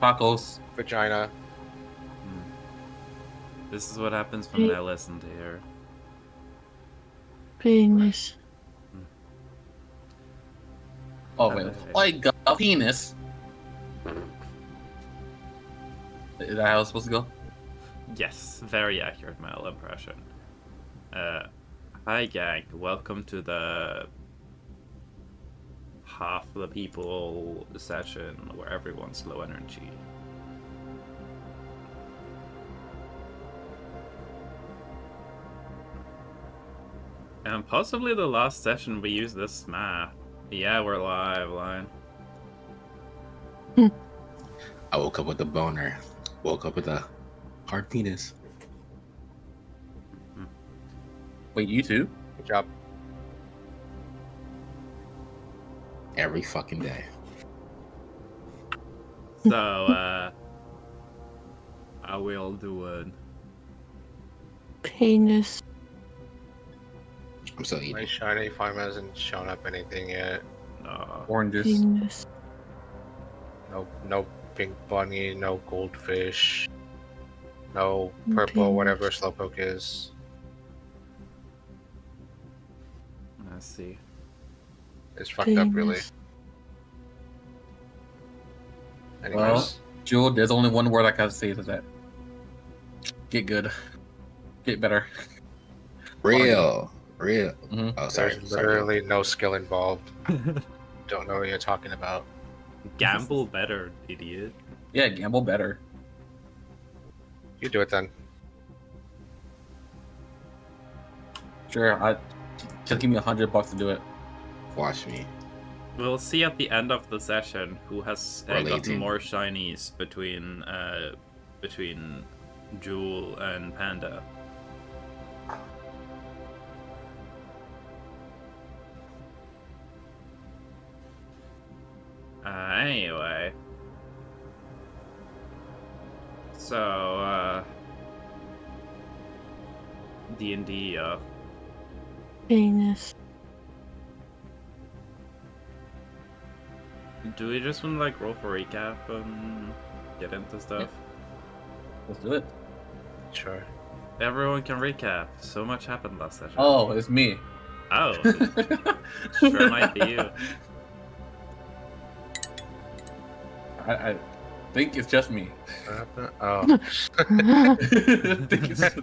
Tacos. Vagina. This is what happens when I listen to her. Penis. Oh wait, like a penis. Is that how it's supposed to go? Yes, very accurate male impression. Hi gang, welcome to the half the people session where everyone's low energy. And possibly the last session we used this map. Yeah, we're live, line. I woke up with a boner. Woke up with a hard penis. Wait, you too? Good job. Every fucking day. So, how we all doing? Penis. I'm so My eating. shiny farm hasn't shown up anything yet. Oranges. Penis. No pink bunny, no goldfish, no purple, Penis. whatever slowpoke is. Let's see. It's fucked up, really. Penis. Anyways, Well, Jewel, there's only one word I can say to that. Get good. Get better. Real. Mm-hmm. Oh, sorry. there's literally no skill involved. Don't know what you're talking about. Gamble better, idiot. Yeah, gamble better. You do it then. Sure, just give me $100 to do it. Watch me. We'll see at the end of the session who has Roll gotten 18. more shinies between Jewel and Panda. Anyway. So, D&D, Penis. do we just want to, like, roll for recap and get into stuff? Let's do it. Sure. Everyone can recap. So much happened last session. Oh, it's me. Oh, sure might be you. I think it's just me. Oh. I think it's just...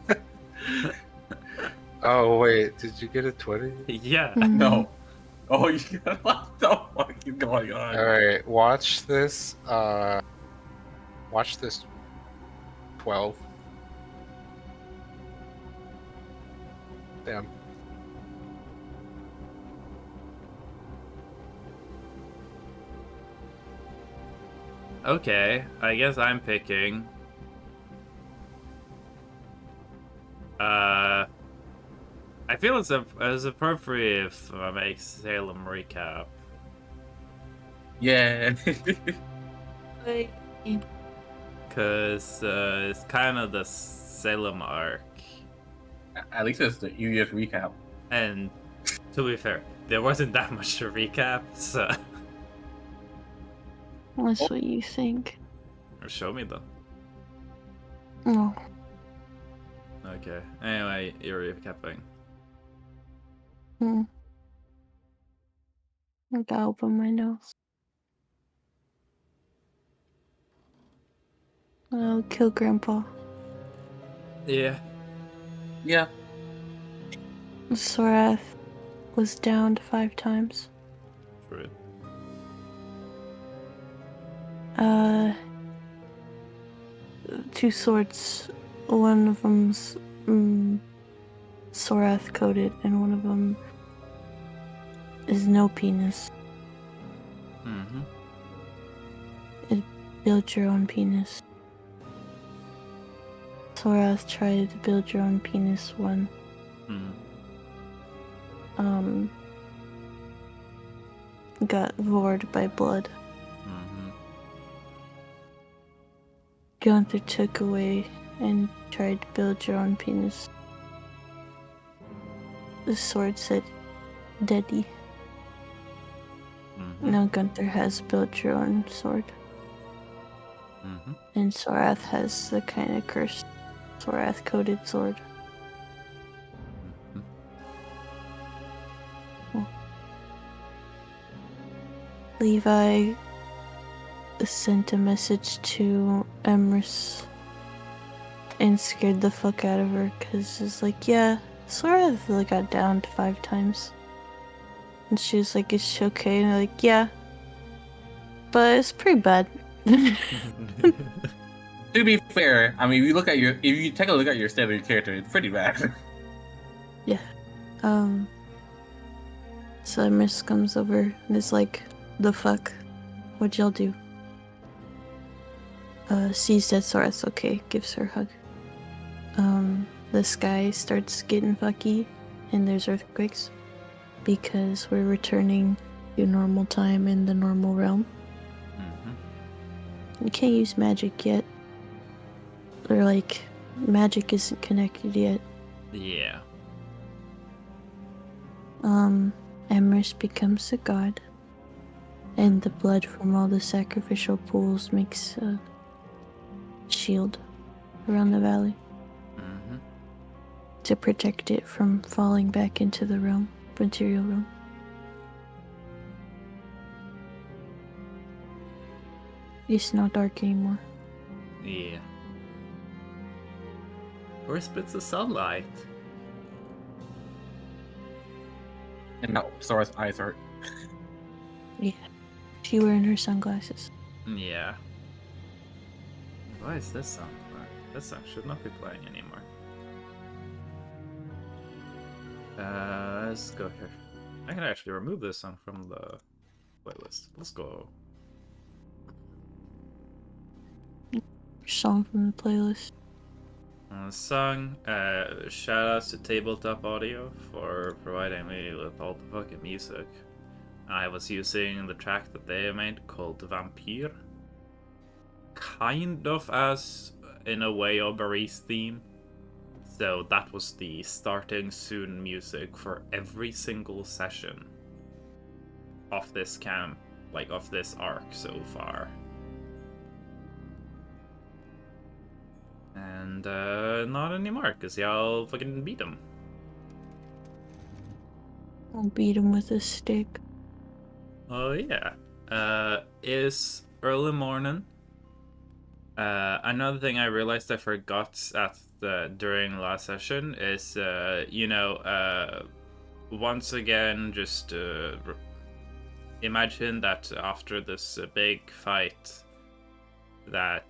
Oh wait, did you get a 20? Yeah. No. Oh, you got what the fuck is going on? Alright, watch this. Watch this 12. Damn. Okay, I guess I'm picking. I feel it's appropriate if I make Salem recap. Yeah. Cause it's kind of the Salem arc. At least it's the easiest recap. And to be fair, there wasn't that much to recap, so That's what you think. show me though. Oh. Okay. Anyway, you're recapping. I gotta open my nose. I'll kill Grandpa. Yeah. Yeah. Sorath was downed 5 times. True. Two swords. One of them's Sorath coated, and one of them is no penis. Mm-hmm. Build your own penis. Sorath tried to build your own penis one. Got vored by blood. Mm-hmm. Gunther took away and tried to build your own penis. The sword said, "Daddy." Mm-hmm. Now Gunther has built your own sword. Mm-hmm. And Sorath has the kind of cursed Sorath coated sword. Levi sent a message to Emrys and scared the fuck out of her because it's like, yeah, Sorath got downed 5 times. And she was like, is she okay? And they're like, yeah. But it's pretty bad. To be fair, I mean, if you take a look at your stat of your character, it's pretty bad. Yeah. So Emrys comes over and is like, the fuck? What'd y'all do? Sees that Sorath's okay, gives her a hug. The sky starts getting fucky and there's earthquakes because we're returning to normal time in the normal realm. Mm-hmm. You can't use magic yet. Or like, magic isn't connected yet. Yeah. Emrys becomes a god. And the blood from all the sacrificial pools makes a shield around the valley. Mm-hmm. To protect it from falling back into the realm, material realm. It's not dark anymore. Yeah. Where's bits of sunlight? And now Sora's eyes hurt. Yeah. She wearing her sunglasses. Yeah. Why is this song playing? This song should not be playing anymore. Let's go here. I can actually remove this song from the playlist. Let's go. Song from the playlist. Song, shoutouts to Tabletop Audio for providing me with all the fucking music. I was using the track that they made called Vampire. Kind of as, in a way, Auberry's theme. So that was the starting soon music for every single session of this camp, like of this arc so far. And not anymore, because y'all fucking beat him. I'll beat him with a stick. Oh yeah. Is early morning. Another thing I realized I forgot during last session is once again just imagine that after this big fight that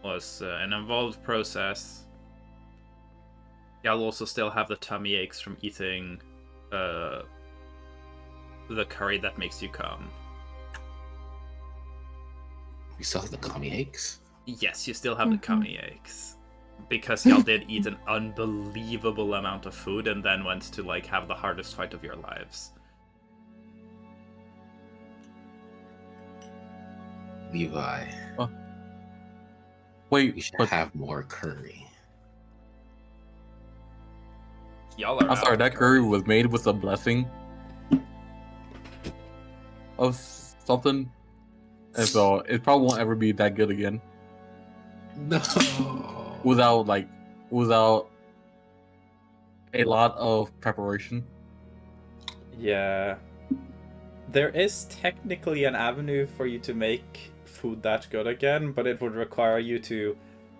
was an involved process. Y'all also still have the tummy aches from eating the curry that makes you come. You still have the tummy aches? Yes, you still have the tummy aches. Because y'all did eat an unbelievable amount of food and then went to have the hardest fight of your lives. Levi, Wait, we should but have more curry. Y'all are I'm sorry, that curry was made with a blessing of something, and so it probably won't ever be that good again. No. Without a lot of preparation. Yeah. There is technically an avenue for you to make food that good again, but it would require you to,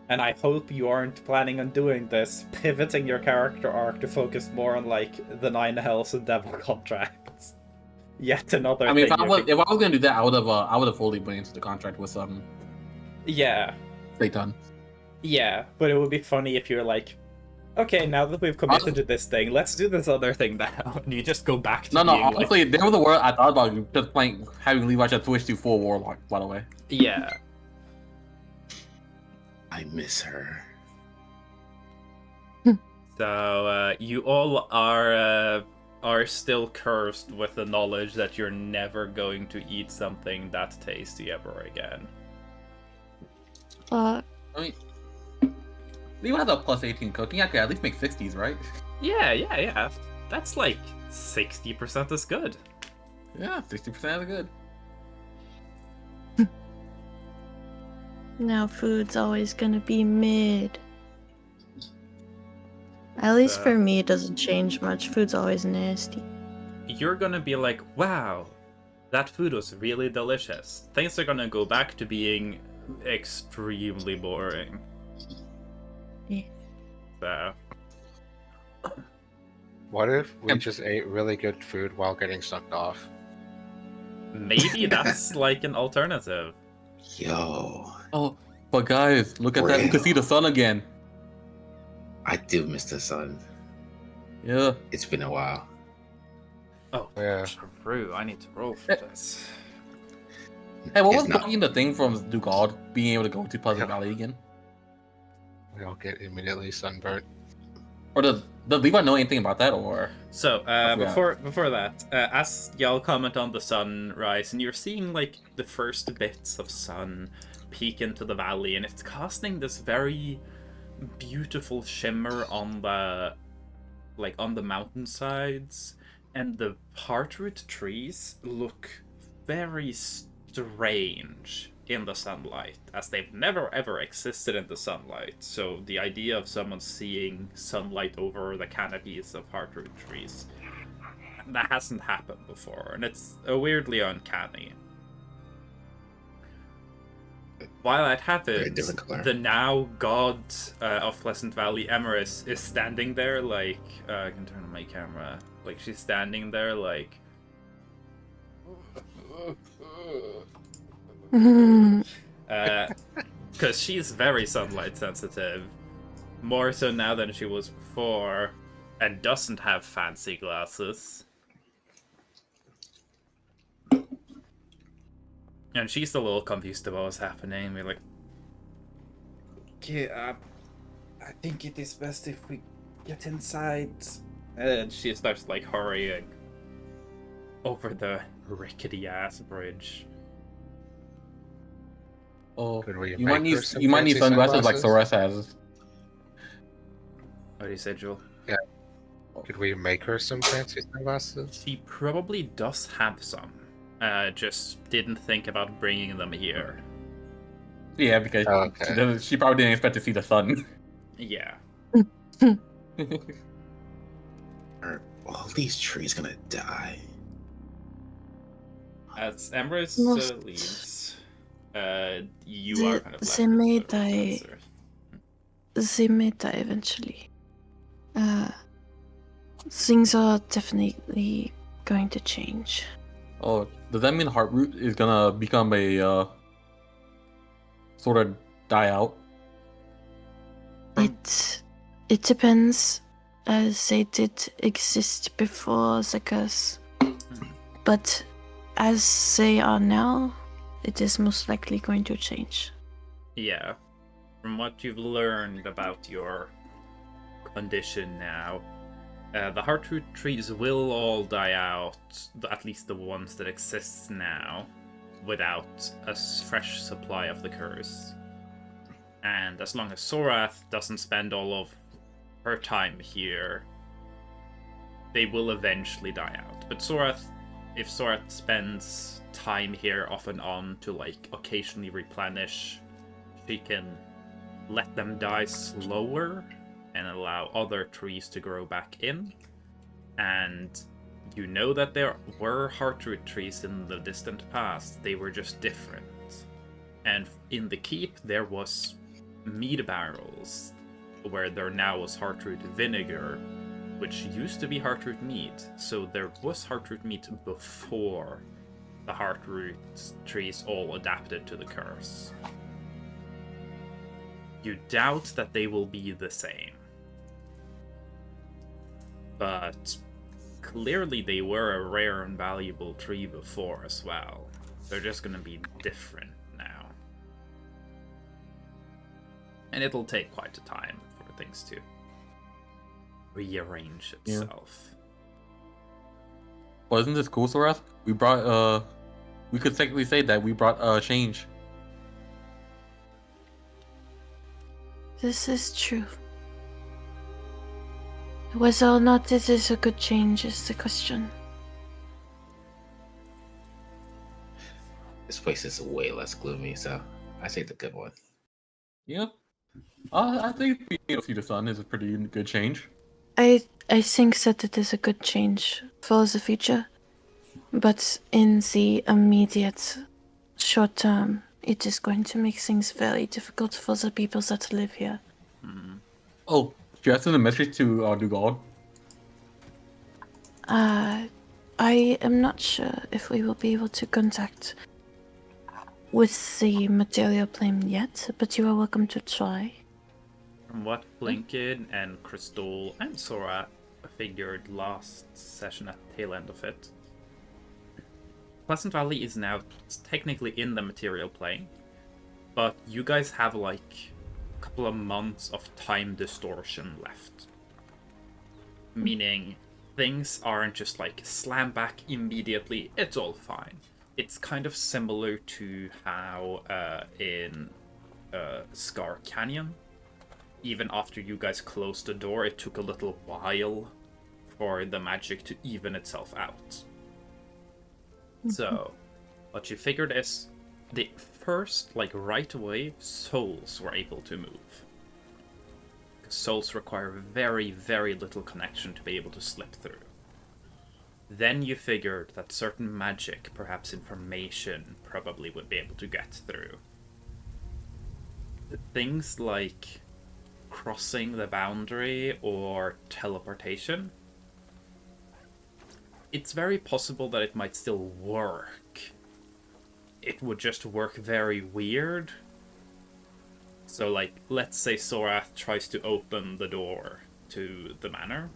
and I hope you aren't planning on doing this, pivoting your character arc to focus more on the 9 hells and devil contracts. Yet another I mean, thing. if I was gonna do that, I would have fully went into the contract with Yeah. Satan. Yeah, but it would be funny if you're like, okay, now that we've committed to this thing, let's do this other thing now. And you just go back to No, being honestly, there was a word I thought about just having Levi just switch to full warlock, by the way. Yeah. I miss her. So, you all are still cursed with the knowledge that you're never going to eat something that tasty ever again. I mean, Levi has a plus 18 cooking. I could at least make 60s, right? Yeah. That's 60% as good. Yeah, 60% is good. Now food's always gonna be mid. At least for me, it doesn't change much. Food's always nasty. You're gonna be like, wow, that food was really delicious. Things are gonna go back to being extremely boring. Yeah. So, What if we just ate really good food while getting sucked off? maybe that's like an alternative. Yo, Oh, but guys, look at that. You can see the sun again. I do miss the sun. Yeah. It's been a while. Oh, Yeah. true. I need to roll for this. Hey, what It's was not- blocking the thing from Dugald being able to go to Pleasant Valley again? We all get immediately sunburnt. Or does Levi know anything about that, or? So, forgot. before that, as y'all comment on the sunrise, and you're seeing like the first bits of sun peek into the valley, and it's casting this very beautiful shimmer on the mountainsides, and the heartroot trees look very strange in the sunlight, as they've never ever existed in the sunlight. So the idea of someone seeing sunlight over the canopies of heartroot trees, that hasn't happened before, and it's weirdly uncanny. While I'd have Very it, different color. the now god of Pleasant Valley, Emerus, is standing there like... I can turn on my camera. Like, she's standing there like... Because she's very sunlight sensitive. More so now than she was before. And doesn't have fancy glasses. And she's a little confused about what's happening. We're like, okay, I think it is best if we get inside. And she starts like hurrying over the rickety ass bridge. Oh, Could we you might make her need some you might need fancy sunglasses like sunglasses? Soras has. What do you say, Joel? Could we make her some fancy sunglasses? She probably does have some. Just didn't think about bringing them here. Yeah, because Oh, okay. she probably didn't expect to see the sun. Yeah. Are all these trees gonna die? As Emrys Most- leaves, you are kind of left they may with the die. answer. They may die eventually. Things are definitely going to change. Oh, does that mean Heartroot is gonna become a sort of die out? It depends, as they did exist before the curse. But as they are now, it is most likely going to change. Yeah. From what you've learned about your condition now, the heartroot trees will all die out, at least the ones that exist now, without a fresh supply of the curse. And as long as Sorath doesn't spend all of her time here, they will eventually die out. But if Sorath spends time here off and on to like occasionally replenish, she can let them die slower and allow other trees to grow back in. And you know that there were heartroot trees in the distant past, they were just different. And in the keep there was mead barrels, where there now was heartroot vinegar, which used to be heartroot mead. So there was heartroot mead before the heartroot trees all adapted to the curse. You doubt that they will be the same. But clearly they were a rare and valuable tree before as well. They're just gonna be different now. And it'll take quite a time for things to rearrange itself. Well, isn't this cool, Sorath? We brought we could technically say that we brought change. This is true. Whether or not this is a good change is the question. This place is way less gloomy, so I say the good one. Yeah. I think being able to see the sun is a pretty good change. I think that it is a good change for the future, but in the immediate short term, it is going to make things very difficult for the people that live here. Oh, should I send a message to Dugald? I am not sure if we will be able to contact with the material plane yet, but you are welcome to try. From what Blinken and Crystal and Sora figured last session at the tail end of it, Pleasant Valley is now technically in the material plane, but you guys have like a couple of months of time distortion left. Meaning things aren't just like slam back immediately, it's all fine. It's kind of similar to how in Scar Canyon, even after you guys closed the door, it took a little while for the magic to even itself out. So, what you figured is the first, like right away, souls were able to move. Because souls require very, very little connection to be able to slip through. Then you figured that certain magic, perhaps information, probably would be able to get through. Things like crossing the boundary or teleportation, it's very possible that it might still work. It would just work very weird. So, like, let's say Sorath tries to open the door to the manor.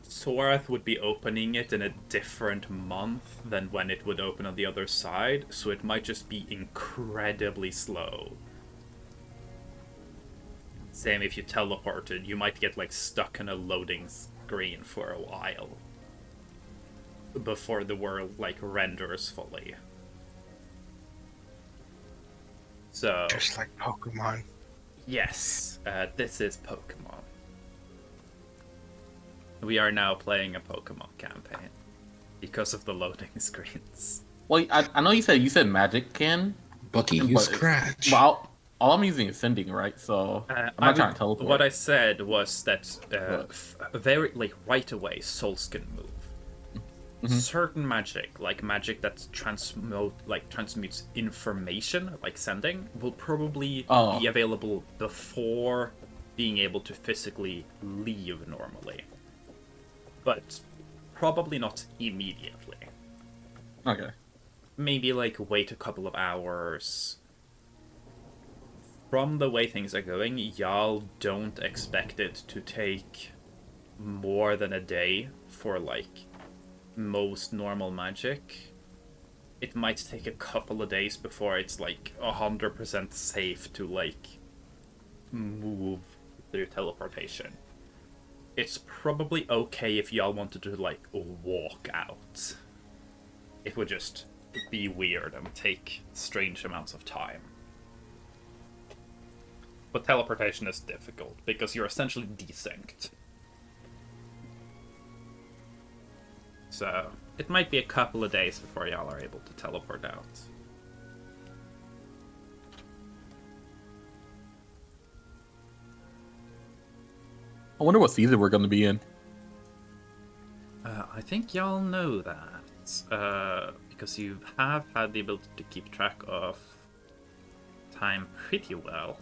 Sorath would be opening it in a different month than when it would open on the other side, so it might just be incredibly slow. Same if you teleported, you might get like stuck in a loading screen for a while before the world like renders fully. So Just like Pokemon. yes, this is Pokemon. We are now playing a Pokemon campaign because of the loading screens. Well, I know you said magic can. Bucky, you but scratch. Well, all I'm using is sending, right? So I'm not trying to teleport. What I said was that very like right away, souls can move. Mm-hmm. Certain magic, like magic that transmutes information, like sending, will probably be available before being able to physically leave normally. But probably not immediately. Okay. Maybe like wait a couple of hours. From the way things are going, y'all don't expect it to take more than a day for like most normal magic. It might take a couple of days before it's like 100% safe to like move through teleportation. It's probably okay if y'all wanted to like walk out. It would just be weird and take strange amounts of time. But teleportation is difficult because you're essentially desynced. So it might be a couple of days before y'all are able to teleport out. I wonder what season we're going to be in. I think y'all know that, because you have had the ability to keep track of time pretty well.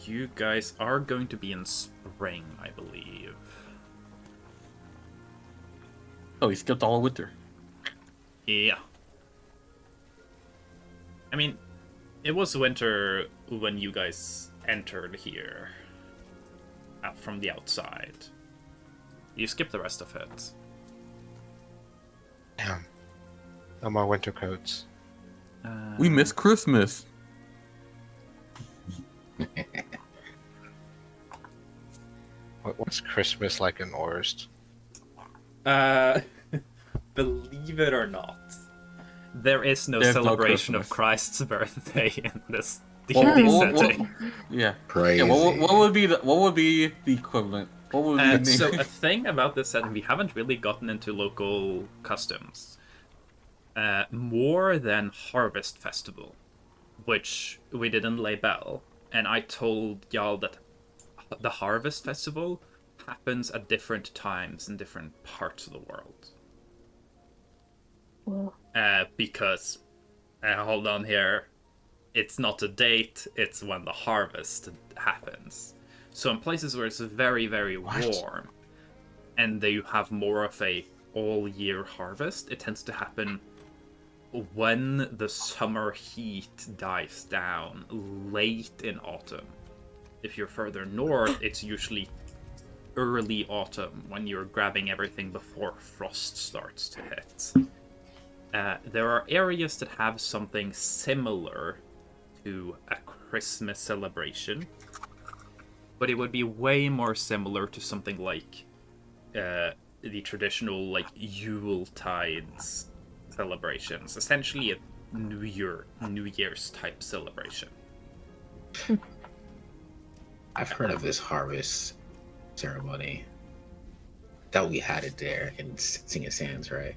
You guys are going to be in spring, I believe. Oh, we skipped all winter. Yeah. I mean, it was winter when you guys entered here. From the outside. You skip the rest of it. Damn. No more winter coats. We miss Christmas. What's Christmas like in Orst? Believe it or not, there is no There's no celebration of Christmas. Christ's birthday in this Well, D&D setting. yeah. Crazy. Yeah, what would be the equivalent? What would be the So name? a thing about this setting, we haven't really gotten into local customs. more than Harvest Festival, which we didn't label. And I told y'all that the Harvest Festival happens at different times in different parts of the world. Well, Because, hold on here, it's not a date, it's when the harvest happens. So in places where it's very, very warm, and they have more of a all-year harvest, it tends to happen when the summer heat dies down, late in autumn. If you're further north, it's usually early autumn, when you're grabbing everything before frost starts to hit. There are areas that have something similar to a Christmas celebration, but it would be way more similar to something like the traditional like Yule-tides celebrations, essentially a New Year's type celebration. I've heard of this harvest ceremony. Thought we had it there in Singing Sands, right?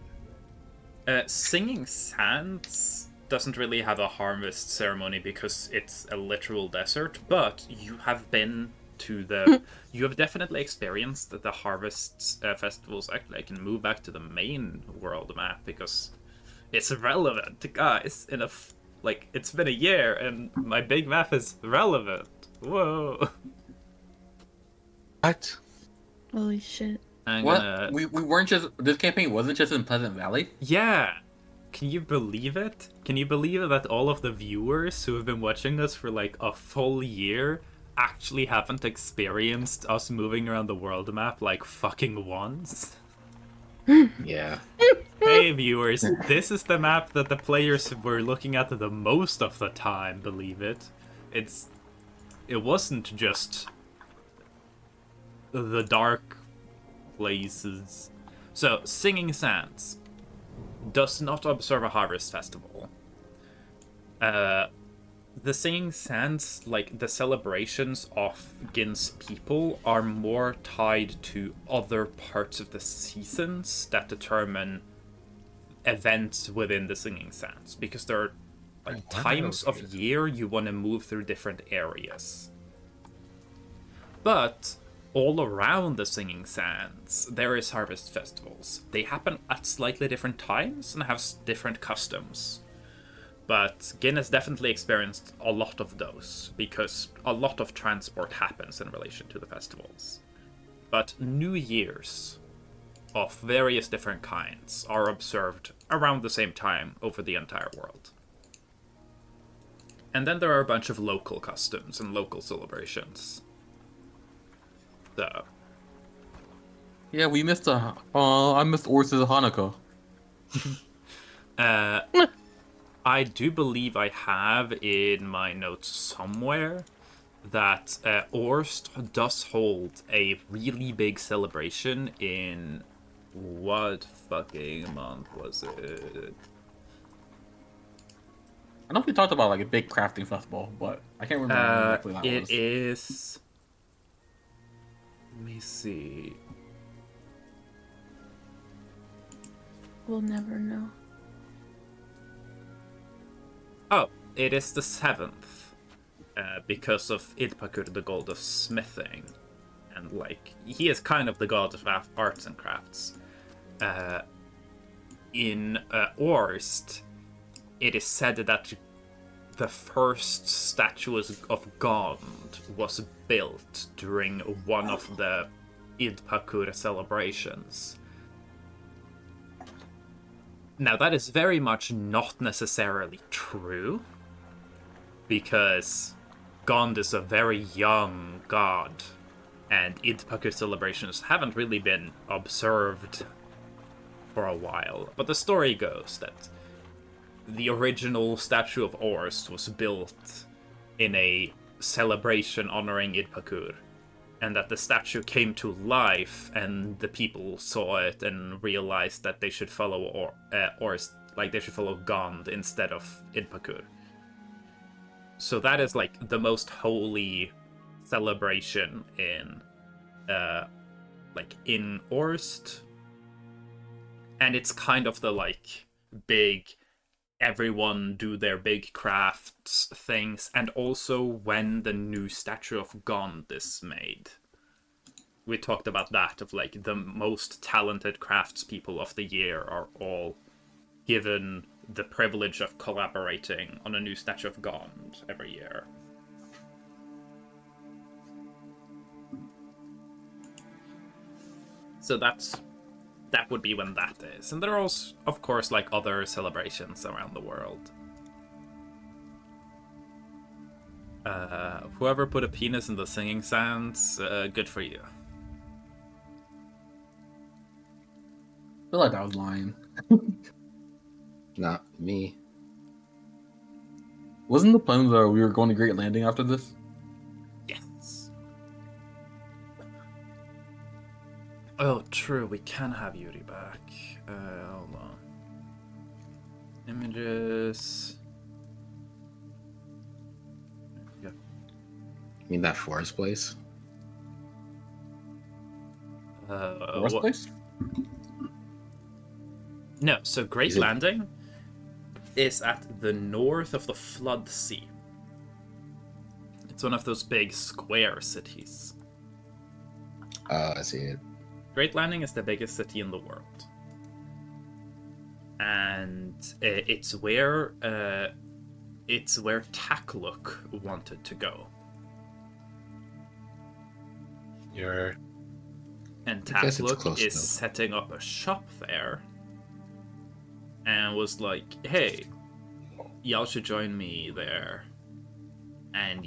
Singing Sands doesn't really have a harvest ceremony because it's a literal desert, but you have been to the... you have definitely experienced the harvest festivals. Actually, I can move back to the main world map because it's relevant, guys. It's been a year and my big map is relevant. Whoa. What? holy shit. What? We weren't just... This campaign wasn't just in Pleasant Valley? Yeah. Can you believe it? Can you believe that all of the viewers who have been watching us for like a full year actually haven't experienced us moving around the world map like fucking once? Yeah. Hey viewers, this is the map that the players were looking at the most of the time, believe it. It wasn't just the dark places. So, Singing Sands does not observe a harvest festival. The Singing Sands, like the celebrations of Gin's people, are more tied to other parts of the seasons that determine events within the Singing Sands, because there are like times of year you want to move through different areas. But all around the Singing Sands, there is harvest festivals. They happen at slightly different times and have different customs. But Gin has definitely experienced a lot of those, because a lot of transport happens in relation to the festivals. But New Year's of various different kinds are observed around the same time over the entire world. And then there are a bunch of local customs and local celebrations. So, Yeah, we missed I missed Ors's Hanukkah. I do believe I have in my notes somewhere that Orst does hold a really big celebration in... what fucking month was it? I know we talked about like a big crafting festival, but I can't remember when exactly that It was. is... let me see. We'll never know. Oh, it is the 7th. Because of Idpakur, the god of smithing. And, like, he is kind of the god of arts and crafts. In Orst, it is said that the first statue of Gond was built during one of the Idpakur celebrations. Now, that is very much not necessarily true, because Gond is a very young god, and Idpakur celebrations haven't really been observed for a while. But the story goes that the original statue of Orst was built in a celebration honoring Idpakur, and that the statue came to life, and the people saw it and realized that they should follow Orst, like they should follow Gond instead of Idpakur. So that is like the most holy celebration in in Orst, and it's kind of the like big everyone do their big crafts things, and also when the new Statue of God is made. We talked about that, of like the most talented craftspeople of the year are all given the privilege of collaborating on a new Statue of God every year. So that would be when that is. And there are also, of course, like other celebrations around the world. Whoever put a penis in the singing sounds, good for you. I feel like I was lying. Not me. Wasn't the plan that we were going to Great Landing after this? Yes. Oh, true. We can have Yuri back. Hold on. Images. You mean that forest place? Forest place? No, so Great Is it- Landing is at the north of the Flood Sea. It's one of those big square cities. I see it. Great Landing is the biggest city in the world. And it's where Takluk wanted to go. And I guess it's Takluk close is enough. setting up a shop there. And was like, hey, y'all should join me there. And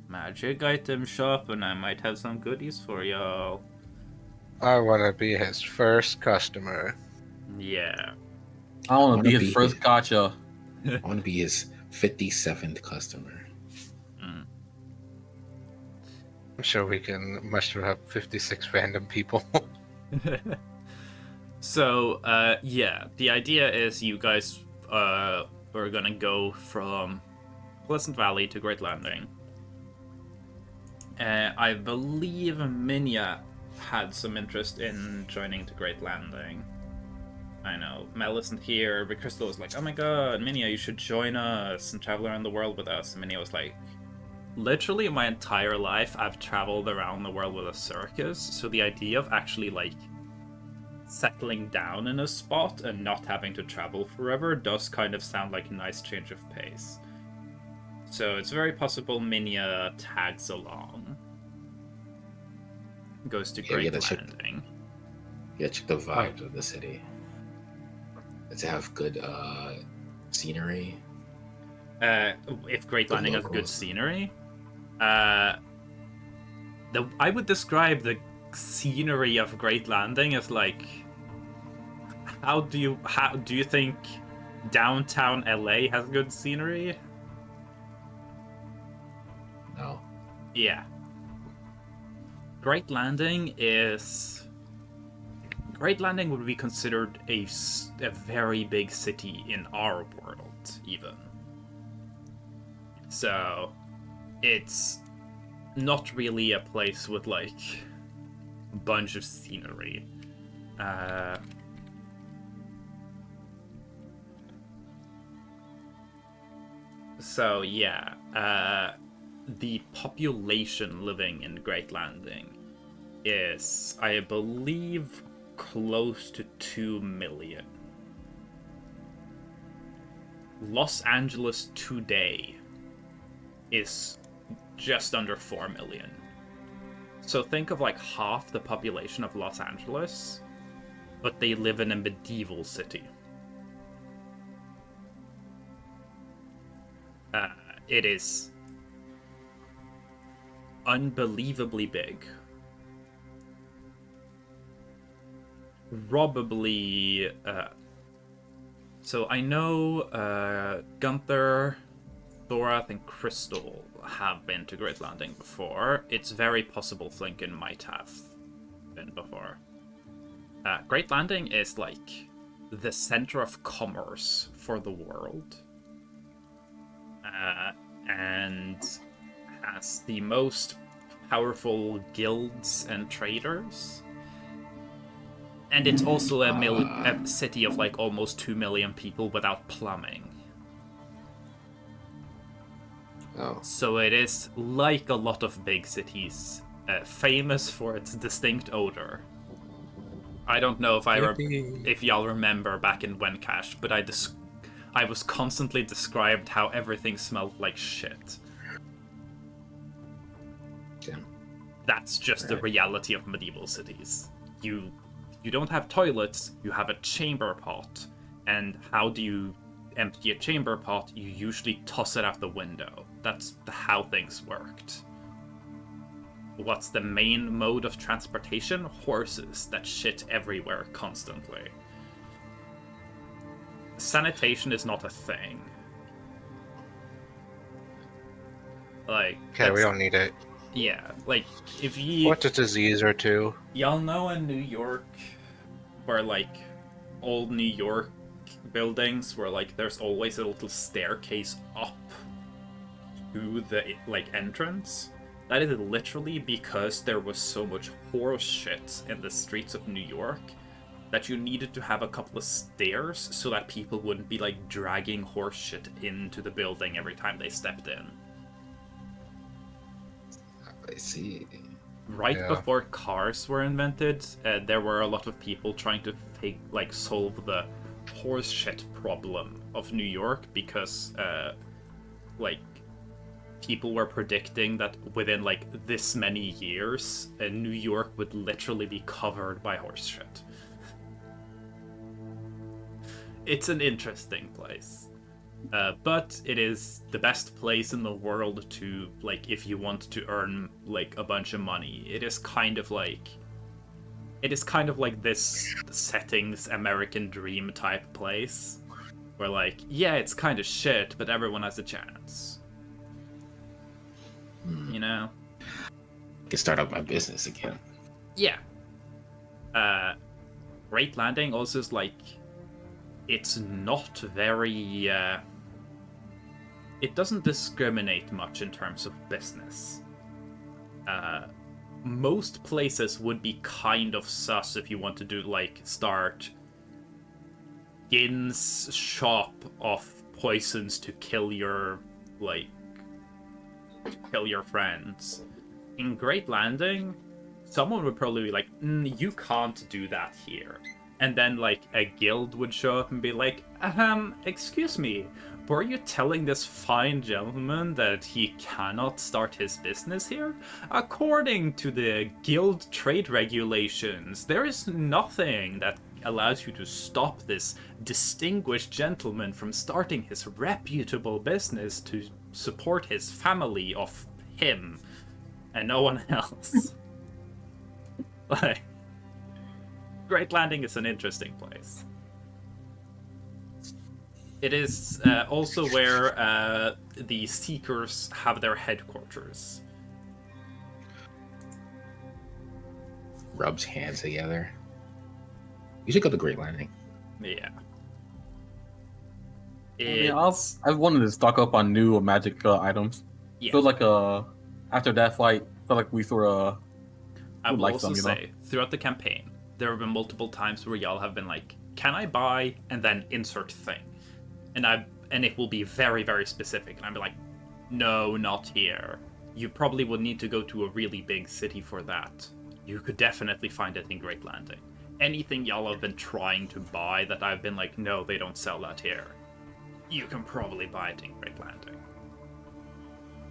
magic item shop, and I might have some goodies for y'all. I want to be his first customer. Yeah. I want to wanna be his be first his- gotcha. I want to be his 57th customer. I'm sure we can muster up 56 random people. So, yeah, the idea is you guys are gonna go from Pleasant Valley to Great Landing. I believe Minya had some interest in joining to Great Landing. I know, Mel isn't here, but Crystal was like, oh my god, Minya, you should join us and travel around the world with us. And Minya was like, literally my entire life I've traveled around the world with a circus, so the idea of actually, like, settling down in a spot and not having to travel forever does kind of sound like a nice change of pace. So it's very possible Minya tags along. Goes to Yeah, Great yeah, that should- Landing. Yeah, check the vibes of the city. Does it have good scenery? If Great The Landing has good locals. scenery, I would describe the scenery of Great Landing as like, how do you think downtown LA has good scenery? No. Yeah. Great Landing would be considered a very big city in our world, even. So, it's not really a place with, like, a bunch of scenery. So, yeah. The population living in Great Landing is, I believe, close to 2 million. Los Angeles today is just under 4 million. So think of like half the population of Los Angeles, but they live in a medieval city. It is unbelievably big. Probably, so I know Gunther, Thorath, and Crystal have been to Great Landing before. It's very possible Flinken might have been before. Great Landing is like the center of commerce for the world. And has the most powerful guilds and traders. And it's also a city of like almost 2 million people without plumbing. Oh. So it is, like a lot of big cities, famous for its distinct odor. I don't know if if y'all remember back in Wencash, but I was constantly described how everything smelled like shit. Yeah. That's just the reality of medieval cities. You don't have toilets, you have a chamber pot. And how do you empty a chamber pot? You usually toss it out the window. That's how things worked. What's the main mode of transportation? Horses that shit everywhere constantly. Sanitation is not a thing. Like, Okay, we don't need it. yeah, like, if you... What's a disease or two? Y'all know in New York, where, like, old New York buildings, where, like, there's always a little staircase up to the, like, entrance? That is literally because there was so much horse shit in the streets of New York that you needed to have a couple of stairs so that people wouldn't be, like, dragging horse shit into the building every time they stepped in. I see. Right Yeah. before cars were invented, there were a lot of people trying to solve the horse shit problem of New York because, like, people were predicting that within, like, this many years, New York would literally be covered by horse shit. It's an interesting place. But it is the best place in the world to, like, if you want to earn, like, a bunch of money. It is kind of like this settings American dream type place. Where, like, yeah, it's kind of shit, but everyone has a chance. You know? I can start up my business again. Yeah. Great Landing also is, like, it's not very, it doesn't discriminate much in terms of business. Most places would be kind of sus if you want to do, like, start Gin's shop of poisons to kill your, like, kill your friends. In Great Landing, someone would probably be like, you can't do that here. And then, like, a guild would show up and be like, excuse me, were you telling this fine gentleman that he cannot start his business here? According to the guild trade regulations, there is nothing that allows you to stop this distinguished gentleman from starting his reputable business to support his family of him and no one else. Like, Great Landing is an interesting place. It is also where the Seekers have their headquarters. Rubs hands together. You should go to Great Landing. Yeah. Yeah, I've wanted to stock up on new magic items. Yeah. Feel like after that fight, felt like we sort of I will like also some, you know? say, throughout the campaign, there have been multiple times where y'all have been like, can I buy, and then insert thing. And it will be very, very specific, and I'll be like, no, not here. You probably would need to go to a really big city for that. You could definitely find it in Great Landing. Anything y'all have been trying to buy that I've been like, no, they don't sell that here. You can probably buy it in Great Landing.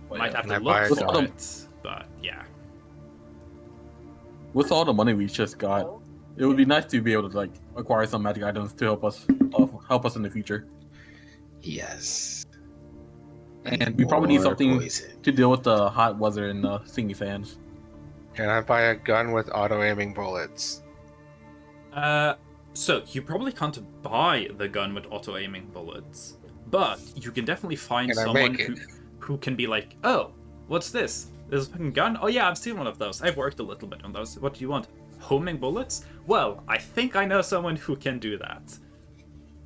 Might have Can to I buy look it for on- it, but yeah. with all the money we just got, it would be nice to be able to like acquire some magic items to help us in the future. Yes. And we probably need More something poison. to deal with the hot weather and stingy fans. Can I buy a gun with auto-aiming bullets? So you probably can't buy the gun with auto-aiming bullets, but you can definitely find Can I someone make it? who can be like, oh, what's this? There's a fucking gun? Oh yeah, I've seen one of those. I've worked a little bit on those. What do you want? Homing bullets? Well, I think I know someone who can do that.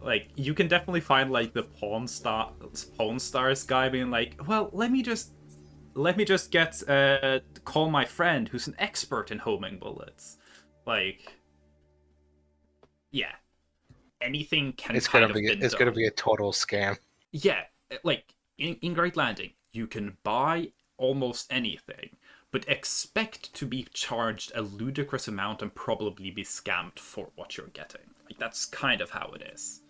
Like, you can definitely find, like, the Pawn Stars guy being like, well, let me just call my friend who's an expert in homing bullets. Like, yeah, anything can It's kind gonna of be been it's done. gonna be a total scam. Yeah, like in Great Landing, you can buy almost anything, but expect to be charged a ludicrous amount and probably be scammed for what you're getting. Like that's kind of how it is.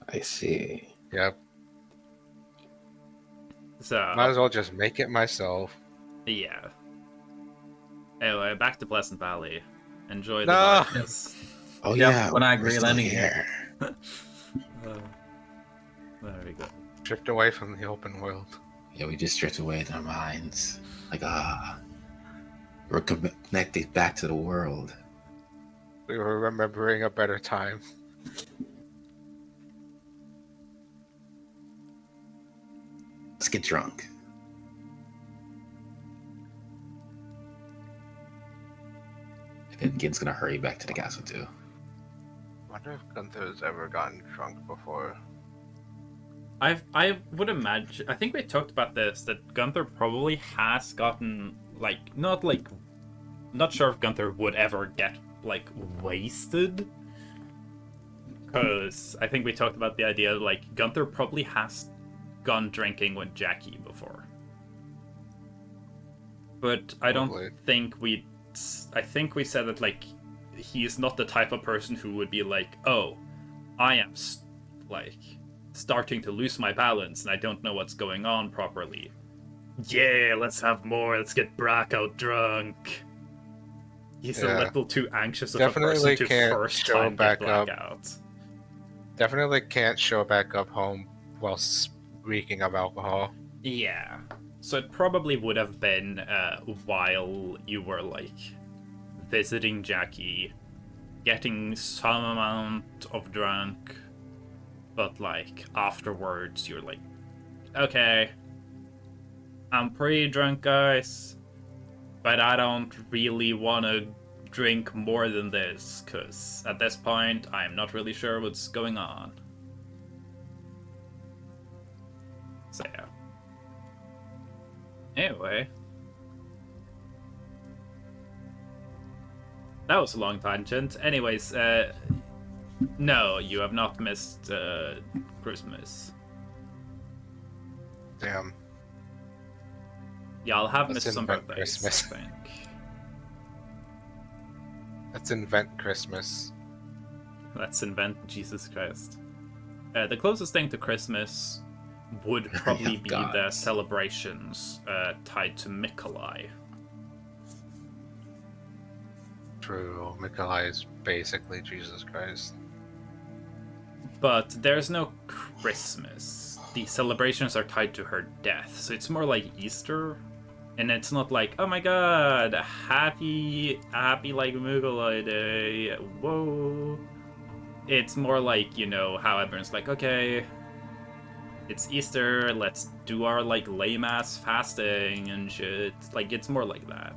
I see. Yep. So Might as well just make it myself. yeah. Anyway, back to Pleasant Valley. Enjoy the No! darkness. Oh Yep, yeah, when I we're agree still landing here. There we go. Drift away from the open world. Yeah, we just drift away in our minds. Like we're connected back to the world. We were remembering a better time. Let's get drunk. And then Gin's gonna hurry back to the castle too. Wonder if Gunther's ever gotten drunk before. I would imagine. I think we talked about this, that Gunther probably has gotten not sure if Gunther would ever get wasted. Because I think we talked about the idea Gunther probably has gone drinking with Jackie before. But I Probably. don't think I think we said that he is not the type of person who would be oh, I am starting to lose my balance and I don't know what's going on properly. Yeah, let's have more. Let's get Brackout drunk. He's a little too anxious of Definitely a person to can't first show time back get up. Blackout. Definitely can't show back up home while reeking of alcohol. Yeah. So it probably would have been while you were visiting Jackie, getting some amount of drunk, but afterwards you're okay, I'm pretty drunk, guys, but I don't really want to drink more than this, because at this point I'm not really sure what's going on. So yeah. Anyway. That was a long tangent. Anyways, no, you have not missed Christmas. Damn. Y'all have Let's missed some invent birthdays, Christmas. I think. Let's invent Christmas. Let's invent Jesus Christ. The closest thing to Christmas would probably be the gods. celebrations tied to Mikolai. True. Mikolai is basically Jesus Christ. But there's no Christmas. The celebrations are tied to her death, so it's more like Easter. And it's not oh my god, happy Mikolai Day, whoa. It's more how everyone's okay, it's Easter, let's do our lame ass fasting and shit. It's more like that.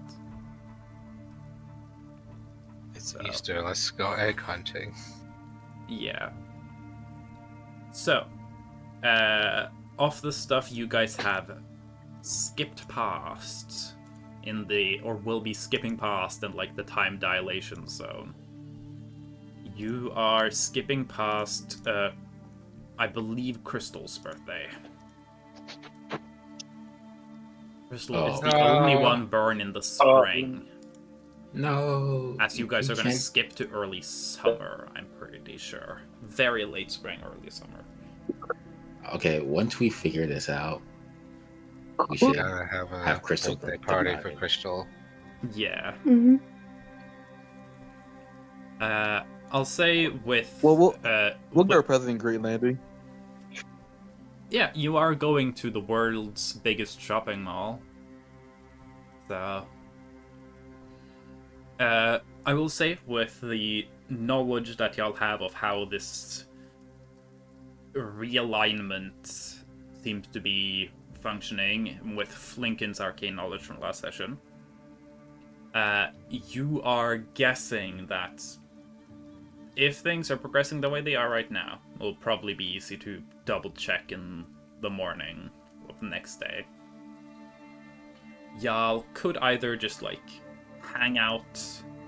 It's Easter, let's go egg hunting. Yeah. So, of the stuff you guys have skipped past or will be skipping past in the time dilation zone, you are skipping past I believe Crystal's birthday. Crystal is the only one born in the spring. No. As you guys we are going to can't- skip to early summer, I'm pretty sure. Very late spring, early summer. Okay, once we figure this out, we should Gotta have a have Crystal birthday think party about for it. Crystal. Yeah. Mm-hmm. I'll say with... Well, we'll with- get our president Great Landing. Yeah, you are going to the world's biggest shopping mall. So... I will say with the knowledge that y'all have of how this realignment seems to be functioning with Flinken's arcane knowledge from last session, you are guessing that if things are progressing the way they are right now, it'll probably be easy to double check in the morning of the next day. Y'all could either just hang out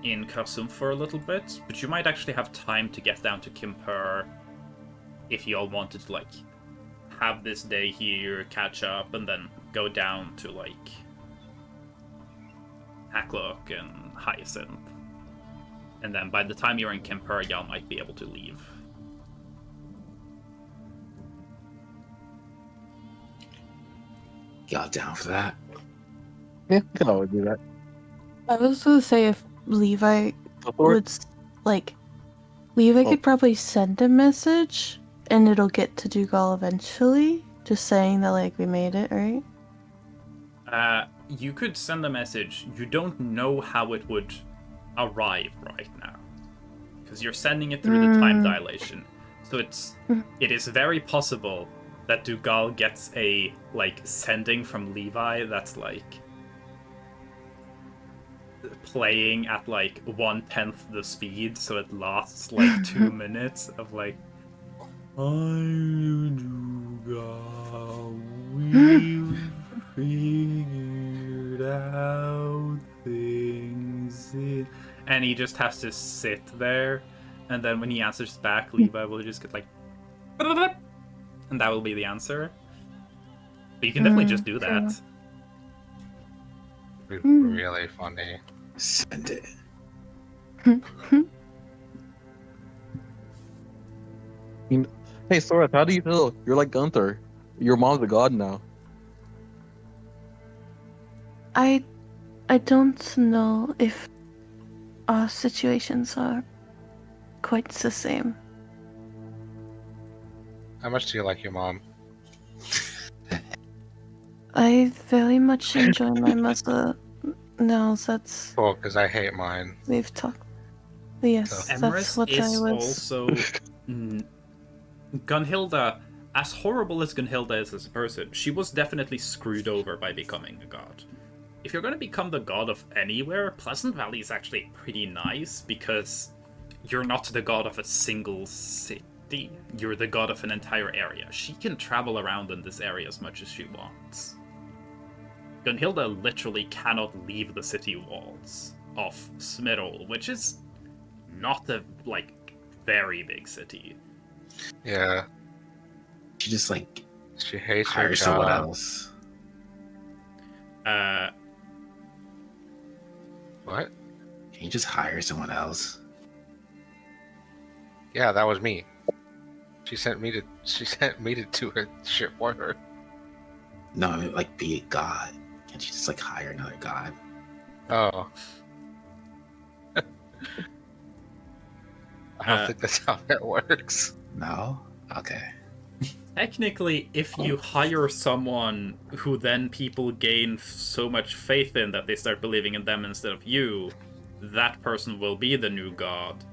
in Karsum for a little bit, but you might actually have time to get down to Kimpur if you all wanted to, like, have this day here, catch up, and then go down to, like, Haklok and Hyacinth. And then by the time you're in Kimpur, y'all might be able to leave. Y'all down for that? Yeah, we can always do that. I was gonna say if Levi Go for it. would Levi Oh. could probably send a message and it'll get to Dougal eventually. Just saying that like we made it, right? You could send a message. You don't know how it would arrive right now, because you're sending it through the time dilation. So it is very possible that Dougal gets a like sending from Levi that's like playing at like 1/10 the speed, so it lasts like 2 minutes of like, I'm Dougal, we've figured out things, and he just has to sit there, and then when he answers back, Levi will just get like, and that will be the answer. But you can definitely just do that. It'd be really funny. Send it. Hey, Sorath, how do you feel? You're like Gunther. Your mom's a god now. I don't know if our situations are quite the same. How much do you like your mom? I very much enjoy my mother. No, that's Cool, because I hate mine. we've talked. Yes, So- that's Emrys what I is was. also Gunhilda. As horrible as Gunhilda is as a person, she was definitely screwed over by becoming a god. If you're going to become the god of anywhere, Pleasant Valley is actually pretty nice because you're not the god of a single city. You're the god of an entire area. She can travel around in this area as much as she wants. Gunhilda literally cannot leave the city walls of Smirol, which is not a, like, very big city. Yeah, She just like she hates her hire someone job. else. What? Can you just hire someone else? Yeah, that was me. She sent me to do her shit for her. No, I mean like be a god. Can't you just like hire another god? Oh. I don't think that's how that works. No? Okay. Technically, if you hire someone who then people gain so much faith in that they start believing in them instead of you, that person will be the new god.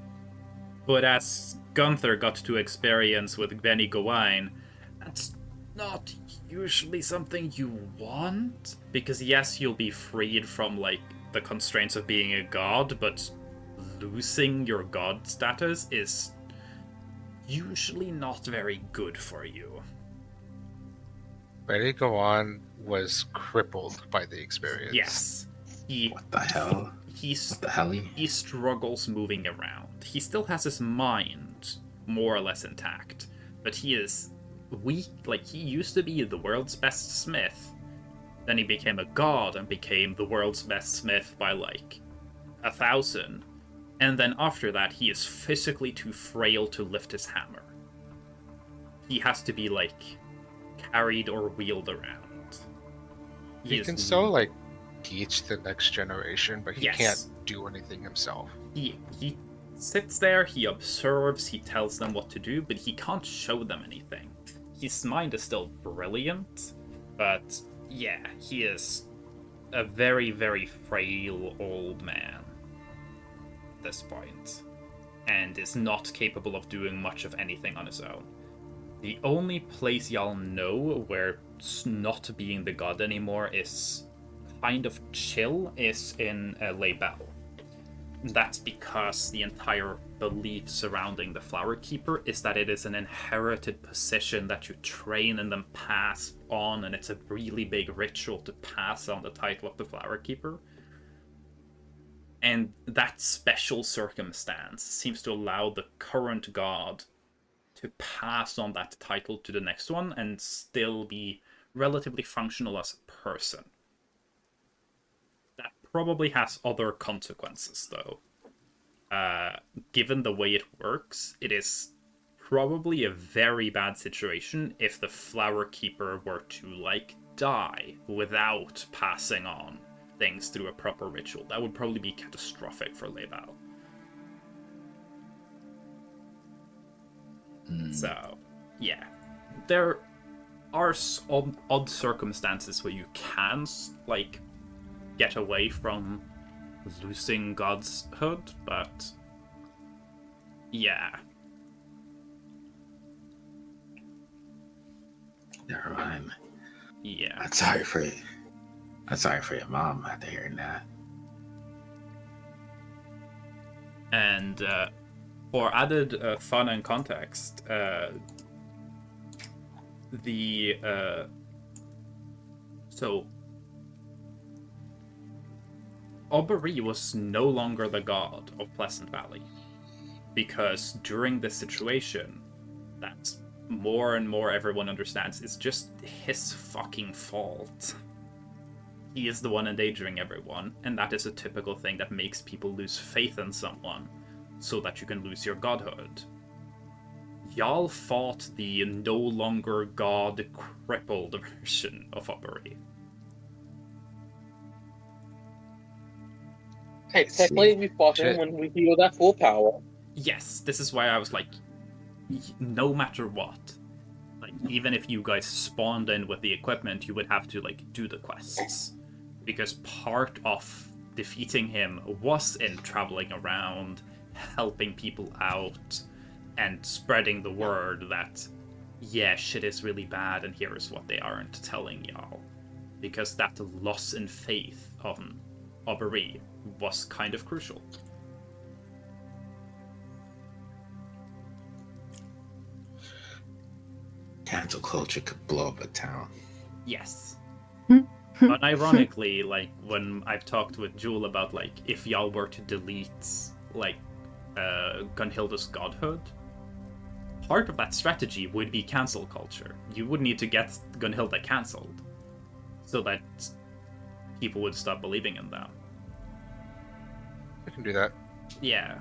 But as Gunther got to experience with Benny Gawain, that's not usually something you want. Because yes, you'll be freed from, like, the constraints of being a god, but losing your god status is usually not very good for you. Ready to go on was crippled by the experience. Yes. What the hell? He's What the hell? he struggles moving around. He still has his mind more or less intact, but he is weak. Like, he used to be the world's best smith. Then he became a god and became the world's best smith by like 1,000. And then after that, he is physically too frail to lift his hammer. He has to be like carried or wheeled around. He can still like teach the next generation, but he Yes. can't do anything himself. He sits there, he observes, he tells them what to do, but he can't show them anything. His mind is still brilliant, but yeah, he is a very, very frail old man at this point, and is not capable of doing much of anything on his own. The only place y'all know where not being the god anymore is kind of chill is in Leibel. That's because the entire belief surrounding the Flower Keeper is that it is an inherited position that you train and then pass on, and it's a really big ritual to pass on the title of the Flower Keeper. And that special circumstance seems to allow the current god to pass on that title to the next one and still be relatively functional as a person. That probably has other consequences, though. Given the way it works, it is probably a very bad situation if the Flower Keeper were to, like, die without passing on things through a proper ritual. That would probably be catastrophic for Leibao. So, yeah. There are odd circumstances where you can, like, get away from losing godhood, but yeah. Never mind. Yeah. I'm sorry for your mom after hearing that. And for added fun and context, so Aubery was no longer the god of Pleasant Valley, because during this situation, that more and more everyone understands is just his fucking fault. He is the one endangering everyone, and that is a typical thing that makes people lose faith in someone, so that you can lose your godhood. Y'all fought the no longer god crippled version of Aubery. Hey, technically we fought him when we healed at full power. Yes, this is why I was like, no matter what, like, even if you guys spawned in with the equipment, you would have to, like, do the quests. Because part of defeating him was in traveling around, helping people out, and spreading the word that, yeah, shit is really bad, and here is what they aren't telling y'all. Because that loss in faith on Aubery was kind of crucial. Cancel culture could blow up a town. Yes. Unironically, like, when I've talked with Jewel about, like, if y'all were to delete, like, Gunhilda's godhood, part of that strategy would be cancel culture. You would need to get Gunhilda cancelled so that people would stop believing in them. We can do that. Yeah.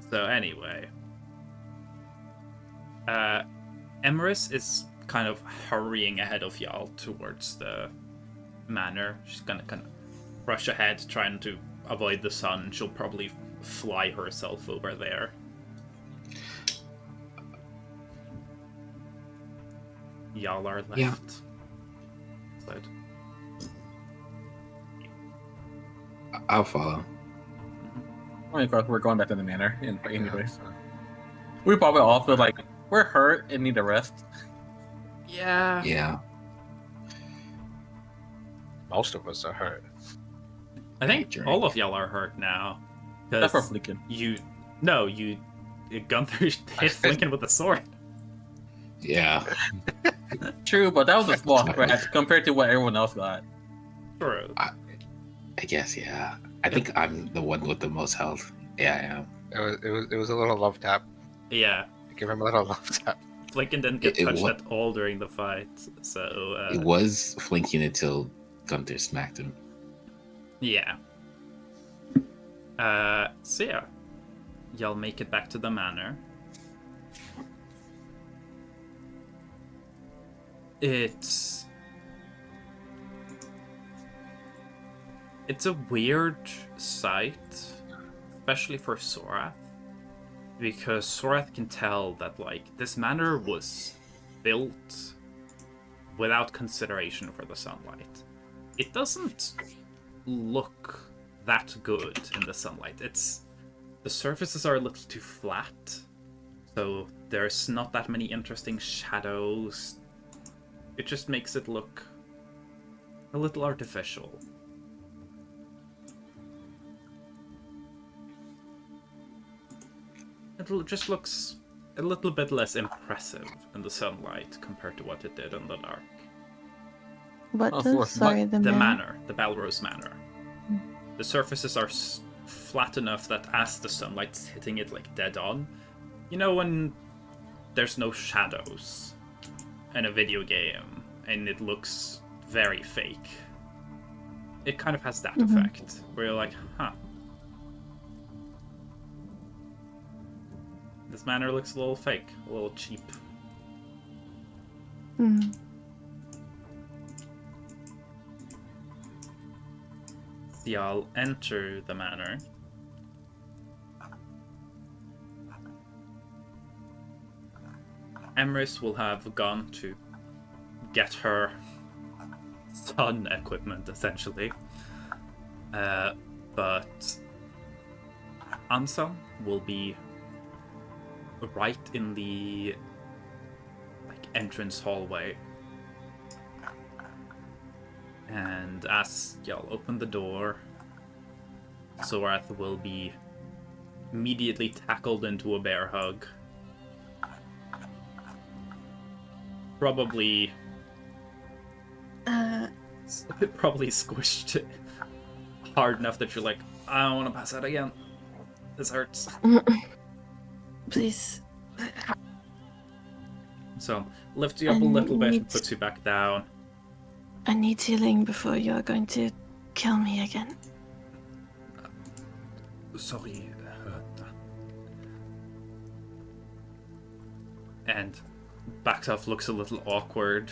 So anyway, Emerys is kind of hurrying ahead of y'all towards the manor. She's gonna kind of rush ahead, trying to avoid the sun. She'll probably fly herself over there. Y'all are left. Yeah. But I'll follow. I mean, of course, we're going back to the manor anyways. We probably all feel like we're hurt and need a rest. yeah. Yeah. Most of us are hurt. I think Drink. all of y'all are hurt now. That's for 'Cause Fleekin. you Gunther hit Flinken with a sword. Yeah. True, but that was a small scratch compared to what everyone else got. True. I guess, yeah. I think I'm the one with the most health. Yeah, I am. It was a little love tap. Yeah. Give him a little love tap. Flinken didn't get It touched wa- at all during the fight, so It was flinking until Gunther smacked him. yeah. So yeah, y'all make it back to the manor. It's a weird sight, especially for Sorath, because Sorath can tell that, like, this manor was built without consideration for the sunlight. It doesn't look that good in the sunlight. The surfaces are a little too flat, so there's not that many interesting shadows. It just makes it look a little artificial. It just looks a little bit less impressive in the sunlight compared to what it did in the dark. What Oh, does? Florence, Sorry, what? the The manor. manor, the Balrose Manor. The surfaces are flat enough that as the sunlight's hitting it like dead on, you know when there's no shadows in a video game and it looks very fake. It kind of has that effect where you're like, huh. This manor looks a little fake, a little cheap. So y'all enter the manor. Emrys will have gone to get her sun equipment, essentially. But Ansel will be right in the entrance hallway. And as y'all open the door, Zorath will be immediately tackled into a bear hug. Probably squished hard enough that you're like, I don't want to pass out again. This hurts. Please. So, lifts you up a little bit and puts you back down. I need healing before you're going to kill me again. Sorry. And Backtough looks a little awkward.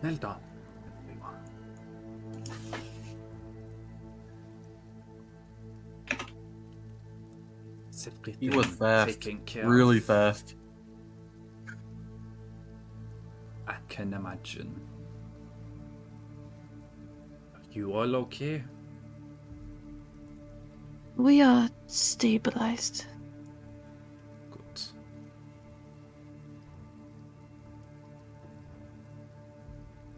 Well done, everyone. He was fast. Taken care Really of. fast. I can imagine. Are you all okay? We are stabilized. Good.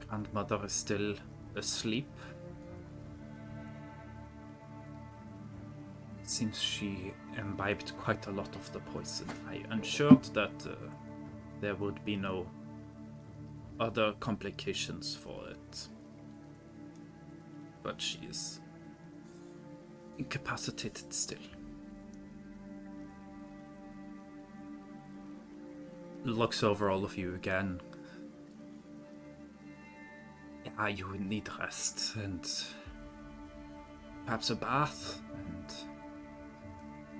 Grandmother is still asleep. Seems she imbibed quite a lot of the poison. I ensured that there would be no other complications for it. But she is incapacitated still. Looks over all of you again. Yeah, you would need rest and perhaps a bath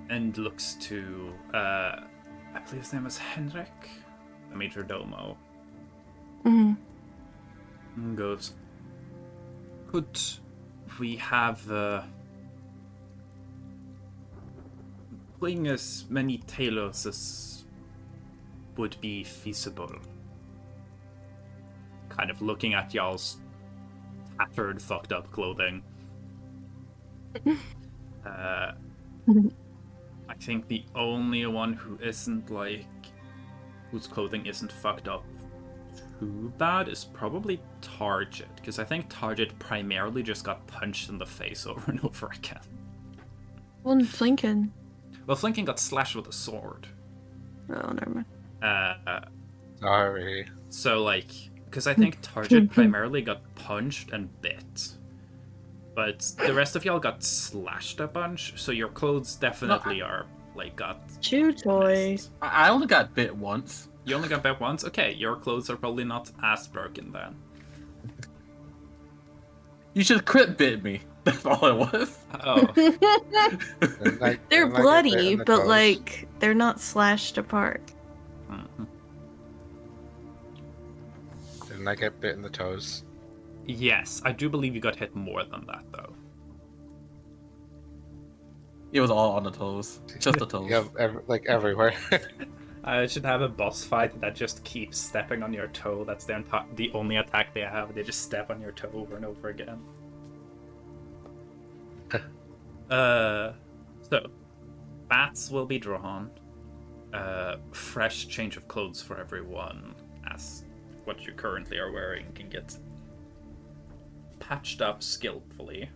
and looks to I believe his name is Henrik, the major domo. And goes, could we have bring as many tailors as would be feasible? Kind of looking at y'all's tattered, fucked up clothing. I think the only one who isn't whose clothing isn't fucked up too bad is probably Target, because I think Target primarily just got punched in the face over and over again. Well, Flinken. Well, Flinken got slashed with a sword. Oh, never mind. Sorry. So, because I think Target primarily got punched and bit. But the rest of y'all got slashed a bunch, so your clothes definitely got Chew toy. messed. I only got bit once. You only got bit once? Okay, your clothes are probably not as broken then. You should crit bit me. That's all it was. Oh. They're bloody, but they're not slashed apart. Mhm. Didn't I get bit in the toes? Yes, I do believe you got hit more than that, though. It was all on the toes. Just the toes. Yeah, everywhere. I should have a boss fight that just keeps stepping on your toe. That's the only attack they have. They just step on your toe over and over again. So, bats will be drawn. Fresh change of clothes for everyone, as what you currently are wearing can get patched up skillfully.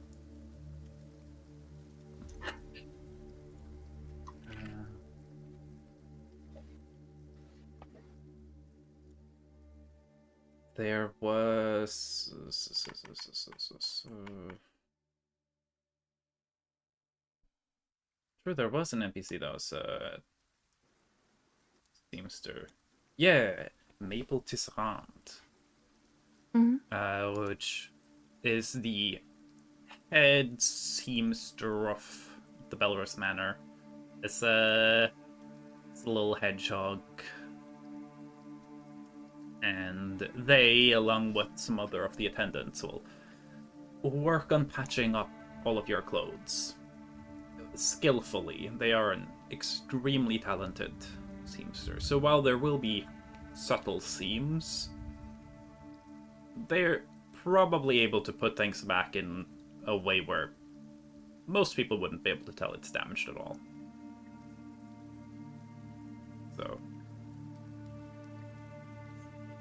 There was. True, there was an NPC that was seamster. Yeah, Maple Tisserand, which is the head seamster of the Belrus Manor. It's a little hedgehog, and they, along with some other of the attendants, will work on patching up all of your clothes skillfully. They are an extremely talented seamster, so while there will be subtle seams, they're probably able to put things back in a way where most people wouldn't be able to tell it's damaged at all. So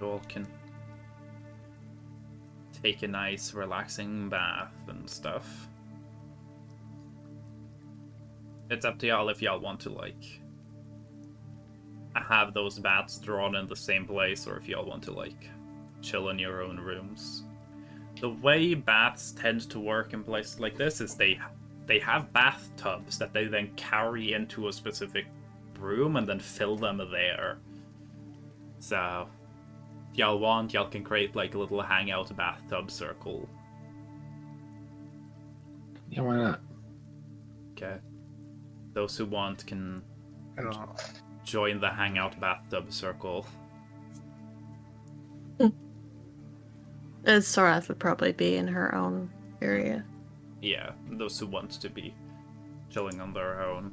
you all can take a nice relaxing bath and stuff. It's up to y'all if y'all want to, like, have those baths drawn in the same place, or if y'all want to, like, chill in your own rooms. The way baths tend to work in places like this is they have bathtubs that they then carry into a specific room and then fill them there. So, if y'all want, y'all can create, like, a little hangout bathtub circle. Yeah, why not? Okay. Those who want can I don't know. join the hangout bathtub circle. Sorath would probably be in her own area. Yeah, those who want to be chilling on their own.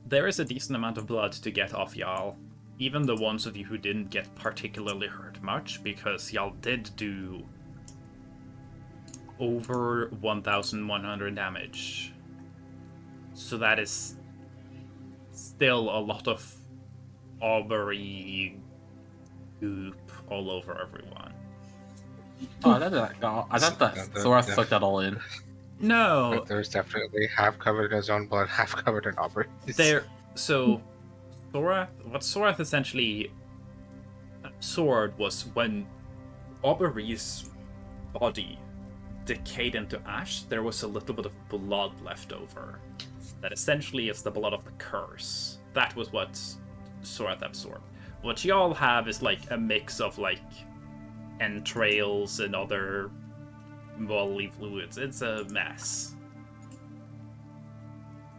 There is a decent amount of blood to get off y'all. Even the ones of you who didn't get particularly hurt much, because y'all did do over 1,100 damage. So that is still a lot of aubery goop all over everyone. Oh, I thought that Sora sucked that all in. No, But there's definitely half covered in his own blood, half covered in Aubrey's. So what Sorath essentially absorbed was when Aubrey's body decayed into ash, there was a little bit of blood left over. That essentially is the blood of the curse. That was what Sorath absorbed. What y'all have is like a mix of like entrails and other bodily fluids. It's a mess.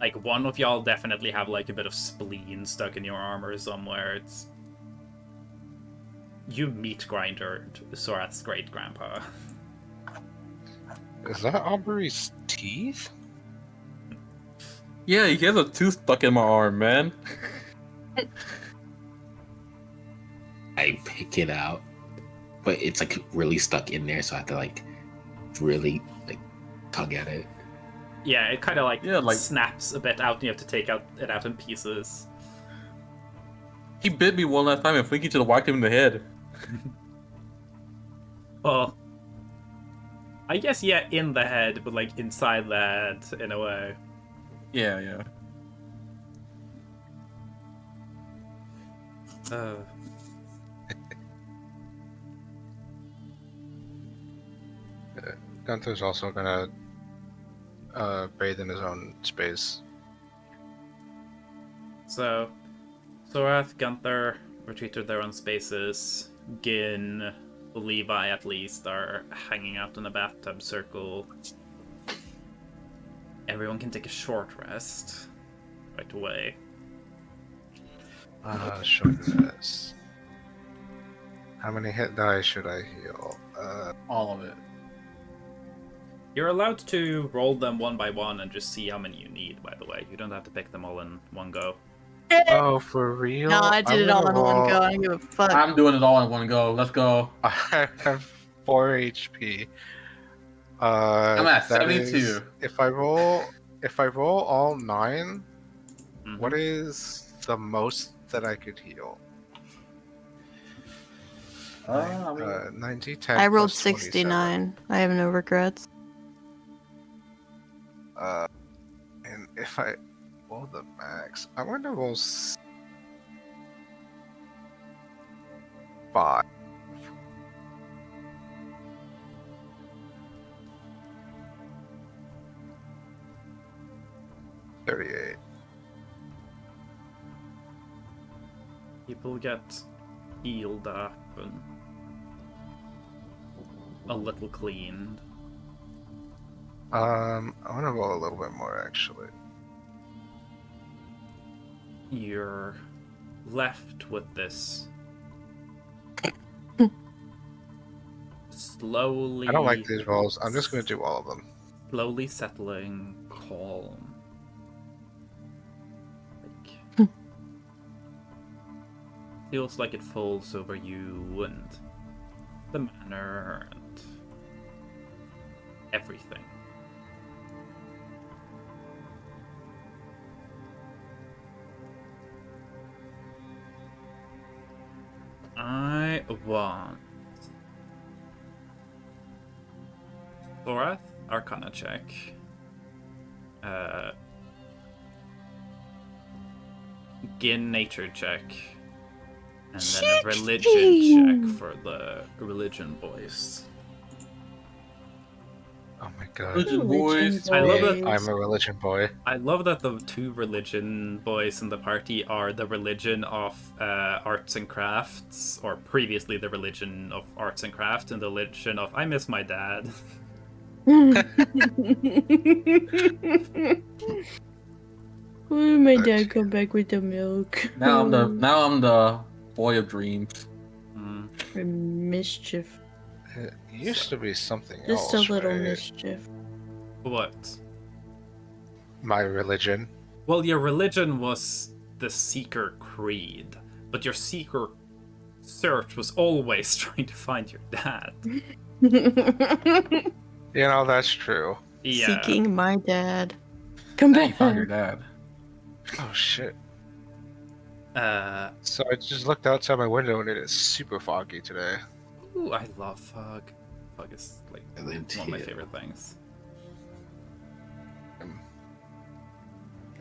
Like, one of y'all definitely have like a bit of spleen stuck in your armor somewhere. It's... You meat grinder, Sorath's great grandpa. Is that Aubrey's teeth? Yeah, he has a tooth stuck in my arm, man. I pick it out, but it's like really stuck in there, so I have to like really like tug at it. Yeah, it kind of like, Yeah, like- snaps a bit out and you have to take it out in pieces. He bit me one last time and Flinky should have whacked him in the head. Well, I guess, yeah, in the head, but like inside the head, in a way. Yeah. Gunther's also gonna bathe in his own space. So, Sorath, Gunther retreat to their own spaces. Gin, Levi at least, are hanging out in a bathtub circle. Everyone can take a short rest right away. Short rest. How many hit die should I heal? All of it. You're allowed to roll them one by one and just see how many you need, by the way. You don't have to pick them all in one go. Oh, for real? No, I did it all in one go. I don't give a fuck. I'm doing it all in one go. Let's go. I have 4 HP. I'm at that 72. is- if I roll all 9, Mhm. what is the most that I could heal? 90, 10. I rolled plus 27. 69. I have no regrets. And if I roll the max, I want to roll 5. 38. People get healed up and a little cleaned. I want to roll a little bit more, actually. You're left with this slowly. I don't like these rolls. I'm just going to do all of them. Slowly settling calm. Like, feels like it falls over you and the manor and everything. I want Thorath, Arcana check. Gin nature check. And then a religion check for the religion boys. Oh my god. Religion boys. I love that. I'm a religion boy. I love that the two religion boys in the party are the religion of arts and crafts, or previously the religion of arts and crafts, and the religion of I miss my dad. Why did my dad come back with the milk? Now I'm the boy of dreams. For mischief. It used to be something Just else. a little right? mischief. What? My religion. Well, your religion was the Seeker Creed, but your Seeker search was always trying to find your dad. You know, that's true. Yeah. Seeking my dad. Come Now you back. found your dad. Oh shit. Uh, So I just looked outside my window and it is super foggy today. ooh, I love fog. Fog is like And then one of my teal. favorite things.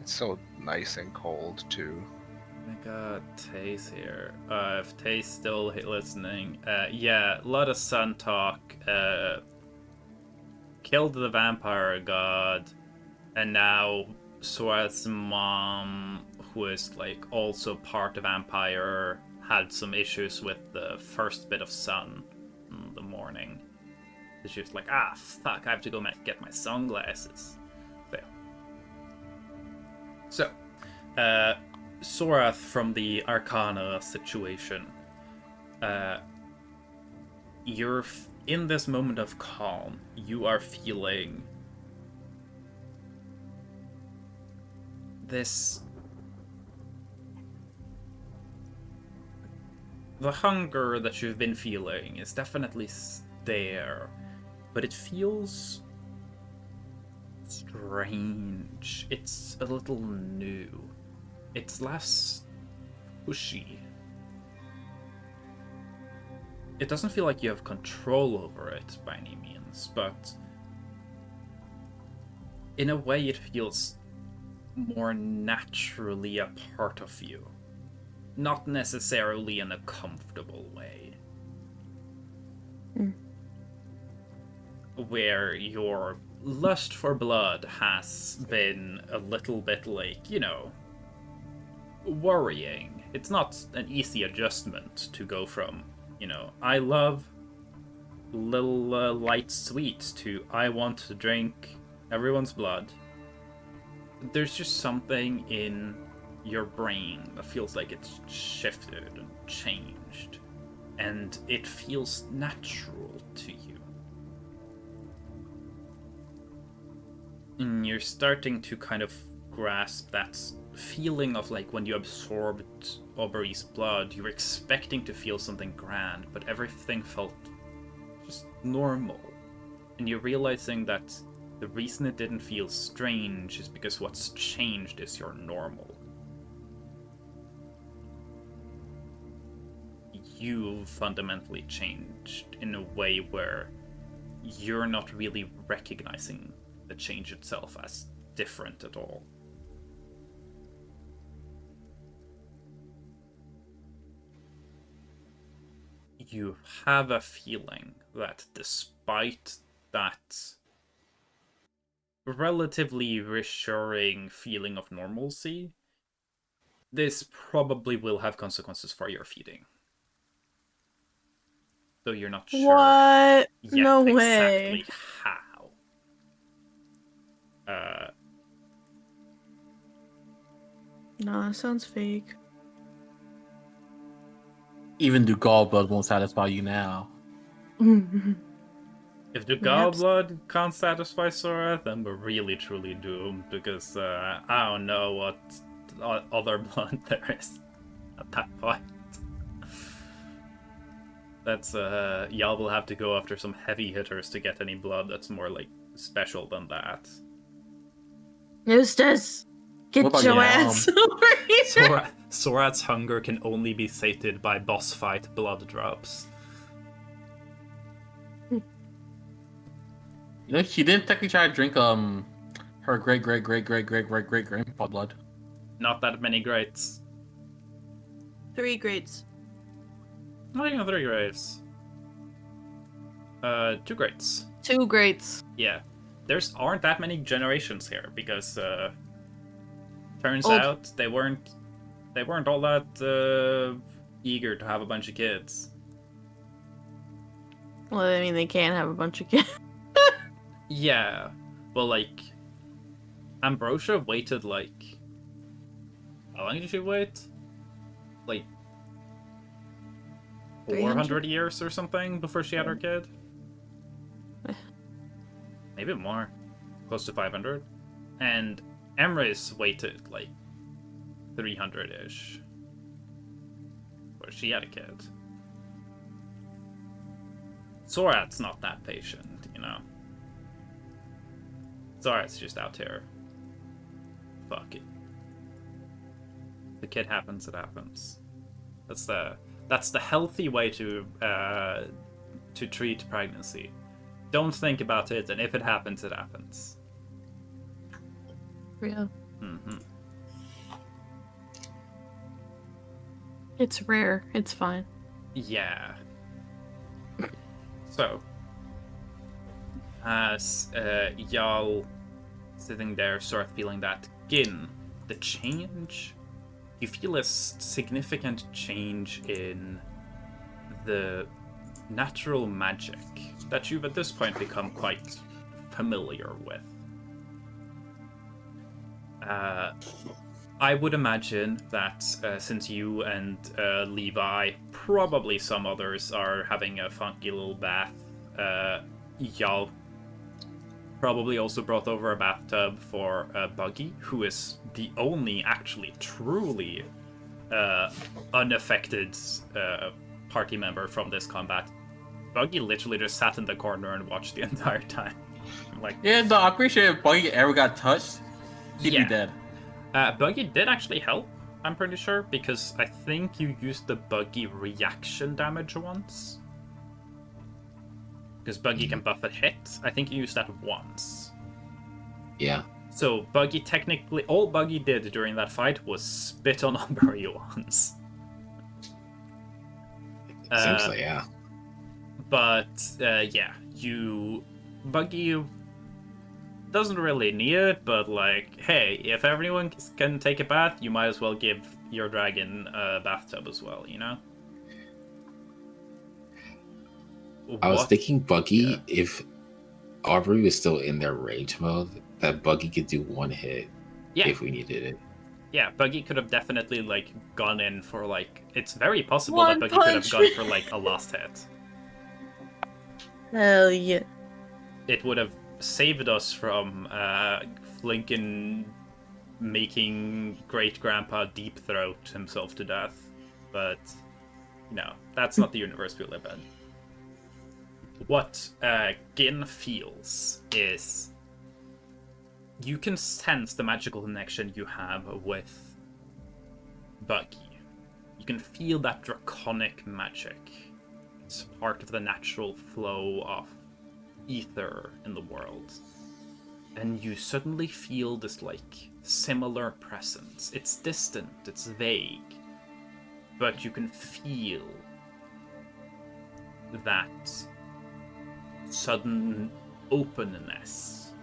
It's so nice and cold too. I got Taze here. If Taze still listening, yeah, a lot of sun talk. Killed the vampire god, and now Suarez's mom, who is like also part of Vampire, had some issues with the first bit of sun in the morning. She was like, ah, fuck, I have to go get my sunglasses. There. So, Sorath from the Arcana situation. You're in this moment of calm. You are feeling this. The hunger that you've been feeling is definitely there, but it feels strange. It's a little new. It's less pushy. It doesn't feel like you have control over it by any means, but in a way it feels more naturally a part of you. Not necessarily in a comfortable way. Where your lust for blood has been a little bit like, you know, worrying. It's not an easy adjustment to go from, you know, I love little light sweets to I want to drink everyone's blood. There's just something in your brain that feels like it's shifted and changed, and it feels natural to you. And you're starting to kind of grasp that feeling of like when you absorbed Aubrey's blood, you were expecting to feel something grand, but everything felt just normal. And you're realizing that the reason it didn't feel strange is because what's changed is your normal. You've fundamentally changed in a way where you're not really recognizing the change itself as different at all. You have a feeling that despite that relatively reassuring feeling of normalcy, this probably will have consequences for your feeding. Though you're not sure What? yet No exactly way. how. No, that sounds fake. Even the gallblood won't satisfy you now. If the Maps. gallblood can't satisfy Sora, then we're really truly doomed, because I don't know what other blood there is at that point. That's y'all will have to go after some heavy hitters to get any blood that's more like special than that. Eustace, What get about your Yam? ass over here. Sorat's hunger can only be sated by boss fight blood drops. You know, she didn't technically try to drink her great grandpa blood. Not that many greats. 3 greats. Not even 3 greats. 2 greats. 2 greats. Yeah. Aren't that many generations here, because turns Old. out they weren't all that eager to have a bunch of kids. Well, I mean, they can't have a bunch of kids. Yeah, but like Ambrosia waited like how long did she wait? Like 400 years or something before she had her kid? Maybe more. Close to 500. And Emrys waited like 300-ish before she had a kid. Sorat's not that patient, you know. Sorat's just out here. Fuck it. The kid happens, it happens. That's the healthy way to treat pregnancy. Don't think about it, and if it happens, it happens. Yeah. Mm-hmm. It's rare. It's fine. Yeah. So, as y'all sitting there start feeling that again, the change, you feel a significant change in the natural magic that you've at this point become quite familiar with. I would imagine that since you and Levi, probably some others, are having a funky little bath, y'all probably also brought over a bathtub for Buggy, who is the only actually truly unaffected party member from this combat. Buggy literally just sat in the corner and watched the entire time. Like, Yeah, no, I'm pretty sure if Buggy ever got touched, he'd be dead. Buggy did actually help, I'm pretty sure, because I think you used the Buggy reaction damage once. Because Buggy can buff a hit. I think you used that once. Yeah. So Buggy technically, all Buggy did during that fight was spit on Umbery once. Seems like, yeah. But yeah, Buggy doesn't really need it, but like, hey, if everyone can take a bath, you might as well give your dragon a bathtub as well, you know? I was thinking Buggy, if Aubrey was still in their rage mode, that Buggy could do one hit if we needed it. Yeah, Buggy could have definitely like gone in for like, it's very possible One that Buggy could have punch. gone for like a last hit. Hell yeah. It would have saved us from Flinken making Great Grandpa Deep Throat himself to death. But, no, that's not the universe we live in. What Gin feels is you can sense the magical connection you have with Buggy. You can feel that draconic magic. It's part of the natural flow of ether in the world. And you suddenly feel this, like, similar presence. It's distant, it's vague, but you can feel that sudden openness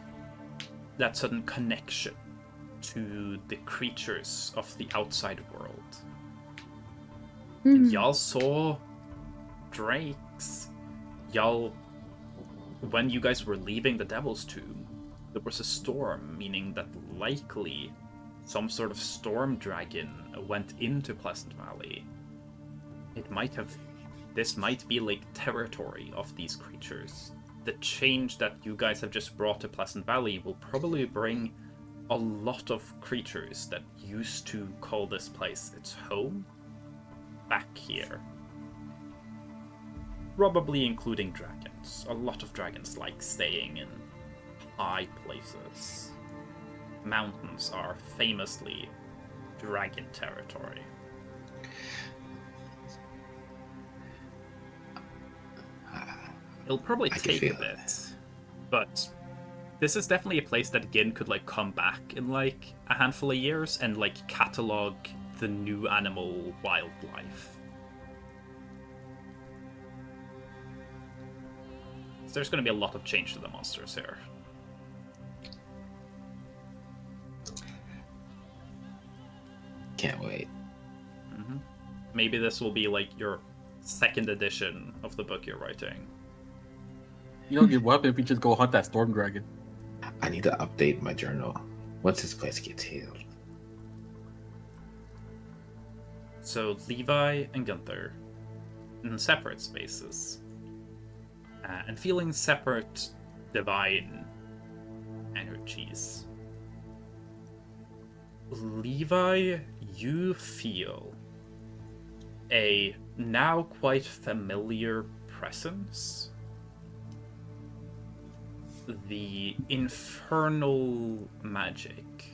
that sudden connection to the creatures of the outside world. And y'all saw drakes. Y'all, when you guys were leaving the Devil's Tomb, there was a storm, meaning that likely some sort of storm dragon went into Pleasant Valley. This might be like territory of these creatures. The change that you guys have just brought to Pleasant Valley will probably bring a lot of creatures that used to call this place its home back here. Probably including dragons. A lot of dragons like staying in high places. Mountains are famously dragon territory. It'll probably take a bit, but this is definitely a place that Gin could like come back in like a handful of years and like catalog the new animal wildlife. So there's going to be a lot of change to the monsters here. Can't wait. Mm-hmm. Maybe this will be like your second edition of the book you're writing. You don't get weapon if you just go hunt that storm dragon. I need to update my journal once this place gets healed. So Levi and Gunther in separate spaces, and feeling separate divine energies. Levi, you feel a now quite familiar presence. The infernal magic.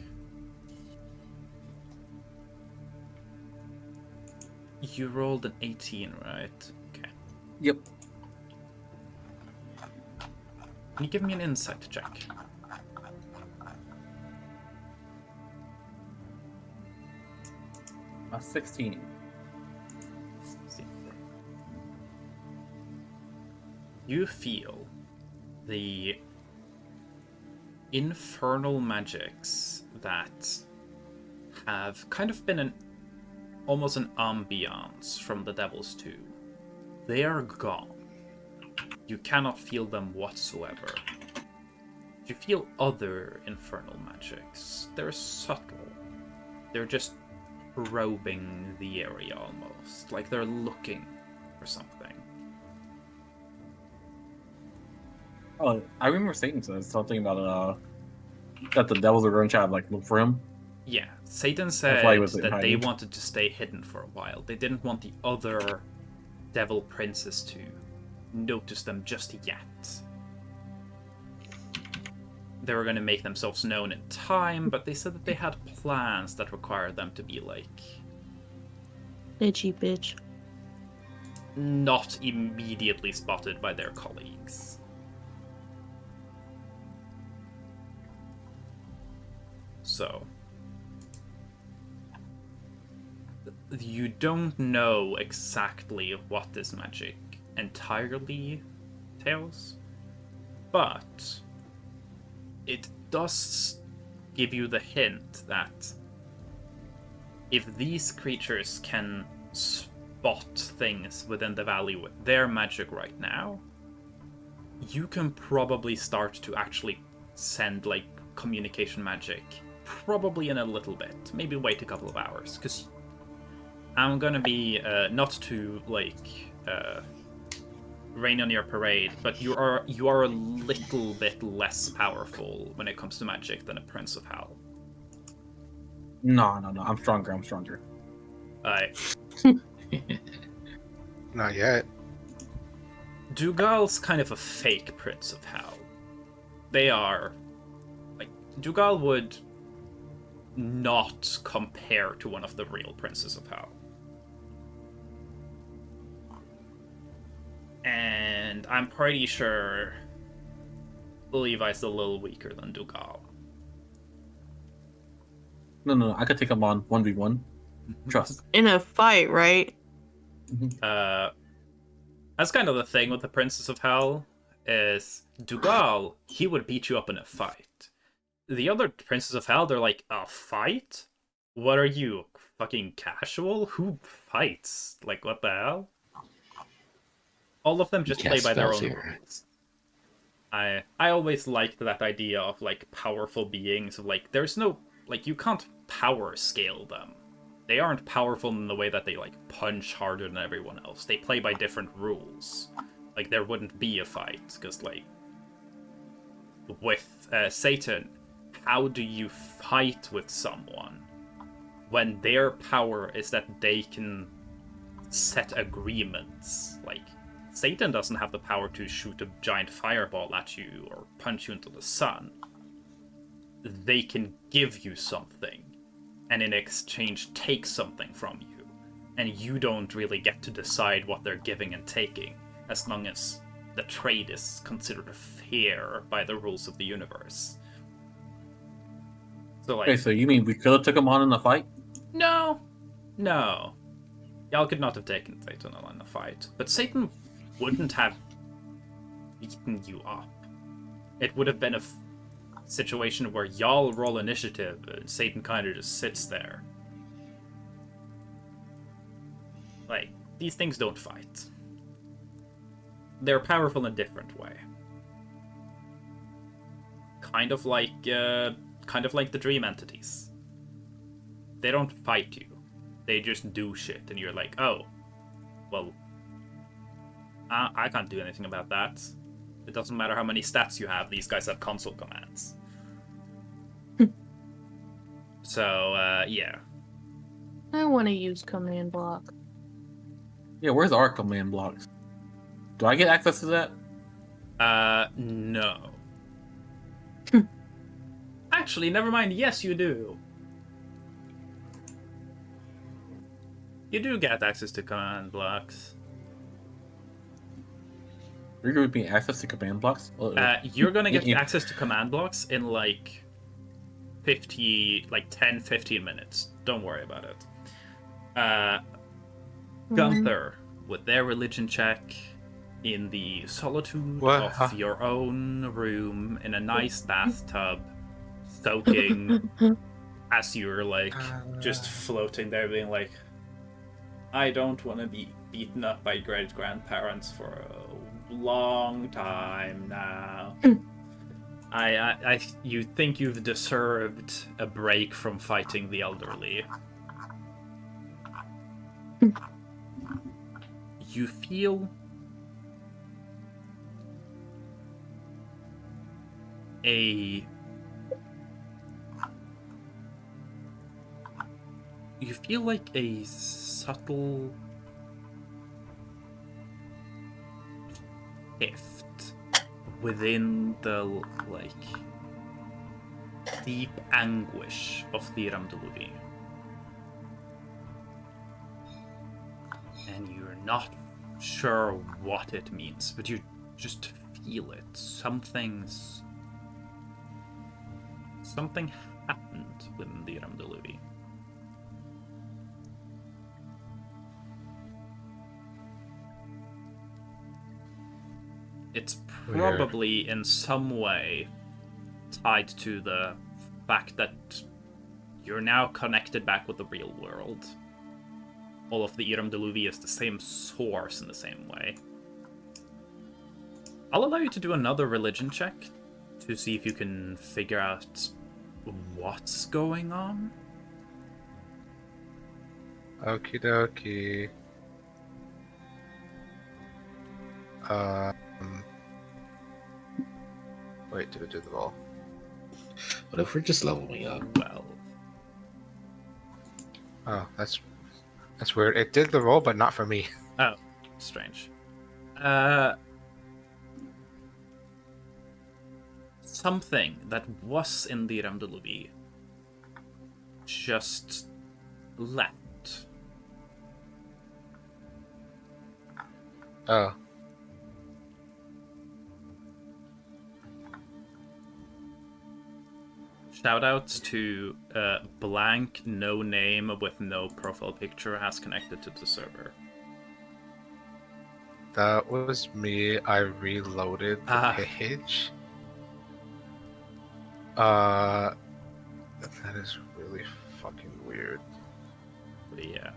You rolled an 18, right? Okay. Yep. Can you give me an insight check? A 16. You feel the infernal magics that have kind of been almost an ambiance from the Devil's Tomb. They are gone. You cannot feel them whatsoever. You feel other infernal magics. They're subtle. They're just probing the area almost, like they're looking for something. Oh, I remember Satan says something about that the devils are going to try to like look for him. Yeah, Satan said why he was that they hiding. wanted to stay hidden for a while. They didn't want the other devil princes to notice them just yet. They were going to make themselves known in time, but they said that they had plans that required them to be like Itchy bitch. not immediately spotted by their colleagues. So you don't know exactly what this magic entirely entails, but it does give you the hint that if these creatures can spot things within the valley with their magic right now, you can probably start to actually send like communication magic probably in a little bit. Maybe wait a couple of hours, because I'm gonna be not to like rain on your parade, but you are a little bit less powerful when it comes to magic than a Prince of Hell. No. I'm stronger. Not yet. Dougal's kind of a fake Prince of Hell. They are like Dougal would not compare to one of the real Princes of Hell. And I'm pretty sure Levi's a little weaker than Dougal. No. I could take him on 1v1. Trust. In a fight, right? That's kind of the thing with the Princes of Hell, is Dougal, he would beat you up in a fight. the other Princes of Hell, they're like, a fight? What are you, fucking casual? Who fights? Like, what the hell? All of them just play Cast by their spells own here. rules. I always liked that idea of like powerful beings, of like there's no like you can't power scale them. They aren't powerful in the way that they like punch harder than everyone else. They play by different rules. Like there wouldn't be a fight because like with Satan, how do you fight with someone when their power is that they can set agreements? Like Satan doesn't have the power to shoot a giant fireball at you or punch you into the sun. They can give you something and in exchange take something from you. And you don't really get to decide what they're giving and taking as long as the trade is considered fair by the rules of the universe. So like, Okay, so you mean we could have took him on in the fight? no. Y'all could not have taken Satan on in the fight. But Satan wouldn't have beaten you up. It would have been a situation where y'all roll initiative and Satan kind of just sits there. Like, these things don't fight. They're powerful in a different way. Kind of like the dream entities. They don't fight you. They just do shit, and you're like, oh, well, I can't do anything about that. It doesn't matter how many stats you have, these guys have console commands. So, yeah. I want to use command block. Yeah, where's our command blocks? Do I get access to that? No. Actually, never mind, yes you do. You do get access to command blocks. You're giving me access to command blocks? You're gonna get access to command blocks in like 10, 15 minutes. Don't worry about it. Gunther, with their religion check, in the solitude of your own room, in a nice bathtub, soaking, as you're like just floating there, being like, I don't want to be beaten up by great grandparents for a long time now. You think you've deserved a break from fighting the elderly. You feel like a subtle shift within the like deep anguish of the Ramdaluvi. And you're not sure what it means, but you just feel it. Something happened within the Ramdaluvi. It's probably in some way tied to the fact that you're now connected back with the real world. All of the Iram-Deluvi is the same source in the same way. I'll allow you to do another religion check to see if you can figure out what's going on. Okie dokie. Wait, do the roll. What if we're just leveling up? Well, Oh, that's weird. It did the roll, but not for me. oh, strange. Something that was in the Ramdaluvi just left. Oh. Shoutouts to blank, no name with no profile picture has connected to the server. That was me. I reloaded the page. That is really fucking weird. But yeah.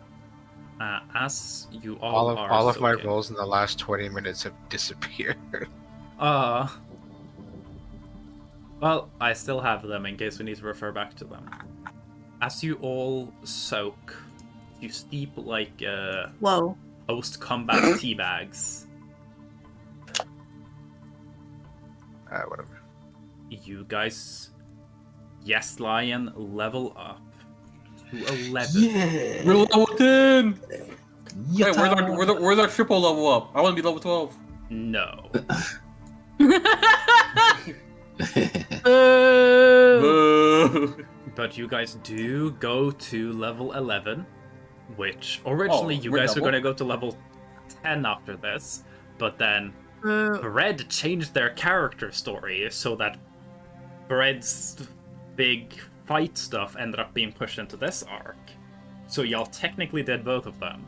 As you All are of my soaking. rolls in the last 20 minutes have disappeared. Well, I still have them in case we need to refer back to them. As you all soak, you steep like Whoa. post-combat teabags. Whatever. You guys, yes, Lion, level up to 11. Yeah. We're level 10! Yeah. Wait, where's our triple level up? I want to be level 12. No. Boo. But you guys do go to level 11, which originally you we're guys were double? going to go to level 10 after this, but then Boo. Bread changed their character story so that Bread's big fight stuff ended up being pushed into this arc. So y'all technically did both of them.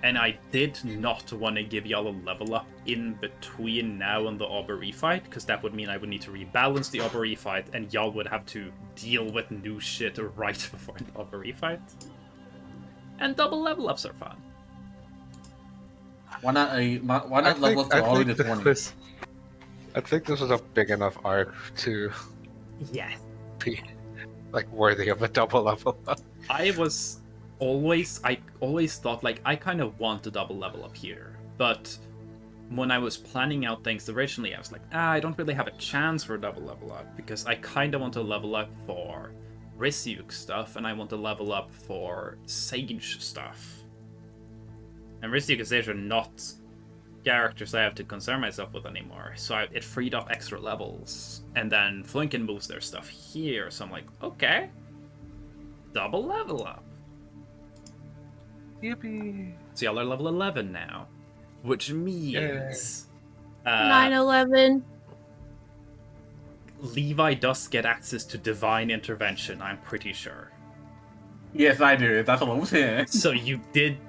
And I did not want to give y'all a level up in between now and the Aubrey fight, because that would mean I would need to rebalance the Aubrey fight, and y'all would have to deal with new shit right before the Aubrey fight. And double level ups are fun. Why not level up to all the way to 20? I think this was a big enough arc to Yeah. be like worthy of a double level up. I always thought, like, I kind of want to double level up here, but when I was planning out things originally, I was like, I don't really have a chance for a double level up, because I kind of want to level up for Risyuk stuff, and I want to level up for Sage stuff. And Risyuk and Sage are not characters I have to concern myself with anymore, so it freed up extra levels. And then Flinken moves their stuff here, so I'm like, okay, double level up. Yippee! So y'all are level 11 now, which means 9/11. Levi does get access to divine intervention, I'm pretty sure. Yes, I do. That's level 10. So you did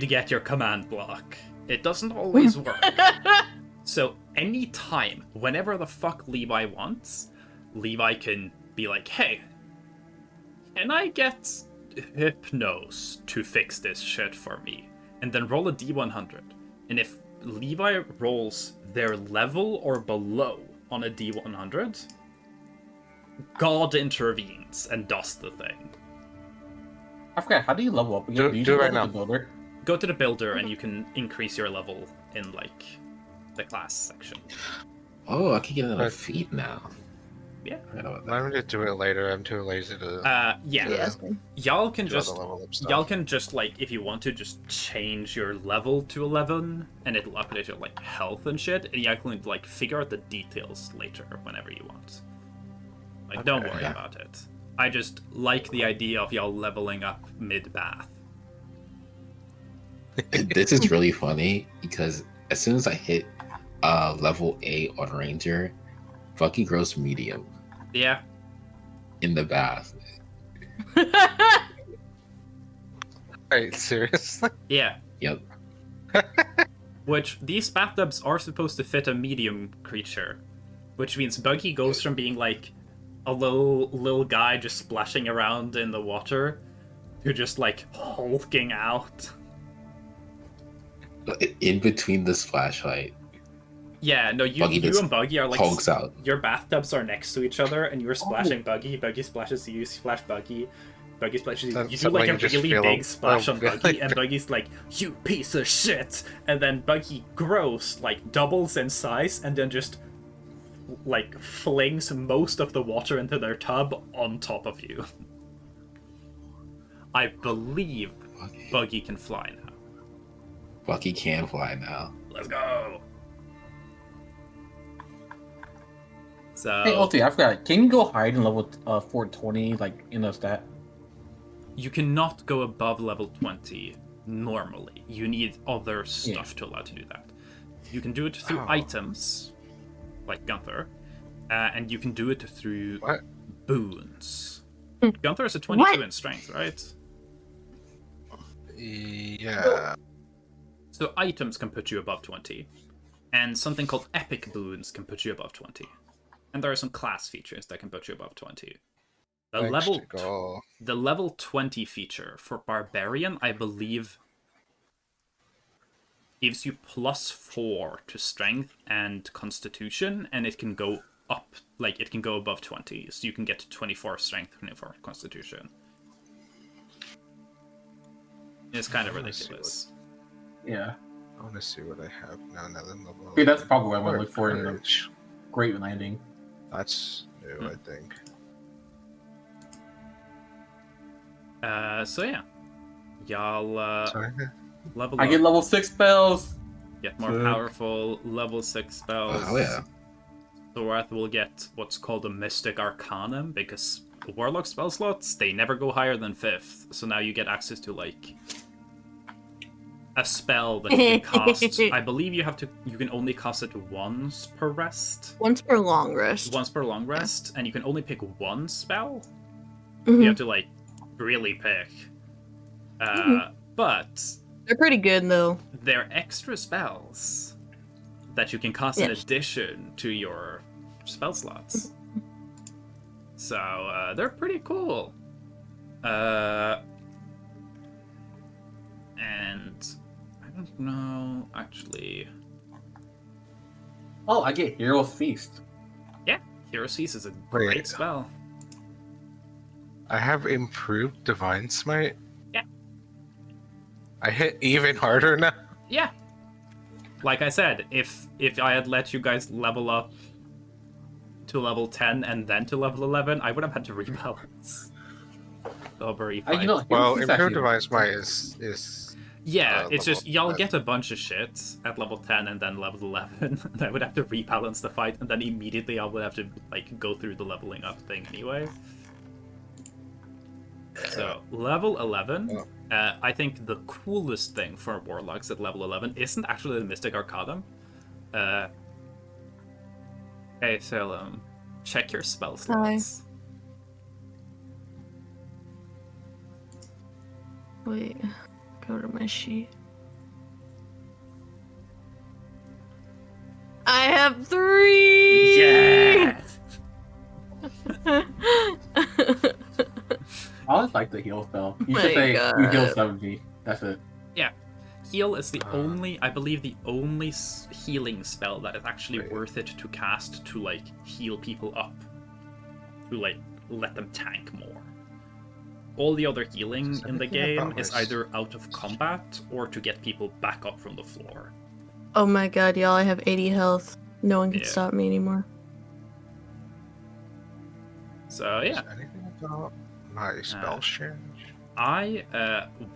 get your command block. It doesn't always work. So anytime, whenever the fuck Levi wants, Levi can be like, hey, can I get Hypnos to fix this shit for me? And then roll a D100. And if Levi rolls their level or below on a D100, God intervenes and does the thing. I forgot, how do you level up? Do you it right go now. to the builder? Go to the builder and you can increase your level in, like, the class section. Oh, I can get another Right. feat now. Yeah. I forgot about that. I'm gonna do it later. I'm too lazy to Yeah. Yeah. Yes. Y'all can do all just the level up stuff. Y'all can just, like, if you want to, just change your level to 11, and it'll update your, like, health and shit, and you can, like, figure out the details later whenever you want. Like, don't Okay. worry about it. I just like the idea of y'all leveling up mid-bath. This is really funny because as soon as I hit level 8 on Ranger, Bucky grows medium Yeah. in the bath. Wait, seriously? Yeah. Yep. Which, these bathtubs are supposed to fit a medium creature. Which means Buggy goes from being, like, a little guy just splashing around in the water to just, like, hulking out. In between the splashlight, Yeah, no, you Buggy just and Buggy are, like, hulks out. your bathtubs are next to each other, and you're splashing Buggy. Buggy splashes you, splash Buggy. Buggy splashes you. That's You do like a something you just really feel big a- splash a on really Buggy, and big- Buggy's like, "You piece of shit!" And then Buggy grows, like, doubles in size, and then just, like, flings most of the water into their tub on top of you. I believe Buggy can fly now. Bucky can fly now. Let's go. So Hey, Ulti, I forgot. Can you go hide in level 420, like, in a stat? you cannot go above level 20 normally. You need other stuff to allow to do that. You can do it through Oh. items, like Gunther, and you can do it through What? boons. Gunther is a 22 in strength, right? Yeah. So items can put you above 20, and something called epic boons can put you above 20. And there are some class features that can put you above 20. Thanks to go. The level 20 feature for Barbarian, I believe, gives you +4 to Strength and Constitution, and it can go up, like, it can go above 20, so you can get to 24 Strength, 24 Constitution. It's kind of ridiculous. Yeah. I want to see what I have now. Level Yeah, that's probably what I'm What gonna a look for in the courage. Great Landing. That's new, I think. So yeah. Y'all, Sorry. level I up, get level 6 spells. get more Sick. powerful, level 6 spells. Oh yeah. Thorath will get what's called a Mystic Arcanum, because Warlock spell slots, they never go higher than 5th, so now you get access to, like, a spell that you can cast. I believe you can only cast it once per rest. Once per long rest. Once per long rest, and you can only pick one spell. Mhm. You have to, like, really pick. But They're pretty good though. they're extra spells that you can cast in Yes. addition to your spell slots. So they're pretty cool. And I don't know, actually. Oh, I get Hero's Feast. Yeah, Hero's Feast is a great Wait. spell. I have improved Divine Smite. Yeah. I hit even harder now. Yeah. Like I said, if I had let you guys level up to level 10 and then to level 11, I would have had to rebalance. Over You know, E5. Well, Hero's Feast improved actually- Divine Smite is Yeah, it's level just y'all 10. get a bunch of shit at level 10 and then level 11. And I would have to rebalance the fight, and then immediately I would have to like go through the leveling up thing anyway. So level 11, I think the coolest thing for warlocks at level 11 isn't actually the Mystic Arcanum. Hey Salem, check your spell slots. Wait, go to my sheet. I have 3. Yeah. I always like the heal spell. You My should say you God. heal 70. That's it. Yeah. Heal is the only, I believe, the only healing spell that is actually Wait. worth it to cast to, like, heal people up. To, like, let them tank more. All the other healing Does in the anything about game my is either out of combat or to get people back up from the floor. Oh my god, y'all, I have 80 health. No one can Yeah. stop me anymore. So, yeah. Is anything about my spell change? I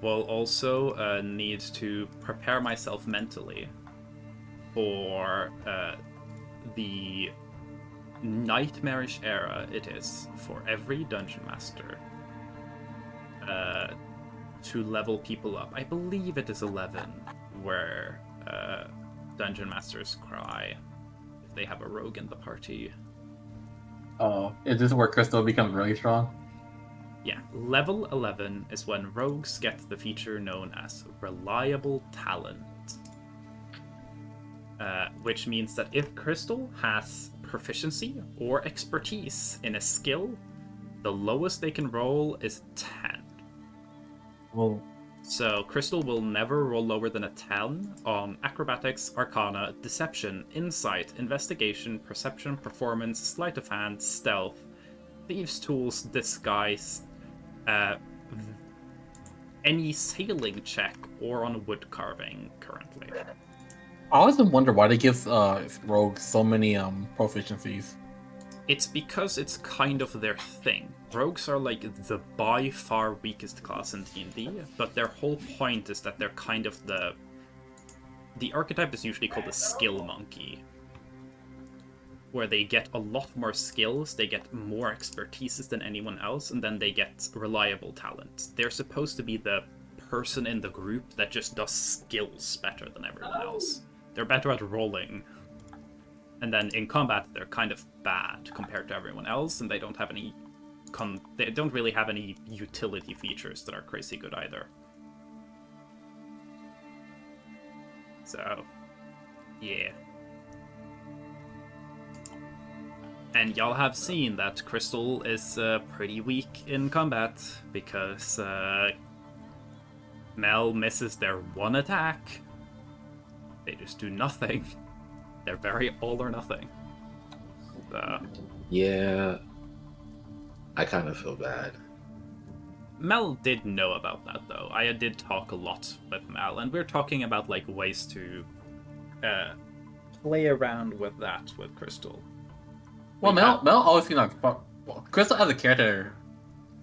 will also need to prepare myself mentally for the nightmarish era it is for every dungeon master to level people up. I believe it is 11 where dungeon masters cry if they have a rogue in the party. Oh, is this where Crystal becomes really strong? Yeah, level 11 is when rogues get the feature known as Reliable Talent. Which means that if Crystal has proficiency or expertise in a skill, the lowest they can roll is 10. Well, So Crystal will never roll lower than a 10 on Acrobatics, Arcana, Deception, Insight, Investigation, Perception, Performance, Sleight of Hand, Stealth, Thieves' Tools, Disguise, any sailing check, or on wood carving currently. I always wonder why they give rogues so many proficiencies. It's because it's kind of their thing. Rogues are like the by far weakest class in D&D, but their whole point is that they're kind of the archetype is usually called a skill monkey, where they get a lot more skills, they get more expertises than anyone else, and then they get reliable talent. They're supposed to be the person in the group that just does skills better than everyone else. They're better at rolling. And then in combat, they're kind of bad compared to everyone else, and they don't have any they don't really have any utility features that are crazy good either. So, yeah. And y'all have seen that Crystal is pretty weak in combat because Mel misses their one attack. They just do nothing. They're very all or nothing. Yeah, I kind of feel bad. Mel did know about that though. I did talk a lot with Mel, and we're talking about like ways to play around with that with Crystal. Well, Mel always seemed like Crystal as a character,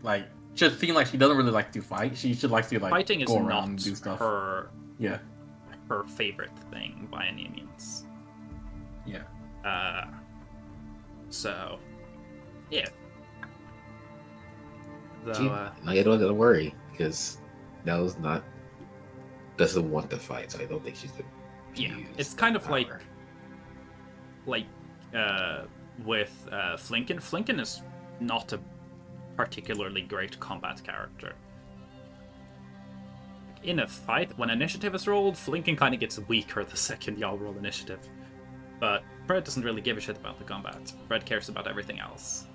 like just seemed like she doesn't really like to fight. She should like to like Fighting is go around not and do stuff. her Yeah, her favorite thing by any means. yeah. So yeah. So, You don't gotta worry because Nell's doesn't want to fight, so I don't think she's gonna. yeah, use it's kind of power. like with Flinken. Flinken is not a particularly great combat character. In a fight, when initiative is rolled, Flinken kind of gets weaker the second y'all roll initiative. But Brett doesn't really give a shit about the combat. Brett cares about everything else.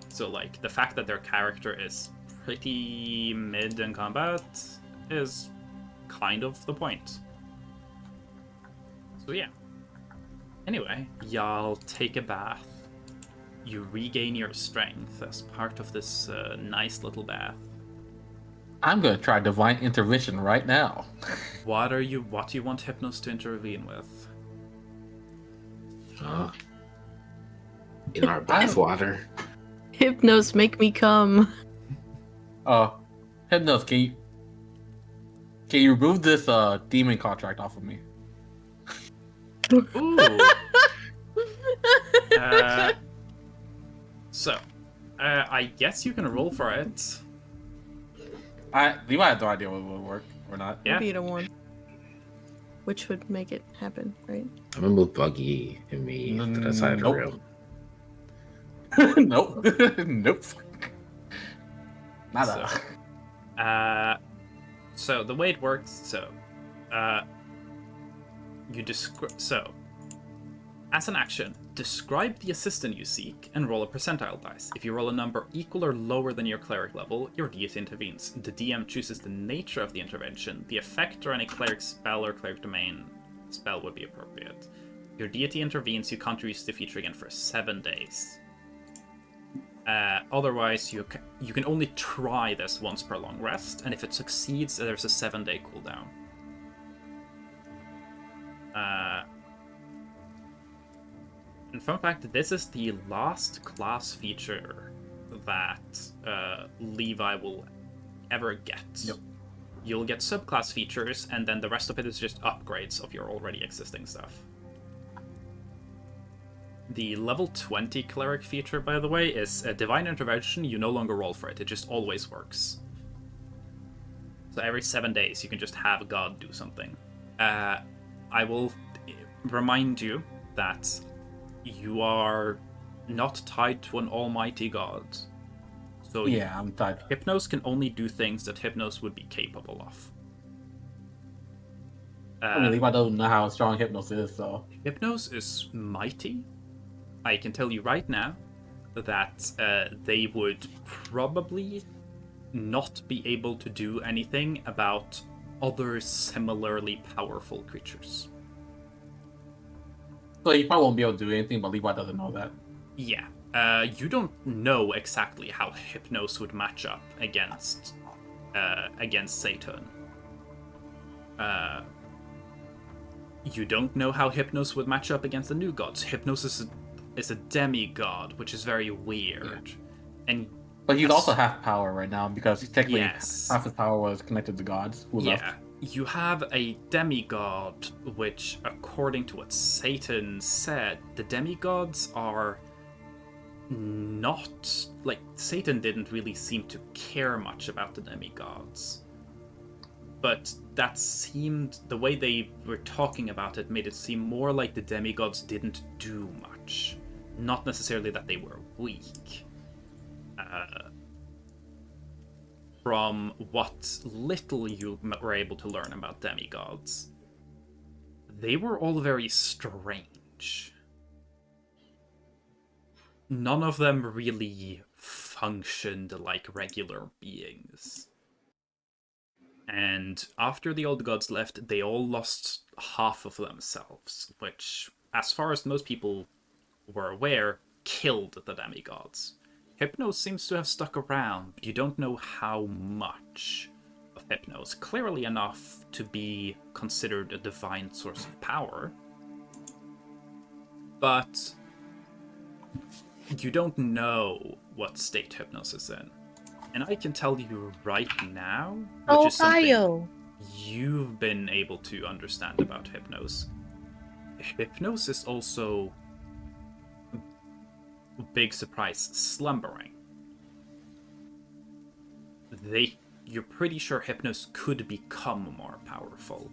So, like, the fact that their character is pretty mid in combat is kind of the point. So, yeah. Anyway, y'all take a bath. You regain your strength as part of this nice little bath. I'm gonna try divine intervention right now. What do you want Hypnos to intervene with? In our bathwater. Hypnos, make me come. Hypnos, can you remove this demon contract off of me? Ooh. I guess you can roll for it. Levi had no idea whether it would work or not. Yeah. Beta one. Which would make it happen, right? I'm gonna move Buggy and me to the side of the Nope. room. Nope. Nope. Nada. So the way it works, as an action, describe the assistant you seek and roll a percentile dice. If you roll a number equal or lower than your cleric level, your deity intervenes. The DM chooses the nature of the intervention. The effect or any cleric spell or cleric domain spell would be appropriate. Your deity intervenes, you can't use the feature again for 7 days. Otherwise, you can only try this once per long rest, and if it succeeds, there's a 7-day cooldown. And fun fact, this is the last class feature that Levi will ever get. Yep. You'll get subclass features, and then the rest of it is just upgrades of your already existing stuff. The level 20 cleric feature, by the way, is a divine intervention. You no longer roll for it. It just always works. So every 7 days, you can just have God do something. I will remind you that you are not tied to an almighty god. So Yeah, I'm tired. Hypnos can only do things that Hypnos would be capable of. I mean, Levi doesn't know how strong Hypnos is, so. Hypnos is mighty. I can tell you right now that they would probably not be able to do anything about other similarly powerful creatures. So he probably won't be able to do anything, but Levi doesn't know that. Yeah. You don't know exactly how Hypnos would match up against Satan. You don't know how Hypnos would match up against the new gods. Hypnos is a demigod, which is very weird. And But he's also half power right now because technically Yes. half his power was connected to gods who left. yeah, you have a demigod, which, according to what Satan said, the demigods are not like Satan didn't really seem to care much about the demigods. But that seemed, the way they were talking about it made it seem more like the demigods didn't do much. Not necessarily that they were weak. From what little you were able to learn about demigods, they were all very strange. none of them really functioned like regular beings. And after the old gods left, they all lost half of themselves, which, as far as most people were aware, killed the demigods. Hypnos seems to have stuck around, but you don't know how much of Hypnos. Clearly enough to be considered a divine source of power. But you don't know what state Hypnos is in. And I can tell you right now, which is something you've been able to understand about Hypnos. Hypnos is also, big surprise, slumbering. You're pretty sure Hypnos could become more powerful.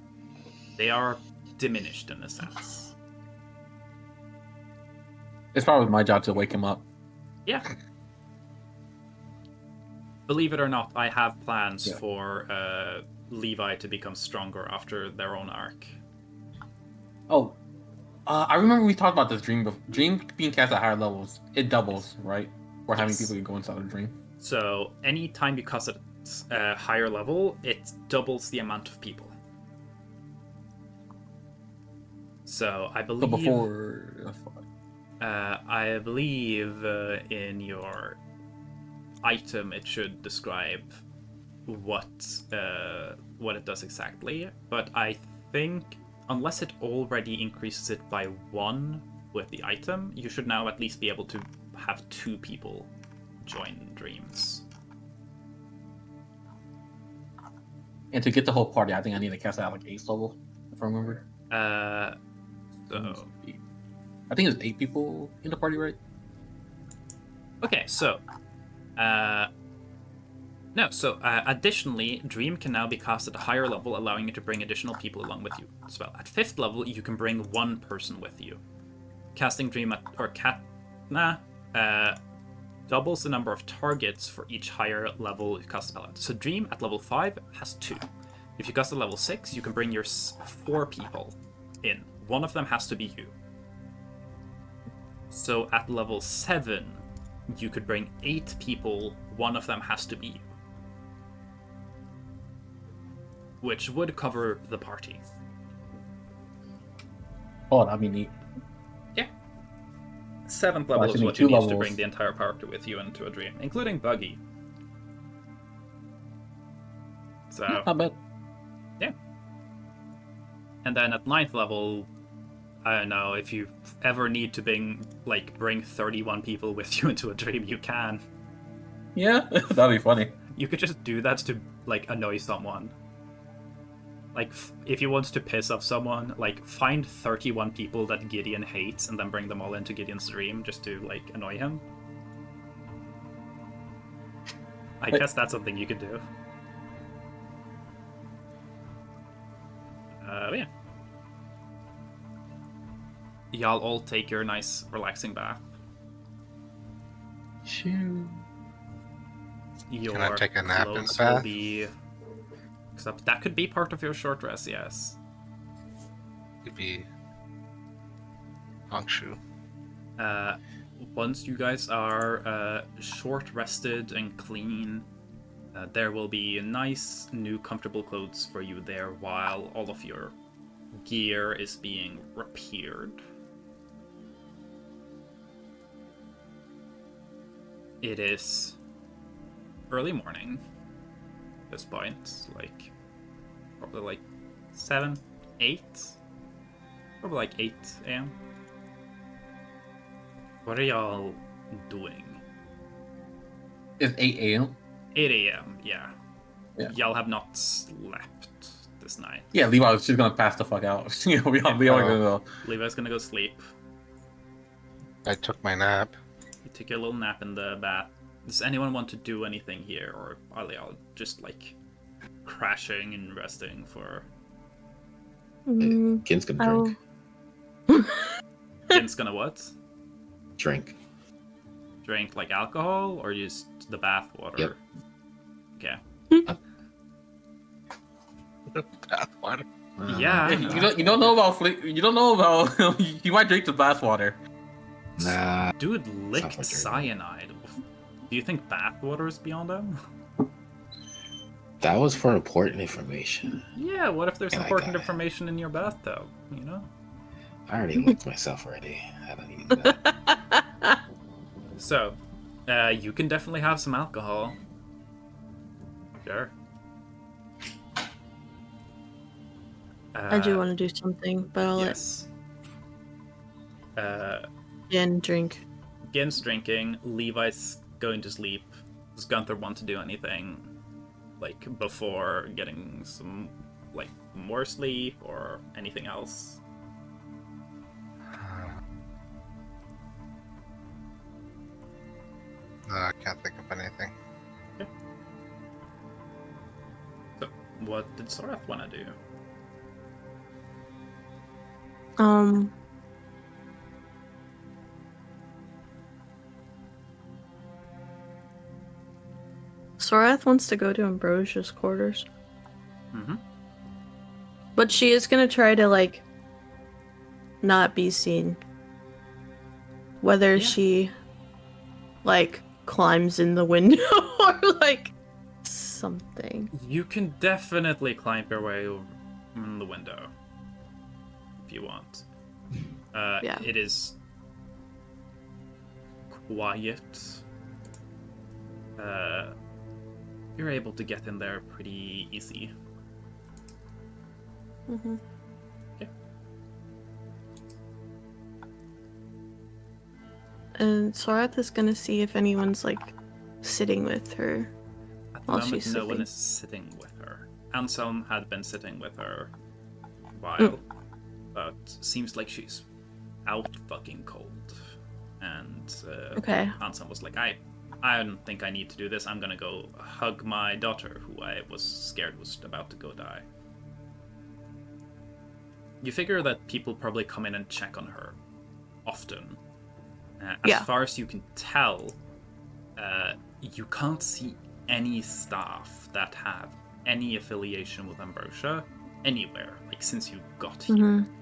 They are diminished in a sense. It's probably my job to wake him up. Yeah. Believe it or not, I have plans Yeah. for Levi to become stronger after their own arc. Oh, I remember we talked about this dream before. Dream being cast at higher levels, it doubles, right? Or how many Yes. people can go inside a dream. So anytime you cast at a higher level, it doubles the amount of people. So I believe. But before, I believe in your item it should describe what it does exactly. But I think unless it already increases it by 1 with the item, you should now at least be able to have 2 people join dreams. and to get the whole party, I think I need to cast it at like 8th level, if I remember. So I think there's 8 people in the party, right? okay, so additionally, Dream can now be cast at a higher level, allowing you to bring additional people along with you as well. At 5th level, you can bring 1 person with you. Casting Dream doubles the number of targets for each higher level you cast spell at. So Dream at level 5 has 2. If you cast at level 6, you can bring your 4 people in. One of them has to be you. So at level 7, you could bring 8 people, one of them has to be you. Which would cover the party. Oh, that'd be neat. 7th level Well, is actually, what you 2 need to levels. bring the entire party with you into a dream, including Buggy. So, Not bad. and then at 9th level, I don't know, if you ever need to bring 31 people with you into a dream, you can. Yeah, that'd be funny. You could just do that to, annoy someone. If you want to piss off someone, find 31 people that Gideon hates and then bring them all into Gideon's dream just to, annoy him. I guess that's something you could do. Yeah. Y'all all take your nice, relaxing bath. Shoot. Your Can I take a nap in the clothes will bath? be... Except that could be part of your short rest, yes. Could be Hongshu. Once you guys are short rested and clean, there will be nice, new, comfortable clothes for you there while all of your gear is being repaired. It is early morning at this point, probably 7, 8? Probably 8 a.m. What are y'all doing? It's 8 a.m. 8 a.m., yeah. Yeah. Y'all have not slept this night. Yeah, Levi's just gonna pass the fuck out. We all gonna go. Levi's gonna go sleep. I took my nap. You take your little nap in the bath. Does anyone want to do anything here, or are they all just crashing and resting for... Kin's gonna drink. Jin's gonna what? Drink. Drink alcohol, or just the bath water? Yep. Okay. Bath water. Yeah. You don't know about you don't know about you might drink the bath water. Nah. Dude licked Sounds like cyanide. Do you think bathwater is beyond him? That was for important information. Yeah, what if there's And I important got it. information in your bathtub, you know? I already licked myself already. I don't need that. So, you can definitely have some alcohol. Sure. I do want to do something, but I'll Yes. let Jen drink. Gin's drinking, Levi's going to sleep. Does Gunther want to do anything, like, before getting some, like, more sleep or anything else? No, I can't think of anything. So, what did Sorath want to do? Sorath wants to go to Ambrosia's quarters. Mm-hmm. But she is gonna try to, like, not be seen. Whether Yeah. she, like, climbs in the window or, like, something. You can definitely climb your way over in the window if you want. Yeah. It is quiet. You're able to get in there pretty easy. Mm-hmm. Okay. And Sorath is gonna see if anyone's, like, sitting with her. At the While moment, she's no one sleeping. is sitting with her. Anselm had been sitting with her a while, but seems like she's out fucking cold. And Okay. Anselm was like, I don't think I need to do this. I'm gonna go hug my daughter, who I was scared was about to go die. You figure that people probably come in and check on her often. As far as you can tell, you can't see any staff that have any affiliation with Ambrosia anywhere, like since you got here. Mm-hmm.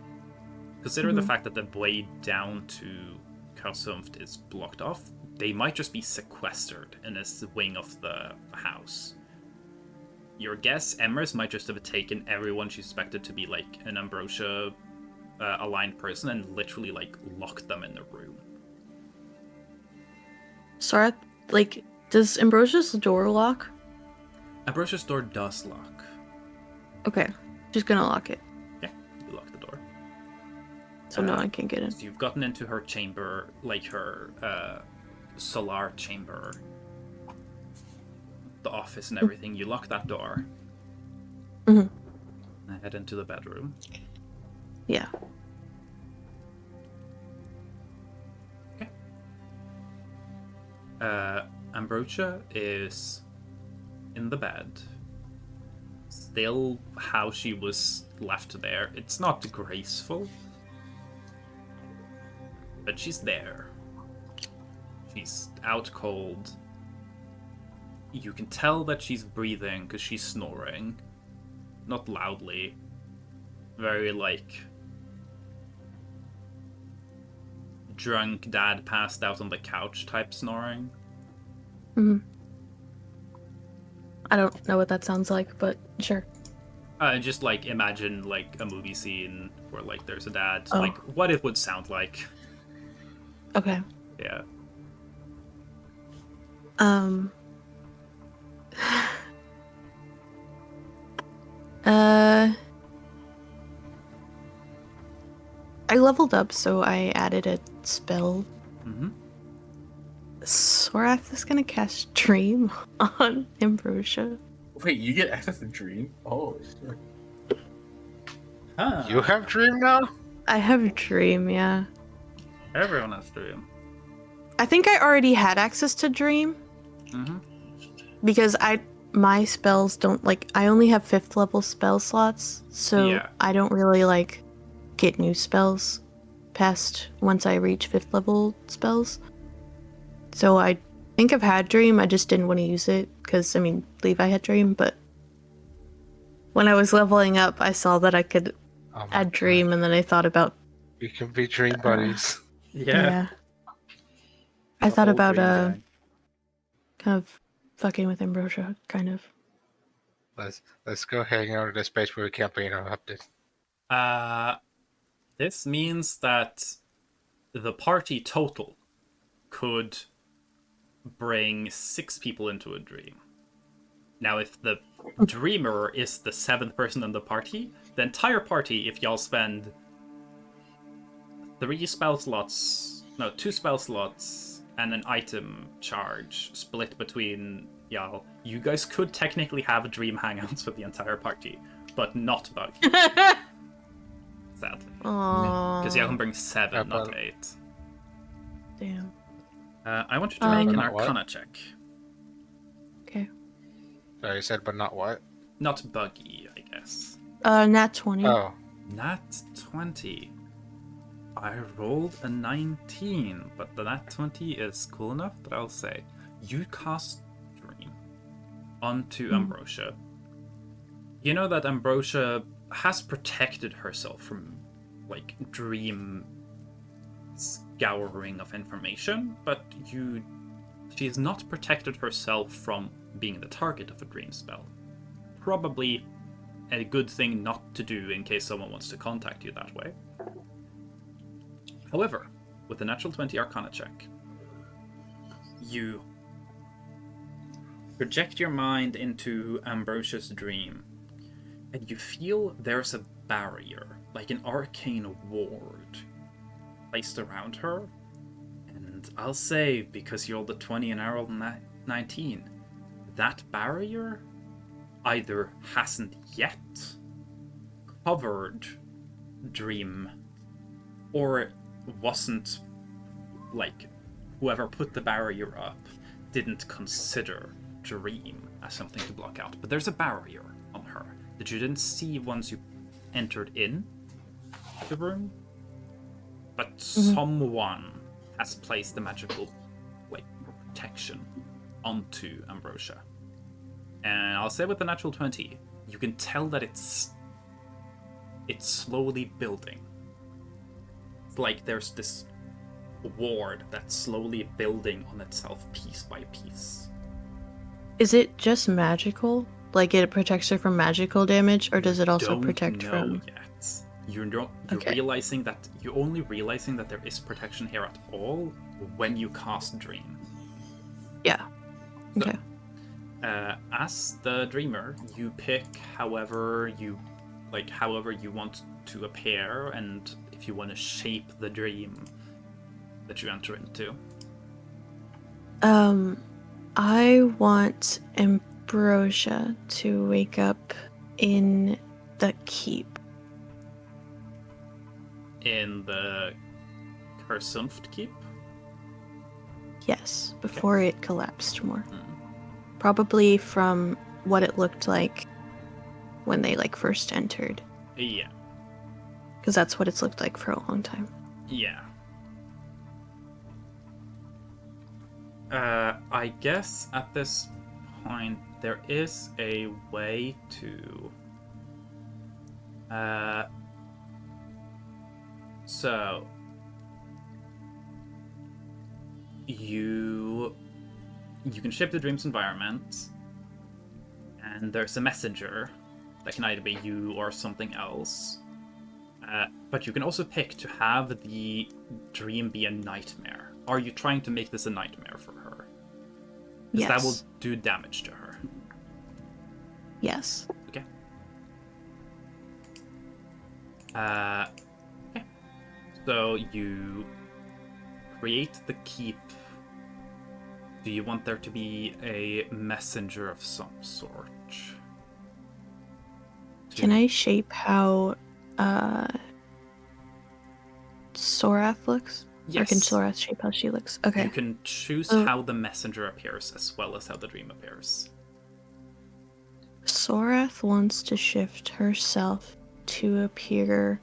Consider the fact that the way down to Karsumft is blocked off. They might just be sequestered in this wing of the house. Your guess, Emrys might just have taken everyone she suspected to be like an Ambrosia aligned person and literally like locked them in the room. Sorath, like, does Ambrosia's door lock? Ambrosia's door does lock. Okay. She's gonna lock it, Yeah, you lock the door. so no one can get in. So you've gotten into her chamber, like her solar chamber, the office and everything. You lock that door. Mhm. And head into the bedroom. Yeah. Ambrosia is in the bed. Still how she was left there. It's not graceful, but she's there. She's out cold. You can tell that she's breathing because she's snoring. Not loudly. Very like drunk dad passed out on the couch type snoring. Mm-hmm. I don't know what that sounds like, but sure. Just like imagine like a movie scene where like there's a dad, Oh. like what it would sound like. Okay. Yeah. I leveled up, so I added a spell. Mm-hmm. Sorath is gonna cast Dream on Ambrosia. Wait, you get access to Dream? Oh, shit. Huh. You have Dream now? I have Dream, yeah. Everyone has Dream. I think I already had access to Dream Mm-hmm. because my spells don't, like, I only have 5th level spell slots, so Yeah. I don't really, like, get new spells past once I reach 5th level spells. So I think I've had Dream, I just didn't want to use it, because, I mean, Levi had Dream, but when I was leveling up, I saw that I could Oh my add Dream, God. and then I thought about, We can be Dream buddies. Yeah. I The thought whole about dream gang. kind of fucking with Ambrosia, kind of. Let's go hang out at a space where we can't be interrupted. This means that the party total could bring 6 people into a dream. Now, if the dreamer is the 7th person in the party, the entire party, if y'all spend 2 spell slots and an item charge split between y'all, you guys could technically have dream hangouts with the entire party, but not Bug. Sadly. Aww. Because y'all can bring 7, not but- 8. Damn. I want you to make an Not what? Arcana check. Okay. So you said, but not what? Not buggy, I guess. Nat 20. Oh, Nat 20. I rolled a 19, but the nat 20 is cool enough that I'll say you cast Dream onto Ambrosia. You know that Ambrosia has protected herself from, like, dream scouring of information, but she's not protected herself from being the target of a dream spell. Probably a good thing not to do in case someone wants to contact you that way. However, with the natural 20 Arcana check, you project your mind into Ambrosia's dream, and you feel there's a barrier, like an arcane ward, placed around her. And I'll say, because you're the 20 and I rolled 19, that barrier either hasn't yet covered Dream, or wasn't, like, whoever put the barrier up didn't consider Dream as something to block out. But there's a barrier on her that you didn't see once you entered in the room, but someone has placed the magical, like, protection onto Ambrosia. And I'll say with the natural 20, you can tell that it's slowly building. It's like there's this ward that's slowly building on itself piece by piece. Is it just magical? Like it protects her from magical damage, or does it also Don't protect know from... yet. You're Okay. realizing that you're only realizing that there is protection here at all when you cast Dream. Yeah. So, Okay. as the dreamer, you pick however you want to appear, and if you want to shape the dream that you enter into. I want Ambrosia to wake up in the keep. In the Cursunft Keep? Yes, before it collapsed more. Probably from what it looked like when they first entered, Yeah. because that's what it's looked like for a long time. Yeah. I guess at this point there is a way to so you can shape the dream's environment, and there's a messenger that can either be you or something else. But you can also pick to have the dream be a nightmare. Are you trying to make this a nightmare for her? Because that will Yes. do damage to her. Yes. Okay. Okay. So you create the keep. Do you want there to be a messenger of some sort? Can I shape how Sorath looks? Or can Yes. Sorath shape how she looks? Okay. You can choose Oh. how the messenger appears as well as how the dream appears. Sorath wants to shift herself to appear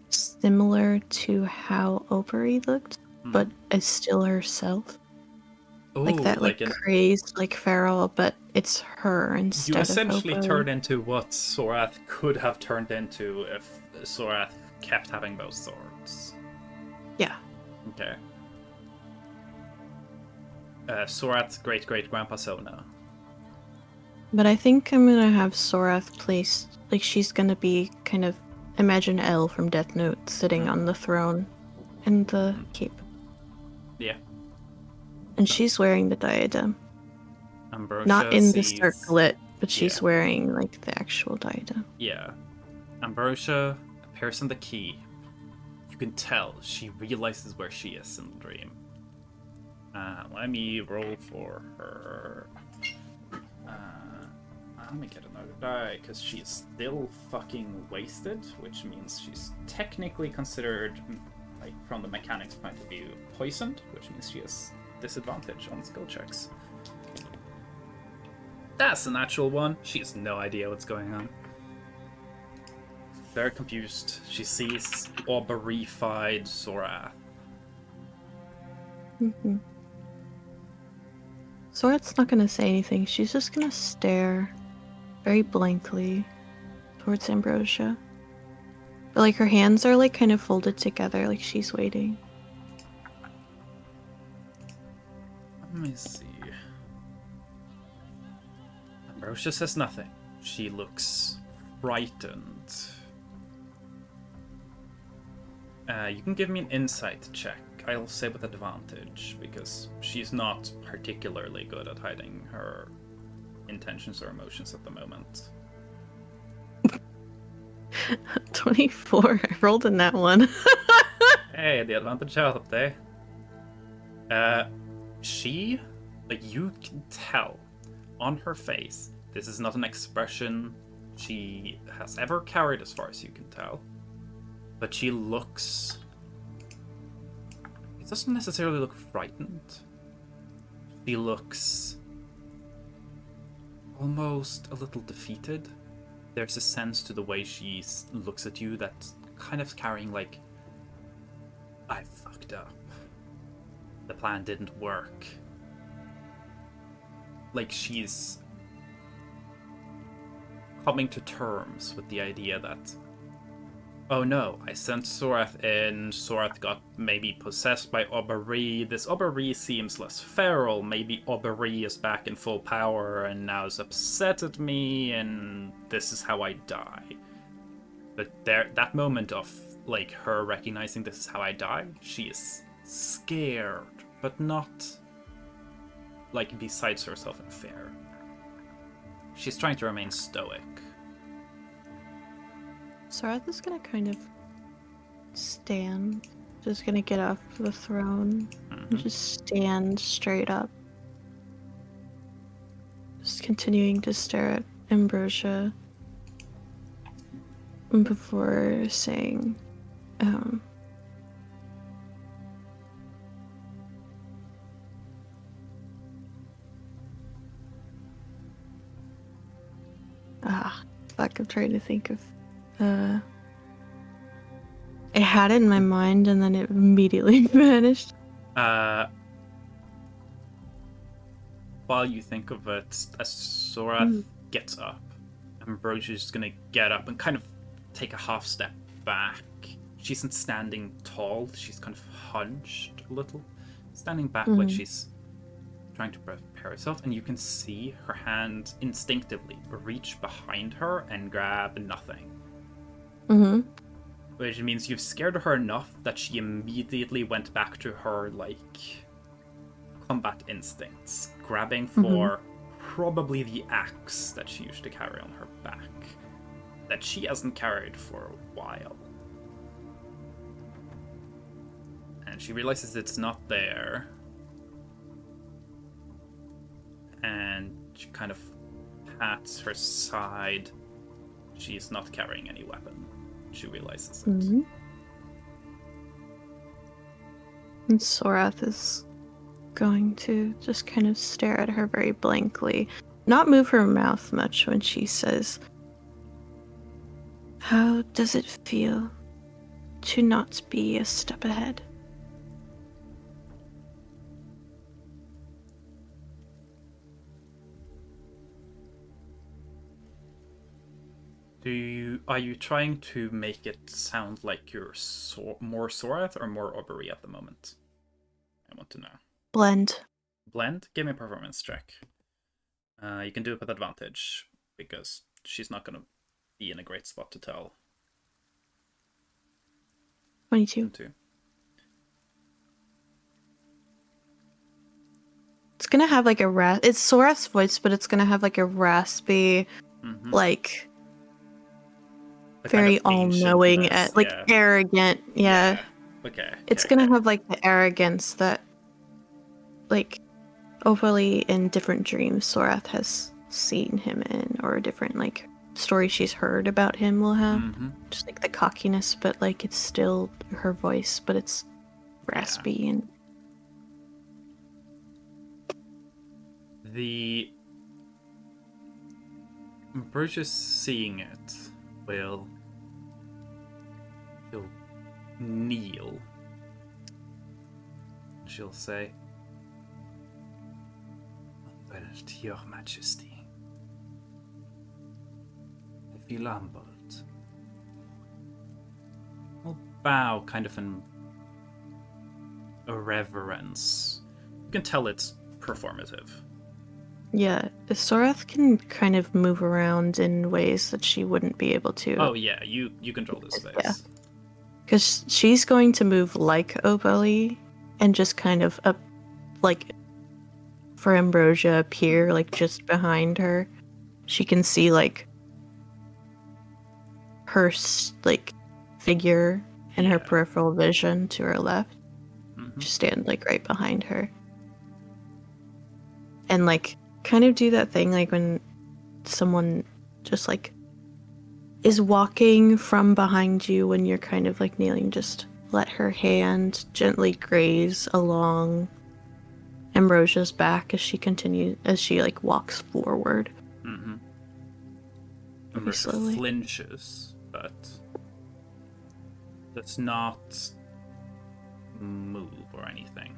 similar to how Operi looked, but is still herself. Like Ooh, that, an- crazed, feral, but it's her instead You of essentially Operi. turn into what Sorath could have turned into if Sorath kept having both swords. Okay. Sorath's great-great-grandpa Sona. But I think I'm gonna have Sorath placed, like she's gonna be kind of, imagine Elle from Death Note sitting on the throne in the keep. Yeah. And she's wearing the diadem. Ambrosia Not in the sees... circlet, but she's Yeah. wearing like the actual diadem. Yeah. Ambrosia appears in the keep. You can tell she realizes where she is in the dream. Let me roll for her. Let me get another die, because she's still fucking wasted, which means she's technically considered, like, from the mechanics point of view, poisoned, which means she has disadvantage on skill checks. That's a natural one. She has no idea what's going on. Very confused. She sees Auberified Sorath. Mm-hmm. Sorath's not gonna say anything. She's just gonna stare very blankly towards Ambrosia. But like her hands are like kind of folded together, like she's waiting. Let me see. Ambrosia says nothing. She looks frightened. You can give me an insight check. I'll say with advantage, because she's not particularly good at hiding her intentions or emotions at the moment. 24. I rolled in that one. Hey, the advantage out up there. She, like, you can tell on her face, this is not an expression she has ever carried as far as you can tell. But she looks... It doesn't necessarily look frightened. She looks almost a little defeated. There's a sense to the way she looks at you that's kind of carrying, like, I fucked up. The plan didn't work. Like, she's coming to terms with the idea that, oh no, I sent Sorath in, Sorath got maybe possessed by Auberi, this Auberi seems less feral, maybe Auberi is back in full power and now is upset at me, and this is how I die. But that moment of, like, her recognizing this is how I die, she is scared, but not, like, besides herself in fear. She's trying to remain stoic. Sorath is gonna kind of stand. Just gonna get off the throne and just stand straight up. Just continuing to stare at Ambrosia before saying, fuck, I'm trying to think of, I had it in my mind and then it immediately vanished. While you think of it, as Sorath gets up, Ambrosia's gonna get up and kind of take a half step back. She isn't standing tall, she's kind of hunched a little. Standing back like she's trying to prepare herself, and you can see her hand instinctively reach behind her and grab nothing. Which means you've scared her enough that she immediately went back to her, like, combat instincts, grabbing for probably the axe that she used to carry on her back, that she hasn't carried for a while. And she realizes it's not there, and she kind of pats her side. She's not carrying any weapon. She realizes it. And Sorath is going to just kind of stare at her very blankly, not move her mouth much when she says, "How does it feel to not be a step ahead?" Are you trying to make it sound like you're more Sorath or more Auberi at the moment? to know? Blend. Blend? Give me a performance check. You can do it with advantage, because she's not going to be in a great spot to tell. 22. It's gonna have like a it's Sora's voice, but it's gonna have like a raspy, like The very kind of all-knowing, ancientness, like yeah. arrogant. Yeah. Okay. It's okay, gonna okay. have like the arrogance that, like, overly in different dreams Sorath has seen him in, or a different like story she's heard about him will have. Just like the cockiness, but like it's still her voice, but it's raspy and. The Bruce seeing it will she'll kneel. She'll say, "Well, to your majesty, I feel humbled." I'll bow kind of in a reverence. You can tell it's performative. Yeah, Sorath can kind of move around in ways that she wouldn't be able to. Oh yeah, you control this space. Yeah. Because she's going to move like Obeli and just kind of up, like, for Ambrosia appear, like, just behind her. She can see, like, her, like, figure in her peripheral vision to her left. Just stand, like, right behind her. And, like, kind of do that thing, like, when someone just, like, is walking from behind you when you're kind of, like, kneeling. Just let her hand gently graze along Ambrosia's back as she like walks forward. Ambrosia slowly. flinches, but does not move or anything.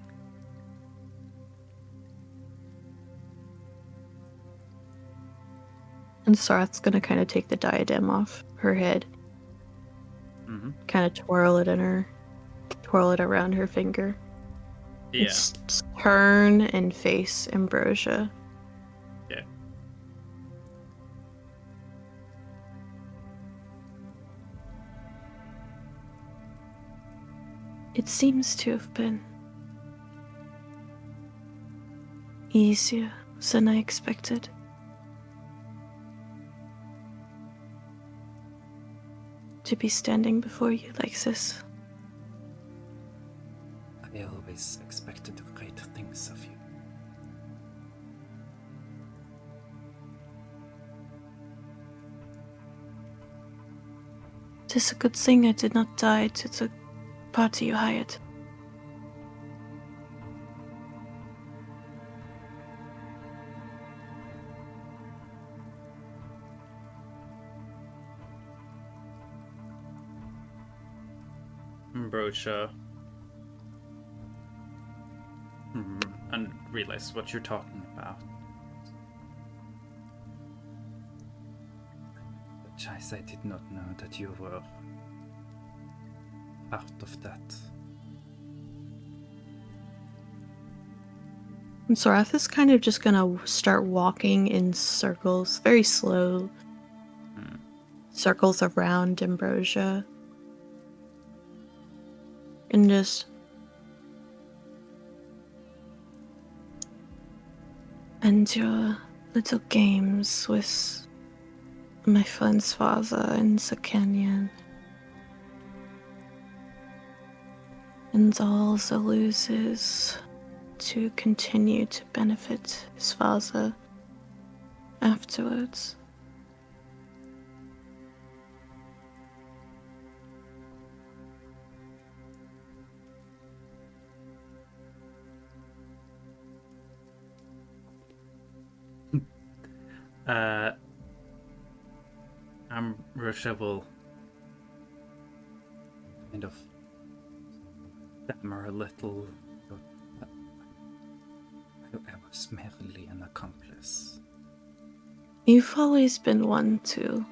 And Sorath's gonna kind of take the diadem off her head. Kind of twirl it around her finger. Yeah. Turn and face Ambrosia. Yeah. It seems to have been easier than I expected. To be standing before you like this. I always expected great things of you. It is a good thing I did not die to the party you hired. Ambrosia. And realize what you're talking about. But I did not know that you were part of that. And Sorath is kind of just gonna start walking in circles, very slow. Circles around Ambrosia. And just and your little games with my friend's father in the canyon. And all the losers to continue to benefit his father afterwards. Ambrosia will kind of stammer a little. I was merely an accomplice. You've always been one to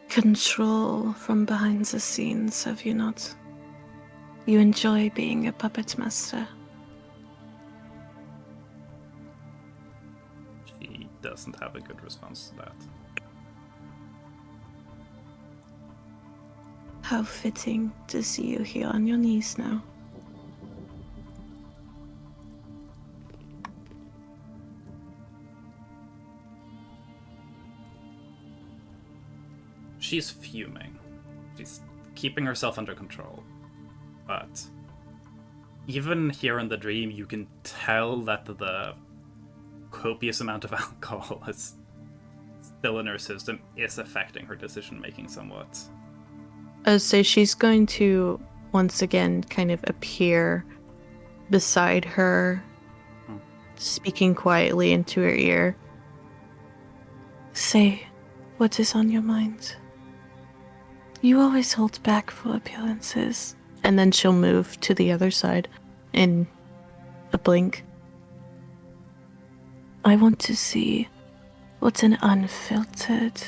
control from behind the scenes, have you not? You enjoy being a puppet master. doesn't have a good response to that. How fitting to see you here on your knees now. She's fuming. She's keeping herself under control. But even here in the dream, you can tell that the copious amount of alcohol is still in her system is affecting her decision-making somewhat. I would say she's going to once again kind of appear beside her, speaking quietly into her ear. Say, what is on your mind? You always hold back for appearances. And then she'll move to the other side in a blink. I want to see what an unfiltered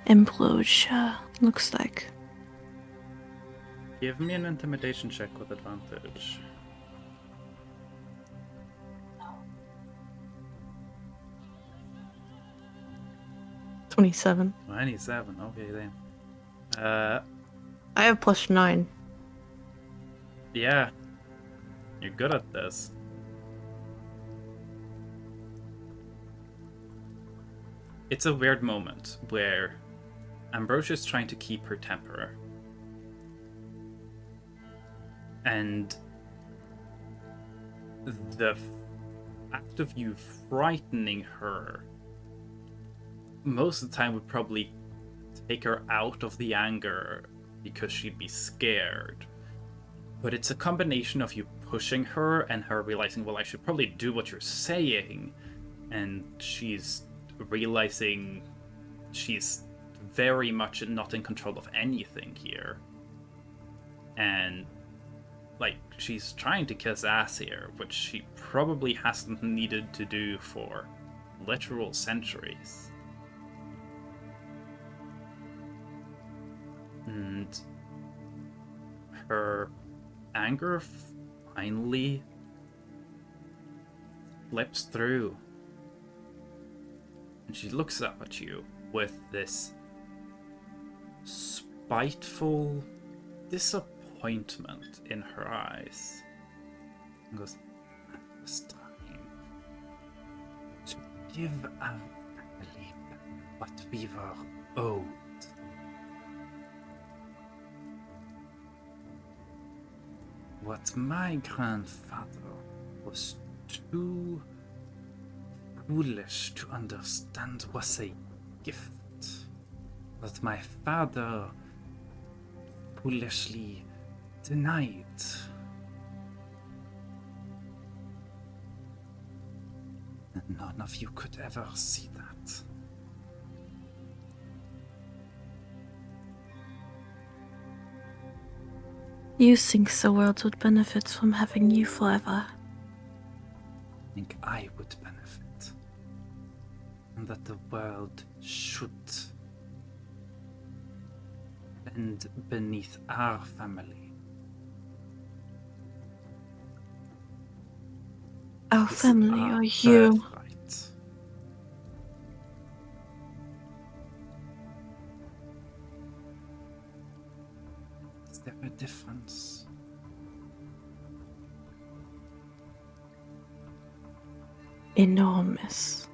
ambrosia looks like. Give me an intimidation check with advantage. $27. 27, okay then. I have +9. Yeah. You're good at this. It's a weird moment where Ambrosia's trying to keep her temper. And the act of you frightening her most of the time would probably take her out of the anger because she'd be scared. But it's a combination of you pushing her and her realizing, well, I should probably do what you're saying. And she's realizing she's very much not in control of anything here. And, like, she's trying to kiss ass here, which she probably hasn't needed to do for literal centuries. And her anger finally slips through. And she looks up at you with this spiteful disappointment in her eyes. And goes, "At this time, to give our family what we were owed. What my grandfather was too foolish to understand was a gift that my father foolishly denied. And none of you could ever see that. You think the world would benefit from having you forever? I think I would benefit. And that the world should bend beneath our family. Our It's family our or you? birthright. Is there a difference? Enormous.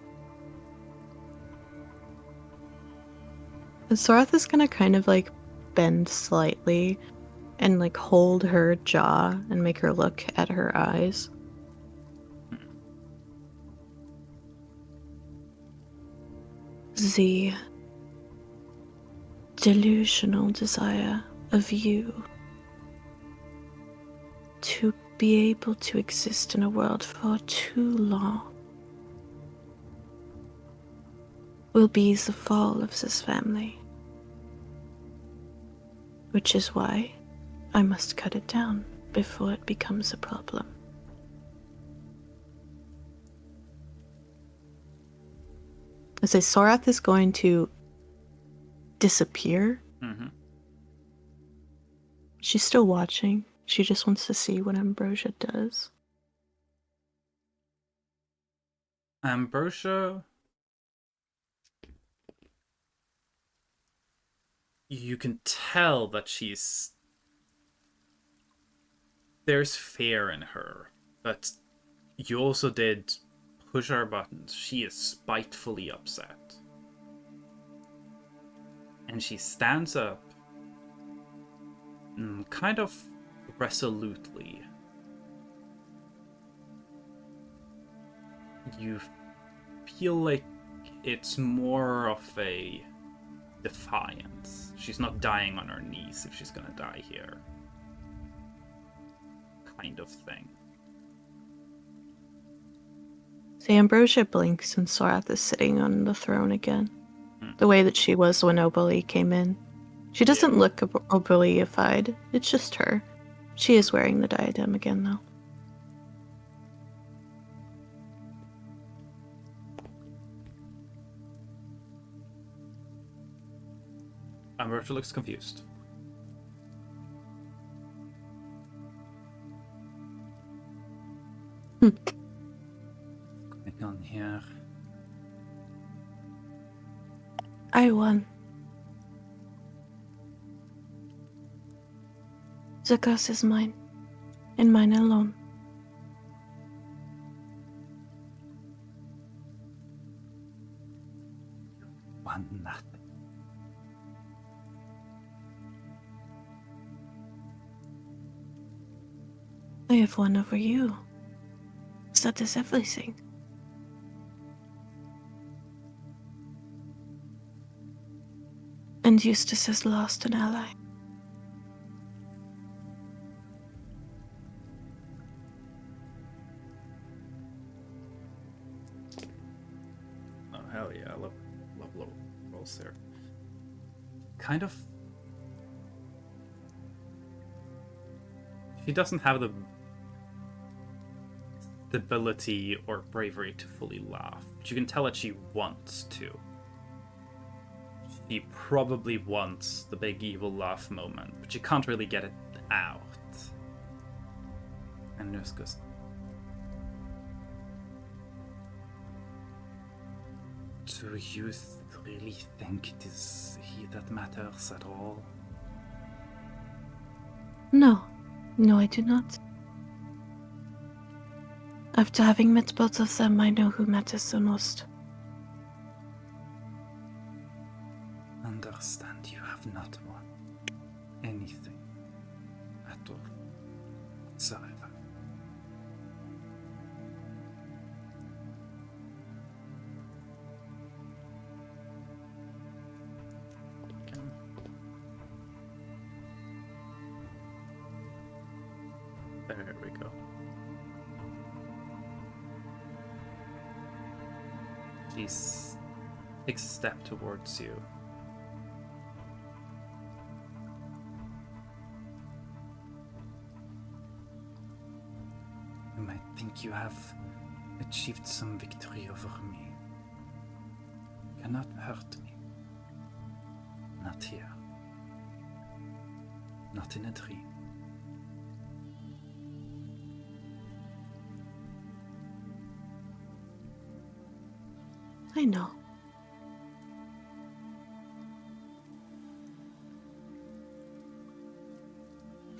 And Sorath is gonna kind of like bend slightly and like hold her jaw and make her look at her eyes. The delusional desire of you to be able to exist in a world for too long will be the fall of this family. Which is why I must cut it down before it becomes a problem. I say Sorath is going to disappear. Mm-hmm. She's still watching. She just wants to see what Ambrosia does. Ambrosia you can tell that there's fear in her, but you also did push her buttons. She is spitefully upset. And she stands up, kind of resolutely. You feel like it's more of a defiance. She's not dying on her knees if she's gonna die here. Kind of thing. So Ambrosia blinks and Sorath is sitting on the throne again. The way that she was when Obali came in. She doesn't look Obali-ified. It's just her. She is wearing the diadem again, though. Ambrosia looks confused. What's going on here? I won. The curse is mine, and mine alone. Won nothing. I have won over you. That is everything. And Eustace has lost an ally. Oh hell yeah, I love low rolls there. Kind of. She doesn't have the ability or bravery to fully laugh, but you can tell that she wants to. She probably wants the big evil laugh moment, but she can't really get it out. And just goes, do you really think it is he that matters at all? No. No, I do not. After having met both of them, I know who matters the most. Understand you have not won anything at all whatsoever. There we go. She takes a step towards you. You might think you have achieved some victory over me. You cannot hurt me. Not here. Not in a dream. I know.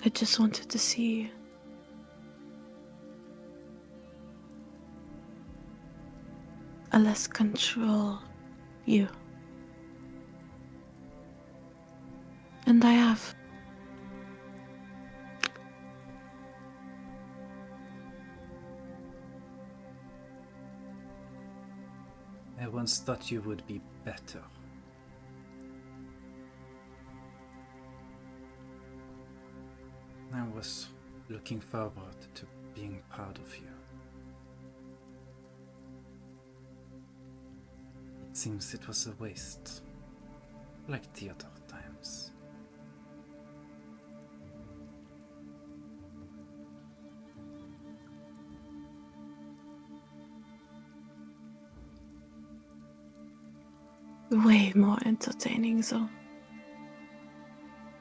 I just wanted to see a less control you. And I have. I once thought you would be better. I was looking forward to being part of you. It seems it was a waste, like the other times. Way more entertaining, though.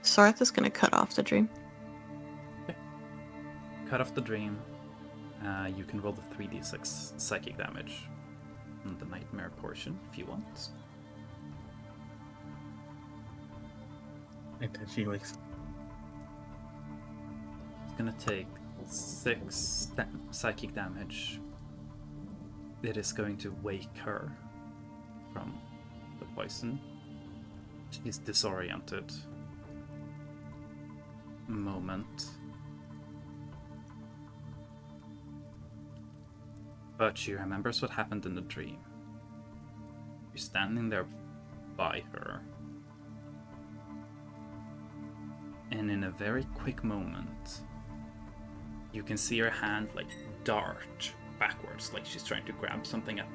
Sorath is gonna cut off the dream. Cut off the dream. You can roll the 3d6 psychic damage on the nightmare portion if you want. And then she wakes up. It's gonna take 6 psychic damage. It is going to wake her from the poison. She's disoriented. Moment. But she remembers what happened in the dream. You're standing there by her. And in a very quick moment, you can see her hand like dart backwards, like she's trying to grab something at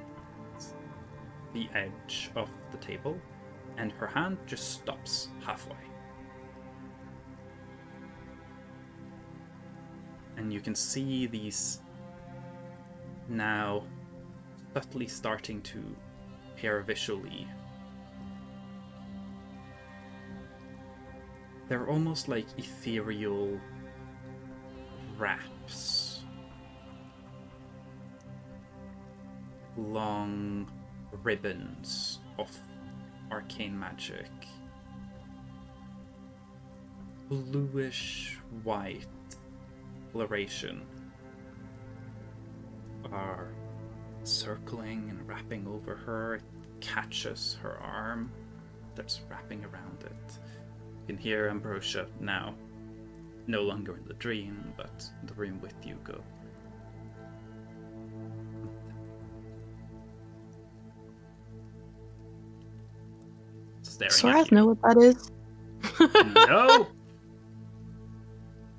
the edge of the table, and her hand just stops halfway. And you can see these now subtly starting to appear visually. They're almost like ethereal wraps. Long ribbons of arcane magic. Bluish white coloration are circling and wrapping over her. It catches her arm that's wrapping around it. You can hear Ambrosia now, no longer in the dream, but in the room with you, go. Staring Sorath at you. know what that is? No!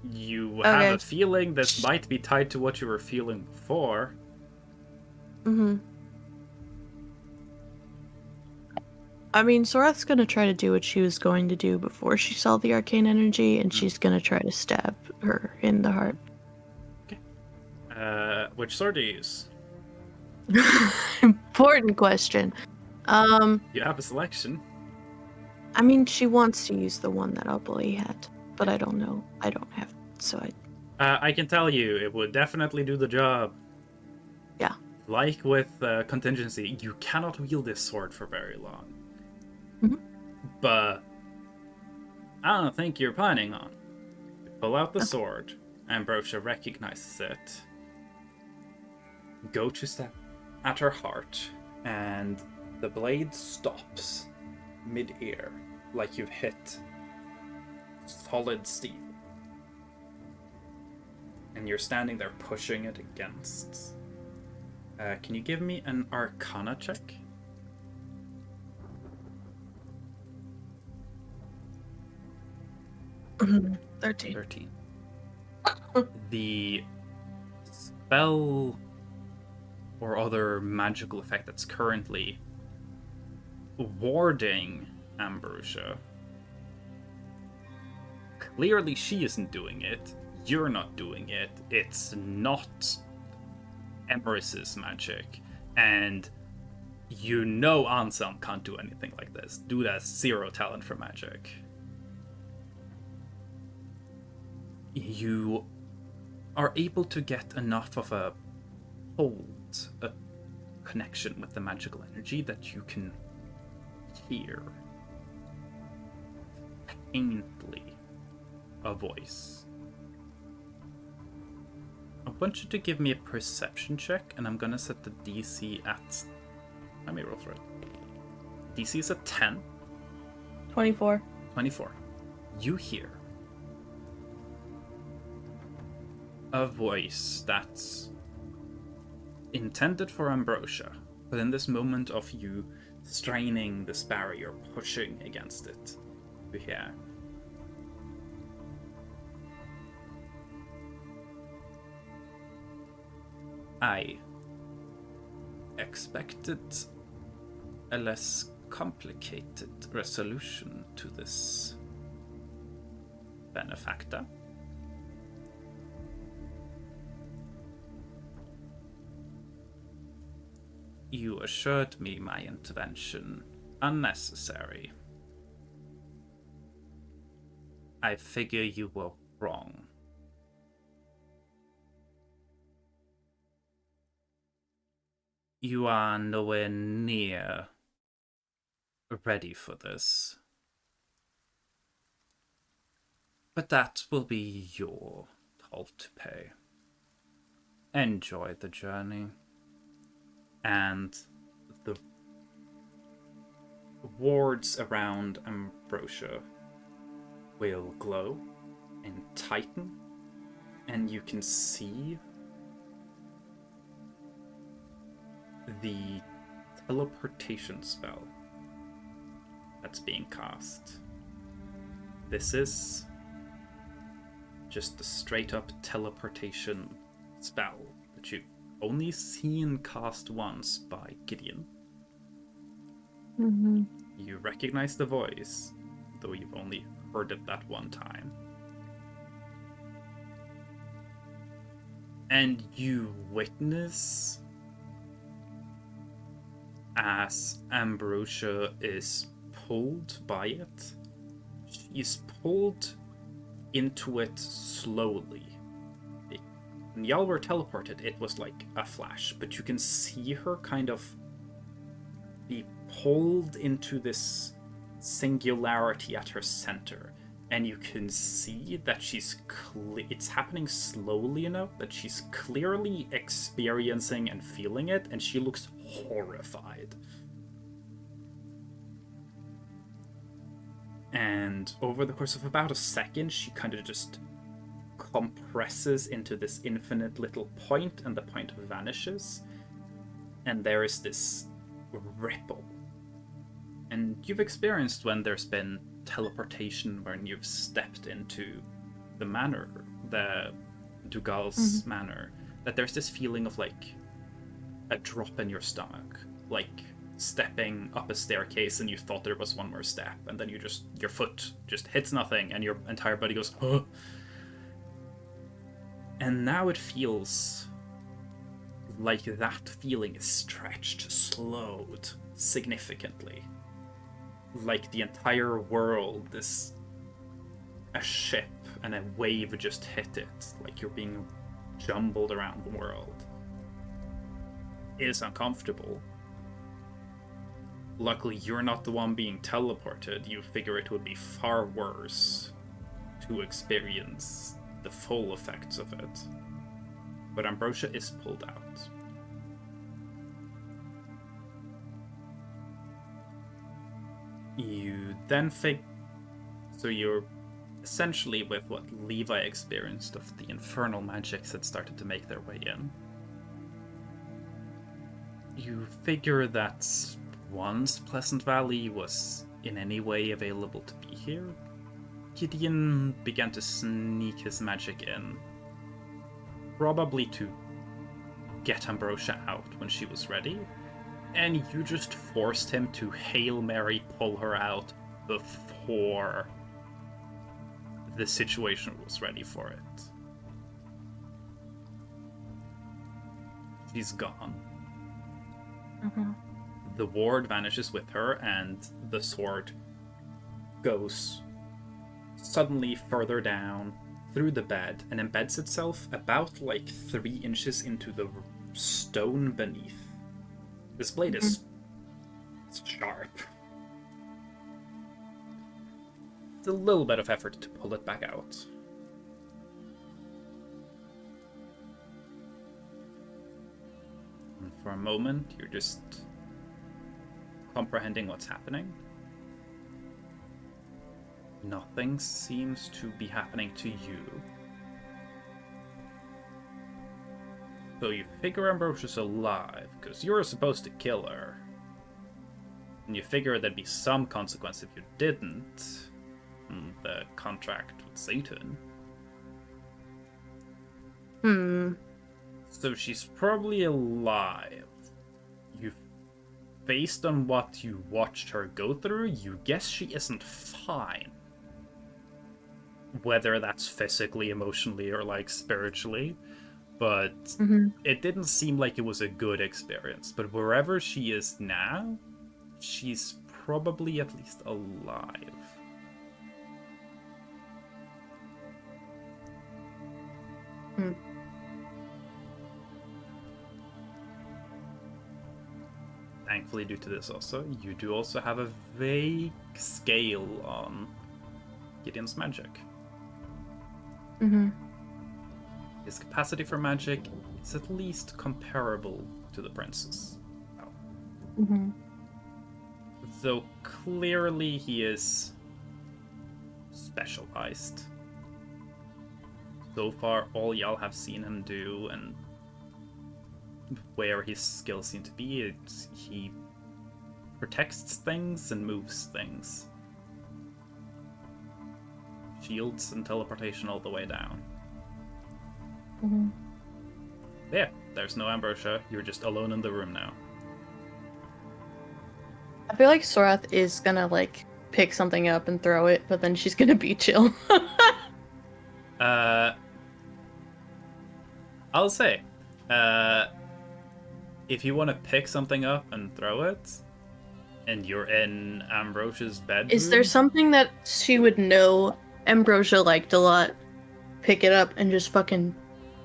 You have Okay. a feeling this might be tied to what you were feeling before. Mm-hmm. I mean, Sorath's gonna try to do what she was going to do before she saw the arcane energy, and she's gonna try to stab her in the heart. Which sword do you use? Important question. You have a selection. I mean, she wants to use the one that Oboli had, but I don't know. I don't have it, so I can tell you, it would definitely do the job. Yeah. Like with contingency, you cannot wield this sword for very long. Mhm. But I don't think you're planning on. You pull out the Okay. sword. Ambrosia recognizes it. Go to step at her heart, and the blade stops mid-air, like you've hit solid steel. And you're standing there pushing it against. Can you give me an Arcana check? 13. 13. The spell or other magical effect that's currently warding Ambrosia. Clearly she isn't doing it. You're not doing it. It's not Emeris's magic. And you know Anselm can't do anything like this. Dude has 0 talent for magic. You are able to get enough of a hold, a connection with the magical energy that you can hear faintly a voice. I want you to give me a perception check, and I'm gonna set the DC at... Let me roll for it. DC is at 10. 24. 24. You hear a voice that's intended for Ambrosia, but in this moment of you straining this barrier, pushing against it, you hear, I expected a less complicated resolution to this, benefactor. You assured me my intervention unnecessary. I figure you were wrong. You are nowhere near ready for this. But that will be your toll to pay. Enjoy the journey. And the wards around Ambrosia will glow and tighten, and you can see the teleportation spell that's being cast. This is just a straight up teleportation spell that you've only seen cast once by Gideon. Mm-hmm. You recognize the voice, though you've only heard it that one time. And you witness as Ambrosia is pulled by it. She's pulled into it slowly. When y'all were teleported, it was like a flash, but you can see her kind of be pulled into this singularity at her center, and you can see that it's happening slowly enough that she's clearly experiencing and feeling it, and she looks horrified. And over the course of about a second, she kind of just compresses into this infinite little point, and the point vanishes, and there is this ripple. And you've experienced when there's been teleportation, when you've stepped into the manor, the Dougal's manor, that there's this feeling of like a drop in your stomach, like stepping up a staircase and you thought there was one more step, and then your foot just hits nothing and your entire body goes, huh. And now it feels like that feeling is stretched, slowed significantly. Like the entire world is a ship and a wave just hit it. Like you're being jumbled around the world. It is uncomfortable. Luckily, you're not the one being teleported. You figure it would be far worse to experience the full effects of it. But Ambrosia is pulled out. You then so you're essentially with what Levi experienced of the infernal magics that started to make their way in. You figure that once Pleasant Valley was in any way available to be here, Gideon began to sneak his magic in, probably to get Ambrosia out when she was ready, and you just forced him to Hail Mary pull her out before the situation was ready for it. She's gone. Mm-hmm. The ward vanishes with her, and the sword goes suddenly further down through the bed and embeds itself about like 3 inches into the stone beneath. This blade is sharp. It's a little bit of effort to pull it back out. And for a moment, you're just comprehending what's happening. Nothing seems to be happening to you. So you figure Ambrosia's alive, because you were supposed to kill her. And you figure there'd be some consequence if you didn't. The contract with Satan. So she's probably alive. Based on what you watched her go through, you guess she isn't fine. Whether that's physically, emotionally, or like spiritually. But it didn't seem like it was a good experience. But wherever she is now, she's probably at least alive. Thankfully, due to this also, you do also have a vague scale on Gideon's magic. Mm-hmm. His capacity for magic is at least comparable to the prince's. Mm-hmm. Though clearly he is specialized. So far, all y'all have seen him do and where his skills seem to be, he protects things and moves things. Shields and teleportation all the way down. Mm-hmm. Yeah, there's no Ambrosia. You're just alone in the room now. I feel like Sorath is gonna like pick something up and throw it, but then she's gonna be chill. I'll say, if you want to pick something up and throw it, and you're in Ambrosia's bedroom... Is there something that she would know Ambrosia liked a lot? Pick it up and just fucking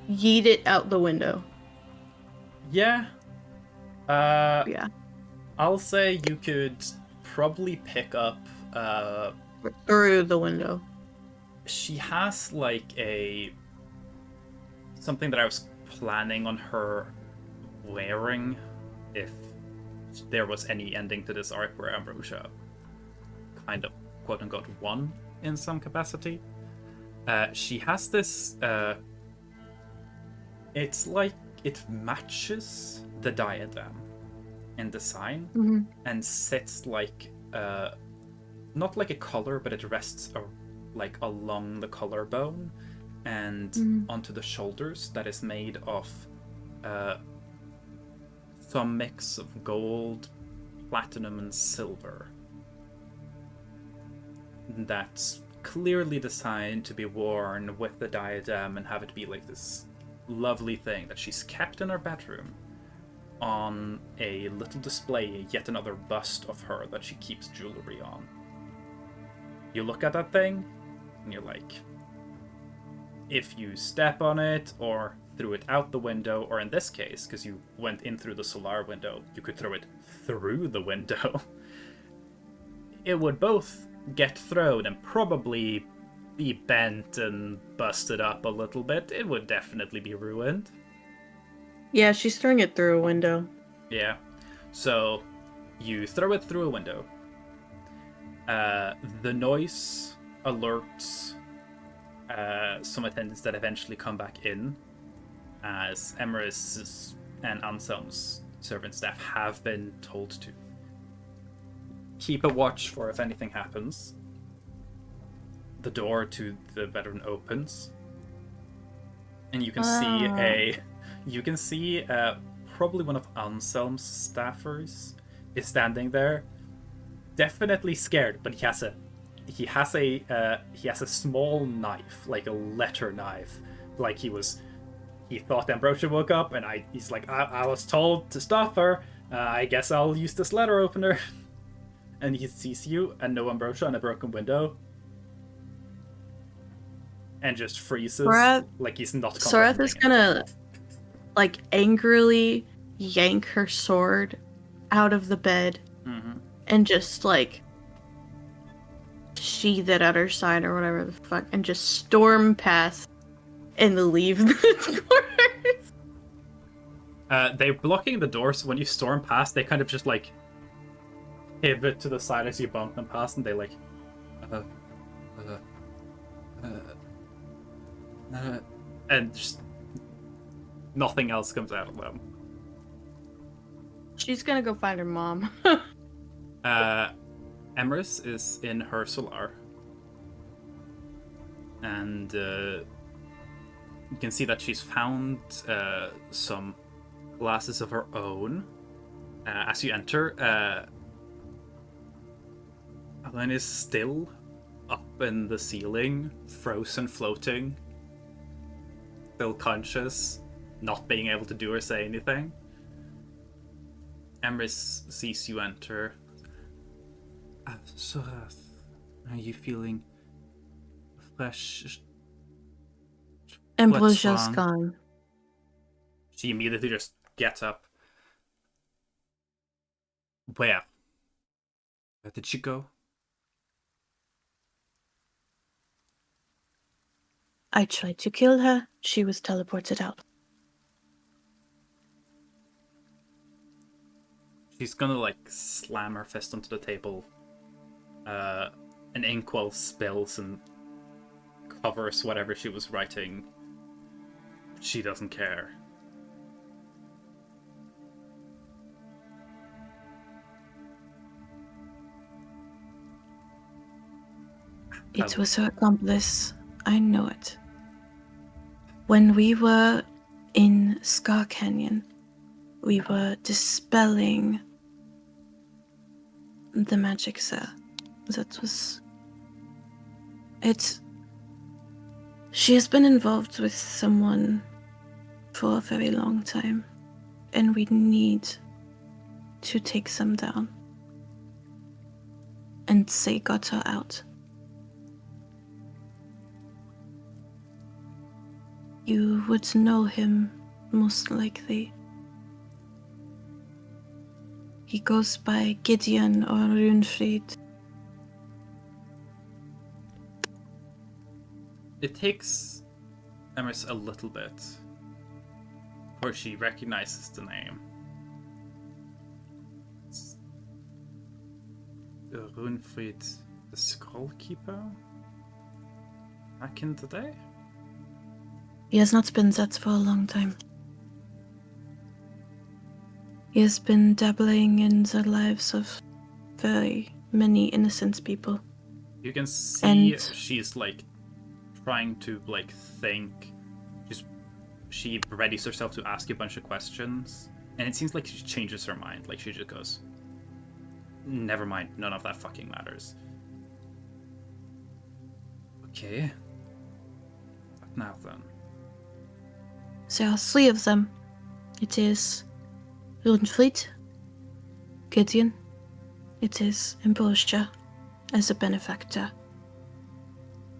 yeet it out the window. Yeah. Yeah. I'll say you could probably pick up, Through the window. she has like something that I was planning on her wearing if there was any ending to this arc where Ambrosia kind of quote-unquote won in some capacity. She has this, it's like it matches the diadem in design and sits like, not like a collar, but it rests like along the collarbone and onto the shoulders that is made of some mix of gold, platinum, and silver. That's clearly designed to be worn with the diadem and have it be like this lovely thing that she's kept in her bedroom on a little display, yet another bust of her that she keeps jewelry on. You look at that thing, and you're like, if you step on it or threw it out the window, or in this case, because you went in through the solar window, you could throw it through the window, it would both get thrown and probably be bent and busted up a little bit. It would definitely be ruined. Yeah, she's throwing it through a window. Yeah. So you throw it through a window. The noise alerts some attendants that eventually come back in, as Emerus and Anselm's servant staff have been told to keep a watch for if anything happens. The door to the bedroom opens, and you can see probably one of Anselm's staffers is standing there, definitely scared, but he has a small knife, like a letter knife, like he thought Ambrosia woke up, and he's like, I was told to stop her. I guess I'll use this letter opener. And he sees you and no Ambrosia and a broken window, and just freezes, like he's not. Sorath is gonna like angrily yank her sword out of the bed and just like sheath it at her side or whatever the fuck, and just storm past and leave the doors. They're blocking the door, so when you storm past, they kind of just like pivot to the side as you bump them past, and they like and just nothing else comes out of them. She's gonna go find her mom. Emerus is in her solar, and you can see that she's found some glasses of her own. As you enter, Ellen is still up in the ceiling, frozen, floating, still conscious, not being able to do or say anything. Emrys sees you enter. Sorath, are you feeling fresh? Ambrosia's gone. She immediately just gets up. Where? Where did she go? I tried to kill her. She was teleported out. She's gonna like slam her fist onto the table. An inkwell spills and covers whatever she was writing. She doesn't care. It was her accomplice. I know it. When we were in Scar Canyon, we were dispelling the magic there. That was... She has been involved with someone for a very long time, and we need to take them down. And they got her out. You would know him, most likely. He goes by Gideon or Runefried. It takes Emrys a little bit before she recognizes the name. It's Runefried, the Scroll Keeper? Back in the day? He has not been that for a long time. He has been dabbling in the lives of very many innocent people. You can see And- she's like trying to like think. She readies herself to ask you a bunch of questions, and it seems like she changes her mind. Like she just goes, "Never mind, none of that fucking matters." Okay. What now then? There are three of them. It is Runefried, Gideon, it is Ambrosia as a benefactor,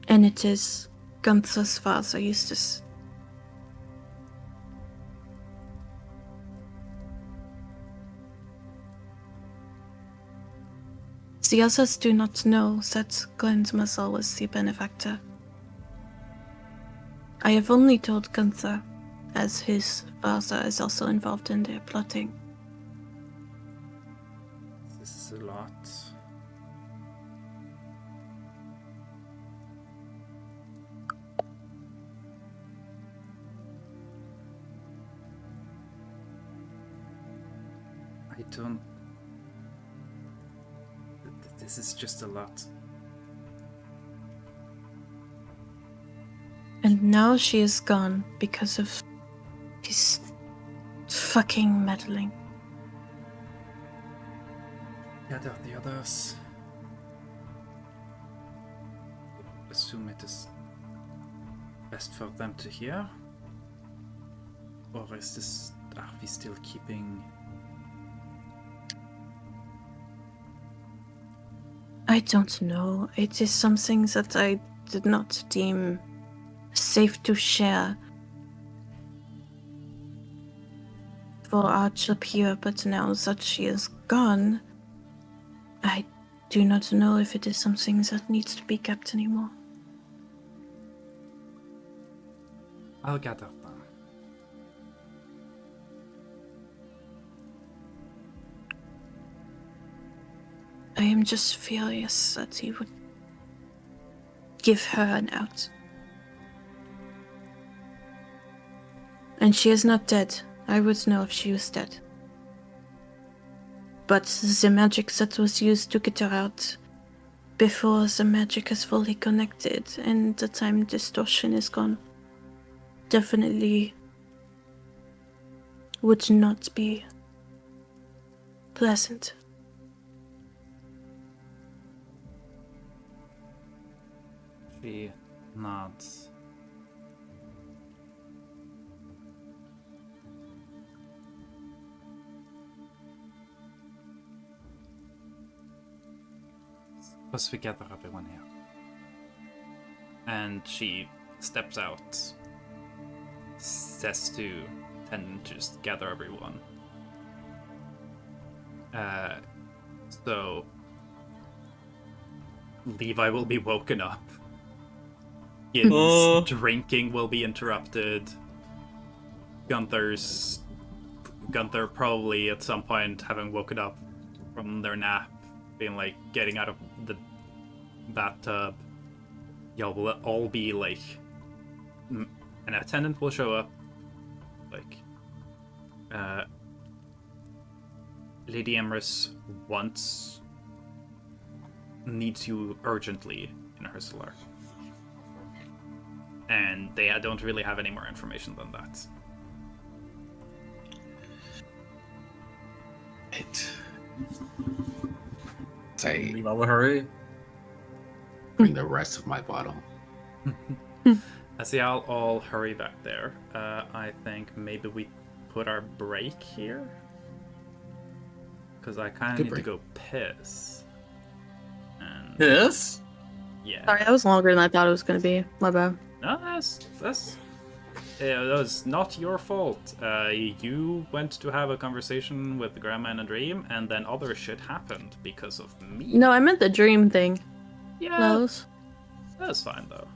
and it is Gunther's father, Eustace. The others do not know that Grandmother was the benefactor. I have only told Gunther, as his father is also involved in their plotting. This is a lot. I don't... This is just a lot. And now she is gone because of his fucking meddling. Gather the others. Assume it is best for them to hear? Or is this... Are we still keeping... I don't know. It is something that I did not deem safe to share for our trip here, but now that she is gone, I do not know if it is something that needs to be kept anymore. I'll gather them. I am just furious that he would give her an out. And she is not dead. I would know if she was dead. But the magic that was used to get her out before the magic is fully connected and the time distortion is gone definitely would not be pleasant. She nods. Suppose we gather everyone here. And she steps out, says to Ten to just gather everyone. So Levi will be woken up. Oh. drinking will be interrupted. Gunther probably at some point having woken up from their nap, being like getting out of the bathtub. Y'all will all be like, an attendant will show up, like, Lady Emrys needs you urgently in her cellar. And they don't really have any more information than that. Say, Leave out with hurry. bring the rest of my bottle. I see I'll all hurry back there. I think maybe we put our break here? Because I kind of Good need break. to go piss. And Yes? yeah. Sorry, that was longer than I thought it was gonna be. My bad. No, that was not your fault. You went to have a conversation with the grandma in a dream, and then other shit happened because of me. No, I meant the dream thing. Yeah, Those. that's fine though.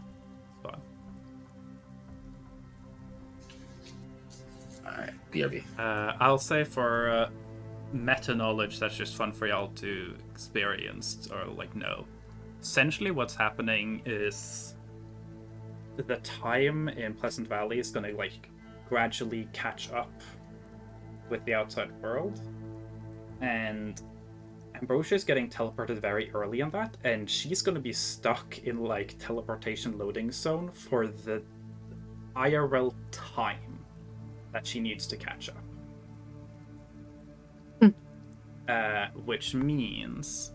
It's fine. Alright, BRB. I'll say for meta knowledge that's just fun for y'all to experience or like know. Essentially, what's happening is the time in Pleasant Valley is going to like gradually catch up with the outside world, and Ambrosia is getting teleported very early in that, and she's going to be stuck in like teleportation loading zone for the IRL time that she needs to catch up. Which means,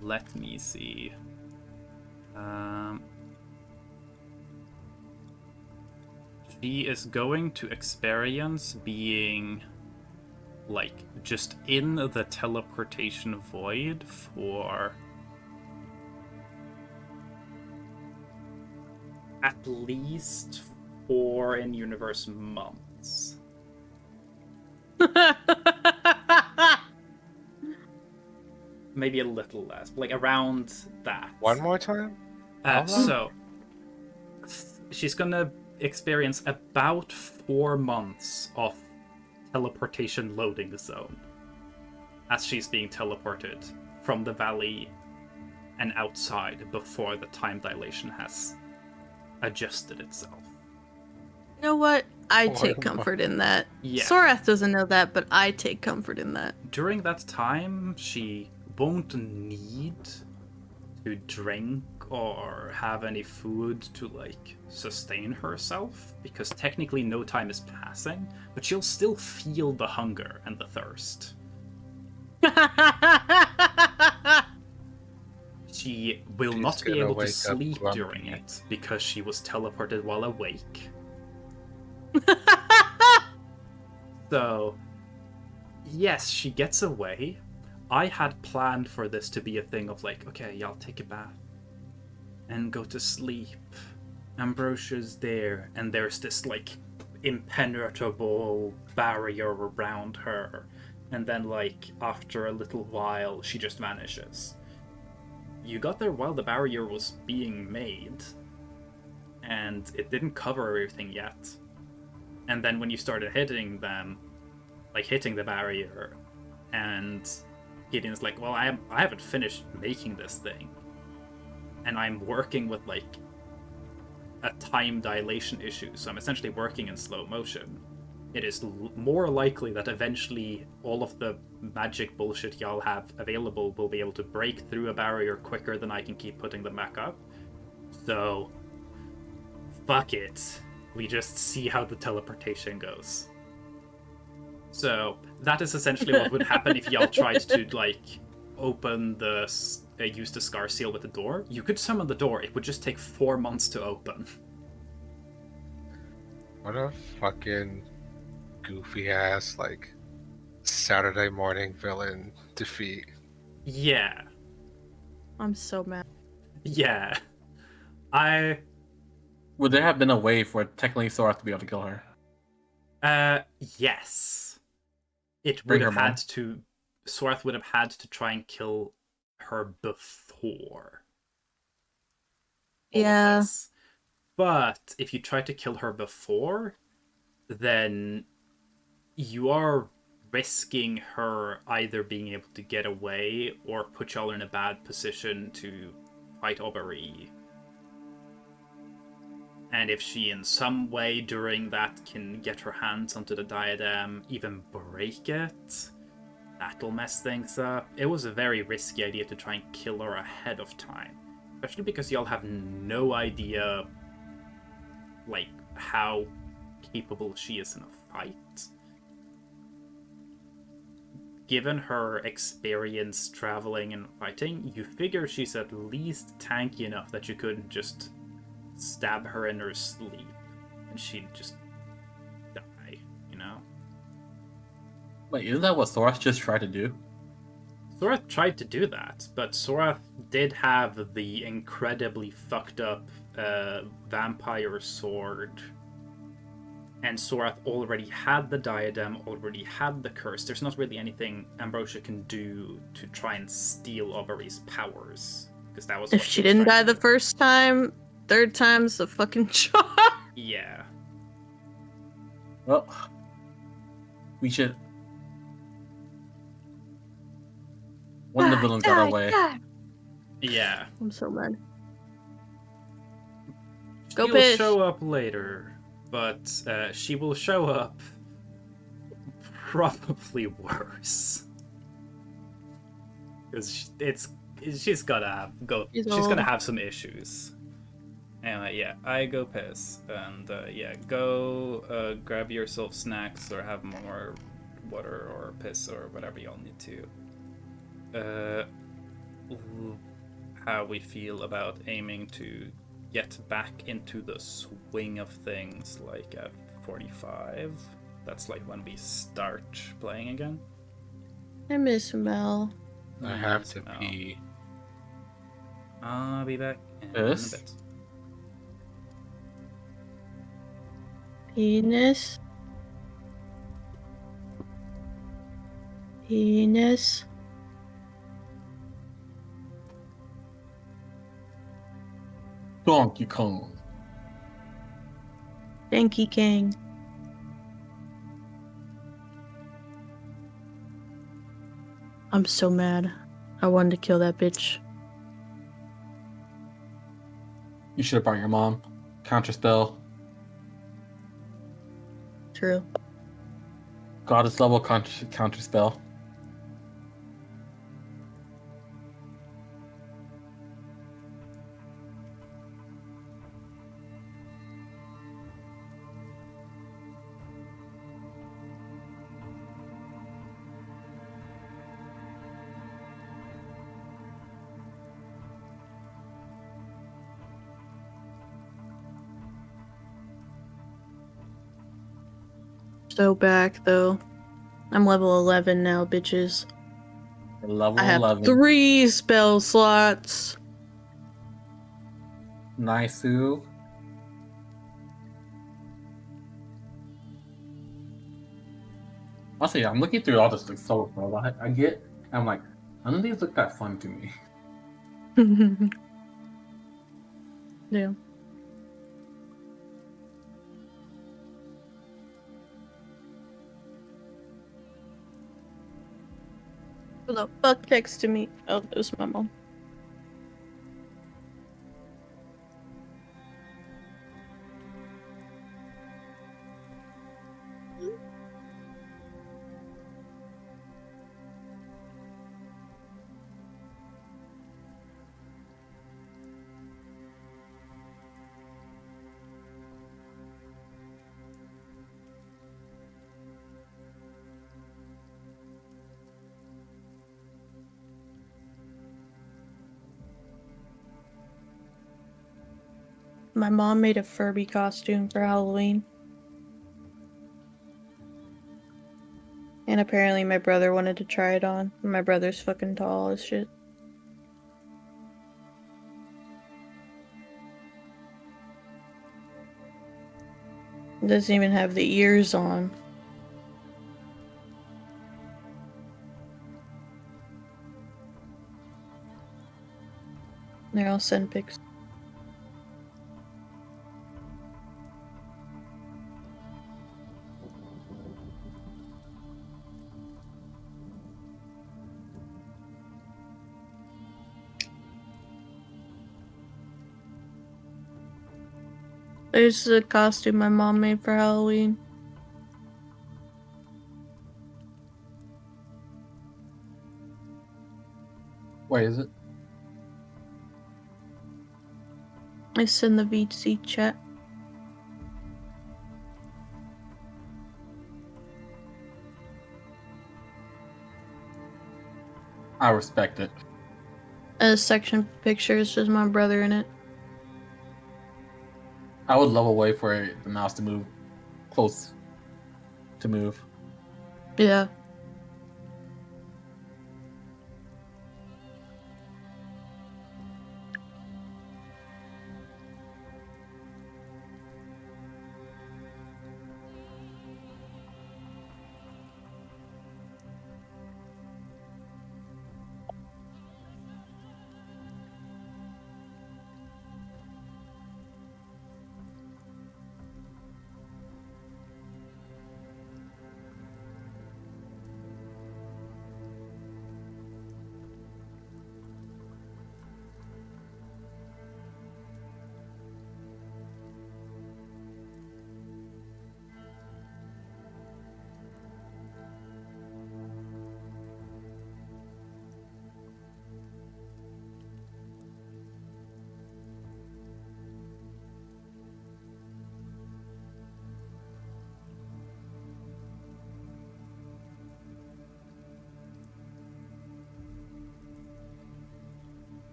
let me see. She is going to experience being like just in the teleportation void for at least 4 in-universe months. Maybe a little less, like around that. One more time? How long? So she's gonna experience about 4 months of teleportation loading zone as she's being teleported from the valley and outside before the time dilation has adjusted itself. You know what? I Oh, take my- comfort in that. Yeah. Sorath doesn't know that, but I take comfort in that. During that time, she won't need to drink or have any food to like sustain herself, because technically no time is passing, but she'll still feel the hunger and the thirst. She will She's not be gonna able to wake up sleep grumpy. during it because she was teleported while awake. So, yes, she gets away. I had planned for this to be a thing of like, okay, y'all take a bath and go to sleep. Ambrosia's there, and there's this like impenetrable barrier around her, and then like after a little while she just vanishes. You got there while the barrier was being made, and it didn't cover everything yet. And then when you started hitting them, like hitting the barrier, and Gideon's like, well, I haven't finished making this thing, and I'm working with like a time dilation issue, so I'm essentially working in slow motion. It is more likely that eventually all of the magic bullshit y'all have available will be able to break through a barrier quicker than I can keep putting them back up. So, fuck it. We just see how the teleportation goes. So, that is essentially what would happen if y'all tried to, like, open the... use the Scar Seal with the door. You could summon the door, it would just take 4 months to open. What a fucking goofy ass, like, Saturday morning villain defeat. Yeah. I'm so mad. Yeah. Would there have been a way for technically Sorath to be able to kill her? Yes. It Bring would her have had mom. to... Sorath would have had to try and kill her before. all Yeah. of this. But if you try to kill her before, then you are risking her either being able to get away or put y'all in a bad position to fight Aubrey. And if she in some way during that can get her hands onto the diadem, even break it, that'll mess things up. It was a very risky idea to try and kill her ahead of time. Especially because y'all have no idea, like, how capable she is in a fight. Given her experience traveling and fighting, you figure she's at least tanky enough that you couldn't just stab her in her sleep and she'd just die, you know? Wait, isn't that what Thoros just tried to do? Sorath tried to do that, but Sorath did have the incredibly fucked up vampire sword. And Sorath already had the diadem, already had the curse. There's not really anything Ambrosia can do to try and steal Aubrey's powers. Because that was If what she was didn't trying die to the do. first time, third time's the fucking charm. Yeah. Well, we should. One of the villains got away. Yeah. I'm so mad. Go She'll piss. show up later, but she will show up probably worse. Because she's gonna have some issues. Anyway, yeah, I go piss, and yeah, go grab yourself snacks or have more water or piss or whatever y'all need to. How we feel about aiming to get back into the swing of things, like at 45. That's like when we start playing again. I miss Mel. I have to pee. I'll be back in Yes? a bit. Penis. Penis. Donkey Kong. Donkey King. I'm so mad. I wanted to kill that bitch. You should have brought your mom. Counter spell. True. Goddess level counter spell. So back though. I'm level 11 now, bitches. Level I have 11. 3 spell slots. Nice. Honestly, I'm looking through all this like solo pro I get, and I'm like, none of these look that fun to me. Yeah. Who the fuck texted me? Oh, it was my mom. My mom made a Furby costume for Halloween. And apparently my brother wanted to try it on. My brother's fucking tall as shit. It doesn't even have the ears on. There, I'll send pics. There's a costume my mom made for Halloween. Where is it? It's in the VC chat. I respect it. A section of pictures, just my brother in it. I would love a way for the mouse to move close to move. Yeah.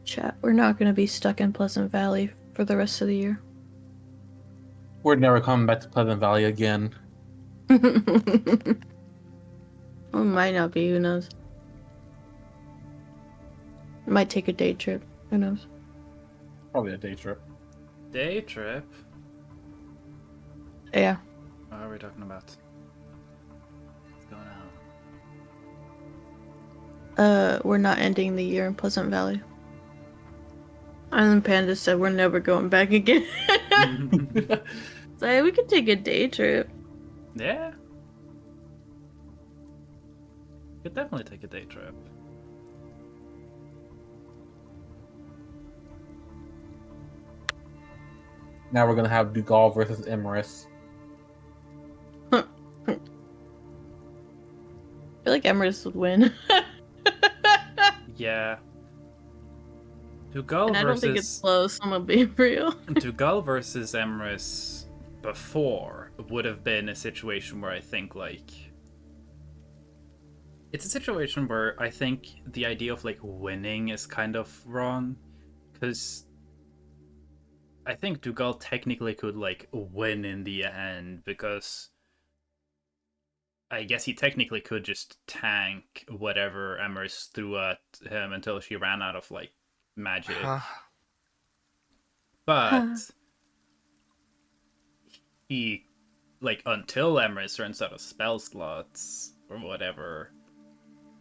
Chat, we're not gonna be stuck in Pleasant Valley for the rest of the year. We're never coming back to Pleasant Valley again. It might not be, who knows? Might take a day trip, who knows? Probably a day trip. Day trip? Yeah. What are we talking about? What's going on? We're not ending the year in Pleasant Valley. Island Panda said we're never going back again. So hey, we could take a day trip. Yeah. Could definitely take a day trip. Now we're gonna have Dugal versus Emrys. I feel like Emrys would win. Yeah. Dugal And I don't think it's close, I'm gonna be real. Dugal versus Emrys before would have been a situation where I think, like... It's a situation where I think the idea of, like, winning is kind of wrong. Because I think Dugal technically could, like, win in the end, because I guess he technically could just tank whatever Emrys threw at him until she ran out of, like, magic. But he, like, until Emrys runs out of spell slots or whatever,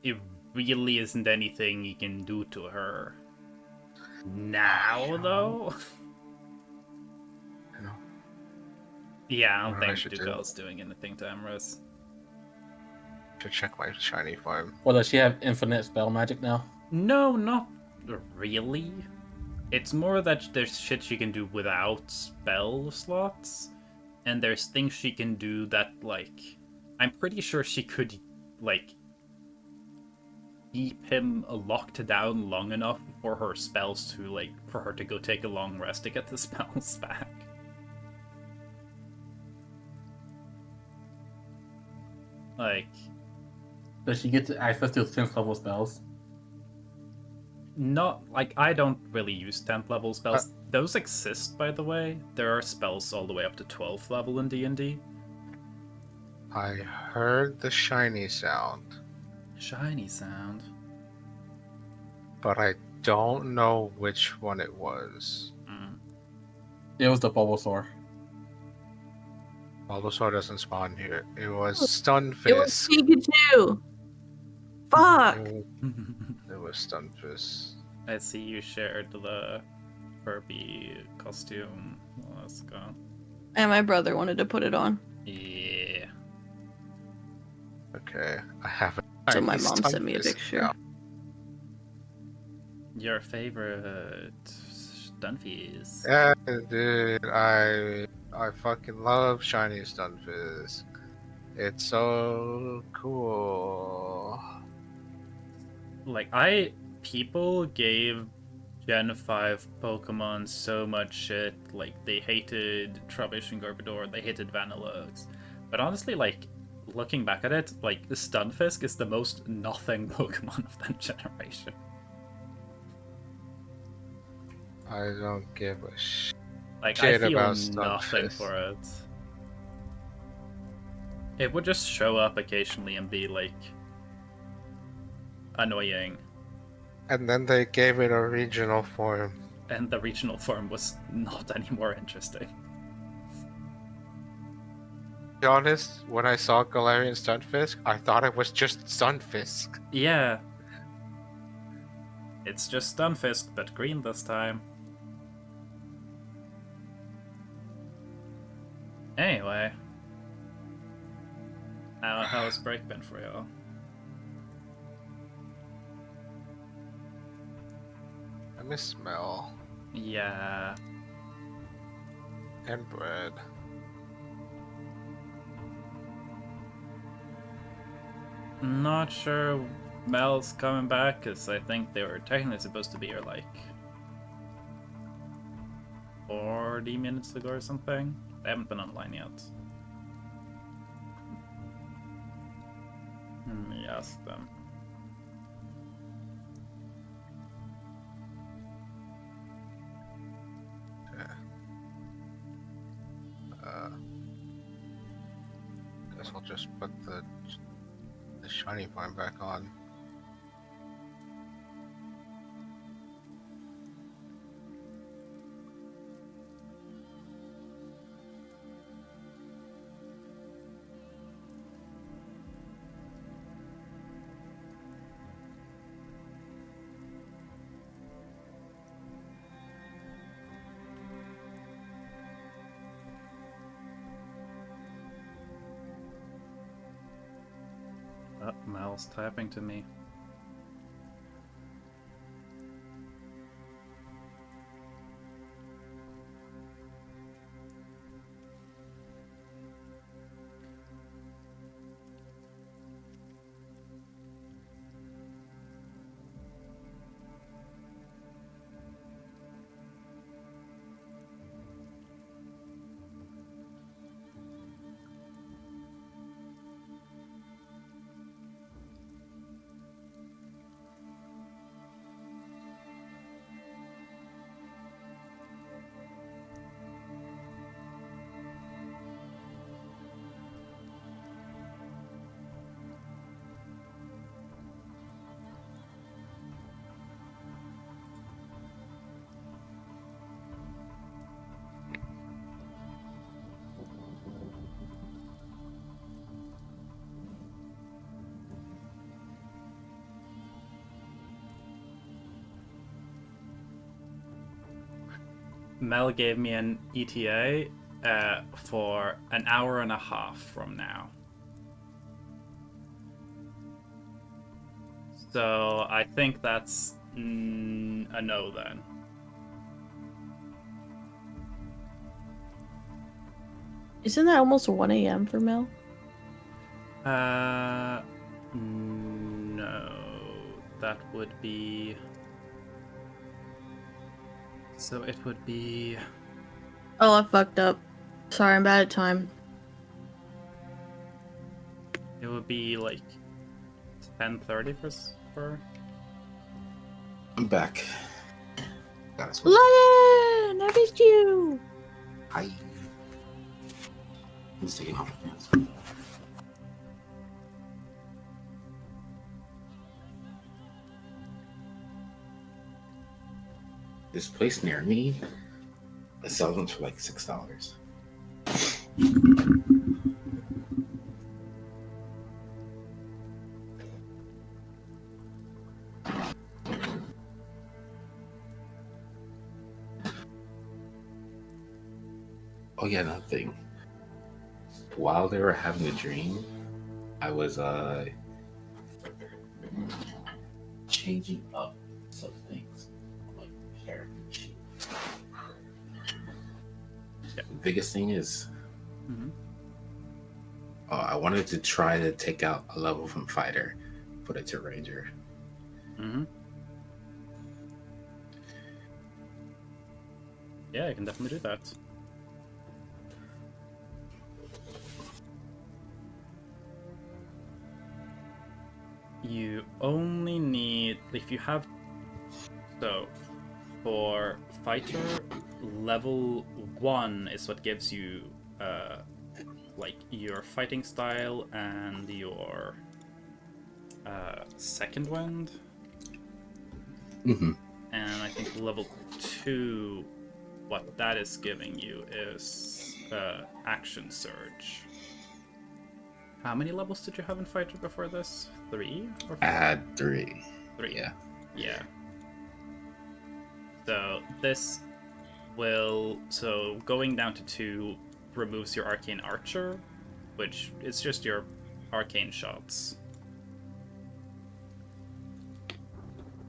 it really isn't anything he can do to her. Now, though? I know. Yeah, I don't What I think should do. Dukel's doing anything to Emrys. Should check my shiny farm. Well, does she have infinite spell magic now? No, not really. It's more that there's shit she can do without spell slots, and there's things she can do that, like, I'm pretty sure she could, like, keep him locked down long enough for her spells to, like, for her to go take a long rest to get the spells back. Like, Does she get access to 10th level spells? not like I don't really use 10th level spells. Those exist, by the way. There are spells all the way up to 12th level in D&D. I heard the shiny sound, Shiny sound. but I don't know which one it was. It was the Bulbasaur. Bulbasaur doesn't spawn here. It was It was Stunfisk. Pikachu. Fuck. It was Stunfisk. I see you shared the Furby costume. Let's go. And my brother wanted to put it on, Yeah. Okay, I have it. so my mom sent me a picture. Your favorite Stunfies. Yeah, dude, I fucking love shiny Stunfisk. It's so cool. Like, people gave Gen 5 Pokemon so much shit. Like, they hated Trubbish and Garbodor, they hated Vanilluxe. But honestly, like, looking back at it, like, Stunfisk is the most nothing Pokemon of that generation. I don't give a shit. Like, Shit I feel about nothing Stunfisk. for it. It would just show up occasionally and be, like, annoying. And then they gave it a regional form. And the regional form was not any more interesting. To be honest, when I saw Galarian Stunfisk, I thought it was just Stunfisk. Yeah. It's just Stunfisk, but green this time. Anyway. How's break been for y'all? I miss smell Yeah. and bread. Not sure Mel's coming back, because I think they were technically supposed to be here, like, 40 minutes ago or something. They haven't been online yet. Let me ask them. Guess I'll just put the shiny farm back on. Oh, Mel's typing to me. Mel gave me an ETA for an hour and a half from now. So I think that's a no then. Isn't that almost 1 a.m. for Mel? No. That would be... So it would be... Oh, I fucked up. Sorry, I'm bad at time. It would be like 10:30 for... I'm back. Got us. Lion! I missed you! Hi. I'm just taking off my pants. This place near me, it sells them for like $6. Oh yeah, another thing. While they were having a dream, I was changing up some things, like hair and shit. Yeah. The biggest thing is, Mhm. I wanted to try to take out a level from fighter, put it to ranger. Mm-hmm. Yeah, I can definitely do that. You only need, if you have, so for fighter, level 1 is what gives you like your fighting style and your second wind. Mm-hmm. And I think level 2, what that is giving you is action surge. How many levels did you have in fighter before this? 3 or 4? I had 3. 3. Yeah. Yeah. So this will, so going down to 2 removes your arcane archer, which is just your arcane shots.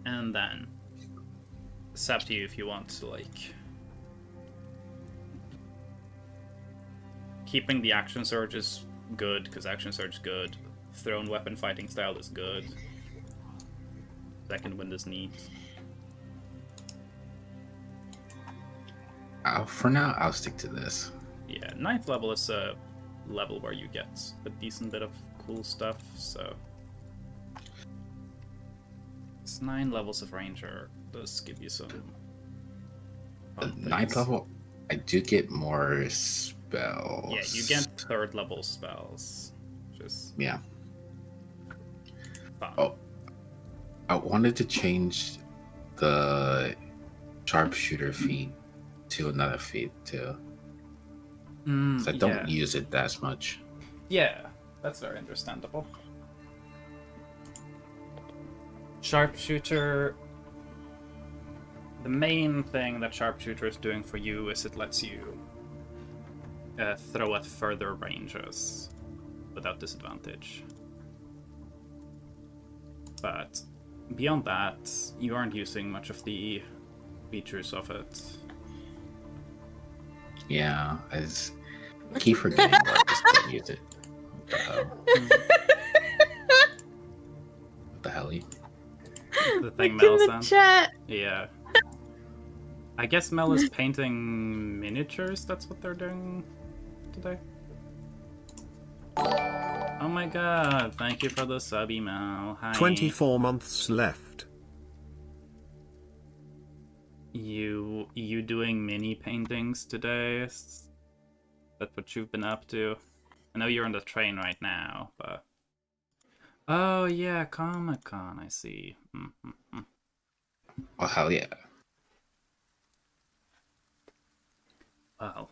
And then it's up to you if you want to like keeping the action surge is good because action surge is good. Thrown weapon fighting style is good. Second wind is neat. For now, I'll stick to this. Yeah, 9th level is a level where you get a decent bit of cool stuff, so it's 9 levels of ranger does give you some The fun 9th things. level, I do get more spells. Yeah, you get 3rd level spells, which is Yeah. fun. Oh, I wanted to change the sharpshooter feat to another feat too. 'Cause I don't use it that much. Yeah, that's very understandable. Sharpshooter. The main thing that Sharpshooter is doing for you is it lets you throw at further ranges without disadvantage. But beyond that, you aren't using much of the features of it. Yeah, I keep forgetting that I just don't use it. What the hell? What the hell? The thing Look in Mel the sent. chat. Yeah. I guess Mel is painting miniatures, that's what they're doing today. Oh my god, thank you for the sub email. Hi. 24 months left. You doing mini paintings today? Is that what you've been up to? I know you're on the train right now, but... Oh yeah, Comic-Con, I see. Oh, hell yeah. Well,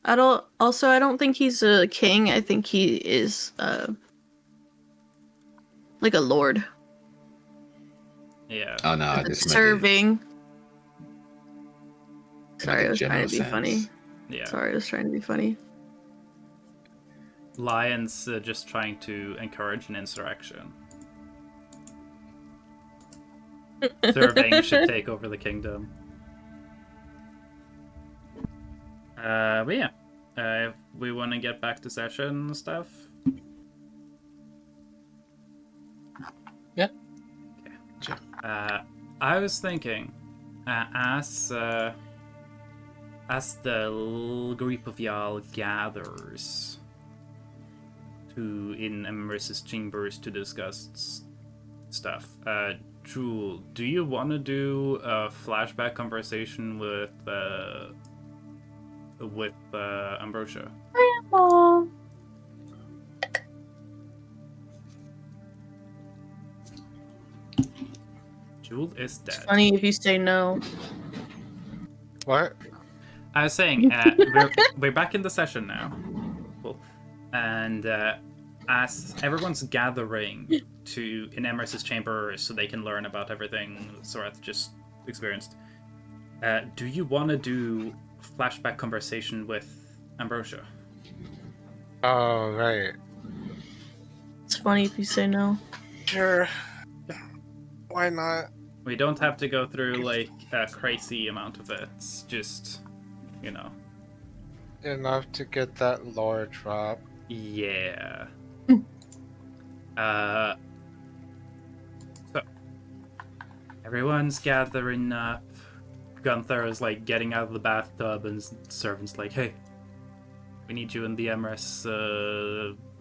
I don't think he's a king. I think he is like a lord. yeah. Oh no, I just meant Serving. Sorry, I was trying to be general funny. sense. Yeah. Sorry, I was trying to be funny. Lion's just trying to encourage an insurrection. Surveying should take over the kingdom. But yeah, if we want to get back to session stuff. Yeah. Okay. I was thinking, as the group of y'all gathers in Emerus's chambers to discuss stuff, Jewel, do you want to do a flashback conversation with Ambrosia? Grandma. Jewel is dead. It's funny if you say no. What? I was saying, we're back in the session now. Cool. And as everyone's gathering in Emerus's chamber so they can learn about everything Sorath just experienced, do you want to do flashback conversation with Ambrosia? Oh, right. It's funny if you say no. Sure. Why not? We don't have to go through like a crazy amount of it. It's just, you know. Enough to get that lore drop. Yeah. So everyone's gathering up. Gunther is like getting out of the bathtub, and servants like, "Hey, we need you in the Emrys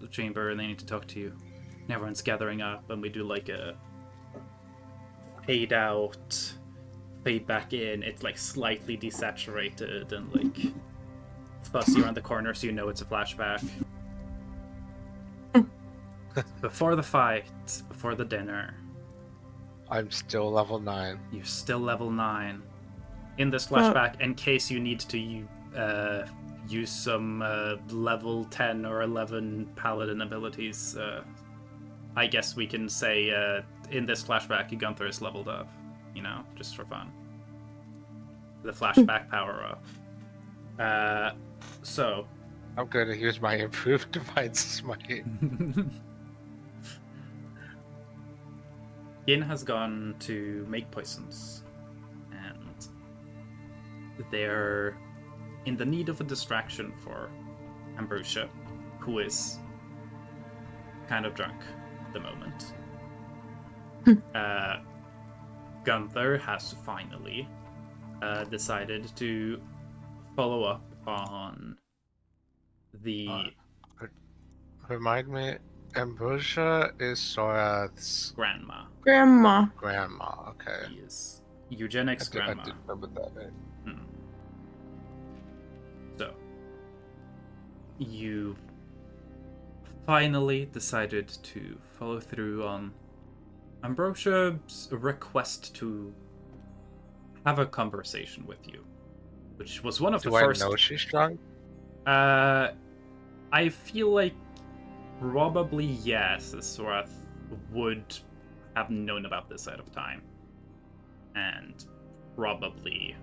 chamber, and they need to talk to you." And everyone's gathering up, and we do like a fade out, fade back in. It's like slightly desaturated and like fussy around the corner, so you know it's a flashback. Before the fight, before the dinner, I'm still level 9. you're still level 9. In this flashback, in case you need to use some level 10 or 11 paladin abilities, I guess we can say in this flashback, Gunther is leveled up, you know, just for fun. The flashback power up. So. I'm going to use my improved Divine Smite. Yin has gone to make poisons, and they're in the need of a distraction for Ambrosia, who is kind of drunk at the moment. Gunther has finally decided to follow up on the Remind me, Ambrosia is Sorath's grandma. Grandma. grandma. Okay. He is Eugenics I grandma. did remember that name. So, you finally decided to follow through on Ambrosia's request to have a conversation with you, which was one of the first. Do I know she's drunk? I feel like probably yes, as Sorath would have known about this ahead of time, and probably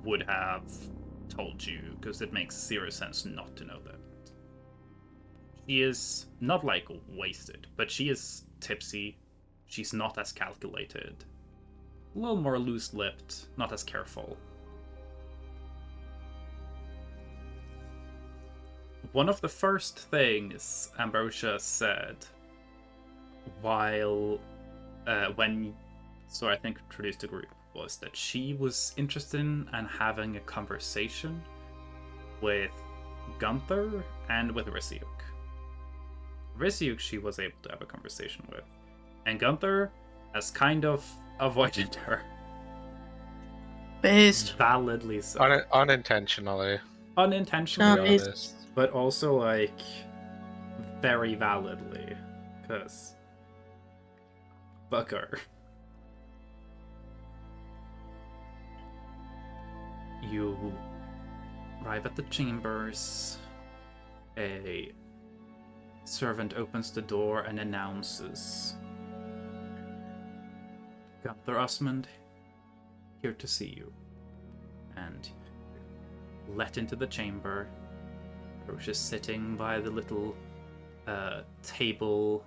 would have told you, because it makes zero sense not to know that. She is not like wasted, but she is tipsy. She's not as calculated, a little more loose-lipped, not as careful. One of the first things Ambrosia said while when I think introduced the group was that she was interested in having a conversation with Gunther and with Risiuk. Risiuk she was able to have a conversation with, and Gunther has kind of avoided her. Based. Validly so. Unintentionally. Unintentionally, Based. but also like very validly, because fuck her. You arrive at the chambers. A servant opens the door and announces, Gunther Osmond, here to see you. and let into the chamber. Roche is sitting by the little table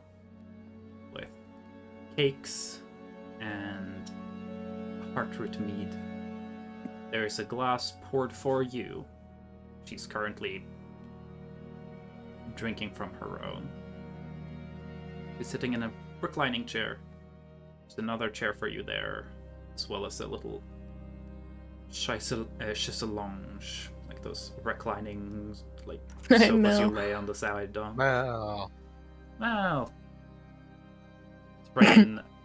with cakes and heartroot mead. There is a glass poured for you. She's currently drinking from her own. She's sitting in a reclining chair. There's another chair for you there, as well as a little chaiselonge, like those reclining, like sofas you lay on the side on. Well,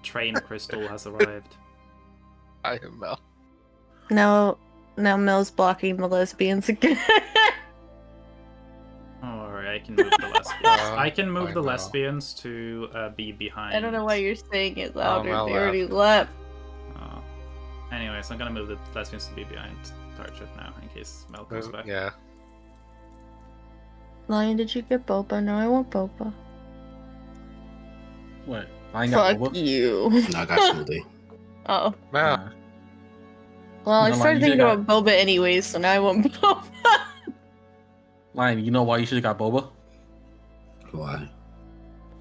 train crystal has arrived. I am Mel. Now Mel's blocking the lesbians again. Alright, I can move the lesbians. I can move the lesbians to be behind. I don't know why you're saying it louder. Mel They already left. Anyways, I'm gonna move the lesbians to be behind Target now, in case Mel comes back. Yeah. Lion, did you get boba? No, I want boba. What? I got Fuck boba? you. No, I got smoothie. Oh. Mel. Well, I No, started Lion, you thinking got- about boba anyways, so now I want boba. Lion, you know why you should have got boba? Why?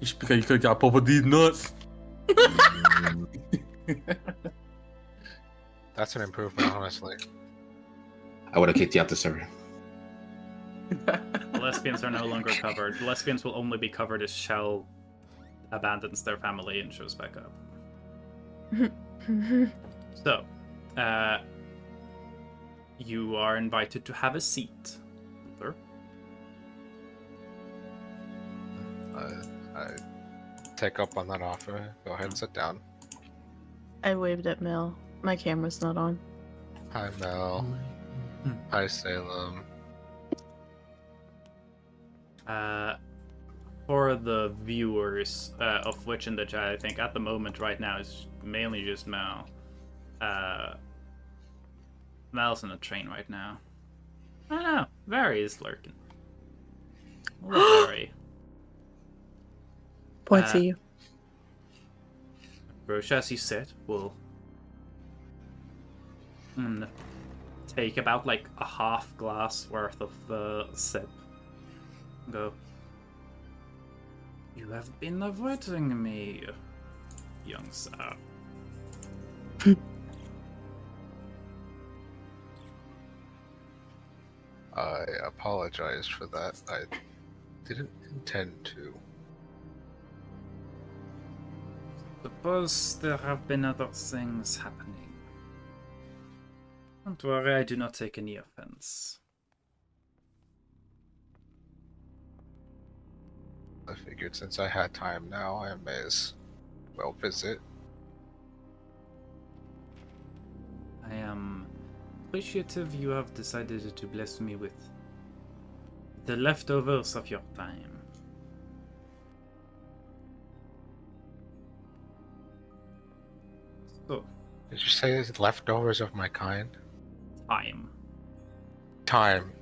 It's because you could have got boba these nuts. That's an improvement, honestly. I would have kicked you out the server. The lesbians are no longer covered. The lesbians will only be covered as Shell abandons their family and shows back up. So, you are invited to have a seat. Sir? I take up on that offer. Go ahead and sit down. I waved at Mel. My camera's not on. Hi, Mel. Hi, Salem. For the viewers, of which in the chat, I think at the moment right now is mainly just Mel. Mel's in a train right now. I don't know. Very is lurking. Very. Point to you. Roche, as you sit, will take about like a half glass worth of sip. Go. You have been avoiding me, young sir. I apologize for that. I didn't intend to. Suppose there have been other things happening. Don't worry, I do not take any offense. I figured since I had time now, I may as well visit. I am appreciative you have decided to bless me with the leftovers of your time. So, Did you say it's leftovers of my kind? time. Time.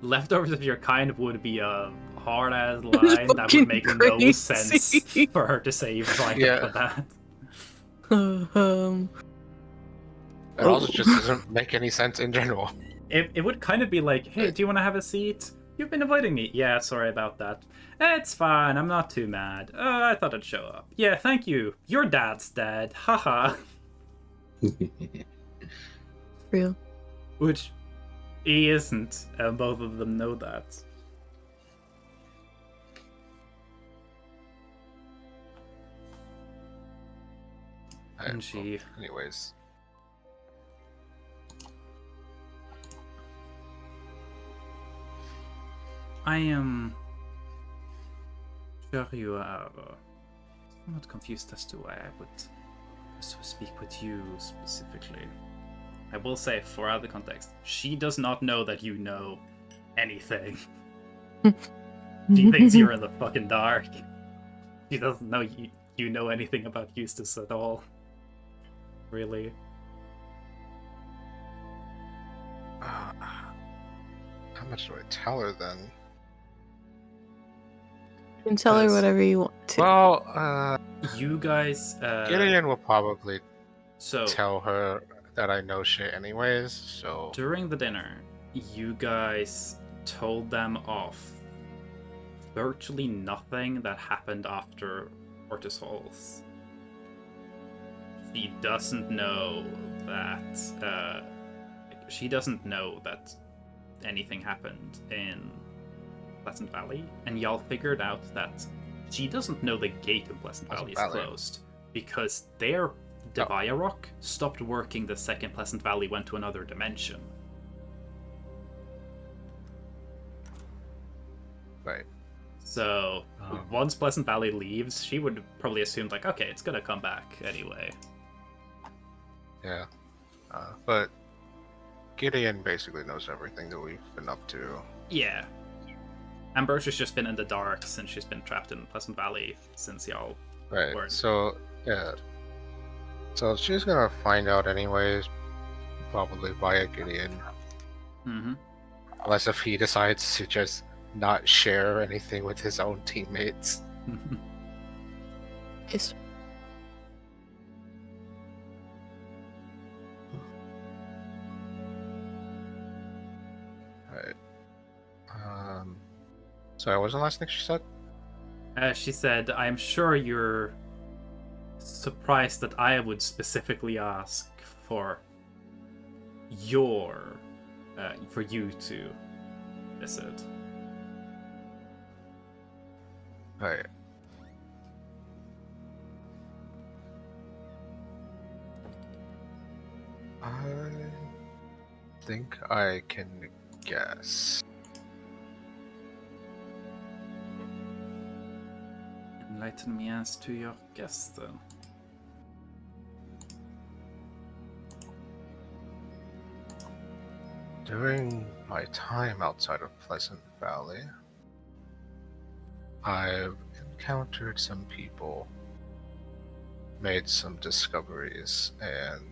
Leftovers of your kind would be a hard-ass line that would make no sense for her to say right after that. It also just doesn't make any sense in general. It would kind of be like, hey, do you want to have a seat? You've been avoiding me. Yeah, sorry about that. It's fine, I'm not too mad. I thought I'd show up. Yeah, thank you. Your dad's dead. Haha. Real. Which he isn't, and both of them know that. And she... Anyways. I am sure you are somewhat confused as to why I would speak with you specifically. I will say, for other context, she does not know that you know anything. She thinks you're in the fucking dark. She doesn't know you know anything about Eustace at all. Really. How much do I tell her then? You can tell her whatever you want to. Well, you guys... Gideon will probably so tell her that I know shit anyways, so... During the dinner, you guys told them off virtually nothing that happened after Ortis Halls. She doesn't know that anything happened in Pleasant Valley, and y'all figured out that she doesn't know the gate in Pleasant Valley is closed because their Devaya Rock stopped working the second Pleasant Valley went to another dimension. Right. So once Pleasant Valley leaves, she would probably assume like, okay, it's gonna come back anyway. Yeah. But Gideon basically knows everything that we've been up to. Yeah. Ambrosia's just been in the dark since she's been trapped in Pleasant Valley since y'all weren't. So, yeah. So she's gonna find out anyways, probably via Gideon. Mm-hmm. Unless if he decides to just not share anything with his own teammates. It's Right. Sorry, what was the last thing she said? She said, I'm sure you're surprised that I would specifically ask for you to visit. Right. I think I can guess. Enlighten me as to your guess, then. During my time outside of Pleasant Valley, I've encountered some people, made some discoveries, and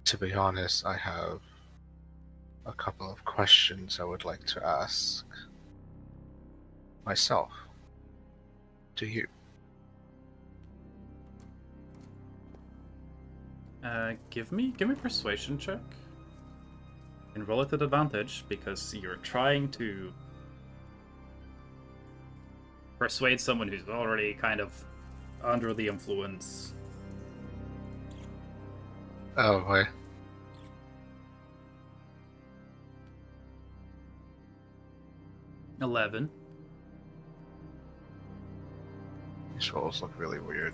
to be honest, I have a couple of questions I would like to ask myself to you. Give me persuasion check. And roll it at advantage because you're trying to persuade someone who's already kind of under the influence. Oh boy. $11. These rolls look really weird.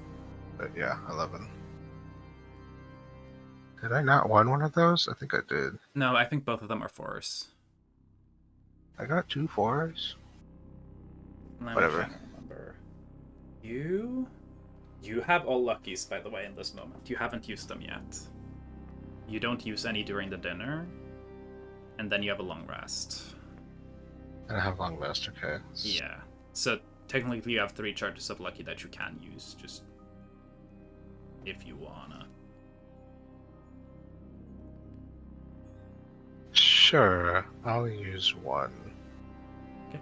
But yeah, 11. Did I not win one of those? I think I did. No, I think both of them are 4s. I got 2 4s. Whatever. Remember. You have all luckies, by the way, in this moment. You haven't used them yet. You don't use any during the dinner, and then you have a long rest. And I have long rest, okay. Yeah. So technically you have 3 charges of lucky that you can use, just if you wanna. Sure, I'll use 1. Okay.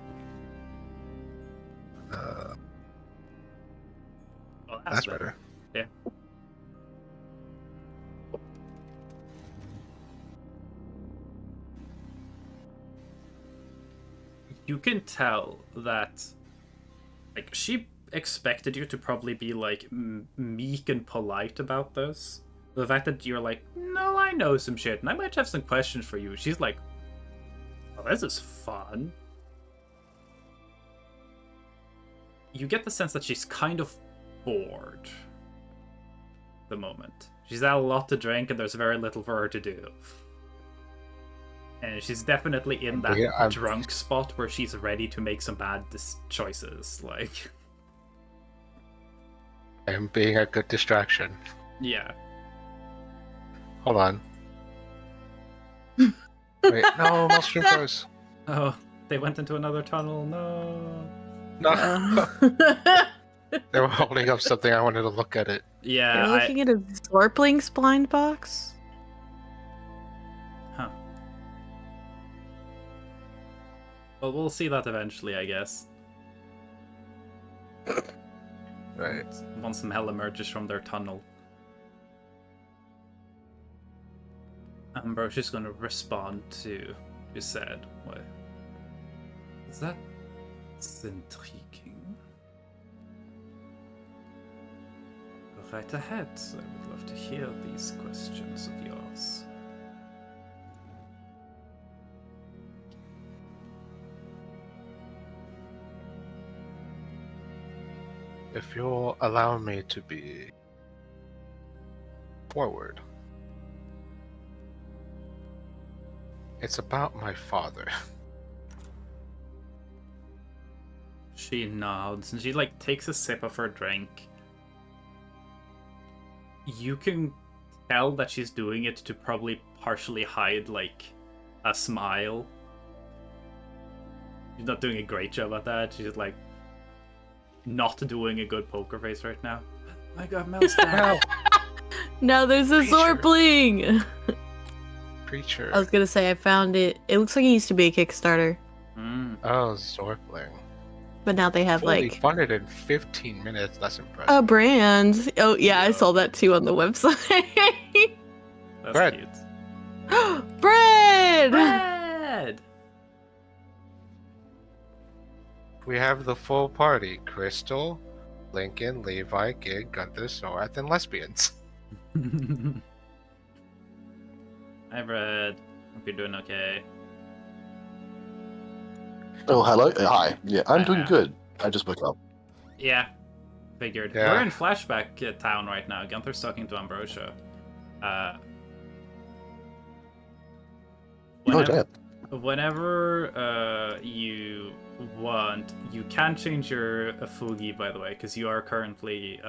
Well, that's better. Yeah. You can tell that, like, she expected you to probably be, like, meek and polite about this. The fact that you're like, no, I know some shit, and I might have some questions for you. She's like, oh, this is fun. You get the sense that she's kind of bored at the moment. She's had a lot to drink, and there's very little for her to do. And she's definitely in that drunk spot where she's ready to make some bad choices. Like, I'm being a good distraction. Yeah. Hold on. Wait, no, Maelstrom froze. Oh, they went into another tunnel. No. No. They were holding up something. I wanted to look at it. Yeah. You're looking at a Zorpling's blind box? Huh. Well, we'll see that eventually, I guess. Right. Once Mel emerges from their tunnel. Ambrosia's gonna respond to you said. What? That's intriguing. Go right ahead. I would love to hear these questions of yours. If you'll allow me to be forward, it's about my father. She nods and she like takes a sip of her drink. You can tell that she's doing it to probably partially hide like a smile. She's not doing a great job at that. She's like not doing a good poker face right now. I got Mel's down. Now there's a Preacher. Zorpling! Preacher. I was gonna say I found it. It looks like it used to be a Kickstarter, Oh, Zorpling. but now they have Fully like funded in 15 minutes. That's impressive. a brand. Oh yeah, I Yeah. saw that too on the website. That's Bread. cute. Bread! Bread! We have the full party: Crystal, Lincoln, Levi, Gig, Gunther, Sorath, and lesbians. Hi, Bread. Hope you're doing okay. Oh, hello. Hi. Yeah, I'm doing Yeah. good. I just woke up. Yeah, figured. Yeah. We're in flashback town right now. Gunther's talking to Ambrosia. Oh, damn. Whenever you want, you can change your Fugi, by the way, because you are currently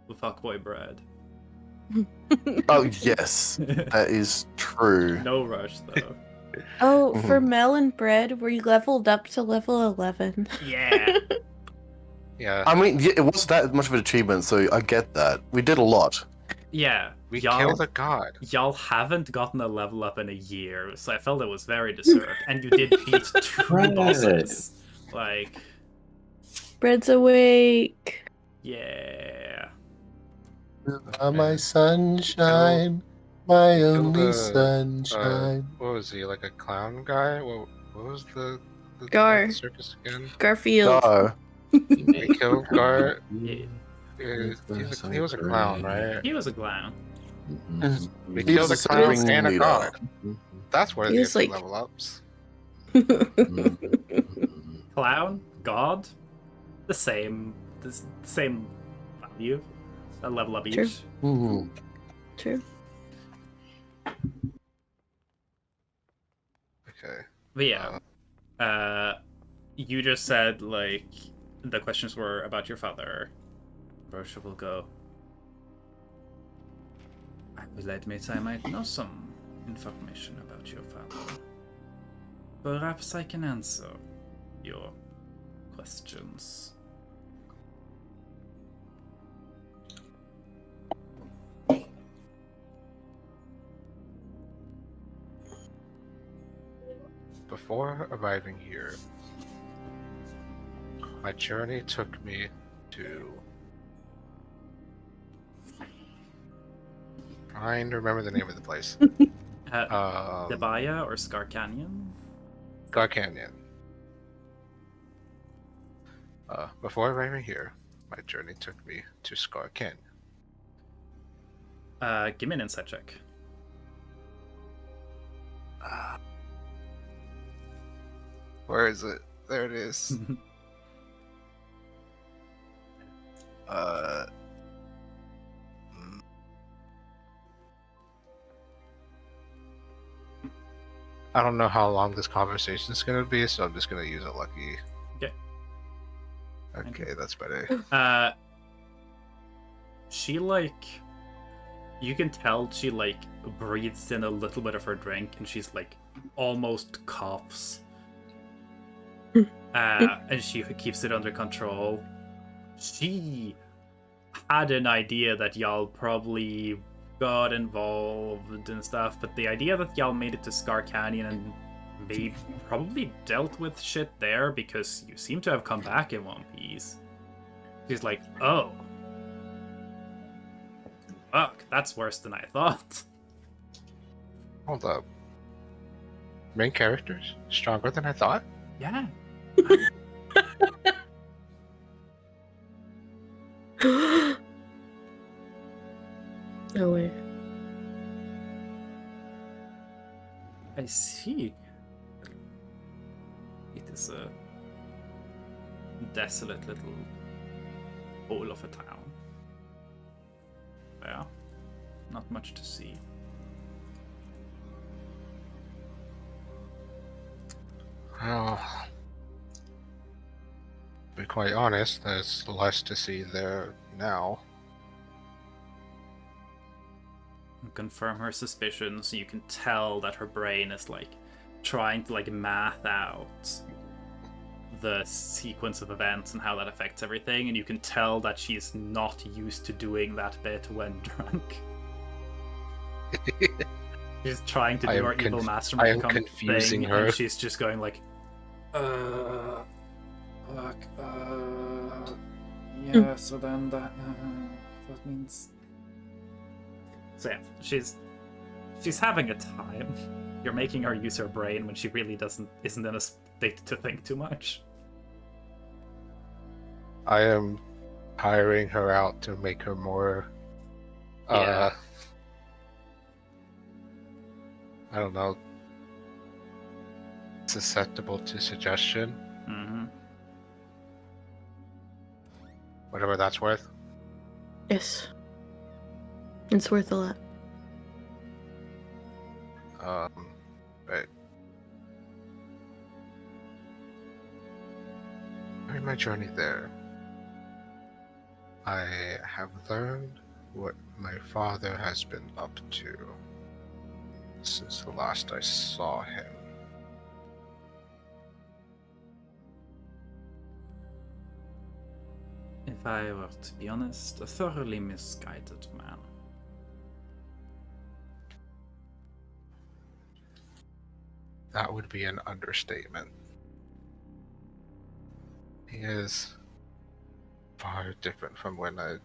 fuckboy Bread. Oh, yes. That is true. No rush, though. Oh, for Mel and Bread, we leveled up to level 11. Yeah. Yeah, I mean, yeah, it wasn't that much of an achievement, so I get that. We did a lot. Yeah. we y'all, killed a god. Y'all haven't gotten a level up in a year, so I felt it was very deserved. And you did beat 2 Bread. bosses. Like, Bread's awake. yeah. My sunshine, my Killed only a- sunshine. What was he, like a clown guy? What was the Gar. circus again? Garfield. Oh, We killed Gar. Yeah. He was a clown, right? He was a clown. We He killed was a a clown serving and a leader. god. That's where He the was like- level ups. Clown, god, the same value, a level up each. True. Mhm. True. Okay. But yeah, you just said like the questions were about your father. Ambrosia will go. I will admit I might know some information about your father. Perhaps I can answer your questions. Before arriving here, my journey took me to. Trying to remember the name of the place. Debaya or Scar Canyon? Gar Canyon. Before arriving here, my journey took me to Scar Canyon. Give me an insight check. Where is it? There it is. I don't know how long this conversation is going to be, so I'm just going to use a lucky. Okay. Okay, that's better. She like, you can tell she like breathes in a little bit of her drink, and she's like almost coughs. And she keeps it under control. She had an idea that y'all probably got involved and stuff, but the idea that y'all made it to Scar Canyon and maybe probably dealt with shit there, because you seem to have come back in one piece. She's like, oh. Fuck, that's worse than I thought. Hold up. Main characters? Stronger than I thought? Yeah. No way. I see. It is a desolate little hole of a town. Yeah. Not much to see. Well, to be quite honest, there's less to see there now. Confirm her suspicions. You can tell that her brain is like trying to like math out the sequence of events and how that affects everything, and you can tell that she's not used to doing that bit when drunk. She's trying to do her evil mastermind I am confusing thing, her. and she's just going like, fuck, yeah, so then that means... So yeah, she's having a time. You're making her use her brain when she really isn't in a state to think too much. I am hiring her out to make her more Yeah. I don't know, susceptible to suggestion. Mm-hmm. Whatever that's worth. Yes. It's worth a lot. Right. During my journey there, I have learned what my father has been up to since the last I saw him. If I were to be honest, a thoroughly misguided man. That would be an understatement. He is far different from when I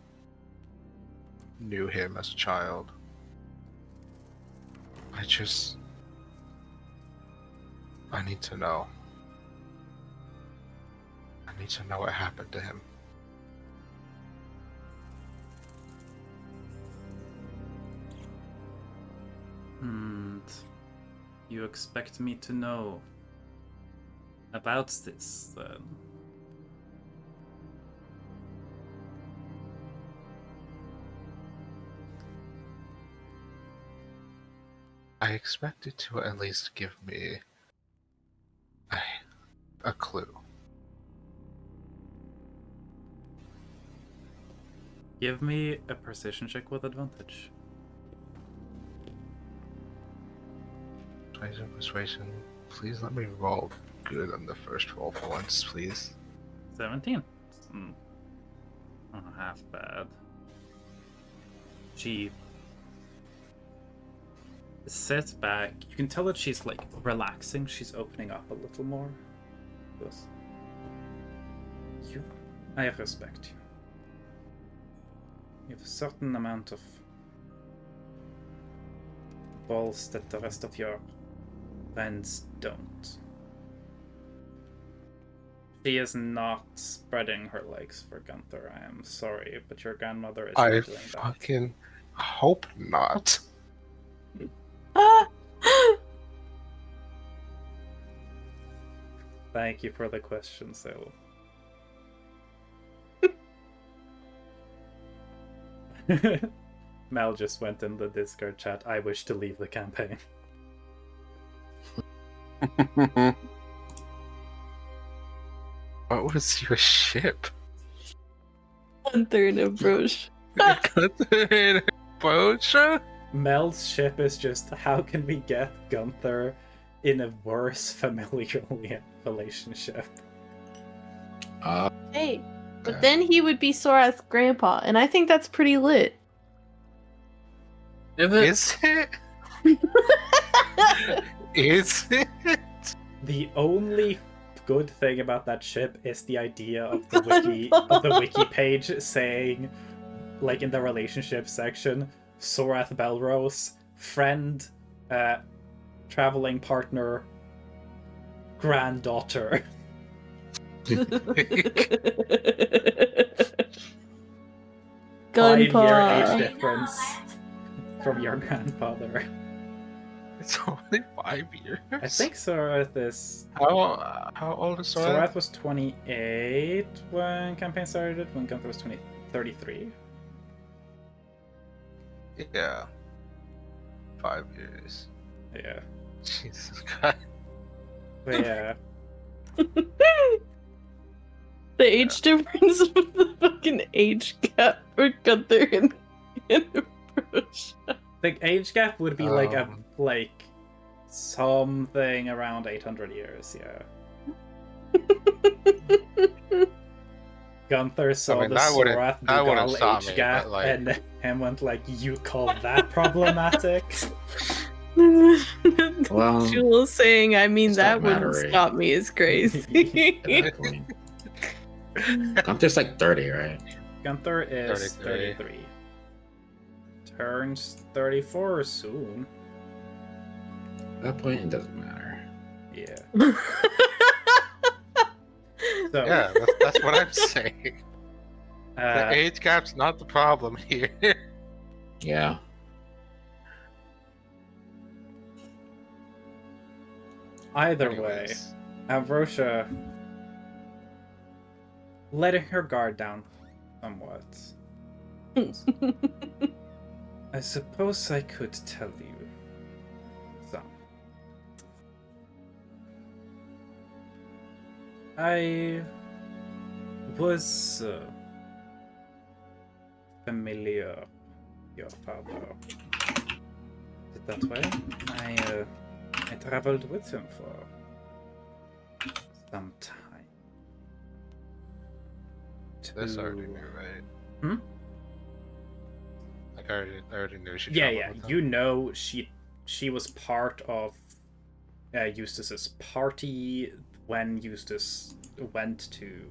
knew him as a child. I need to know. I need to know what happened to him. And you expect me to know about this, then? I expected to at least give me a clue. Give me a precision check with advantage. Persuasion. Please let me roll good on the first roll for once, please. 17. Not half bad. She sits back. You can tell that she's like relaxing. She's opening up a little more. Goes, I respect you. You have a certain amount of balls that the rest of your friends don't. She is not spreading her legs for Gunther. I am sorry, but your grandmother is not I doing that. fucking hope not. Thank you for the question, Syl. Mel just went in the Discord chat. I wish to leave the campaign. What was your ship? Gunther and Ambrose. Gunther and Ambrose? Mel's ship is just, how can we get Gunther in a worse familial relationship? Hey, but then he would be Sorath's grandpa, and I think that's pretty lit. Is it? Is it? The only good thing about that ship is the idea of the wiki page saying, like in the relationship section, Sorath Belrose, friend, traveling partner, granddaughter. 5-year age difference from your grandfather. It's only 5 years. I think Sorath is. How old is Sorath? Sorath was 28 when campaign started. When Gunther was 33. Yeah. 5 years. Yeah. Jesus Christ. But yeah. The age difference with the fucking age gap for Gunther and Ambrosia. The age gap would be like something around 800 years, yeah. Gunther saw the Sorath Dugal age gap and went like, "You call that problematic?" Well, Jules saying, "I mean, that wouldn't matter, stop me," is crazy. Gunther's like 30, right? Gunther is 33. Turns 34 soon. At that point, it doesn't matter. Yeah. So, yeah, that's what I'm saying. The age gap's not the problem here. Yeah. Either way, Ambrosia letting her guard down somewhat. I suppose I could tell you some. I was familiar with your father. Is it that way? I traveled with him for some time. This already knew, right? Hmm? Like I already knew she. Yeah. You know, she was part of Eustace's party when Eustace went to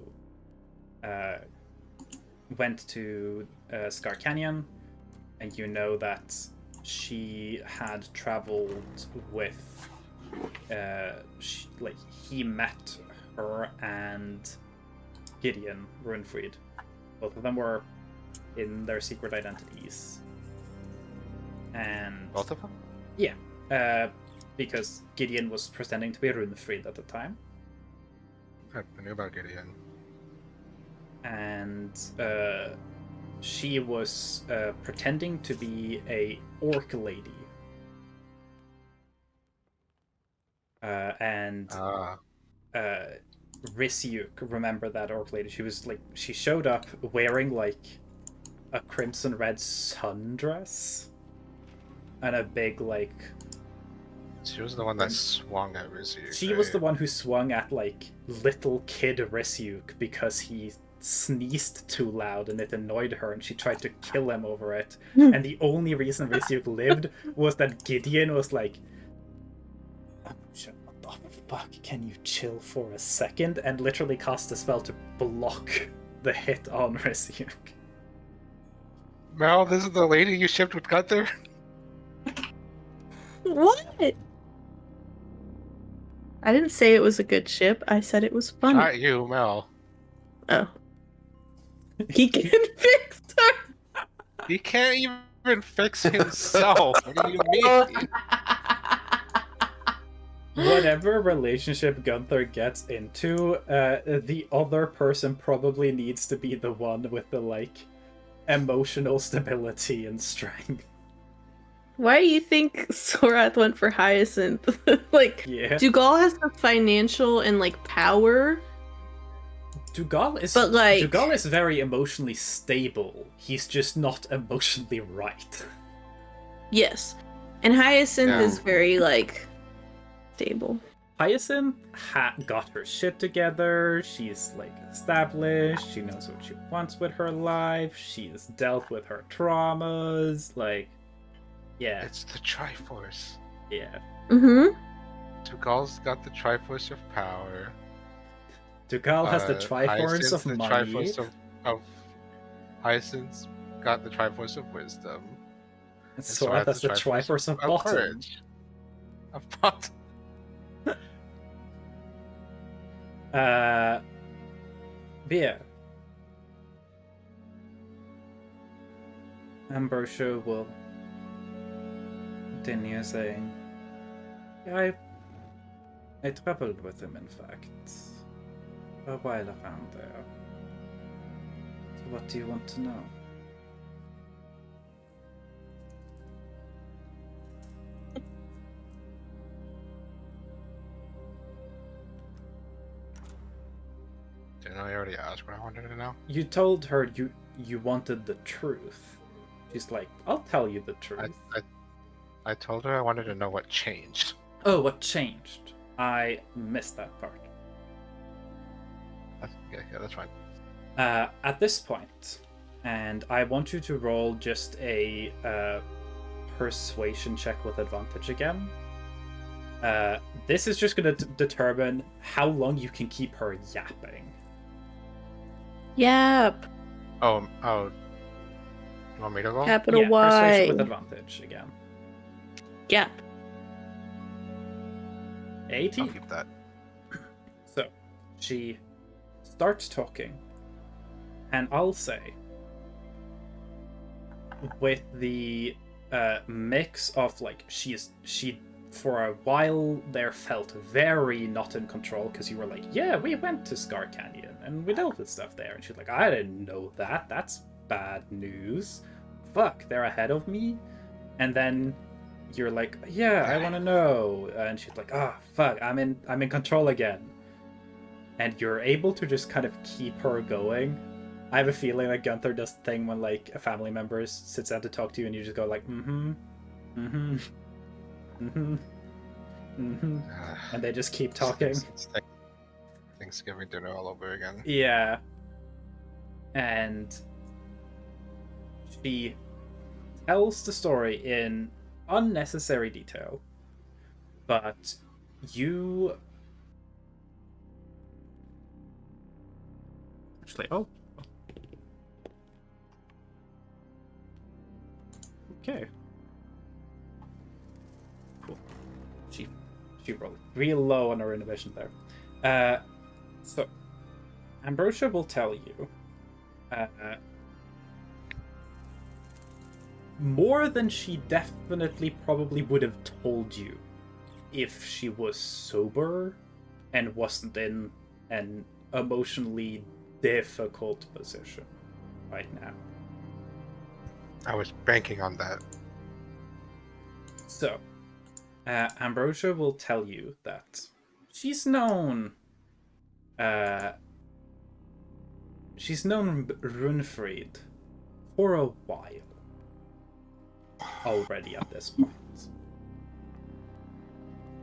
Scar Canyon, and you know that she had traveled with. He met her and Gideon Runefried. Both of them were in their secret identities. And both of them? Yeah. Because Gideon was pretending to be Runefried at the time. I knew about Gideon. And she was pretending to be a orc lady. Risiuk, remember that orc lady? She showed up wearing like a crimson red sundress and a big like. She was the one that swung at Risiuk. She was the one who swung at like little kid Risiuk because he sneezed too loud and it annoyed her, and she tried to kill him over it. And the only reason Risiuk lived was that Gideon was like, "What the fuck? Can you chill for a second?" and literally cast a spell to block the hit on Risiuk. Mel, this is the lady you shipped with Gunther? What? I didn't say it was a good ship. I said it was funny. Not you, Mel. Oh. He can fix her. He can't even fix himself. What do you mean? Whatever relationship Gunther gets into, the other person probably needs to be the one with the, like, emotional stability and strength. Why do you think Sorath went for Hyacinth? Dugal has the financial and, like, power. Dugal is very emotionally stable. He's just not emotionally right. Yes. And Hyacinth is very, like, stable. Hyacinth got her shit together. She's, like, established. She knows what she wants with her life. She's dealt with her traumas. Like, yeah. It's the Triforce. Yeah. Mm-hmm. Dugal's got the Triforce of power. Dugal has the Triforce of money. Triforce of Hyacinth's got the Triforce of wisdom. And Sorath has the Triforce of bottom. Courage. About Yeah. Ambrosia will continue saying, I traveled with him, in fact, a while around there. So what do you want to know? Didn't I already ask what I wanted to know? You told her you wanted the truth. She's like, I'll tell you the truth. I told her I wanted to know what changed. Oh, what changed? I missed that part. Yeah, that's fine. At this point, and I want you to roll just a persuasion check with advantage again. This is just going to determine how long you can keep her yapping. Yep. Oh. You want me to roll? Capital Yeah, Y. persuasion with advantage again. Yep. 18. I'll keep that. So, she starts talking, and I'll say, with the mix of like she for a while there felt very not in control because you were like, yeah, we went to Scar Canyon and we dealt with stuff there, and she's like, I didn't know that. That's bad news. Fuck, they're ahead of me. And then you're like, yeah, I want to know, and she's like, ah, fuck, I'm in control again. And you're able to just kind of keep her going. I have a feeling like Gunther does the thing when like a family member sits down to talk to you and you just go like, and they just keep talking. It's Thanksgiving dinner all over again. Yeah. And she tells the story in unnecessary detail, but you actually, okay, cool. She rolled real low on her innovation there. So Ambrosia will tell you more than she definitely probably would have told you if she was sober and wasn't in an emotionally difficult position right now. I was banking on that. So, Ambrosia will tell you that she's known Runfried for a while already at this point.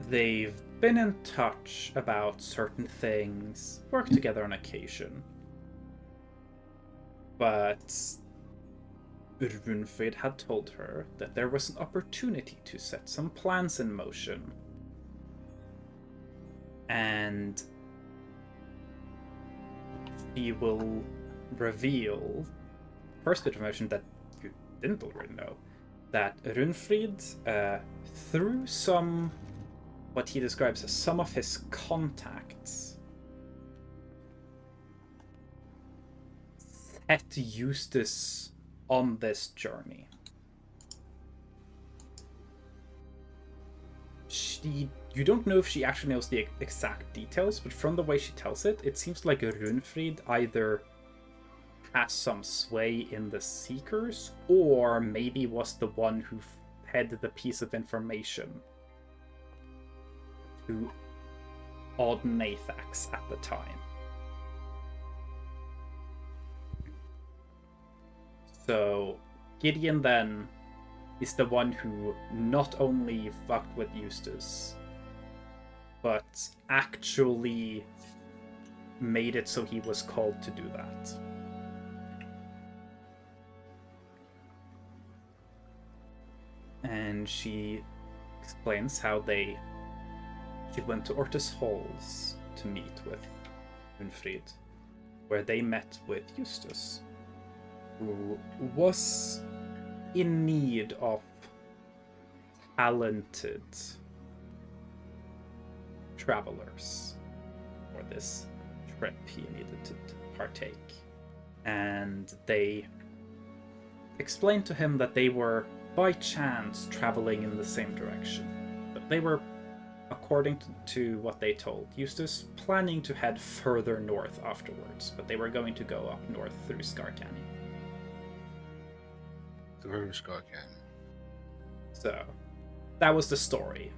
They've been in touch about certain things, worked together on occasion. But Runfried had told her that there was an opportunity to set some plans in motion. And she will reveal first bit of information that you didn't already know, that Runfried, through some, what he describes as some of his contacts, set Eustace on this journey. You don't know if she actually knows the exact details, but from the way she tells it, it seems like Runfried either has some sway in the Seekers, or maybe was the one who had the piece of information to Odd Nathax at the time. So Gideon then is the one who not only fucked with Eustace, but actually made it so he was called to do that. And she explains how she went to Ortis Halls to meet with Runfried, where they met with Eustace, who was in need of talented travelers for this trip he needed to partake. And they explained to him that they were by chance traveling in the same direction. But they were, according to what they told Eustace, planning to head further north afterwards, but they were going to go up north through Scar Canyon. Through Scar Canyon. So, that was the story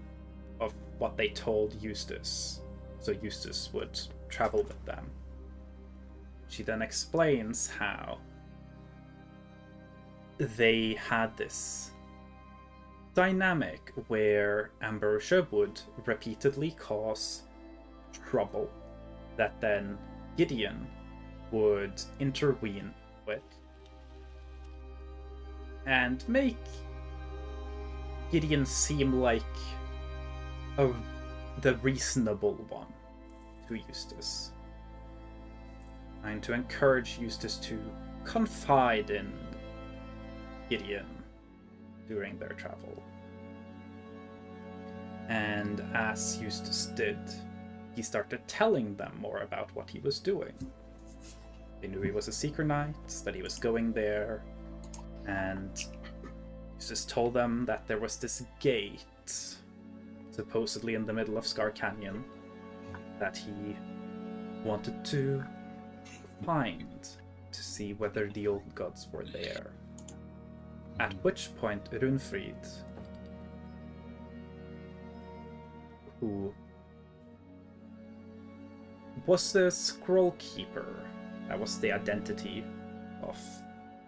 of what they told Eustace, so Eustace would travel with them. She then explains how they had this dynamic where Ambrosia would repeatedly cause trouble that then Gideon would intervene with and make Gideon seem like the reasonable one to Eustace, and to encourage Eustace to confide in Gideon during their travel. And as Eustace did, he started telling them more about what he was doing. They knew he was a Seeker Knight, that he was going there, and Eustace told them that there was this gate, supposedly in the middle of Scar Canyon, that he wanted to find to see whether the old gods were there. At which point Runfrid, who was the scroll keeper, that was the identity of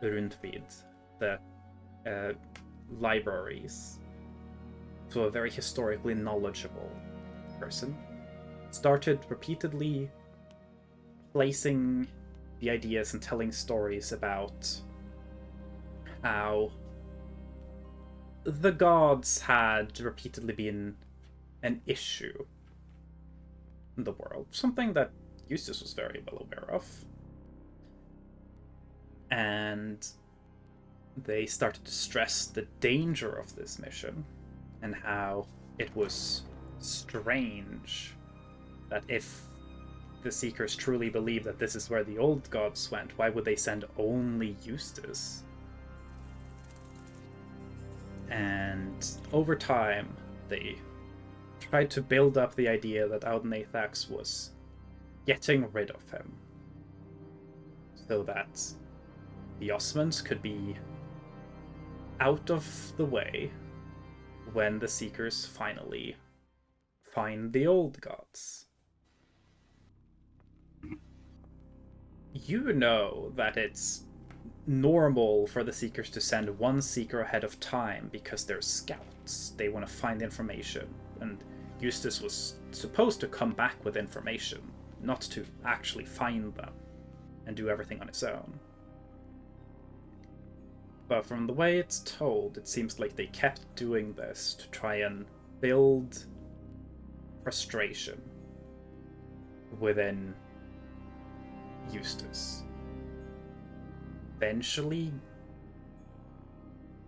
Runfrid, the libraries, so a very historically knowledgeable person, started repeatedly placing the ideas and telling stories about how the gods had repeatedly been an issue in the world, something that Eustace was very well aware of. And they started to stress the danger of this mission and how it was strange that if the Seekers truly believed that this is where the old gods went, why would they send only Eustace? And over time, they tried to build up the idea that Audenathax was getting rid of him, so that the Osmonds could be out of the way when the Seekers finally find the old gods. You know that it's normal for the Seekers to send one Seeker ahead of time because they're scouts. They want to find information, and Eustace was supposed to come back with information, not to actually find them and do everything on his own. But from the way it's told, it seems like they kept doing this to try and build frustration within Eustace. Eventually,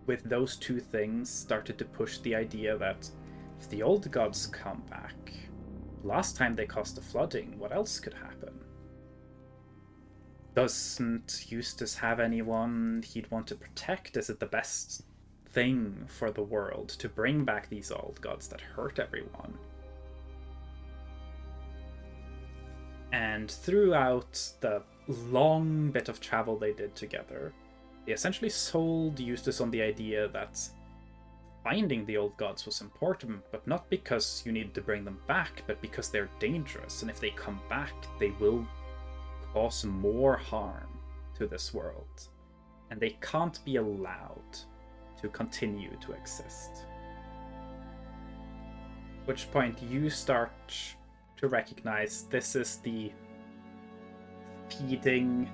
with those two things, started to push the idea that if the old gods come back, last time they caused the flooding, what else could happen? Doesn't Eustace have anyone he'd want to protect? Is it the best thing for the world to bring back these old gods that hurt everyone? And throughout the long bit of travel they did together, they essentially sold Eustace on the idea that finding the old gods was important, but not because you needed to bring them back, but because they're dangerous, and if they come back, they will cause more harm to this world, and they can't be allowed to continue to exist. At which point you start to recognize this is the feeding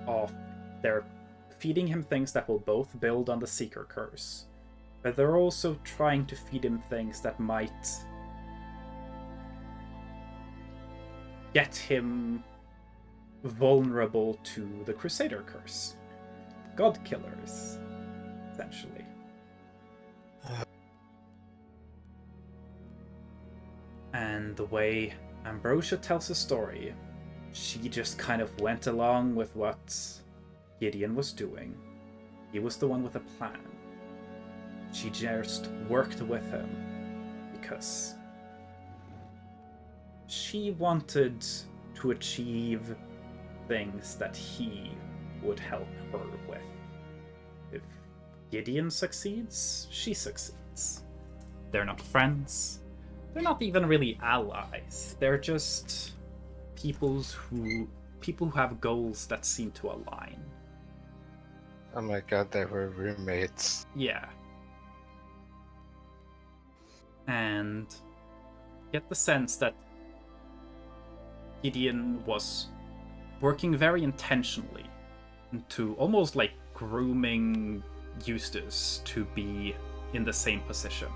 of... They're feeding him things that will both build on the Seeker Curse, but they're also trying to feed him things that might get him vulnerable to the Crusader Curse. God Killers, essentially. And the way Ambrosia tells the story, she just kind of went along with what Gideon was doing. He was the one with a plan. She just worked with him because she wanted to achieve things that he would help her with. If Gideon succeeds, she succeeds. They're not friends. They're not even really allies. They're just people who have goals that seem to align. Oh my god, they were roommates. Yeah. And get the sense that Gideon was working very intentionally to almost like grooming Eustace to be in the same position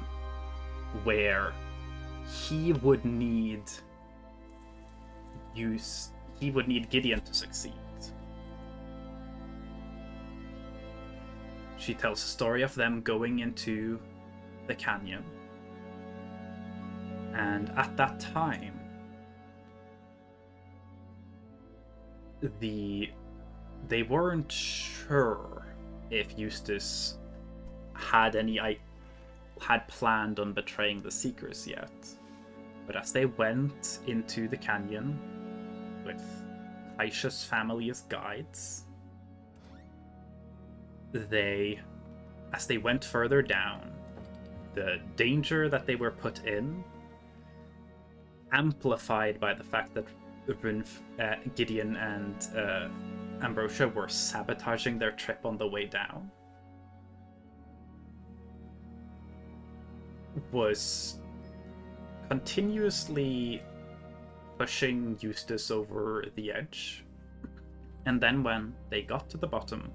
where he would need Gideon to succeed. She tells the story of them going into the canyon. And at that time, they weren't sure if Eustace had planned on betraying the Seekers yet. But as they went into the canyon with Aisha's family as guides, as they went further down, the danger that they were put in, amplified by the fact that Gideon and Ambrosia were sabotaging their trip on the way down, was continuously pushing Eustace over the edge. And then when they got to the bottom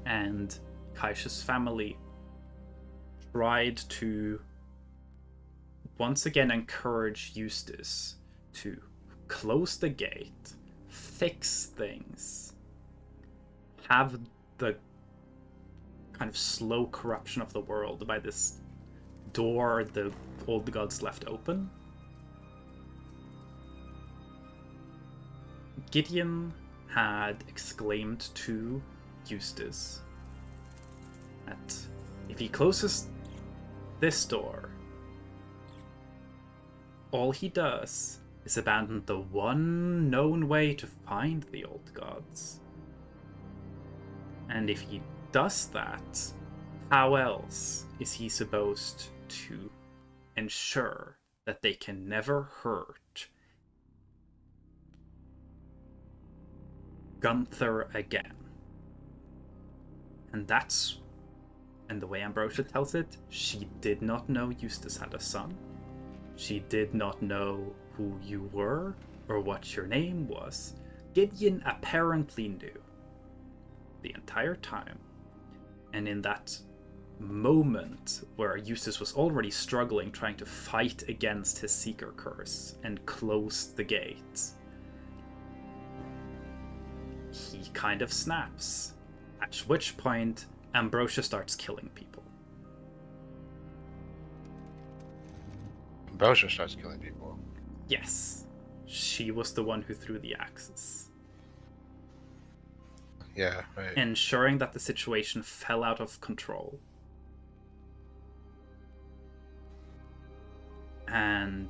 and Kaisha's family tried to once again encourage Eustace to close the gate, fix things, have the kind of slow corruption of the world by this door the old gods left open, Gideon had exclaimed to Eustace that if he closes this door, all he does is abandon the one known way to find the old gods. And if he does that, how else is he supposed to ensure that they can never hurt Gunther again? And the way Ambrosia tells it, she did not know Eustace had a son. She did not know who you were or what your name was. Gideon apparently knew the entire time. And in that moment where Eustace was already struggling, trying to fight against his Seeker curse and close the gate, he kind of snaps. At which point, Ambrosia starts killing people. Ambrosia starts killing people. Yes. She was the one who threw the axes. Yeah, right. Ensuring that the situation fell out of control. And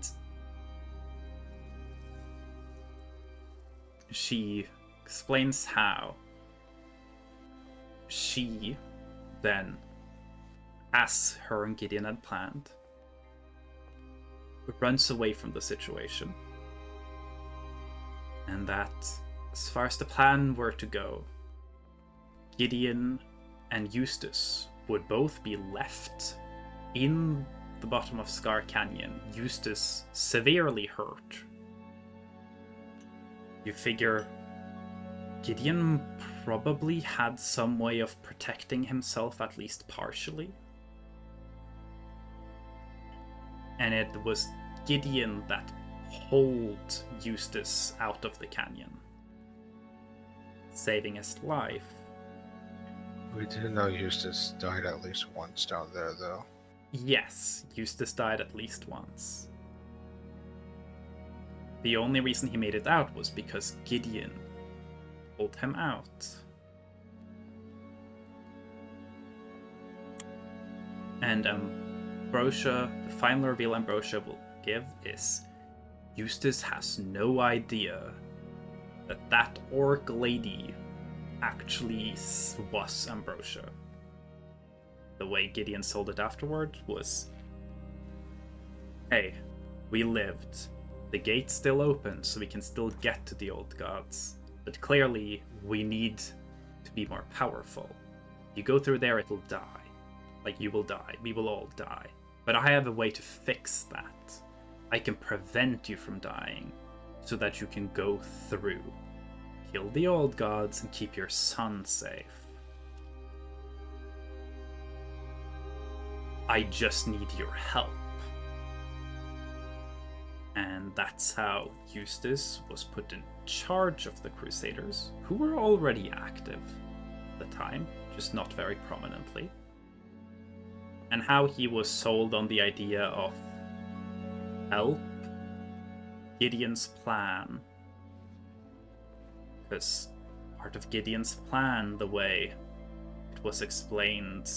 she explains how she then, as her and Gideon had planned, runs away from the situation. And that, as far as the plan were to go, Gideon and Eustace would both be left in the bottom of Scar Canyon, Eustace severely hurt. You figure Gideon probably had some way of protecting himself, at least partially. And it was Gideon that pulled Eustace out of the canyon, saving his life. We do know Eustace died at least once down there, though. Yes, Eustace died at least once. the only reason he made it out was because Gideon pulled him out. And Ambrosia, the final reveal Ambrosia will give is Eustace has no idea that that orc lady actually was Ambrosia. The way Gideon sold it afterward was, hey, we lived. The gate's still open, so we can still get to the old gods. But clearly, we need to be more powerful. You go through there, it'll die. Like, you will die. We will all die. But I have a way to fix that. I can prevent you from dying, so that you can go through. Kill the old gods and keep your son safe. I just need your help. And that's how Eustace was put in charge of the Crusaders, who were already active at the time, just not very prominently. And how he was sold on the idea of help Gideon's plan. Because part of Gideon's plan, the way it was explained,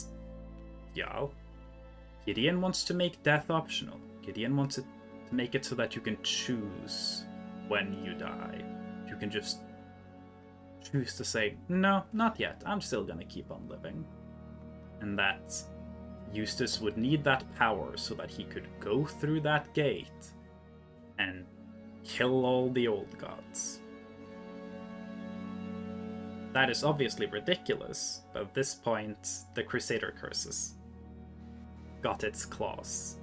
Gideon wants to make death optional. Gideon wants it to make it so that you can choose when you die. You can just choose to say, no, not yet. I'm still gonna keep on living. And that Eustace would need that power so that he could go through that gate and kill all the old gods. That is obviously ridiculous, but at this point, the Crusader curses got its claws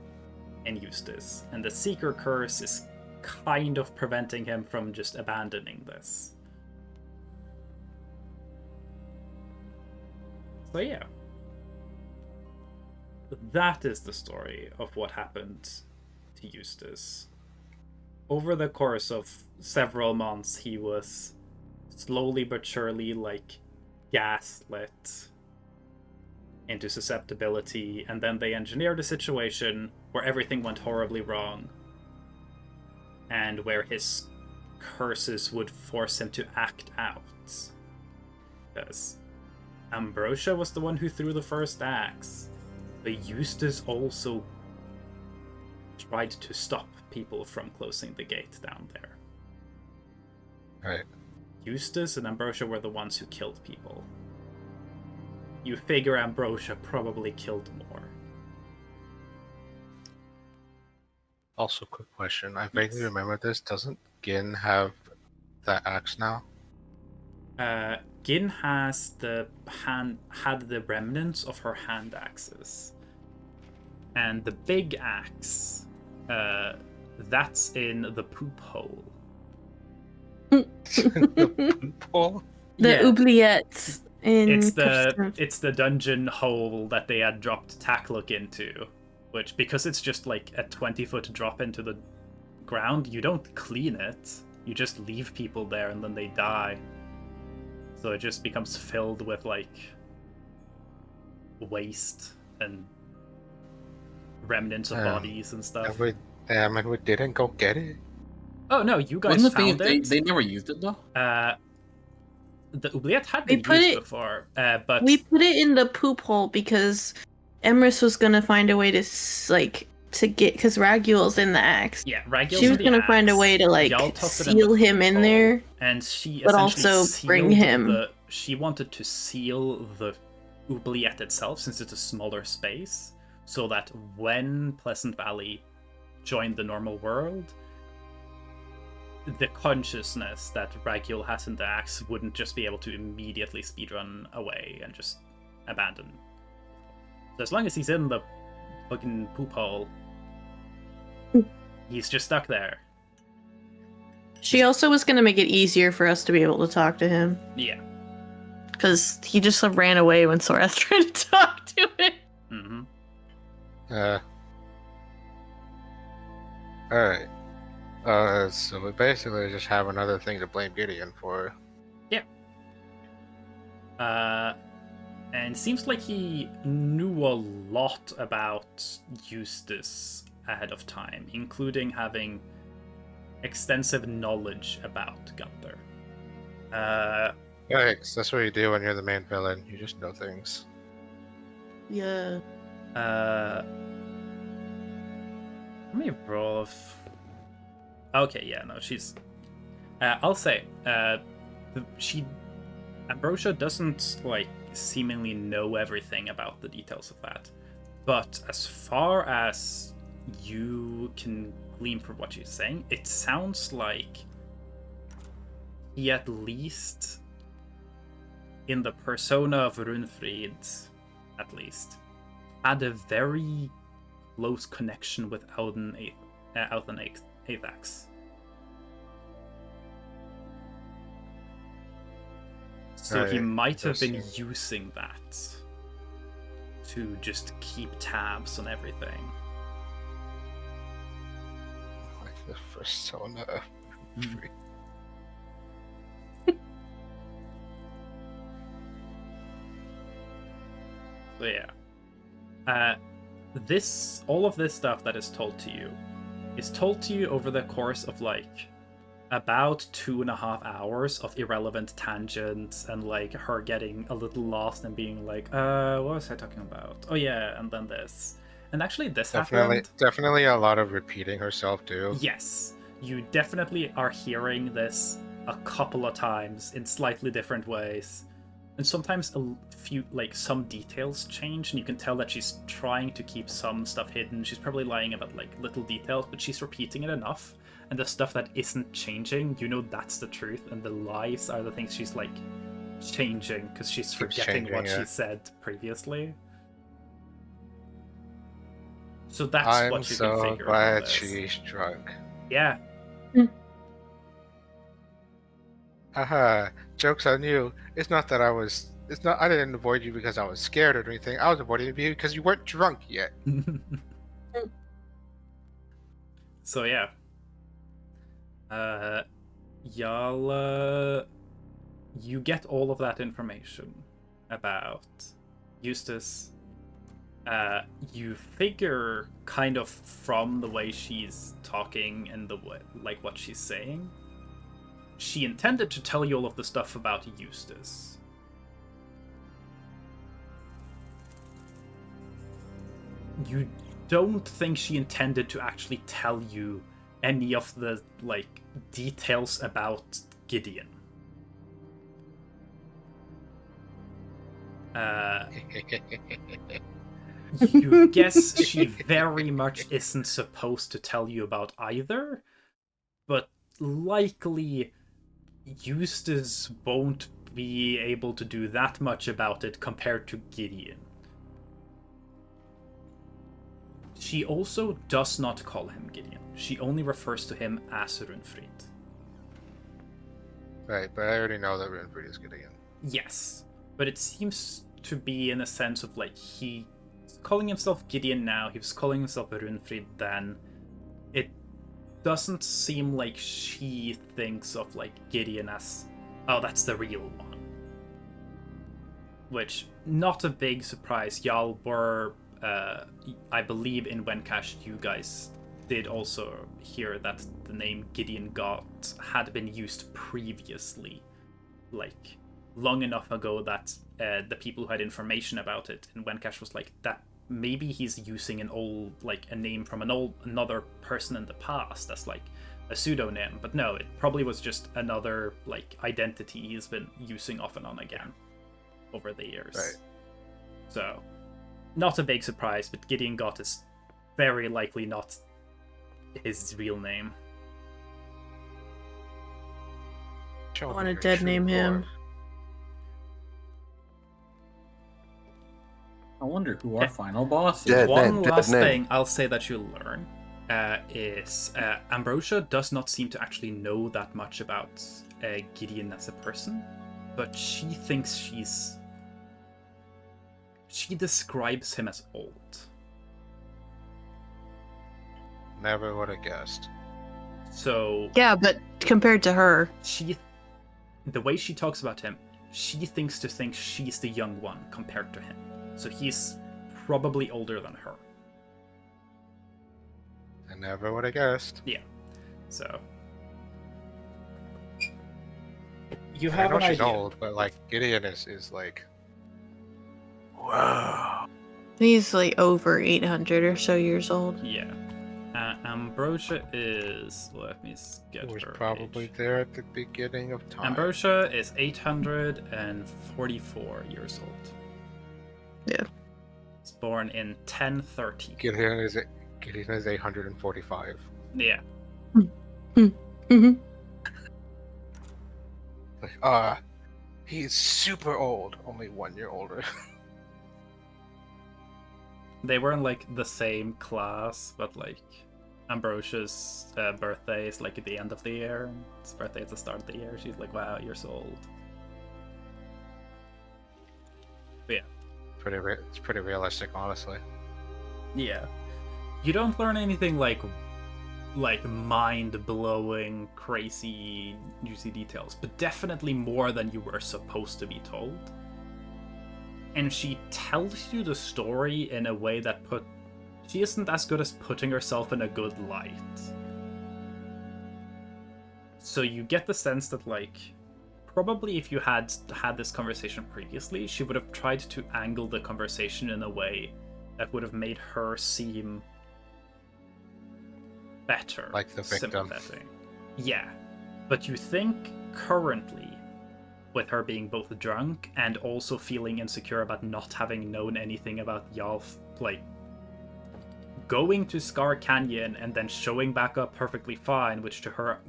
in Eustace, and the Seeker curse is kind of preventing him from just abandoning this. So yeah. That is the story of what happened to Eustace. Over the course of several months, he was slowly but surely, gaslit into susceptibility, and then they engineered a situation where everything went horribly wrong, and where his curses would force him to act out. Because Ambrosia was the one who threw the first axe, but Eustace also tried to stop people from closing the gate down there. Right. Eustace and Ambrosia were the ones who killed people. You figure Ambrosia probably killed more. Also, quick question. I vaguely remember this. Doesn't Gin have that axe now? Gin has had the remnants of her hand axes. And the big axe, that's in the poop hole. The poop hole? The oubliettes in It's the dungeon hole that they had dropped Tacklook into, which, because it's just like a 20-foot drop into the ground, you don't clean it. You just leave people there and then they die. So it just becomes filled with waste and remnants of bodies and stuff. And we didn't go get it. Oh no, you guys Wasn't found it. They never used it though. The oubliette had been used before, but we put it in the poop hole because Emrys was gonna find a way to get, because Raguel's in the axe. Yeah, Raguel's she was gonna find a way to seal him in there, and she but also bring him. She wanted to seal the oubliette itself, since it's a smaller space, so that when Pleasant Valley joined the normal world, the consciousness that Raguel has in the axe wouldn't just be able to immediately speedrun away and just abandon. So as long as he's in the fucking poop hole, he's just stuck there. She also was going to make it easier for us to be able to talk to him. Yeah. Because he just ran away when Sorath tried to talk to him. Mm-hmm. Alright. So we basically just have another thing to blame Gideon for. Yeah. And it seems like he knew a lot about Eustace ahead of time, including having extensive knowledge about Gunther. Yikes, that's what you do when you're the main villain. You just know things. Yeah. Let me roll off. Okay, yeah, no, she's. I'll say, Ambrosia doesn't like seemingly know everything about the details of that, but as far as you can glean from what she's saying, it sounds like he at least, in the persona of Runfrid, at least, had a very close connection with Auden Athax. So he might have been using that to just keep tabs on everything. Like the persona. So yeah. All of this stuff that is told to you is told to you over the course of like about 2.5 hours of irrelevant tangents and like her getting a little lost and being like, what was I talking about? Oh yeah, and then this. And actually this happened. Definitely a lot of repeating herself too. Yes. You definitely are hearing this a couple of times in slightly different ways. And sometimes a few, like, some details change, and you can tell that she's trying to keep some stuff hidden. She's probably lying about, like, little details, but she's repeating it enough. And the stuff that isn't changing, you know that's the truth, and the lies are the things she's, like, changing, because she's forgetting what she said previously. So that's what you can figure out. I'm so glad she's drunk. Yeah. Haha, joke's on you. I didn't avoid you because I was scared or anything. I was avoiding you because you weren't drunk yet. So yeah. Y'all, you get all of that information about Eustace. You figure kind of from the way she's talking and the way, like what she's saying, she intended to tell you all of the stuff about Eustace. You don't think she intended to actually tell you any of the, like, details about Gideon. You guess she very much isn't supposed to tell you about either, but likely Eustace won't be able to do that much about it compared to Gideon. She also does not call him Gideon. She only refers to him as Runfrid. Right, but I already know that Runfrid is Gideon. Yes, but it seems to be in a sense of like he's calling himself Gideon now, he was calling himself Runfrid then. It doesn't seem like she thinks of like Gideon as, oh, that's the real one. Which, not a big surprise. Y'all were, I believe in Wencash, you guys did also hear that the name Gideon God had been used previously, like long enough ago that the people who had information about it in Wencash was like, that maybe he's using an old, like a name from another person in the past as like a pseudonym, but no, it probably was just another like identity he's been using off and on again over the years. Right. So, not a big surprise, but Gideon Gott is very likely not his real name. I want to dead name him. I wonder who our final boss is. Dead One name, last dead name. thing I'll say that you'll learn is Ambrosia does not seem to actually know that much about Gideon as a person, but she thinks she describes him as old. Never would have guessed. So Yeah, but compared to her, the way she talks about him, she thinks she's the young one compared to him. So he's probably older than her. I never would have guessed. Yeah. So You I have know an she's idea. old, but like Gideon is like, wow. He's like over 800 or so years old. Yeah. Ambrosia is. Let me get He was her probably age. there at the beginning of time. Ambrosia is 844 years old. Yeah. He's born in 1030. Gideon is 845. Yeah. Mm-hmm. Like, he's super old, only 1 year older. They were in like the same class, but like Ambrosia's birthday is like at the end of the year. His birthday at the start of the year. She's like, wow, you're so old. But yeah. It's pretty realistic, honestly. Yeah. You don't learn anything like mind-blowing, crazy, juicy details, but definitely more than you were supposed to be told. And she tells you the story in a way that she isn't as good as putting herself in a good light. So you get the sense that, like, probably if you had this conversation previously, she would have tried to angle the conversation in a way that would have made her seem better, like the victim. sympathetic. Yeah, but you think currently, with her being both drunk and also feeling insecure about not having known anything about Yalf, like going to Scar Canyon and then showing back up perfectly fine, which to her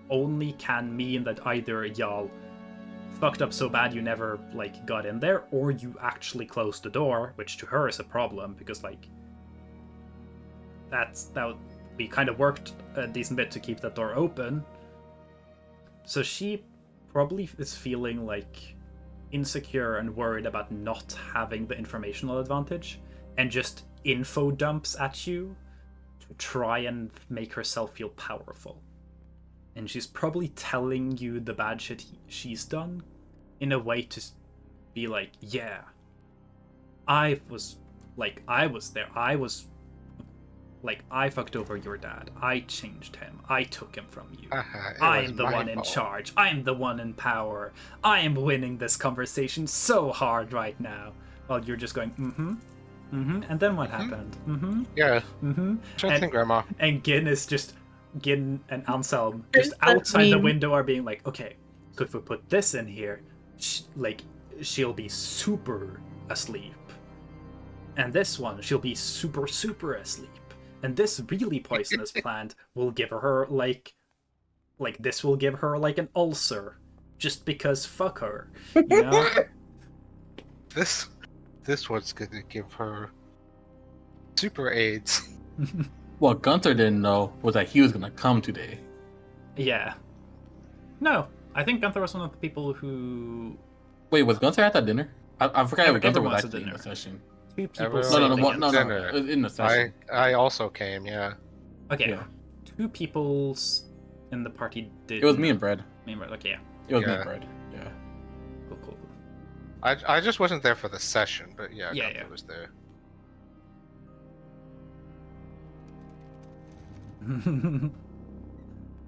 only can mean that either y'all fucked up so bad you never like got in there, or you actually closed the door, which to her is a problem because like that we kind of worked a decent bit to keep that door open. So she probably is feeling like insecure and worried about not having the informational advantage and just info dumps at you to try and make herself feel powerful. And she's probably telling you the bad shit she's done in a way to be like, yeah, I was there. I fucked over your dad. I changed him. I took him from you. I'm the one in charge. I'm the one in power. I am winning this conversation so hard right now. While you're just going, and then what happened? Yeah. Sure thing, Grandma. And Gin and Anselm just outside the window are being like, okay, so if we put this in here, she'll be super asleep. And this one, she'll be super, super asleep. And this really poisonous plant will give her this will give her like an ulcer, just because fuck her, you know. This one's gonna give her super AIDS. What Gunther didn't know was that he was gonna come today. Yeah. No, I think Gunther was one of the people who. Wait, was Gunther at that dinner? I forgot what Gunther was Everyone's actually at in the dinner. session. Two people No, in the session. I also came, yeah. Okay. Yeah. Two people in the party did. It was me and Bread. Me and Bread, okay, yeah. It was me and Bread. Yeah. Cool. I just wasn't there for the session, but yeah, Yeah, Gunther was there.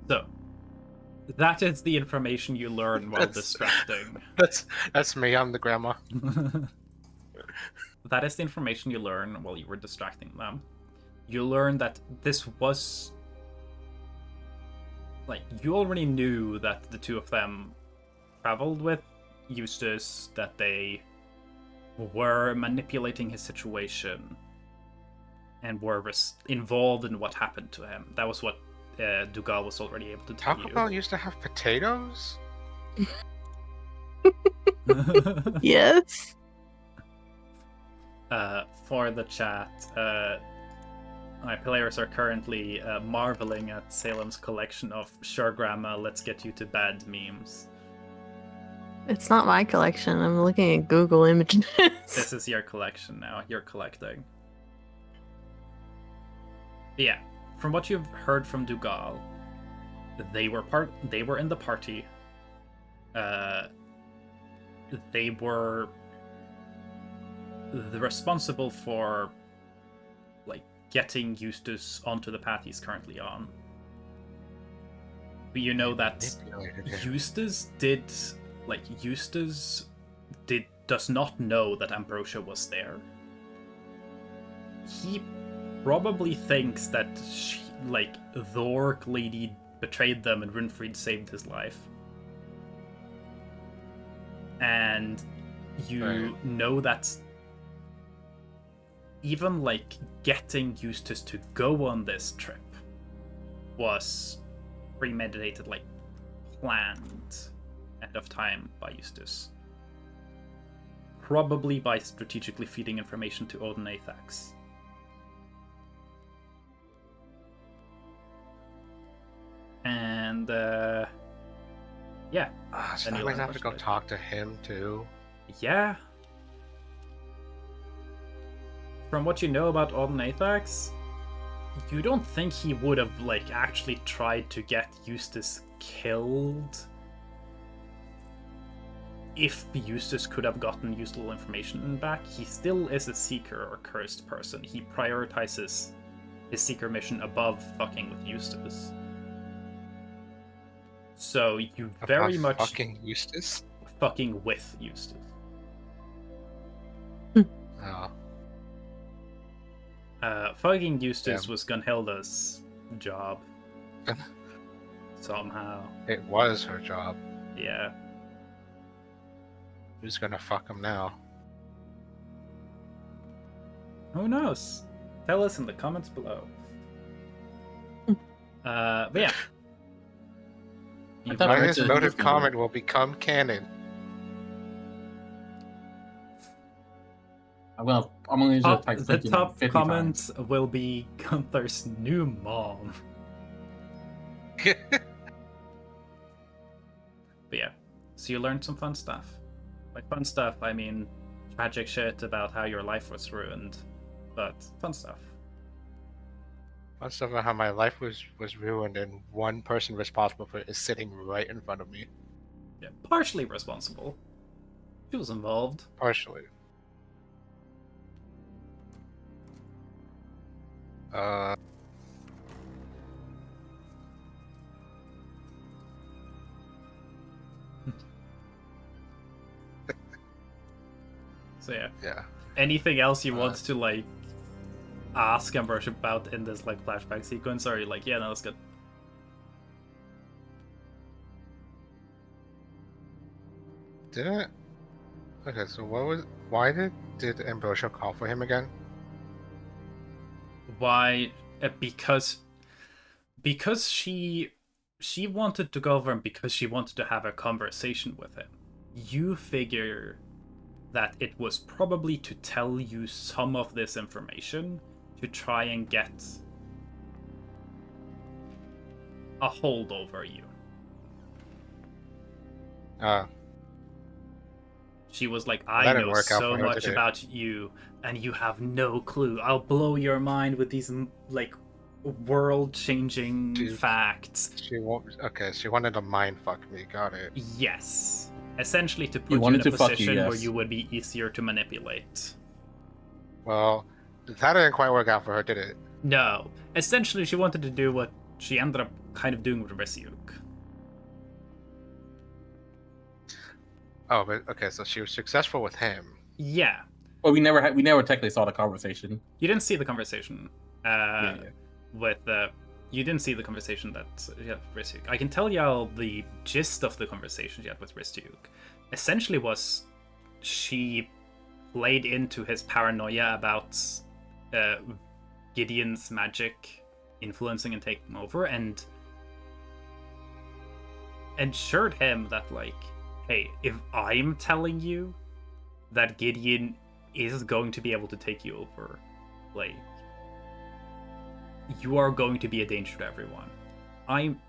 So, that is the information you learn while distracting. That's me, I'm the grandma. That is the information you learn while you were distracting them. You learn that this was... you already knew that the two of them traveled with Eustace, that they were manipulating his situation, and were involved in what happened to him. That was what Dougal was already able to tell you. Taco Bell used to have potatoes? Yes. For the chat, my players are currently marveling at Salem's collection of "Sure Grandma, let's get you to bed" memes. It's not my collection. I'm looking at Google Images. This is your collection now. You're collecting. Yeah, from what you've heard from Dougal, they were in the party. They were responsible for getting Eustace onto the path he's currently on. But you know that Manipulated him. Eustace does not know that Ambrosia was there. He probably thinks that the orc lady betrayed them and Winfried saved his life. And you know that even getting Eustace to go on this trip was premeditated, planned ahead of time by Eustace. Probably by strategically feeding information to Odin Athax. And yeah. So I might have to go talk to him too. Yeah. From what you know about Odin Athax, you don't think he would have actually tried to get Eustace killed if Eustace could have gotten useful information back. He still is a seeker or cursed person. He prioritizes his seeker mission above fucking with Eustace. So you very much fucking Eustace? Fucking with Eustace. Oh. Fucking Eustace was Gunhilda's job. Somehow. It was her job. Yeah. Who's gonna fuck him now? Who knows? Tell us in the comments below. But yeah. This noted comment will become canon. I'm gonna just type the top 50 comment times. will be Gunther's new mom. But yeah, so you learned some fun stuff. By fun stuff, I mean tragic shit about how your life was ruined, but fun stuff. Fun stuff about how my life was ruined and one person responsible for it is sitting right in front of me. Yeah, partially responsible. She was involved. Partially. So yeah. Yeah. Anything else you want to ask Ambrosia about in this flashback sequence? Or are you yeah, no, that's good. Didn't. Okay, so why did Ambrosia call for him again? Why? Because she wanted to go over him because she wanted to have a conversation with him. You figure that it was probably to tell you some of this information to try and get a hold over you. She was like, I know so much about you, and you have no clue. I'll blow your mind with these world-changing facts. She wanted to mind fuck me. Got it. Yes. Essentially to put you in a position where you would be easier to manipulate. Well, that didn't quite work out for her, did it? No. Essentially, she wanted to do what she ended up kind of doing with Risyuk. Oh, but okay, so she was successful with him. Yeah. Well, we never technically saw the conversation. You didn't see the conversation. You didn't see the conversation that she had with Risyuk. I can tell y'all the gist of the conversation she had with Risyuk. Essentially was she played into his paranoia about Gideon's magic influencing and taking over and assured him that hey, if I'm telling you that Gideon is going to be able to take you over, you are going to be a danger to everyone. I'm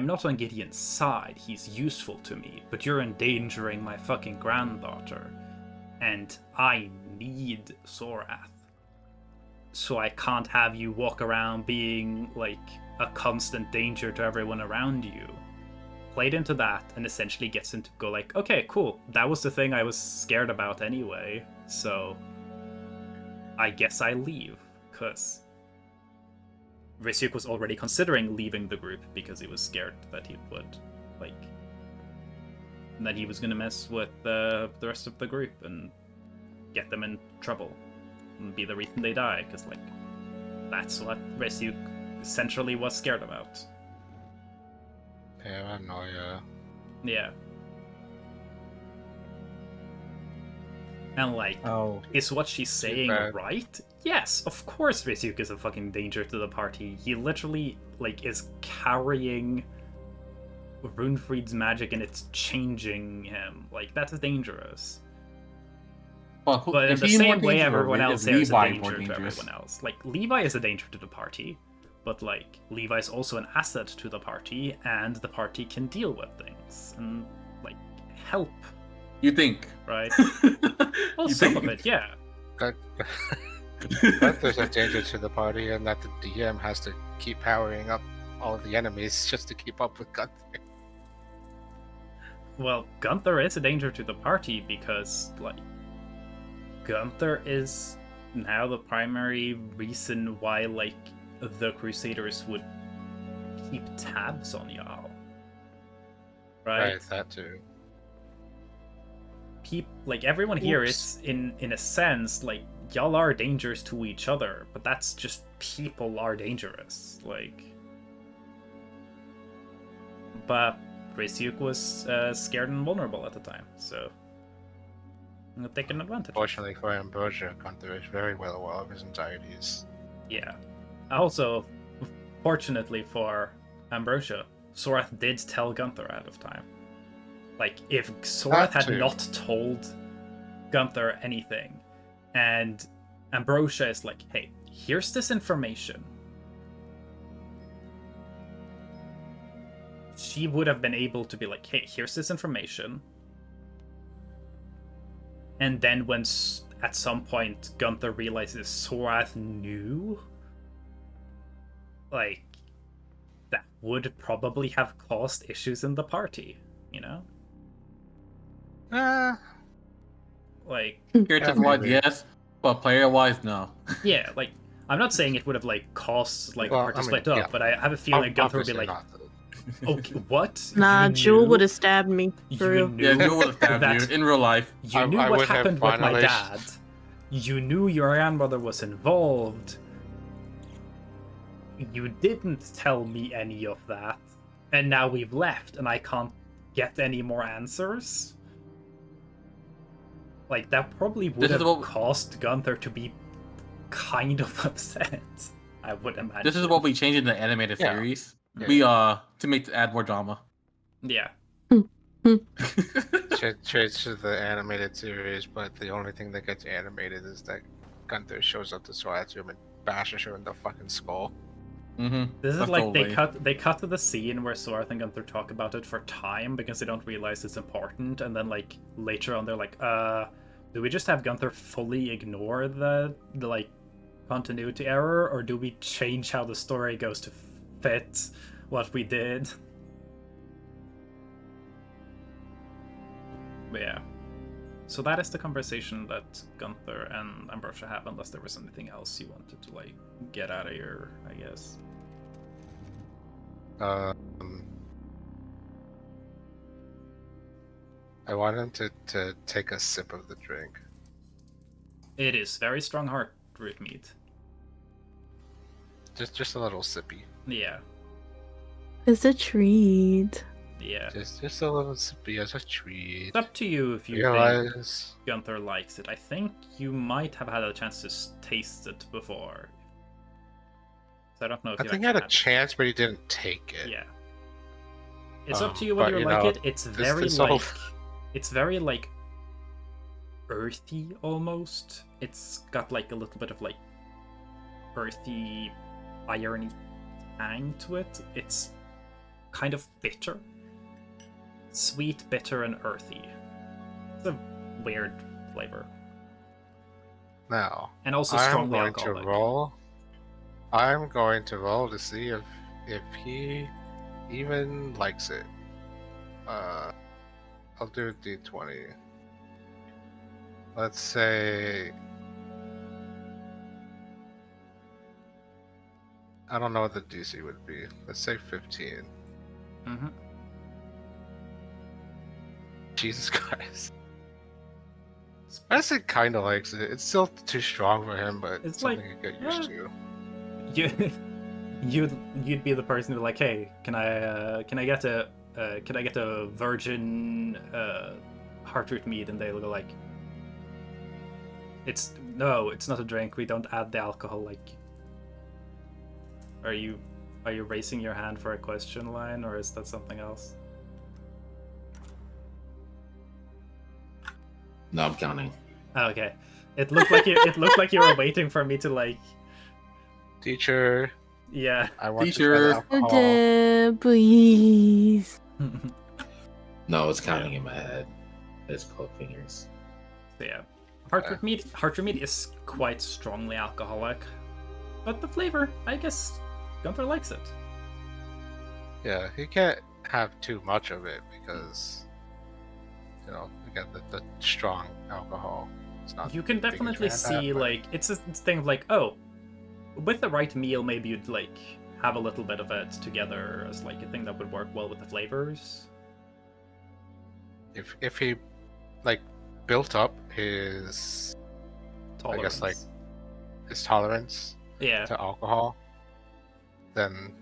not on Gideon's side, he's useful to me, but you're endangering my fucking granddaughter. And I need Sorath. So I can't have you walk around being a constant danger to everyone around you. Played into that and essentially gets him to go okay, cool, that was the thing I was scared about anyway, so I guess I leave, cause Risyuk was already considering leaving the group because he was scared that he would, like, that he was gonna mess with the rest of the group and get them in trouble and be the reason they die, because, like, that's what Risyuk essentially was scared about. Paranoia. Yeah. And, like, is what she's saying right? Yes, of course Risyuk is a fucking danger to the party. He literally, like, is carrying Runefried's magic and it's changing him. Like, that's dangerous. Well, But in is the he more same way, dangerous or everyone else is there is a Levi danger more to dangerous? everyone else. Like, Levi is a danger to the party, but, like, Levi is also an asset to the party, and the party can deal with things and, like, help. You think? Right? Well, You some think? of it, yeah. But there's a danger to the party, and that the DM has to keep powering up all of the enemies just to keep up with Gunther. Well, Gunther is a danger to the party because, like, Gunther is now the primary reason why, like, the Crusaders would keep tabs on y'all. Right? That too. Like, everyone here is, in a sense, like, y'all are dangers to each other, but that's just people are dangerous. Like, but Risyuk was scared and vulnerable at the time, so I'm taking advantage. Fortunately for Ambrosia, Gunther is very well aware of his anxieties. Yeah. Also, fortunately for Ambrosia, Sorath did tell Gunther ahead of time. Like, if Sorath had not told Gunther anything, and Ambrosia is like, hey, here's this information, she would have been able to be like, hey, here's this information. And then when at some point Gunther realizes Sorath knew, like, that would probably have caused issues in the party, you know? Like, character-wise, yes, but player-wise, no. Yeah, like, I'm not saying it would have, like, caused, like, the party split up, but I have a feeling Gunther would be like, okay, what? Nah, Jewel would have stabbed me. For real. Yeah, Jewel would have stabbed you in real life. You knew what happened with my dad. You knew your grandmother was involved. You didn't tell me any of that. And now we've left, and I can't get any more answers. Like, that probably would have caused Gunther to be kind of upset, I would imagine. This is what we changed in the animated series. Yeah. We to add more drama. Yeah. Change to the animated series, but the only thing that gets animated is that Gunther shows up to Sorath's room and bashes her in the fucking skull. Mm-hmm. This is like they cut to the scene where Sorath and Gunther talk about it for time because they don't realize it's important, and then, like, later on they're like, do we just have Gunther fully ignore the like continuity error, or do we change how the story goes to fit what we did? But yeah. So that is the conversation that Gunther and Ambrosia have, unless there was anything else you wanted to, like, get out of here, I guess. I want him to take a sip of the drink. It is very strong heart root mead. Just a little sippy. Yeah. It's a treat. Yeah. Just a little sippy as a treat. It's up to you if you think Gunther likes it. I think you might have had a chance to taste it before. So I don't know if I think he had a chance, but he didn't take it. Yeah. It's up to you whether you like it. It's very it's very, like, earthy almost. It's got, like, a little bit of, like, earthy, irony tang to it. It's kind of bitter. Sweet, bitter, and earthy. It's a weird flavor. Now, and also strongly alcoholic. I'm going to roll to see if he even likes it. I'll do a d20. Let's say I don't know what the DC would be. Let's say 15. Mm-hmm. Jesus Christ. Spicy kind of likes it. It's still too strong for him, but It's something like, to get used to. You'd be the person who's like, hey, can I get a virgin heartroot mead? And they'll go like, it's not a drink. We don't add the alcohol. Like, are you raising your hand for a question line, or is that something else? No, I'm counting. Oh, okay. It looked like you were waiting for me to like. Teacher, Yeah. I want Teacher. to try alcohol. Please. No, it's counting in my head. It's cold fingers. So yeah, heartroot mead is quite strongly alcoholic, but the flavor, I guess, Gunther likes it. Yeah, he can't have too much of it because, again, the strong alcohol. It's not You can the biggest definitely fan of see that, but- like it's a thing of like, oh, with the right meal, maybe you'd like have a little bit of it together as like a thing that would work well with the flavors. If he like built up his Tolerance. I guess like his tolerance Yeah. to alcohol, then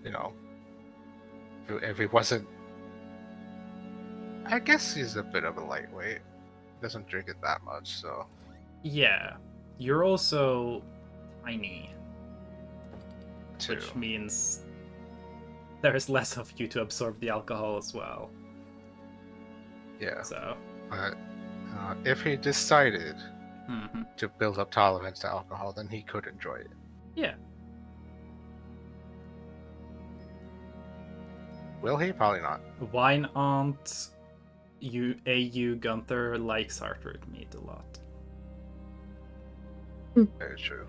if he wasn't, I guess he's a bit of a lightweight. He doesn't drink it that much, so Yeah. You're also tiny, too. which means there's less of you to absorb the alcohol as well. Yeah. So. But if he decided Mhm. to build up tolerance to alcohol, then he could enjoy it. Yeah. Will he? Probably not. Wine aunt AU Gunther likes heartroot mead a lot. Very true.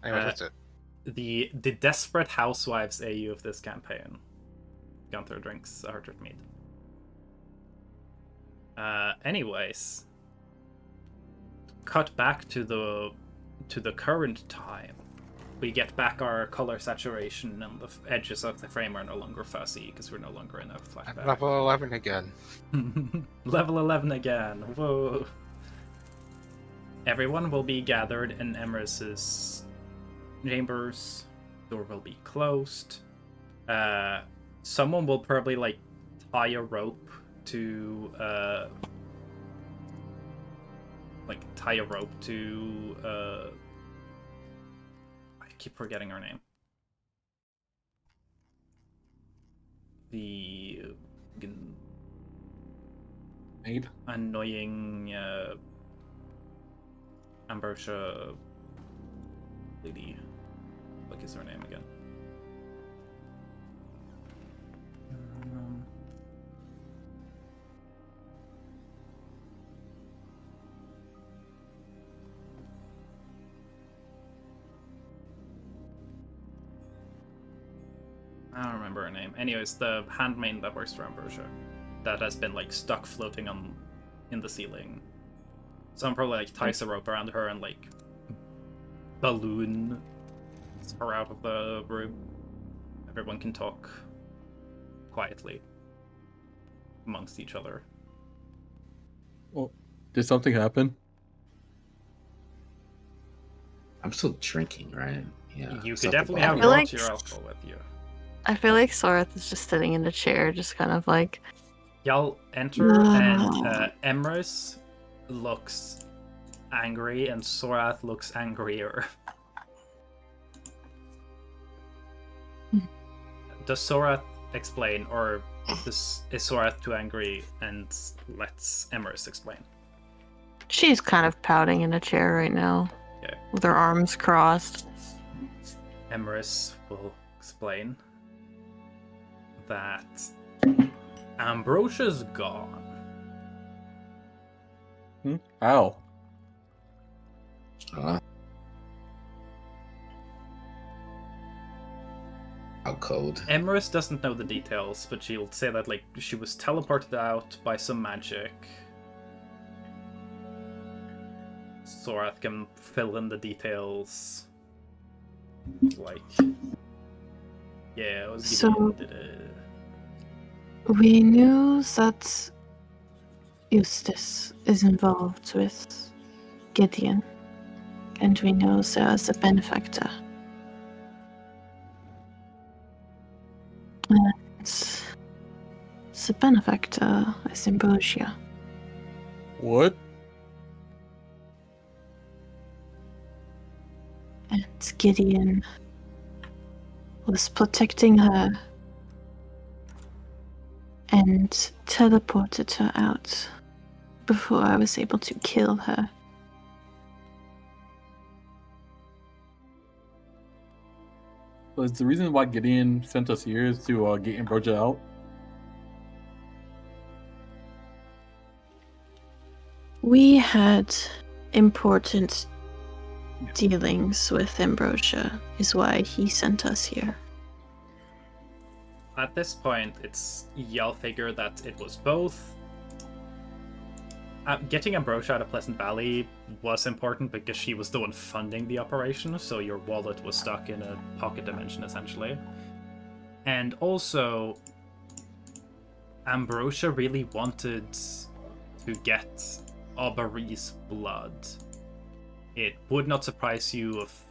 Anyway, that's it. The desperate housewives AU of this campaign. Gunther drinks heartroot mead. Anyways, cut back to the current time. We get back our color saturation, and the edges of the frame are no longer fuzzy because we're no longer in a I'm flashback. level 11 again. Level 11 again. Whoa. Everyone will be gathered in Emerus's chambers. Door will be closed. Someone will probably like tie a rope to I keep forgetting her name. The Maid? annoying Ambrosia lady. What is her name again? I don't remember her name. Anyways, the handmaid that works for Ambrosia, that has been like stuck floating in the ceiling. Someone probably like ties a rope around her and like balloon her out of the room. Everyone can talk quietly amongst each other. Well, did something happen? I'm still drinking, right? Yeah. You still could at the definitely have bottom. feel brought like- your alcohol with you. I feel like Sorath is just sitting in a chair, just kind of like, Y'all enter, and Emrys looks angry, and Sorath looks angrier. Does Sorath explain, or is Sorath too angry and lets Emrys explain? she's kind of pouting in a chair right now, Okay. with her arms crossed. Emrys will explain that Ambrosia's gone. How? How cold? Emrys doesn't know the details, but she'll say that like she was teleported out by some magic. Sorath can fill in the details. Like, yeah, it was So- Gideon. We knew that Eustace is involved with Gideon, and we know there's a benefactor. And the benefactor is Ambrosia. What? And Gideon was protecting her and teleported her out before I was able to kill her. So is the reason why Gideon sent us here is to get Ambrosia out? We had important dealings with Ambrosia, is why he sent us here. At this point, y'all figure that it was both. Getting Ambrosia out of Pleasant Valley was important because she was the one funding the operation, so your wallet was stuck in a pocket dimension, essentially. And also, Ambrosia really wanted to get Aubrey's blood. It would not surprise you if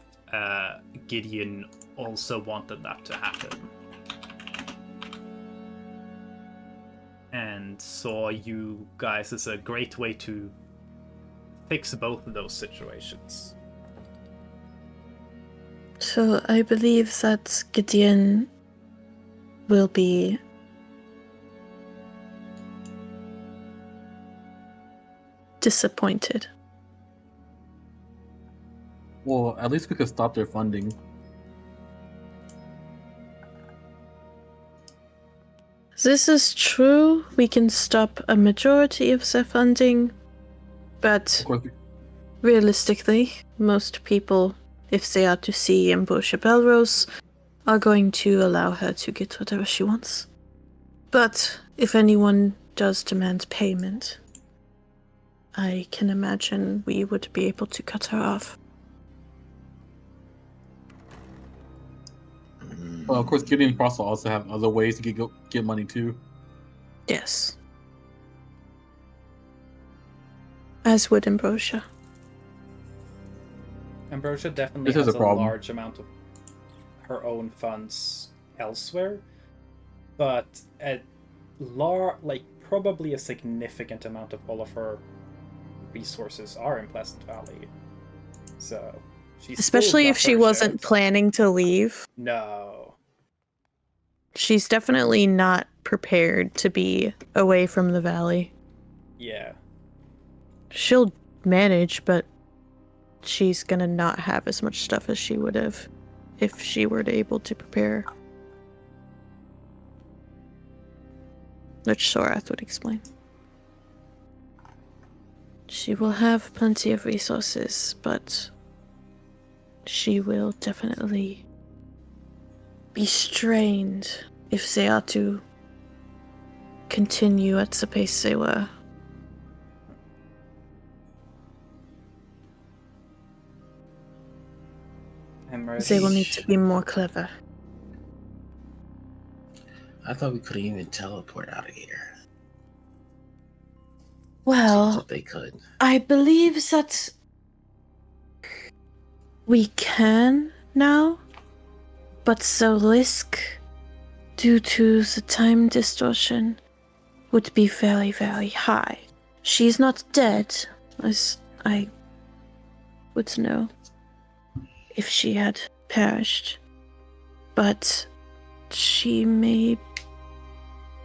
Gideon also wanted that to happen. And saw you guys as a great way to fix both of those situations. So I believe that Gideon will be disappointed. Well, at least we could stop their funding. This is true. We can stop a majority of their funding, but Of course, realistically, most people, if they are to see Ambrosia Belrose, are going to allow her to get whatever she wants. But if anyone does demand payment, I can imagine we would be able to cut her off. well, of course, Gideon also have other ways to get money too. Yes. As would Ambrosia. Ambrosia definitely This is has a a problem. large amount of her own funds elsewhere, but probably a significant amount of all of her resources are in Pleasant Valley. So she's Especially if she wasn't planning to leave. No. She's definitely not prepared to be away from the valley. Yeah. She'll manage, but she's gonna not have as much stuff as she would have if she were able to prepare. Which Sorath would explain. She will have plenty of resources, but she will definitely be strained if they are to continue at the pace they were. They will need to be more clever. I thought we couldn't even teleport out of here. Seems Well, like they could. I believe that we can now, but the risk due to the time distortion would be very, very high. She's not dead, as I would know if she had perished, but she may...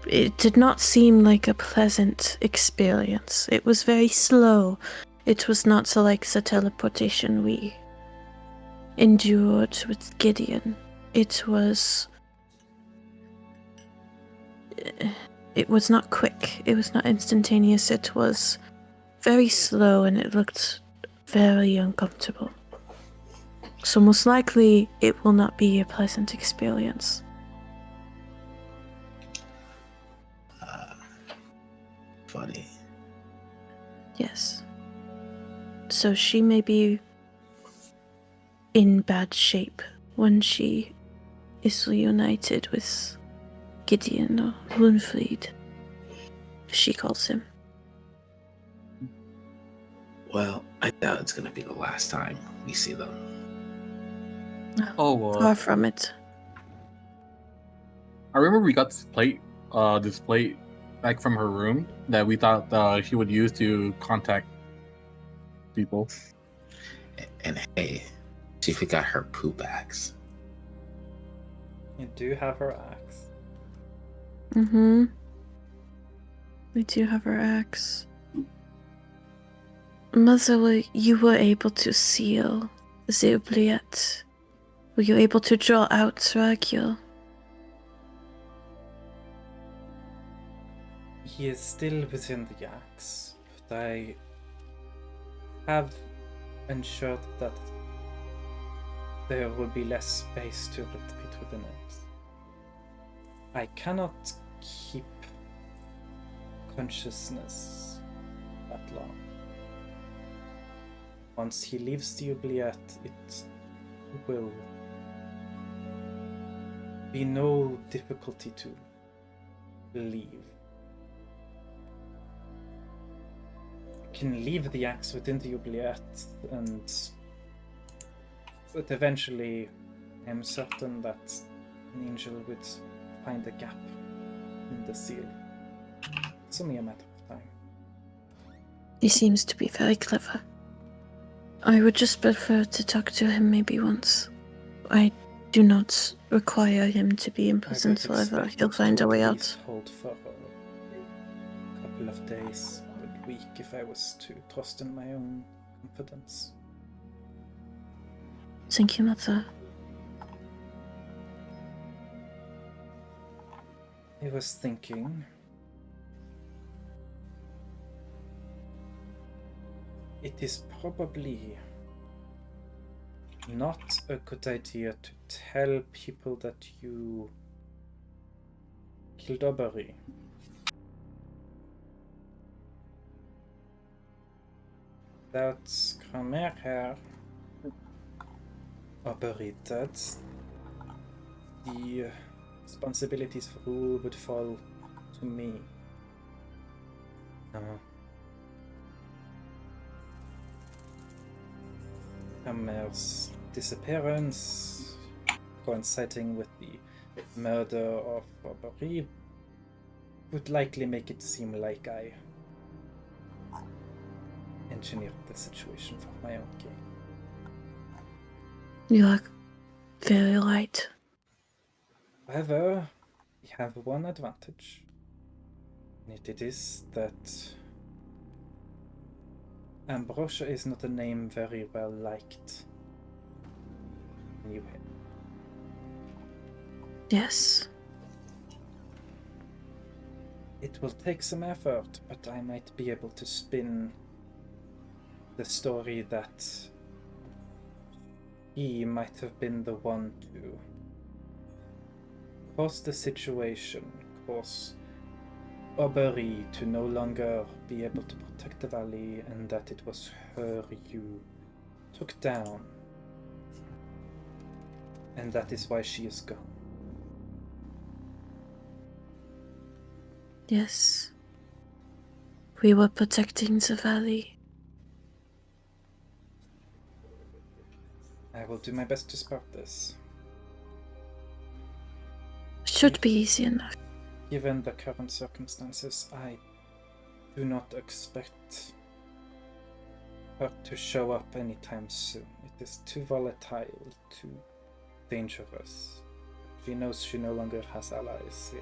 It did not seem like a pleasant experience. It was very slow. It was not like the teleportation we endured with Gideon. It was not quick. It was not instantaneous. It was very slow, and it looked very uncomfortable. So most likely, it will not be a pleasant experience. Funny. Yes. So she may be in bad shape when she is reunited with Gideon or Lunfried, she calls him. Well, I doubt it's gonna be the last time we see them. Far from it. I remember we got this plate back from her room that we thought she would use to contact people. And hey, she forgot her poop axe. You do have her axe. Mm-hmm. We do have her axe. Mother, you were able to seal the oubliette. Were you able to draw out Ragil? He is still within the axe, but I have ensured that there will be less space to fit within it. I cannot keep consciousness that long. Once he leaves the oubliette, it will be no difficulty to leave. Can leave the axe within the oubliette, but eventually I'm certain that an angel would find a gap in the seal. It's only a matter of time. He seems to be very clever. I would just prefer to talk to him maybe once. I do not require him to be imprisoned forever. He'll find a way out. Hold for a couple of days, a week, if I was to trust in my own confidence. Thank you, Mother. I was thinking, it is probably not a good idea to tell people that you killed Aubrey. That's Kramer here. Aubrey dead. The responsibilities for rule would fall to me. Kramer's disappearance, coinciding with the murder of Aubrey, would likely make it seem like I engineered the situation for my own gain. You are very right. However, we have one advantage, and it is that Ambrosia is not a name very well liked anyway. Yes. It will take some effort, but I might be able to spin the story that he might have been the one to cause the situation, cause Aubrey to no longer be able to protect the valley, and that it was her you took down, and that is why she is gone. Yes. We were protecting the valley. I will do my best to spot this. Should be easy enough. Given the current circumstances, I do not expect her to show up anytime soon. It is too volatile, too dangerous. She knows she no longer has allies here.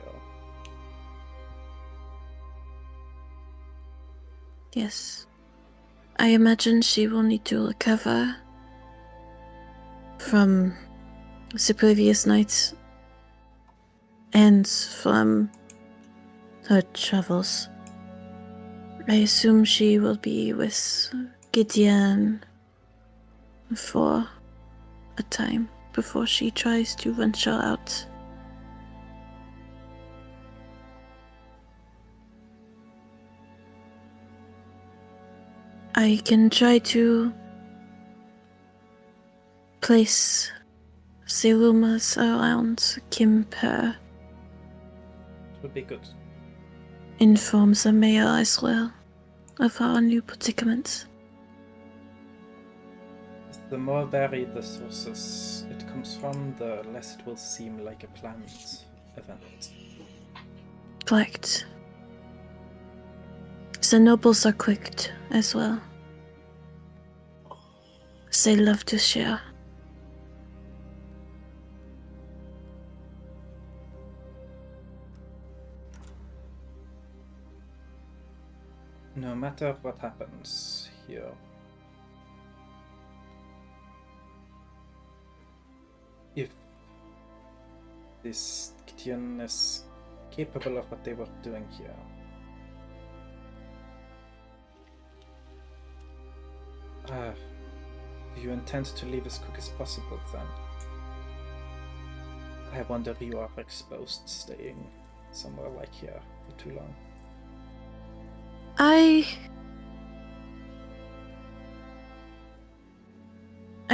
Yes. I imagine she will need to recover from the previous nights and from her travels. I assume she will be with Gideon for a time before she tries to venture out. I can try to place the rumors around Kimper, Would be good. inform the mayor as well of our new predicament. The more varied the sources it comes from, the less it will seem like a planned event. Correct. The nobles are quick as well. They love to share. No matter what happens here, if this Gideon is capable of what they were doing here, do you intend to leave as quick as possible then? I wonder if you are exposed staying somewhere like here for too long. I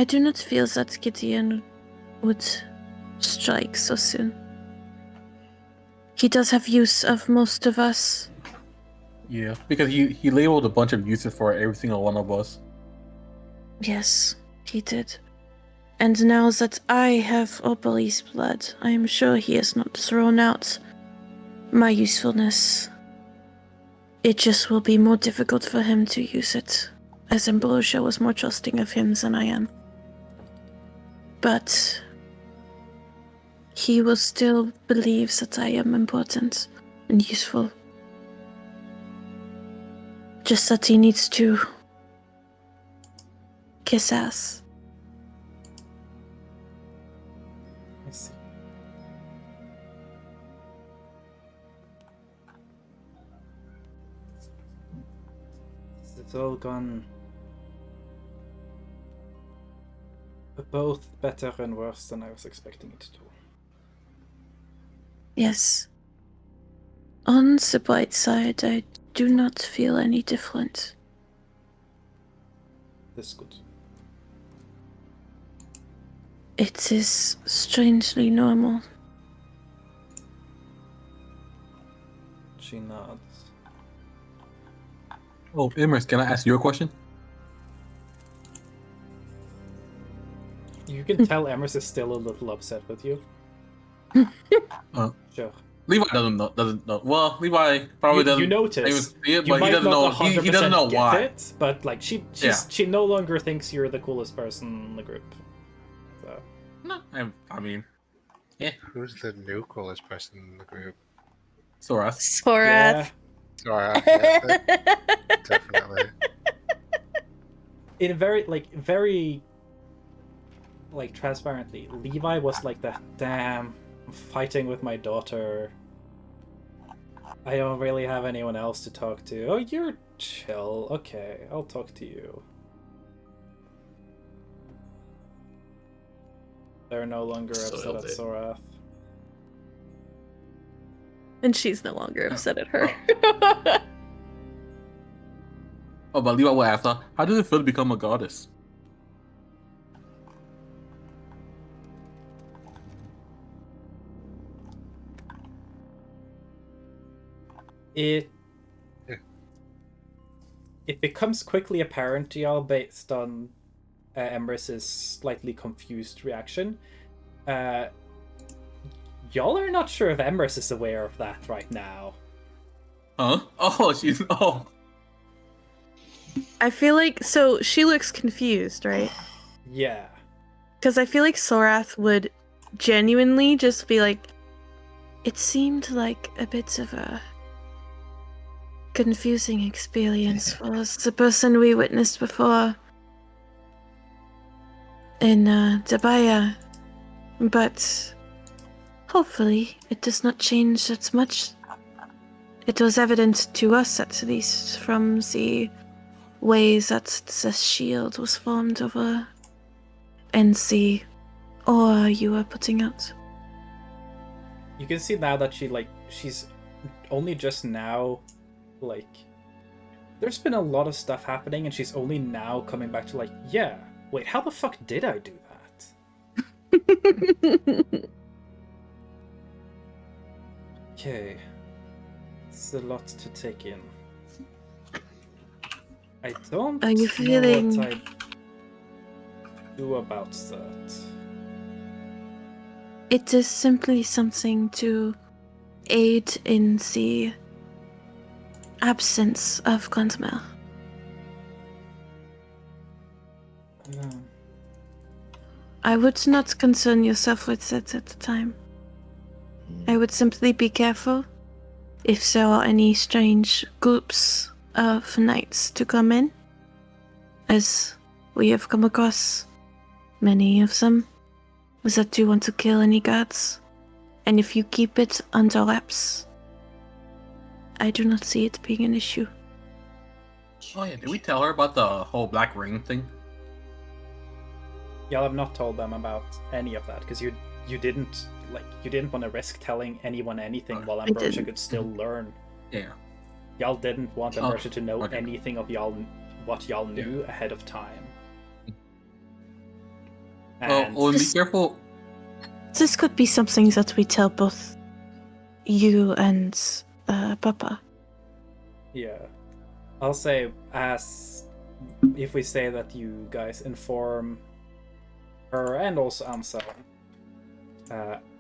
do not feel that Gideon would strike so soon. He does have use of most of us. Yeah, because he labeled a bunch of uses for every single one of us. Yes, he did. And now that I have Opal's blood, I am sure he has not thrown out my usefulness. It just will be more difficult for him to use it, as Ambrosia was more trusting of him than I am. But he will still believe that I am important and useful. Just that he needs to kiss ass. I see. It's all gone both better and worse than I was expecting it to. Yes. On the bright side, I do not feel any different. That's good. It is strangely normal. She nods. Oh, Imrus, can I ask you a question? You can tell Emrys is still a little upset with you. Sure. Levi doesn't know. Well, Levi probably doesn't. You notice. See it, you but might he doesn't not know. 100% He doesn't know get why. it, but like she no longer thinks you're the coolest person in the group. So. No, I mean, yeah. Who's the new coolest person in the group? Sorath. Sorath. Sorath, yeah, definitely. In very transparently, Levi was like that. Damn, I'm fighting with my daughter. I don't really have anyone else to talk to. Oh, you're chill. Okay, I'll talk to you. They're no longer upset at Sorath. And she's no longer upset at her. Oh, but Levi will ask her, how does it feel to become a goddess? It becomes quickly apparent to y'all based on Emrys's slightly confused reaction. Y'all are not sure if Emrys is aware of that right now. Huh? Oh, oh. I feel like, so she looks confused, right? Yeah. Because I feel like Sorath would genuinely just be like, It seemed like a bit of a confusing experience for us. The person we witnessed before in Dabaya. But hopefully it does not change that much. It was evident to us, at least, from the ways that the shield was formed over and the aura you were putting out. You can see now that she's only just now, there's been a lot of stuff happening, and she's only now coming back to like, yeah, wait, how the fuck did I do that? Okay. It's a lot to take in. I don't Are you know feeling- what I do about that. It is simply something to aid in the absence of Glanzmer. No. I would not concern yourself with that at the time. I would simply be careful if there are any strange groups of knights to come in, as we have come across many of them that do want to kill any guards. And if you keep it under wraps, I do not see it being an issue. Oh yeah, did we tell her about the whole black ring thing? Y'all have not told them about any of that because you didn't want to risk telling anyone anything while Ambrosia didn't. could still learn. Yeah. Y'all didn't want Ambrosia to know okay. anything of what y'all knew ahead of time. And Well, be careful. This could be something that we tell both you and Papa. yeah, I'll say as if we say that you guys inform her and also Anselm,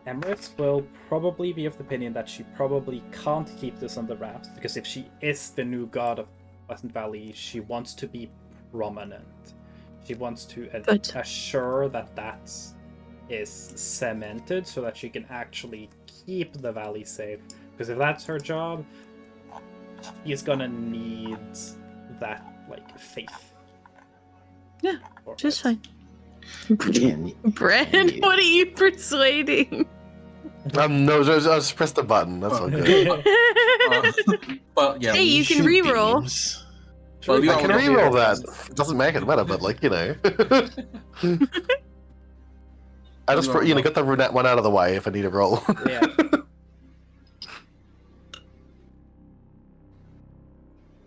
Emrys will probably be of the opinion that she probably can't keep this under wraps because if she is the new god of Pleasant Valley, she wants to be prominent. She wants to assure that that is cemented so that she can actually keep the valley safe. Because if that's her job, she's gonna need that like faith. Yeah, for just it. fine. Can- Bran, what are you persuading? No, I just pressed the button. That's all good. But yeah, Hey, you can shoot reroll. beams. but we I don't can know. reroll that. It doesn't make it better, but like, you know. I just, don't know. get the brunette one out of the way if I need a roll. Yeah.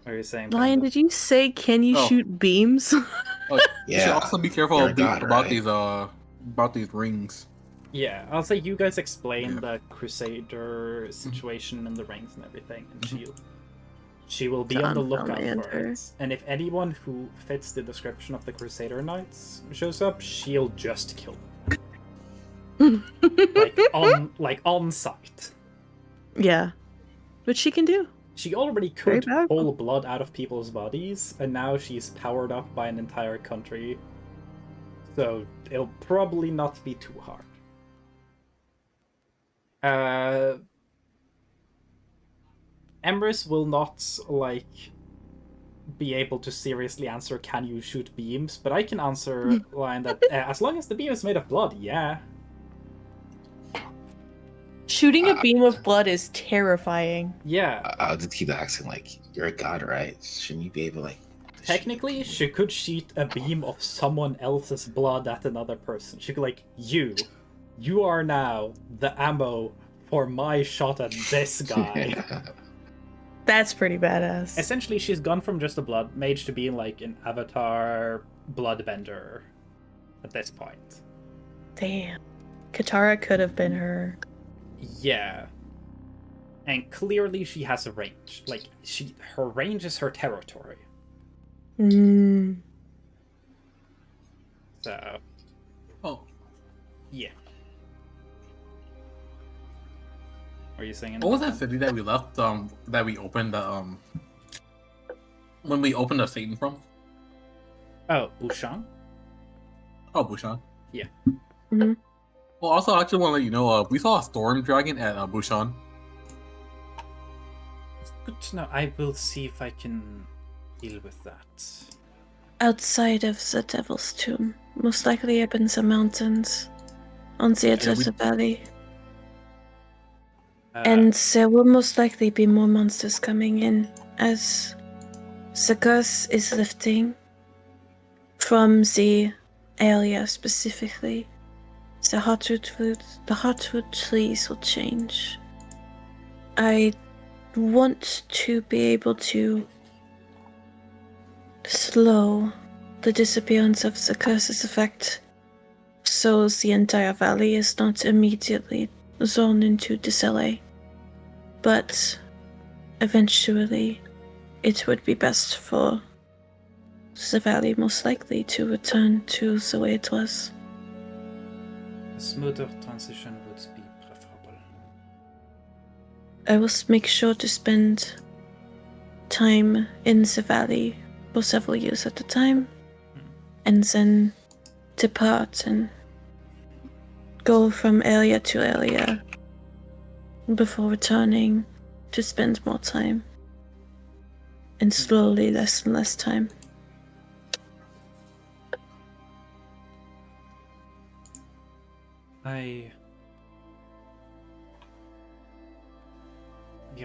What are you saying? Lion, Panda? did you say can you Oh. shoot beams? You should also be careful You're a god, about right? these rings. Yeah, I'll say you guys explain the Crusader situation and the rings and everything, and she will be on the lookout for it. And if anyone who fits the description of the Crusader Knights shows up, she'll just kill them. like on sight. Yeah. Which she can do. She already Very could powerful. pull blood out of people's bodies, and now she's powered up by an entire country. So it'll probably not be too hard. Emrys will not, be able to seriously answer, can you shoot beams? But I can answer line that, as long as the beam is made of blood, yeah. Shooting a beam of blood is terrifying. Yeah. I'll just keep asking, like, you're a god, right? Shouldn't you be able, like... to shoot Technically, beams? she could shoot a beam of someone else's blood at another person. She could, you are now the ammo for my shot at this guy. That's pretty badass. Essentially, she's gone from just a blood mage to being like an avatar bloodbender at this point. Damn. Katara could have been her. Yeah. And clearly she has a range. Her range is her territory. Mm. So, Oh, yeah. Are you saying what was anything? that city that we left? That we opened when we opened the Satan from? Oh, Bushan? Oh, Bushan. Yeah. Mm-hmm. Well, also, I actually want to let you know, we saw a storm dragon at Bushan. Good to know. I will see if I can deal with that. Outside of the Devil's Tomb. Most likely up in the mountains. On the edge of the valley. And there will most likely be more monsters coming in as the curse is lifting from the area specifically. The heartwood trees will change. I want to be able to slow the disappearance of the curse's effect, so the entire valley is not immediately zoned into disarray. But eventually, it would be best for the valley most likely to return to the way it was. A smoother transition would be preferable. I will make sure to spend time in the valley for several years at a time, and then depart and go from area to area before returning to spend more time, and slowly less and less time. I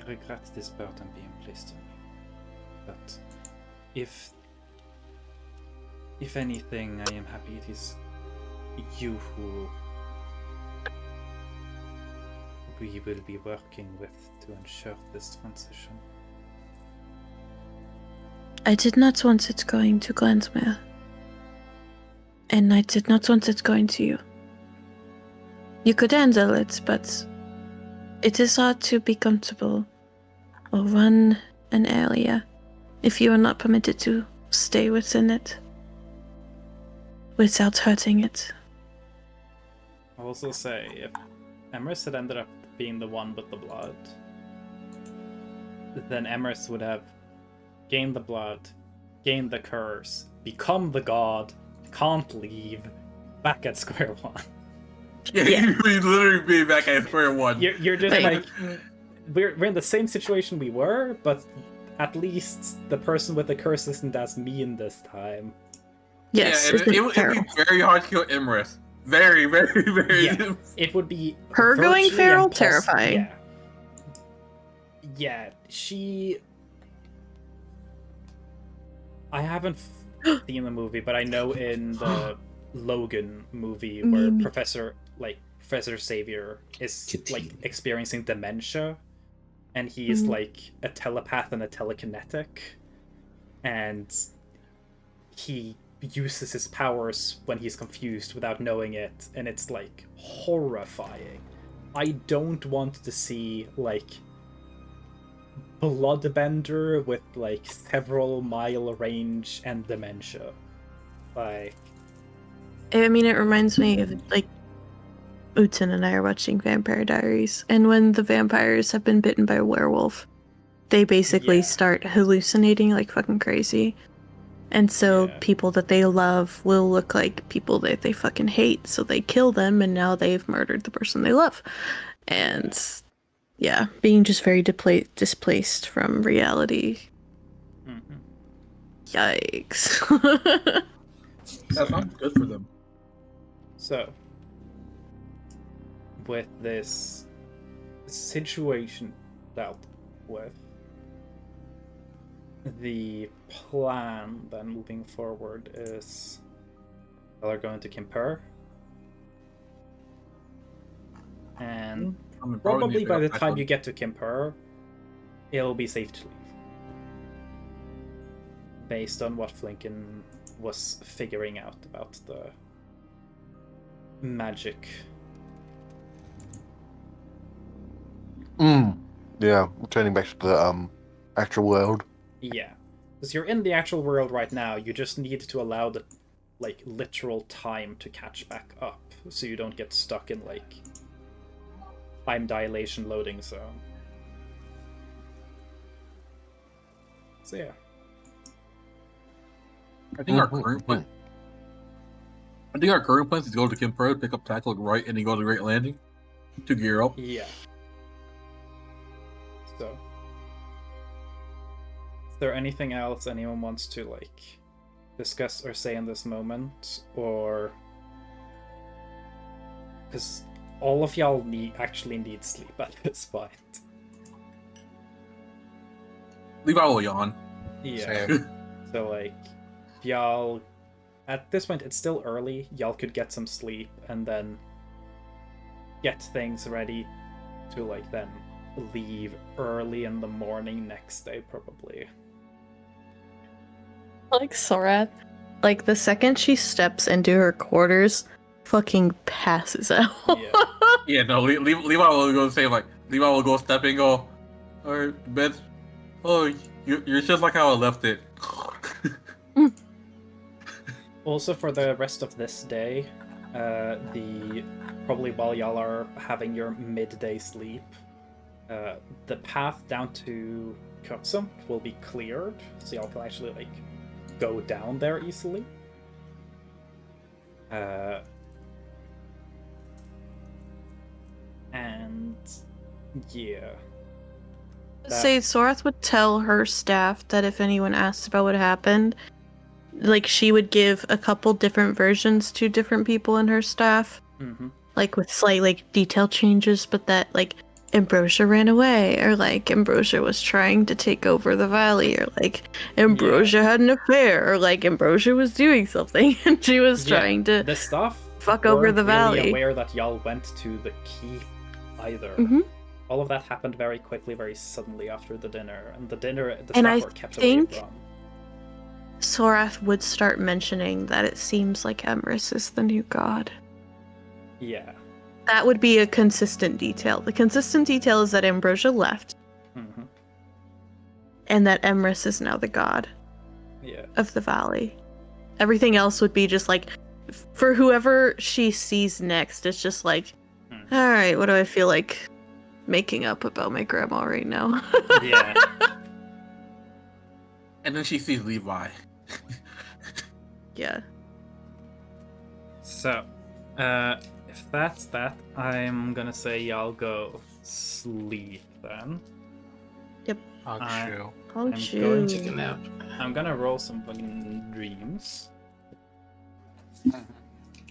regret this burden being placed on me, but if anything, I am happy it is you who we will be working with to ensure this transition. I did not want it going to Glansmere, and I did not want it going to you. You could handle it, but it is hard to be comfortable or run an area if you are not permitted to stay within it without hurting it. I'll also say, if Emrys had ended up being the one with the blood, then Emrys would have gained the blood, gained the curse, become the god, can't leave, back at square one. Yeah, you'd literally be back at square one. You're just like, we're in the same situation we were, but at least the person with the curse isn't as mean this time. Yes, yeah, it would be very hard to kill Emrys. Very, very, very. Yeah, it would be her going virtually feral, impossible. terrifying. Yeah, she. I haven't seen the movie, but I know in the Logan movie where Professor Xavier is like experiencing dementia, and he is like a telepath and a telekinetic, and he uses his powers when he's confused without knowing it, and it's like horrifying. I don't want to see like Bloodbender with like several mile range and dementia. Like, I mean, it reminds me of like Uten and I are watching Vampire Diaries, and when the vampires have been bitten by a werewolf, they basically start hallucinating like fucking crazy. And so people that they love will look like people that they fucking hate, so they kill them, and now they've murdered the person they love. And yeah, being just very displaced from reality. Yikes. That's not good for them. So, with this situation dealt with, the plan then moving forward is they're going to Kimpur, and probably by the time you get to Kimpur, it'll be safe to leave, based on what Flinken was figuring out about the magic. Yeah, returning back to the actual world. Yeah, because you're in the actual world right now. You just need to allow the like literal time to catch back up, so you don't get stuck in like time dilation loading zone. So yeah, I think our current plan. I think our current plan is to go to Kimpur, pick up tackle right, and then go to Great Landing to gear up. Yeah. So, is there anything else anyone wants to like discuss or say in this moment, or because all of y'all actually need sleep at this point? Leave out will yawn. Yeah. So like, y'all at this point it's still early. Y'all could get some sleep and then get things ready to like then leave early in the morning next day probably. Like Sorath, like the second she steps into her quarters, fucking passes out. Yeah. Yeah, no, Levi will go say like Levi will go step in, go, alright, bed. Oh, you're just like how I left it. Also, for the rest of this day, probably while y'all are having your midday sleep, the path down to Kutsum will be cleared, so y'all can actually like go down there easily. And yeah. Say Sorath would tell her staff that if anyone asked about what happened, like she would give a couple different versions to different people in her staff, like with slight like detail changes, but that like Ambrosia ran away, or like Ambrosia was trying to take over the valley, or like Ambrosia had an affair, or like Ambrosia was doing something and she was trying to the staff fuck over the weren't really valley. aware that y'all went to the keep either. All of that happened very quickly, very suddenly after the dinner, and the staff were kept away from. Sorath would start mentioning that it seems like Emrys is the new god. Yeah. That would be a consistent detail. The consistent detail is that Ambrosia left, and that Emrys is now the god of the valley. Everything else would be just like, for whoever she sees next, it's just like, alright, what do I feel like making up about my grandma right now? Yeah. And then she sees Levi. Yeah. So, if that's that, I'm gonna say y'all go sleep then. Yep. I'm Oh, going Take a nap. I'm gonna roll some fucking dreams.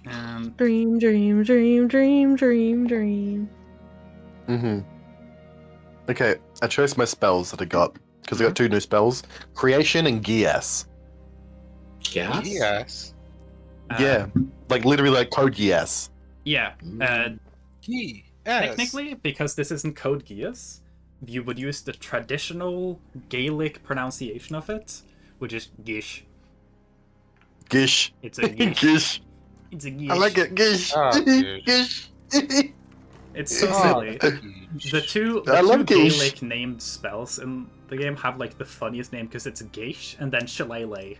And Dream, dream, dream, dream, dream, dream. Okay, I chose my spells that I got because I got 2 new spells: Creation and Gias. Gas? Yes. Yeah, like literally like code Gias. yeah, Yes. technically, because this isn't Code Geass, you would use the traditional Gaelic pronunciation of it, which is Gish. Gish. It's a Gish. Gish. It's a Gish. I like it. Gish. Oh, Gish. It's so silly. The two Gaelic named spells in the game have like the funniest name because it's Gish and then Shillelagh.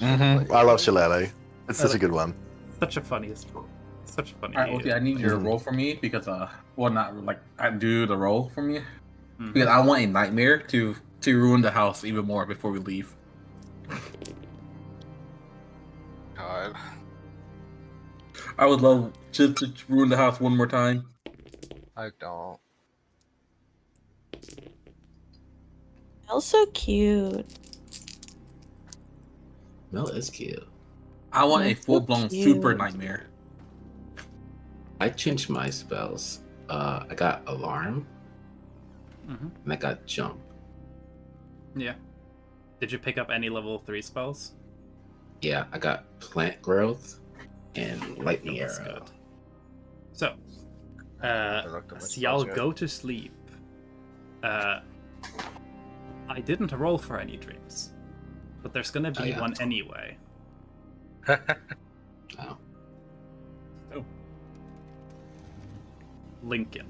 I love Shillelagh. It's such a good one. Such a funny Alright, okay, I need you to roll for me because well, not like I do the roll for me because I want a nightmare to ruin the house even more before we leave. God. I would love just to ruin the house one more time. I don't. Also cute. Mel is cute. I want a That's so full-blown cute. super nightmare. I changed my spells. I got alarm, and I got jump. Yeah. Did you pick up any level 3 spells? Yeah, I got plant growth and lightning That's arrow. good. So, looked at my as y'all spells yet. go to sleep, I didn't roll for any dreams, but there's gonna be one anyway. Oh. So, Lincoln.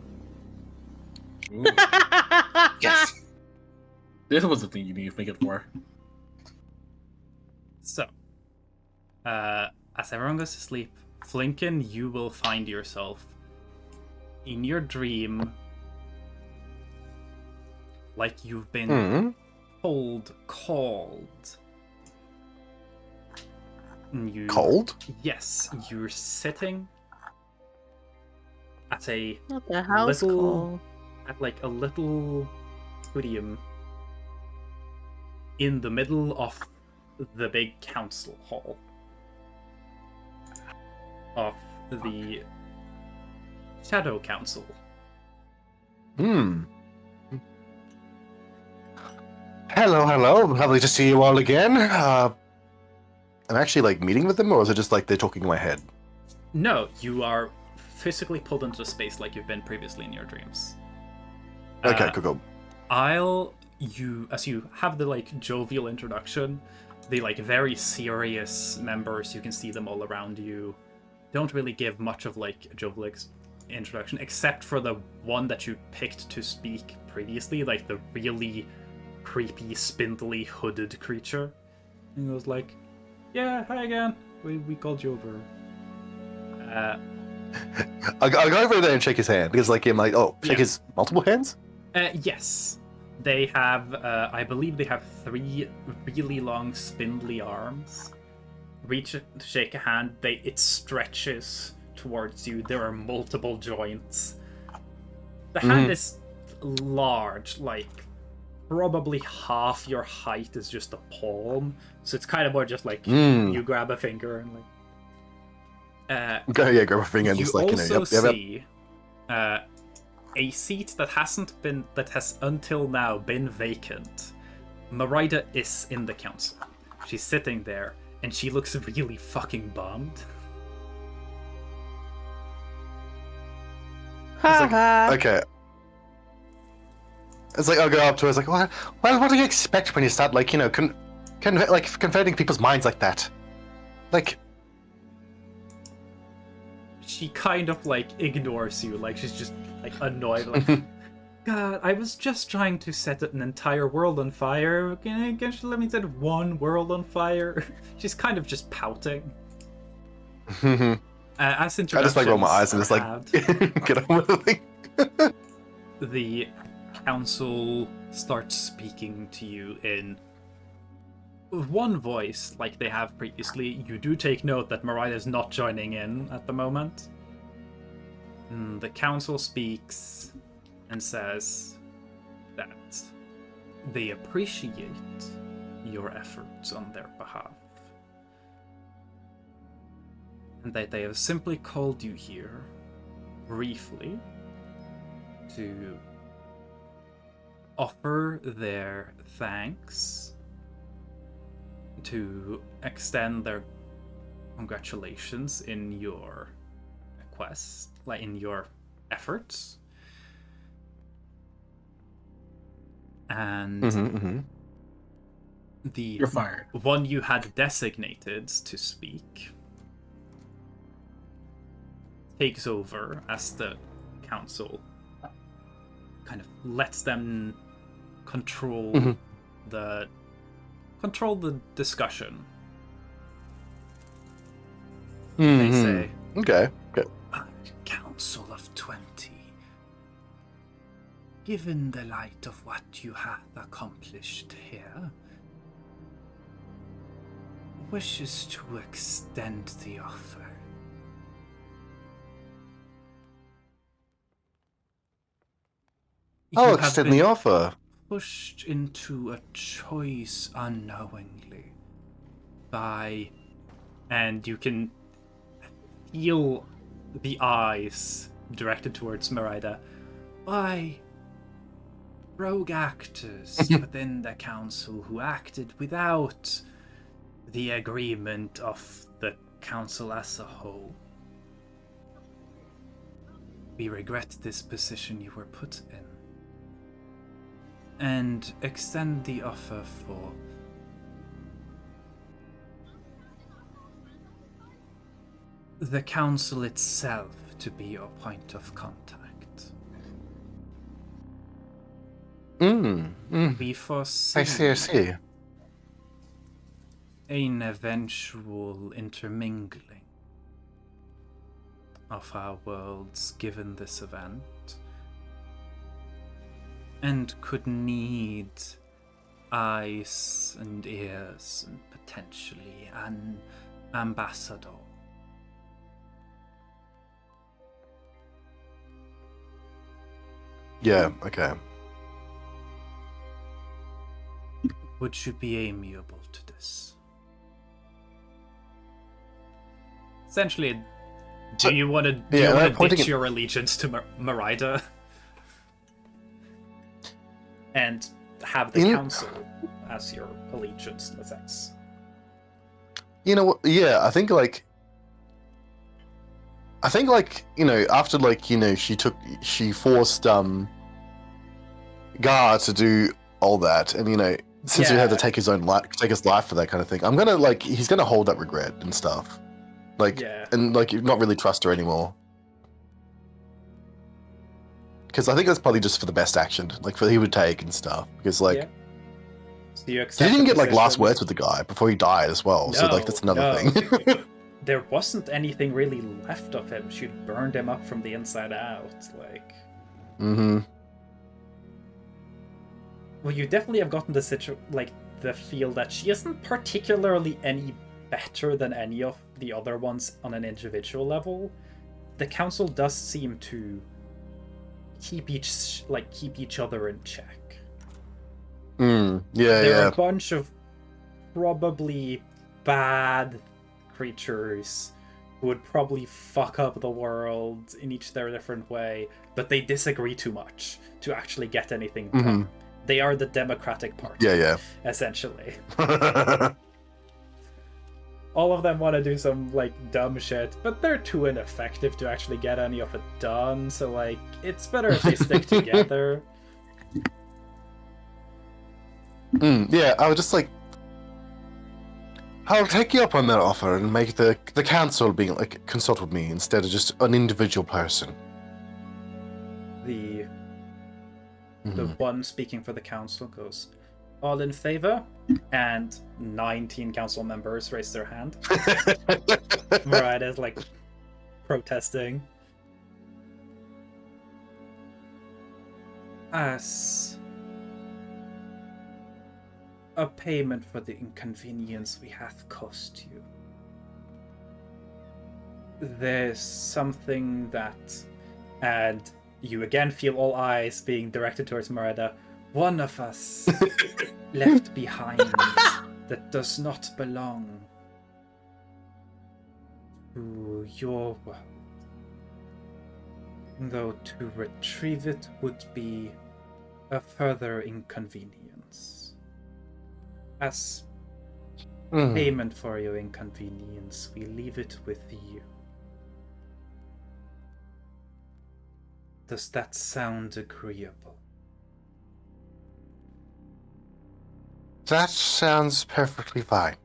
Yes. This was the thing you need to think it for. So, as everyone goes to sleep, Flinken, you will find yourself in your dream like you've been called. And Cold? Yes, you're sitting at a Not the house little, call. at like a little podium in the middle of the big council hall of the Shadow Council. Hello. Lovely to see you all again. I'm actually like meeting with them, or is it just like they're talking in my head? No, you are physically pulled into space like you've been previously in your dreams. Okay, cool. I'll as you have the like jovial introduction, the like very serious members, you can see them all around you, don't really give much of like a jovial introduction, except for the one that you picked to speak previously, like the really creepy, spindly, hooded creature. And he was like, "Yeah, hi again. We called you over." I'll go over there and shake his hand because, like, I'm like, oh, shake his multiple hands. Yes, they have. I believe they have 3 really long, spindly arms. Reach to shake a hand, it stretches towards you. There are multiple joints. The hand is large, like probably half your height is just a palm. So it's kind of more just like you grab a finger and like. Grab a finger and just like, you also see a seat that has until now been vacant. Marida is in the council. She's sitting there, and she looks really fucking bummed. Okay. It's like, I'll go up to her, it's like, well, what do you expect when you start, like, you know, converting people's minds like that? Like... She kind of, like, ignores you, like, she's just, like, annoyed, like, God, I was just trying to set an entire world on fire. Can you let me set one world on fire? She's kind of just pouting. As introductions, I just, like, roll my eyes and just, like, get on with the thing. The council starts speaking to you in one voice, like they have previously. You do take note that Marida is not joining in at the moment. The council speaks and says that they appreciate your efforts on their behalf, and that they have simply called you here briefly to offer their thanks, to extend their congratulations in your quest, like in your efforts. And You're fired. one you had designated to speak takes over as the council kind of lets them control the discussion. They say, okay. Council of 20, given the light of what you have accomplished here, wishes to extend the offer. Oh, extend the offer. Pushed into a choice unknowingly by, and you can feel the eyes directed towards Marida, by rogue actors within the council who acted without the agreement of the council as a whole. We regret this position you were put in, and extend the offer for the council itself to be your point of contact. We foresee I see. an eventual intermingling of our worlds given this event, and could need eyes and ears and potentially an ambassador. Yeah, okay. Would you be amiable to this? Essentially, do you want to ditch your allegiance to Marida and have the council as your allegiance in a sense? You know what? Yeah, I think like, you know, after, like, you know, she forced Gar to do all that, and since he had to take his life for that kind of thing, I'm gonna he's gonna hold that regret and stuff, and not really trust her anymore. Because I think that's probably just for the best action, for he would take and stuff. Because So you he accept didn't the get last position. words with the guy before he died as well. So that's another thing. There wasn't anything really left of him. She'd burned him up from the inside out. Mm-hmm. Well, you definitely have gotten the feel that she isn't particularly any better than any of the other ones on an individual level. The council does seem to keep each other in check. There are a bunch of probably bad creatures who would probably fuck up the world in each their different way, but they disagree too much to actually get anything done. Mm-hmm. They are the Democratic Party, essentially. All of them want to do some dumb shit, but they're too ineffective to actually get any of it done, so it's better if they stick together. Yeah, I was just I'll take you up on that offer and make the council being consult with me instead of just an individual person. The one speaking for the council goes, all in favor? And 19 council members raise their hand. Mariah's protesting. As a payment for the inconvenience we hath cost you, there's something that, and you again feel all eyes being directed towards Merida, one of us left behind that does not belong to your world. Though to retrieve it would be a further inconvenience. As payment for your inconvenience, we leave it with you. Does that sound agreeable? That sounds perfectly fine.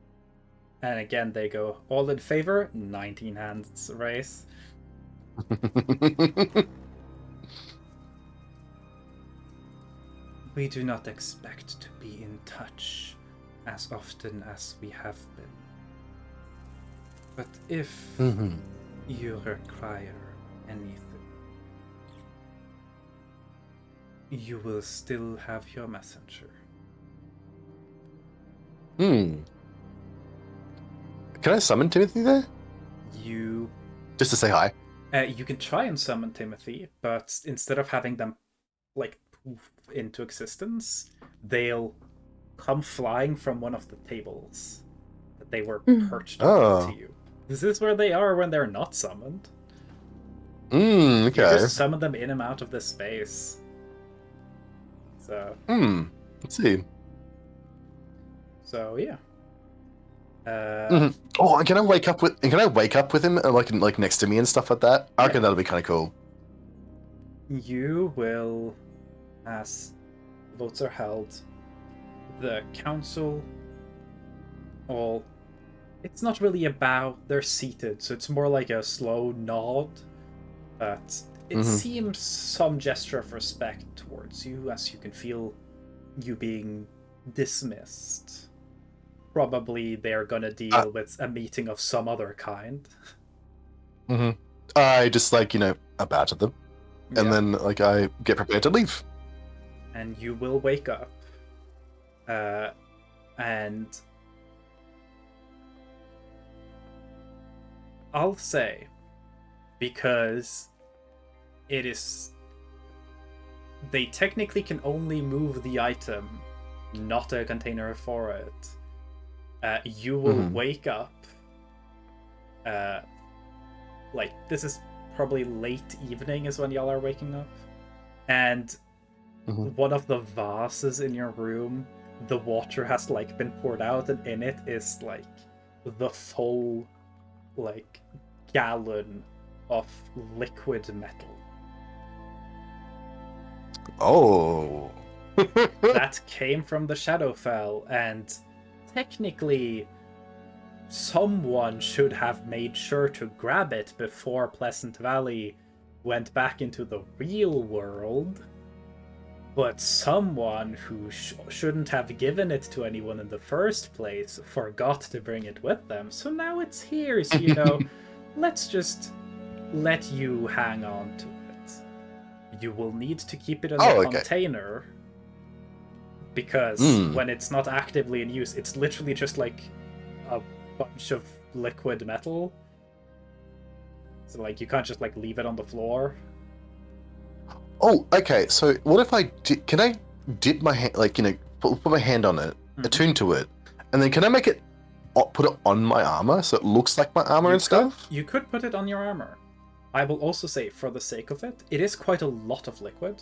And again, they go, all in favor? 19 hands raise. We do not expect to be in touch as often as we have been. But if you require anything, you will still have your messenger. Can I summon Timothy there? You... Just to say hi? You can try and summon Timothy, but instead of having them, poof into existence, they'll come flying from one of the tables that they were perched on to you. This is where they are when they're not summoned. Okay. You just summon them in and out of this space. So... Let's see. So, yeah. Oh, can I wake up with him like next to me and stuff like that? I reckon that'll be kind of cool. You will, as votes are held, the council it's not really a bow, they're seated, so it's more like a slow nod, but it seems some gesture of respect towards you, as you can feel you being dismissed. Probably they're gonna deal with a meeting of some other kind. I just I bow to them, and then I get prepared to leave. And you will wake up, and I'll say, because it is, they technically can only move the item, not a container for it. You will wake up, this is probably late evening is when y'all are waking up, and one of the vases in your room, the water has been poured out, and in it is the full gallon of liquid metal. Oh. that came from the Shadowfell, and technically someone should have made sure to grab it before Pleasant Valley went back into the real world. But someone who shouldn't have given it to anyone in the first place forgot to bring it with them. So now it's here, so let's just let you hang on to it. You will need to keep it in a container, because when it's not actively in use, it's literally just like a bunch of liquid metal. So like you can't just like leave it on the floor. Oh, okay. So what if can I dip my hand, like, put my hand on it, attune to it, and then can I make it, put it on my armor so it looks like my armor and stuff? You could put it on your armor. I will also say, for the sake of it, it is quite a lot of liquid,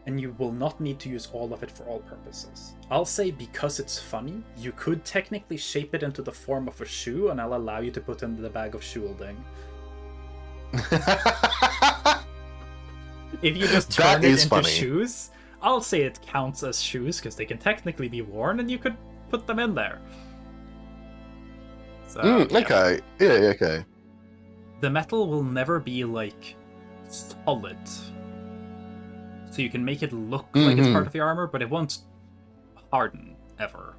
and you will not need to use all of it for all purposes. I'll say, because it's funny, you could technically shape it into the form of a shoe, and I'll allow you to put in the bag of shielding. If you just turn it into shoes, I'll say it counts as shoes, because they can technically be worn, and you could put them in there. So, okay. Yeah, okay. The metal will never be, like, solid. So you can make it look like it's part of your armor, but it won't harden, ever.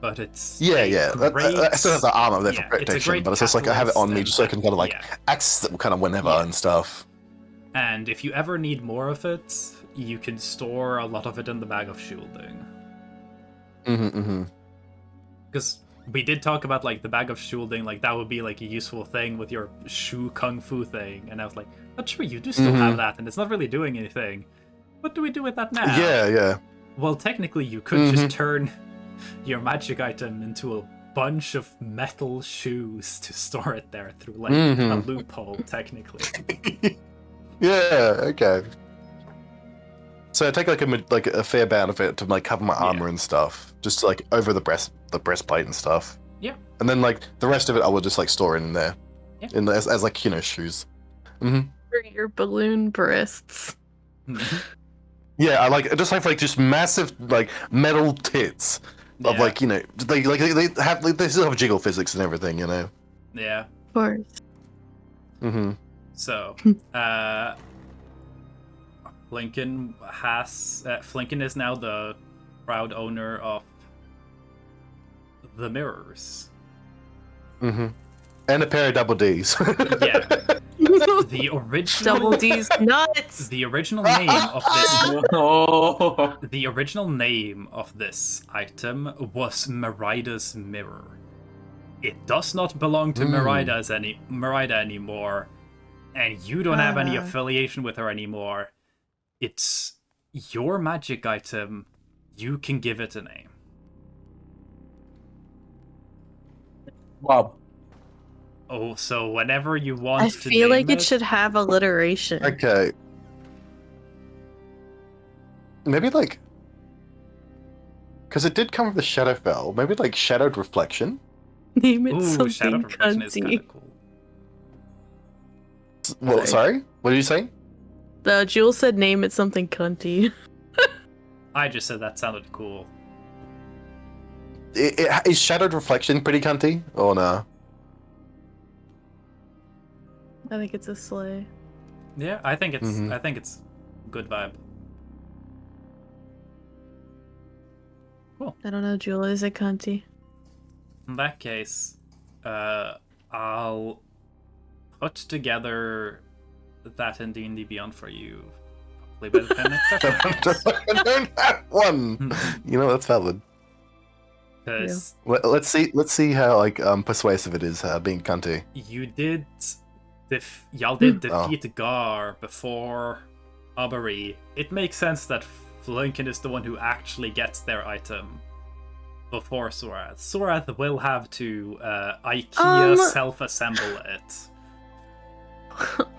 But it's I still have the armor there for protection, but it's just like I have it on me just so I can kind of like access it kind of whenever and stuff. And if you ever need more of it, you can store a lot of it in the bag of shielding. Because we did talk about like the bag of shielding, like that would be like a useful thing with your shoe kung fu thing, and I was like, but sure, you do still have that, and it's not really doing anything. What do we do with that now? Yeah. Well, technically, you could just turn your magic item into a bunch of metal shoes to store it there through like a loophole, technically. Yeah, okay. So I take like a fair amount of it to like cover my armor and stuff, just like over the breastplate and stuff. Yeah. And then like the rest of it, I will just like store in there, as like shoes. For your balloon breasts. Yeah, I like just massive like metal tits of like they still have jiggle physics and everything, Yeah. Of course. So, Flinken is now the proud owner of the mirrors. And a pair of double Ds. The original double D's nuts. The original name of this. The original name of this item was Merida's mirror. It does not belong to Merida anymore. And you don't have any affiliation with her anymore. It's your magic item. You can give it a name. Wow. Oh, so whenever you want I to feel like name it should have alliteration. Okay. Maybe like... Because it did come from the Shadowfell. Maybe like Shadowed Reflection? Name it something Shadowed Reflection is kind of cool. Well, sorry? What did you say? Jules said name it something cunty. I just said that sounded cool. Is Shadowed Reflection pretty cunty? Or no? I think it's a sleigh. Yeah, I think it's good vibe. Cool. I don't know, Jules, is it cunty? In that case, I'll put together that in D&D Beyond for you. Probably by the time next session. I don't have one. That's valid. Let's see how like persuasive it is being cunty. Y'all did defeat Gar before Aubrey. It makes sense that Flinken is the one who actually gets their item before Sorath. Sorath will have to IKEA self-assemble it.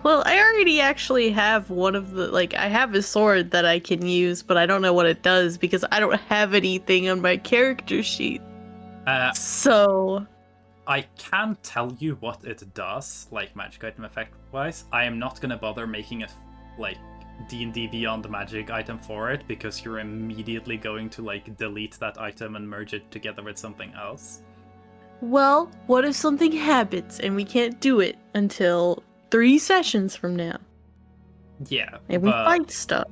Well, I already actually have one of the, I have a sword that I can use, but I don't know what it does because I don't have anything on my character sheet. So... I can tell you what it does, like magic item effect-wise. I am not gonna bother making D&D Beyond Magic item for it, because you're immediately going to like delete that item and merge it together with something else. Well, what if something happens and we can't do it until 3 sessions from now? Yeah, And we fight stuff.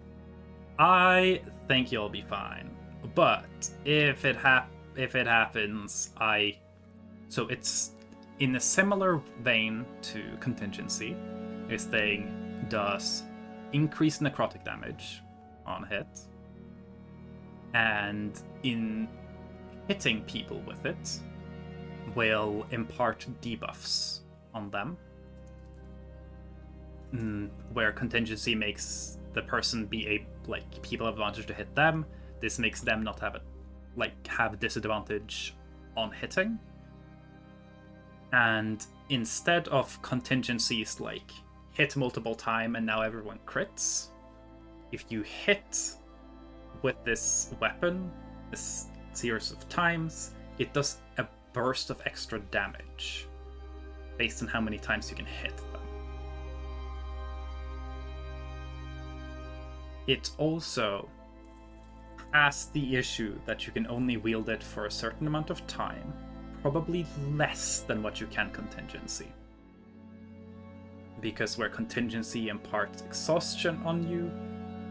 I think you'll be fine. But if it happens, so it's in a similar vein to contingency. This thing does increased necrotic damage on hit, and in hitting people with it will impart debuffs on them, where contingency makes the person be people have advantage to hit them. This makes them not have disadvantage on hitting, and instead of contingencies like hit multiple times and now everyone crits, if you hit with this weapon a series of times, it does a burst of extra damage based on how many times you can hit them. It also has the issue that you can only wield it for a certain amount of time, probably less than what you can contingency. Because where contingency imparts exhaustion on you,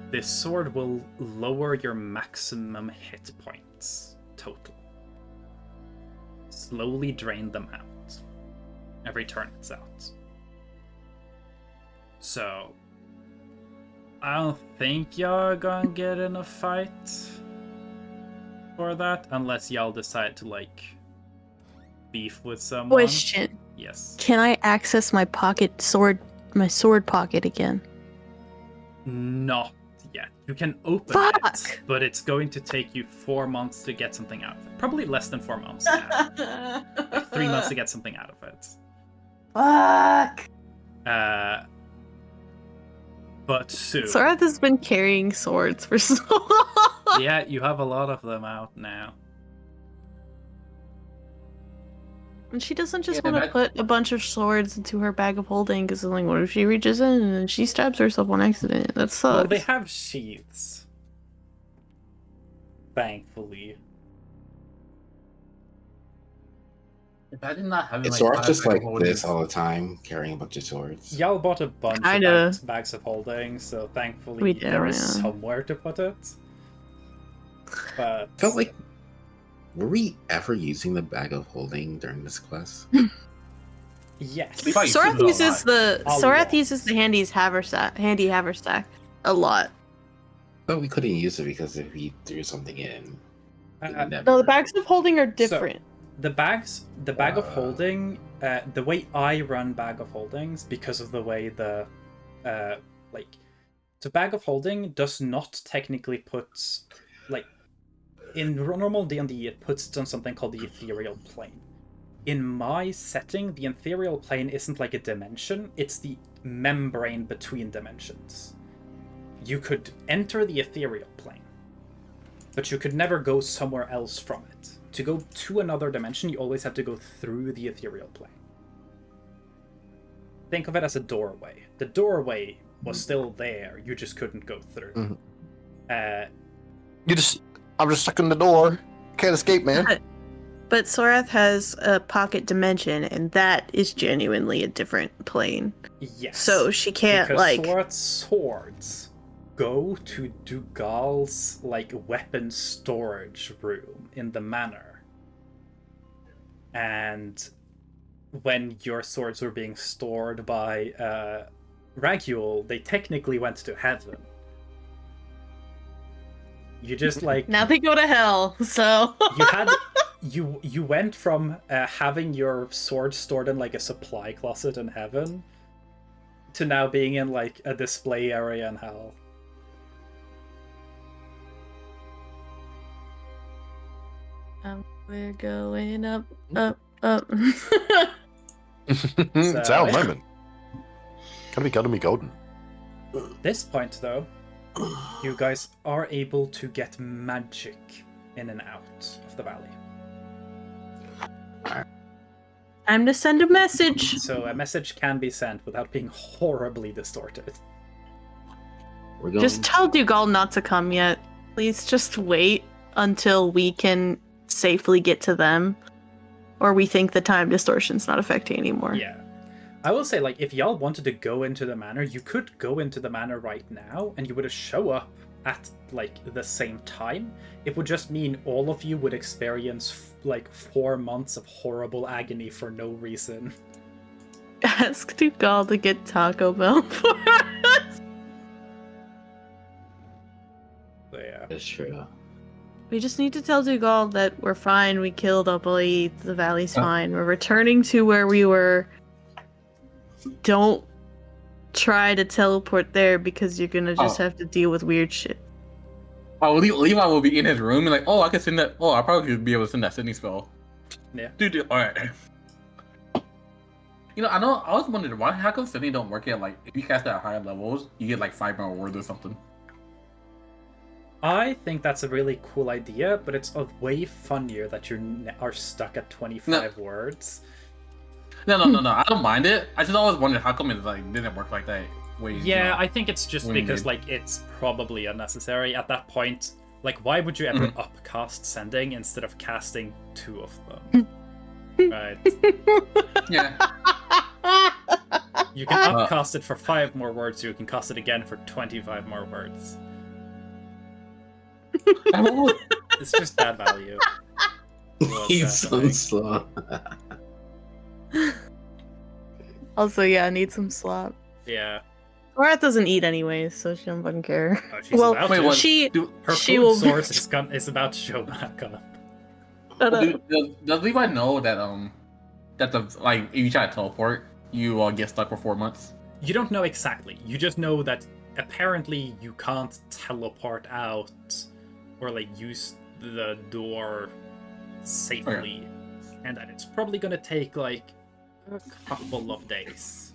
this sword will lower your maximum hit points total. Slowly drain them out. Every turn it's out. So, I don't think y'all gonna get in a fight for that, unless y'all decide to beef with someone. Question. Yes. Can I access my sword pocket again? Not yet. You can open it, but it's going to take you 4 months to get something out of it. Probably less than 4 months now. 3 months to get something out of it. Fuck! But soon. Sorath has been carrying swords for so long. Yeah, you have a lot of them out now. And she doesn't just want to put a bunch of swords into her bag of holding, because what if she reaches in and she stabs herself on accident? That sucks. Well, they have sheaths. Thankfully. If I did not have it's sort of just like this all the time, carrying a bunch of swords. Y'all bought a bunch of bags of holding, so thankfully there is somewhere to put it. But I felt like, were we ever using the bag of holding during this quest? Yes. Sorath uses the handy haversack a lot. But we couldn't use it because if we threw something in, no, the bags of holding are different. So, the bag of holding, the way I run bag of holdings, because of the way the bag of holding does not technically put in normal D&D, it puts on something called the ethereal plane. In my setting, the ethereal plane isn't like a dimension, it's the membrane between dimensions. You could enter the ethereal plane, but you could never go somewhere else from it. To go to another dimension, you always have to go through the ethereal plane. Think of it as a doorway. The doorway was still there, you just couldn't go through. Mm-hmm. I'm just stuck in the door. Can't escape, man. But Sorath has a pocket dimension, and that is genuinely a different plane. Yes. So she can't, because Sorath's swords go to Dugal's, weapon storage room in the manor. And when your swords were being stored by Raguel, they technically went to heaven. You just now they go to hell. So you went from having your sword stored in a supply closet in heaven to now being in a display area in hell. We're going up, up, up. It's our moment. Gotta be golden. At this point, though, you guys are able to get magic in and out of the valley. Time to send a message. So a message can be sent without being horribly distorted. We're going. Just tell Dougal not to come yet. Please just wait until we can safely get to them. Or we think the time distortion's not affecting anymore. Yeah. I will say, like, if y'all wanted to go into the manor, you could go into the manor right now, and you would show up at, like, the same time. It would just mean all of you would experience, like, 4 months of horrible agony for no reason. Ask Dougal to get Taco Bell for us. So, yeah. That's true. We just need to tell Dougal that we're fine, we killed Uppily, the valley's fine, we're returning to where we were. Don't try to teleport there because you're gonna just have to deal with weird shit. Oh, Levi will be in his room and like, oh, I can send that. Oh, I probably could be able to send that sending spell. Yeah. Dude, all right. You know, I was wondering how come sending don't work at like if you cast at higher levels, you get like 5 more words or something. I think that's a really cool idea, but it's way funnier that you are stuck at 25 words. No. I don't mind it. I just always wondered how come it like didn't work like that. Yeah, I think it's just because like it's probably unnecessary at that point. Like, why would you ever upcast sending instead of casting 2 of them? Right. Yeah. You can upcast it for 5 more words, so you can cast it again for 25 more words. It's just bad value. He's so slow. Also, yeah, I need some slop. Yeah. Sorath doesn't eat anyways, so she don't fucking care. Oh, she's about to. Her she food will. source is about to show back up. Does Levi know that that the like if you try to teleport, you get stuck for 4 months? You don't know exactly. You just know that apparently you can't teleport out or like use the door safely, and that it's probably gonna take like a couple of days.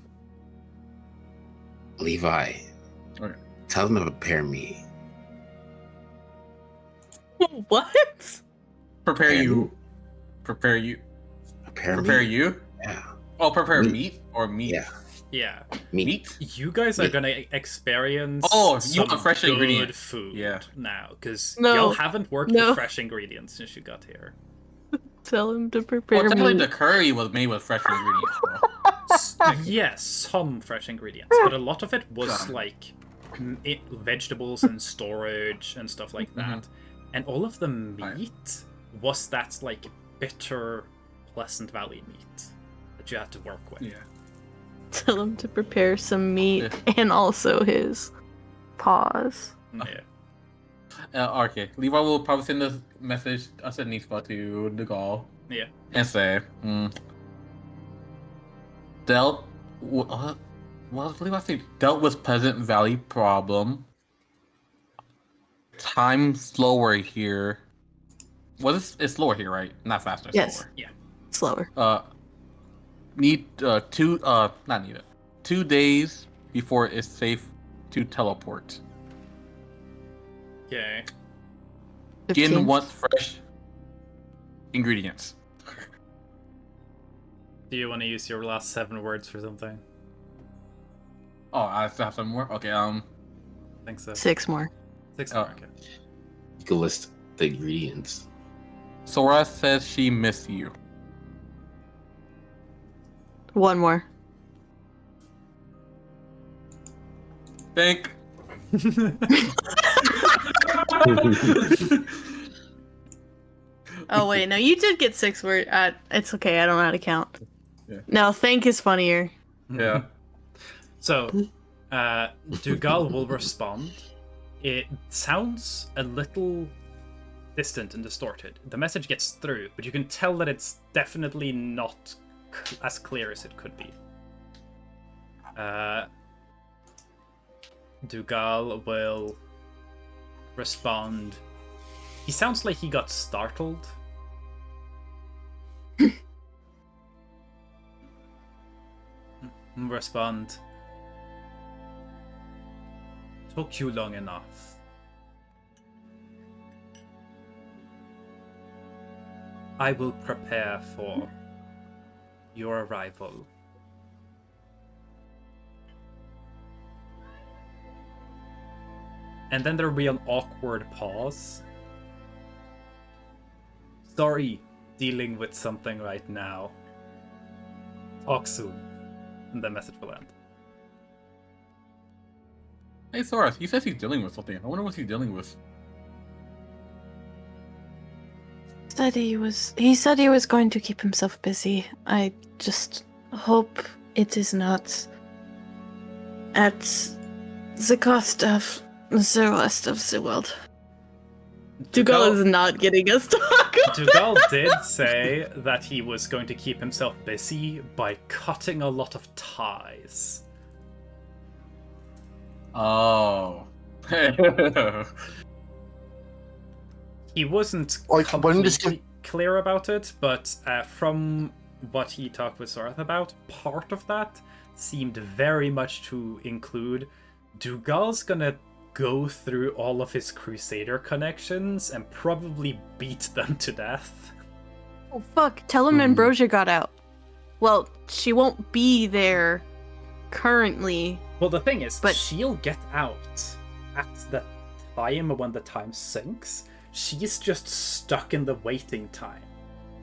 Levi, tell them to prepare me. What? Prepare you. Prepare you. Prepare you? Yeah. Oh, prepare meat or meat? Yeah. Meat? You guys are gonna experience you want fresh good ingredients. food now, because No. y'all haven't worked with fresh ingredients since you got here. Tell him to prepare technically meat. the curry was made with fresh ingredients. Yes, some fresh ingredients, but a lot of it was like vegetables and storage and stuff like that. And all of the meat was that like bitter Pleasant Valley meat that you had to work with. Yeah. Tell him to prepare some meat and also his paws. Yeah. Okay, Levi will probably send this message, a sending spell to Dougal. Yeah. And say, dealt. What was Levi saying? Dealt with Pleasant Valley problem. Time slower here. Well, it's slower here, right? Not faster. Yes. Slower. Yeah. Slower. Need 2 days before it's safe to teleport. Okay. Jin wants fresh ingredients. Do you want to use your last 7 words for something? Oh, I still have some more? Okay, I think so. 6 more. 6 more, okay. You can list the ingredients. Sora says she missed you. 1 more. Think. Oh wait, no, you did get 6 words. It's okay, I don't know how to count. Yeah. No, think is funnier. Yeah. So, Dougal will respond. It sounds a little distant and distorted. The message gets through, but you can tell that it's definitely not as clear as it could be. Dougal will respond. He sounds like he got startled. Respond. Took you long enough. I will prepare for your arrival. And then there'll be an awkward pause. Sorry, dealing with something right now. Talk soon. And the message will end. Hey, Soros, he says he's dealing with something. I wonder what he's dealing with. He said he was going to keep himself busy. I just hope it is not at the cost of the rest of the world. Dugal is not getting us talk. Dugal did say that he was going to keep himself busy by cutting a lot of ties. Oh. He wasn't Like, completely clear about it, but from what he talked with Sorath about, part of that seemed very much to include Dugal's gonna go through all of his Crusader connections and probably beat them to death. Oh fuck, tell him Ambrosia got out. Well, she won't be there currently. Well, the thing is, but she'll get out at the time when the time sinks. She's just stuck in the waiting time.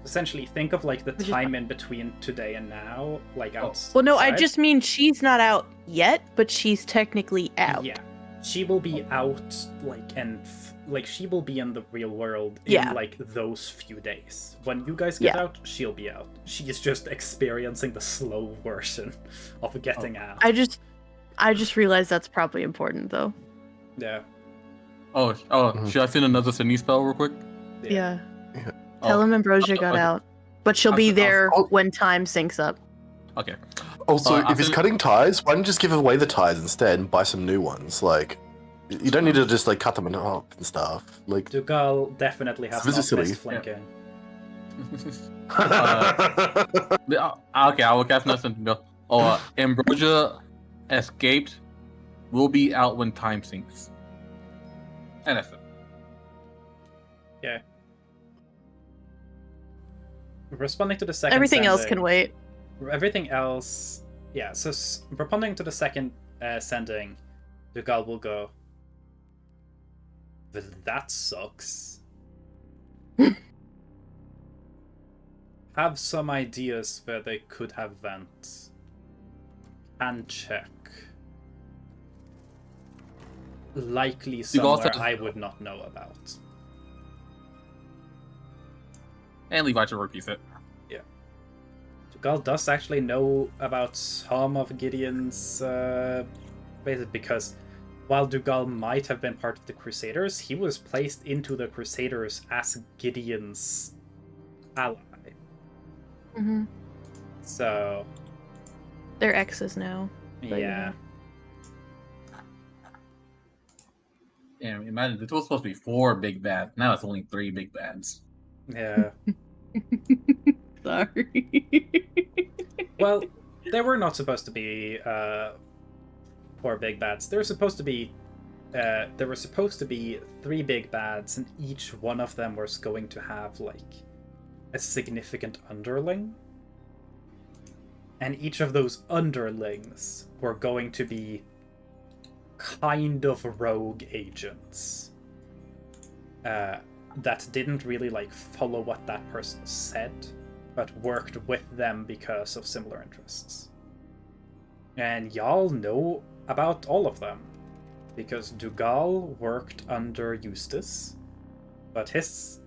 Essentially, think of like the time in between today and now, like outside. Well, no, I just mean she's not out yet, but she's technically out. Yeah, she will be out, like, and she will be in the real world in like those few days. When you guys get out, she'll be out. She's just experiencing the slow version of getting out. I just realized that's probably important, though. Yeah. Should I send another Sydney spell real quick? Yeah. Tell him Ambrosia got out, but she'll be there when time syncs up. Okay. Also, if he's cutting ties, why don't you just give away the ties instead and buy some new ones? Like, you don't need to just like cut them up and stuff. Like, Dugal definitely has not missed flanking. Okay, I will cast nothing. Ambrosia escaped. Will be out when time sinks. And that's it. Yeah. Responding to the second Everything sending, else can wait. Everything else... Yeah, so responding to the second sending, Dugal will go, well, that sucks. Have some ideas where they could have vents. Can check. Likely somewhere I would not know about. And Levi to repeat it. Yeah. Dugal does actually know about some of Gideon's bases, because while Dugal might have been part of the Crusaders, he was placed into the Crusaders as Gideon's ally. Mm-hmm. So... They're exes now. Yeah. Yeah, imagine this was supposed to be 4 big bads. Now it's only 3 big bads. Yeah. Sorry. Well, they were not supposed to be 4 big bads. There were supposed to be 3 big bads, and each one of them was going to have like a significant underling. And each of those underlings were going to be kind of rogue agents that didn't really like follow what that person said, but worked with them because of similar interests. And y'all know about all of them, because Dugal worked under Eustace, but his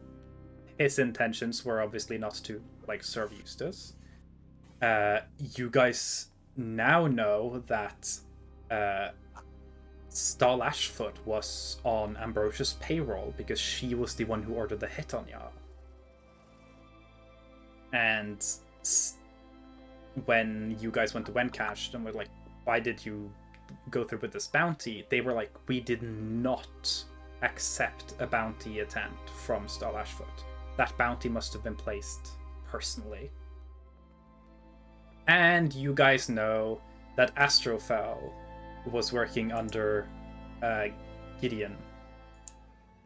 intentions were obviously not to like serve Eustace. You guys now know that Stahl Ashfoot was on Ambrosia's payroll because she was the one who ordered the hit on y'all. And when you guys went to Wencash and were like, why did you go through with this bounty? They were like, we did not accept a bounty attempt from Stahl Ashfoot. That bounty must have been placed personally. And you guys know that Astrofel was working under Gideon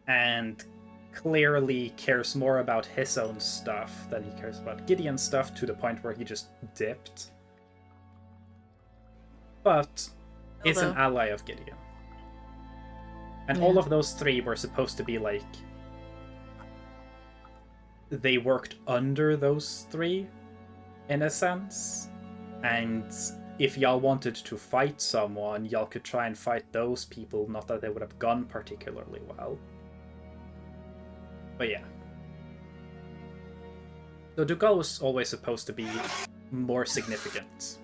and clearly cares more about his own stuff than he cares about Gideon's stuff, to the point where he just dipped. But is an ally of Gideon. And all of those 3 were supposed to be like... They worked under those 3, in a sense. And if y'all wanted to fight someone, y'all could try and fight those people, not that they would have gone particularly well. But yeah. So Dugal was always supposed to be more significant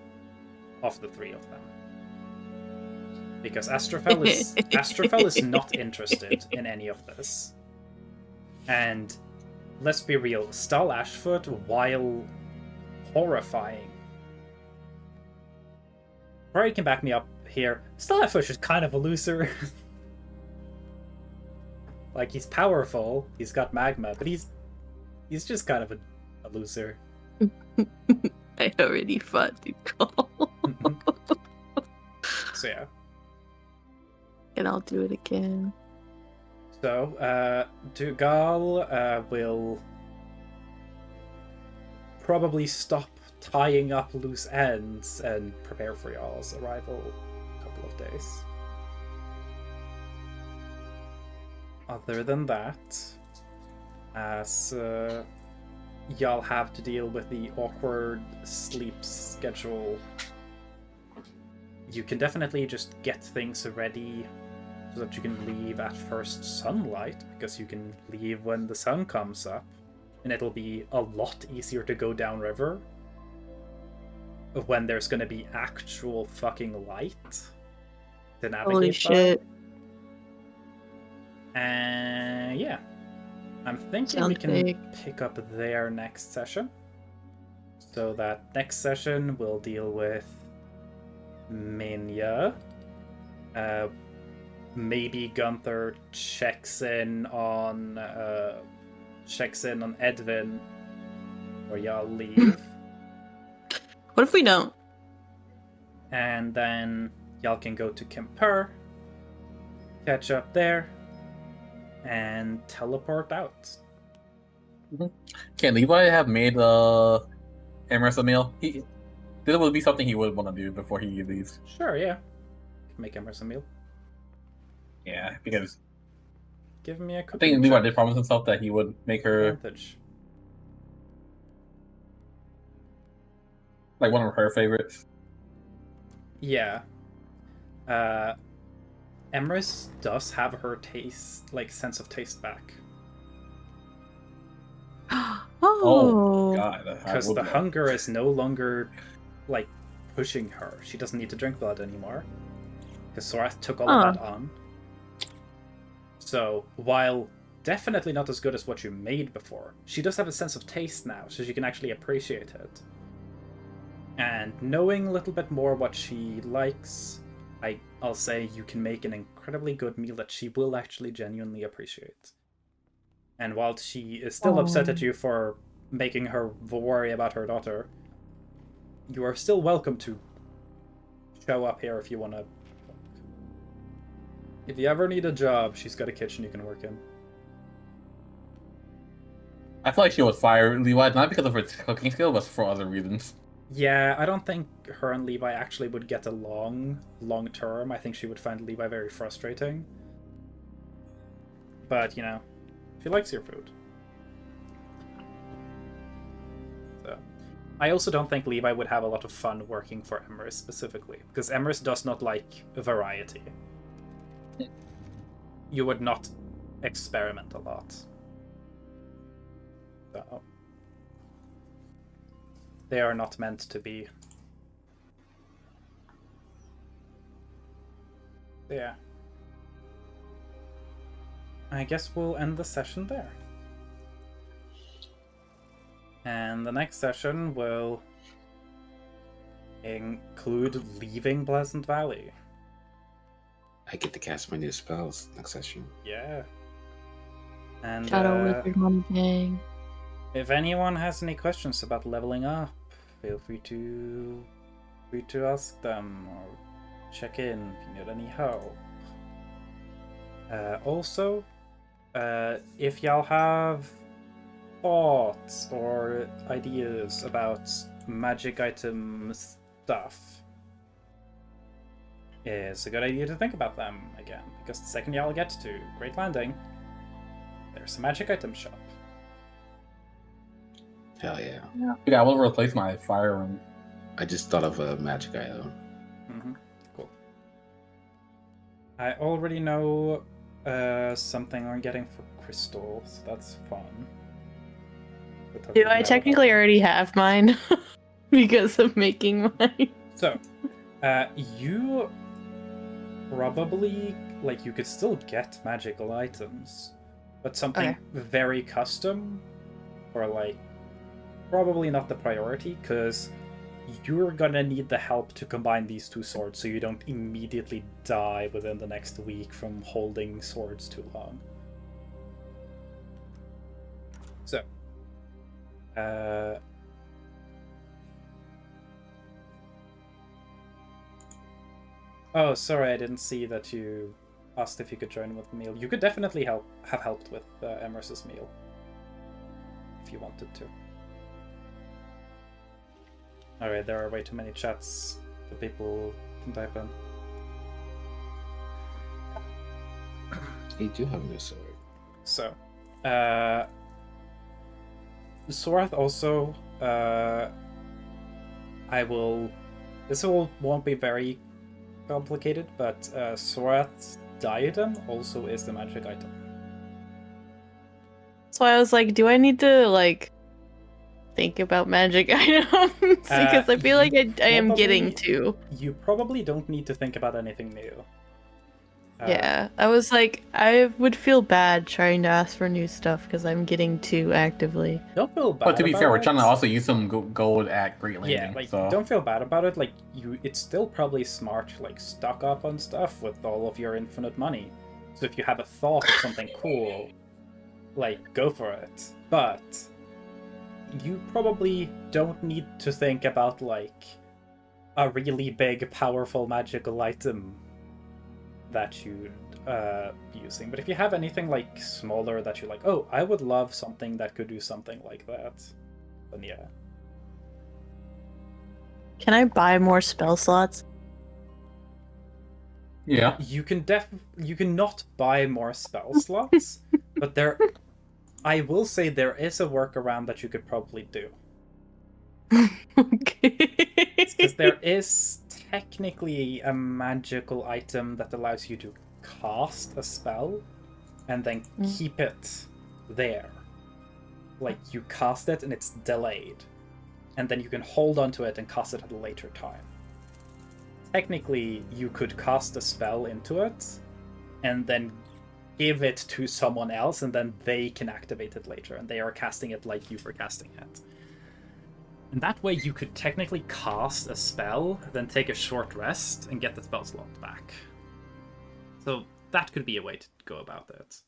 of the 3 of them. Because Astrophel is not interested in any of this. And let's be real, Stal Ashfoot, while horrifying, Rory can back me up here, Stal Ashfoot is kind of a loser. Like, he's powerful, he's got magma, but he's just kind of a loser. I already fought Dugal. So yeah. And I'll do it again. So, Dugal will probably stop tying up loose ends and prepare for y'all's arrival in a couple of days. Other than that, as y'all have to deal with the awkward sleep schedule, you can definitely just get things ready so that you can leave at first sunlight, because you can leave when the sun comes up, and it'll be a lot easier to go downriver when there's gonna be actual fucking light to navigate. Holy shit. And yeah, I'm thinking we can pick up there next session. So that next session we'll deal with Minya. Maybe Gunther checks in on Edwin, or y'all leave. What if we don't? And then y'all can go to Kemper, catch up there, and teleport out. Can Levi have made Emrys a meal? This would be something he would want to do before he leaves. Sure, yeah. Make Emrys a meal. Yeah, because give me a I think Levi did promise himself that he would make her advantage. Like one of her favorites. Yeah. Emrys does have her taste, like, sense of taste back. Oh god. Because the hunger is no longer, like, pushing her. She doesn't need to drink blood anymore. Because Sorath took all of that on. So, while definitely not as good as what you made before, she does have a sense of taste now, so she can actually appreciate it. And knowing a little bit more what she likes, I'll say you can make an incredibly good meal that she will actually genuinely appreciate. And while she is still upset at you for making her worry about her daughter, you are still welcome to show up here if you want to. If you ever need a job, she's got a kitchen you can work in. I feel like she would fire Levi, not because of her cooking skill, but for other reasons. Yeah, I don't think her and Levi actually would get along long term. I think she would find Levi very frustrating. But, you know, she likes your food. So, I also don't think Levi would have a lot of fun working for Emrys specifically, because Emrys does not like variety. You would not experiment a lot. So, they are not meant to be. Yeah. I guess we'll end the session there. And the next session will include leaving Pleasant Valley. I get to cast my new spells next session. Yeah. And Shadow Wizard Money Gang. If anyone has any questions about leveling up, feel free to ask them or check in if you need any help. Also, if y'all have thoughts or ideas about magic item stuff, it's a good idea to think about them again, because the second y'all get to Great Landing, there's a magic item shop. Hell yeah. Yeah, I will replace my fire ring. I just thought of a magic item. Cool. I already know something I'm getting for Crystal, so that's fun. Do I technically already have mine because of making mine? So, you probably, like, you could still get magical items, but something very custom, or like, probably not the priority, because you're gonna need the help to combine these two swords so you don't immediately die within the next week from holding swords too long. So, oh, sorry, I didn't see that you asked if you could join with the meal. You could definitely have helped with Emrys's meal if you wanted to. Alright, there are way too many chats for people can type in. You do have a new sword. So, Sorath also, this won't be very complicated, but Sorath's diadem also is the magic item. So I was like, do I need to, like, think about magic items? Because I feel like I am getting to. You probably don't need to think about anything new. Yeah, I was like, I would feel bad trying to ask for new stuff because I'm getting to actively. Don't feel bad. But to be fair, about we're it. trying to also use some gold at Great Landing. Yeah, like, so. don't feel bad about it. Like, it's still probably smart to, like, stock up on stuff with all of your infinite money. So if you have a thought of something cool, like, go for it. But you probably don't need to think about, like, a really big, powerful magical item that you're using. But if you have anything, like, smaller that you're like, oh, I would love something that could do something like that, then yeah. Can I buy more spell slots? Yeah. You can not buy more spell slots, but I will say there is a workaround that you could probably do. Okay. Because there is technically a magical item that allows you to cast a spell and then keep it there. Like, you cast it and it's delayed. And then you can hold onto it and cast it at a later time. Technically, you could cast a spell into it and then give it to someone else, and then they can activate it later, and they are casting it like you were casting it. And that way you could technically cast a spell, then take a short rest, and get the spell slot back. So that could be a way to go about it.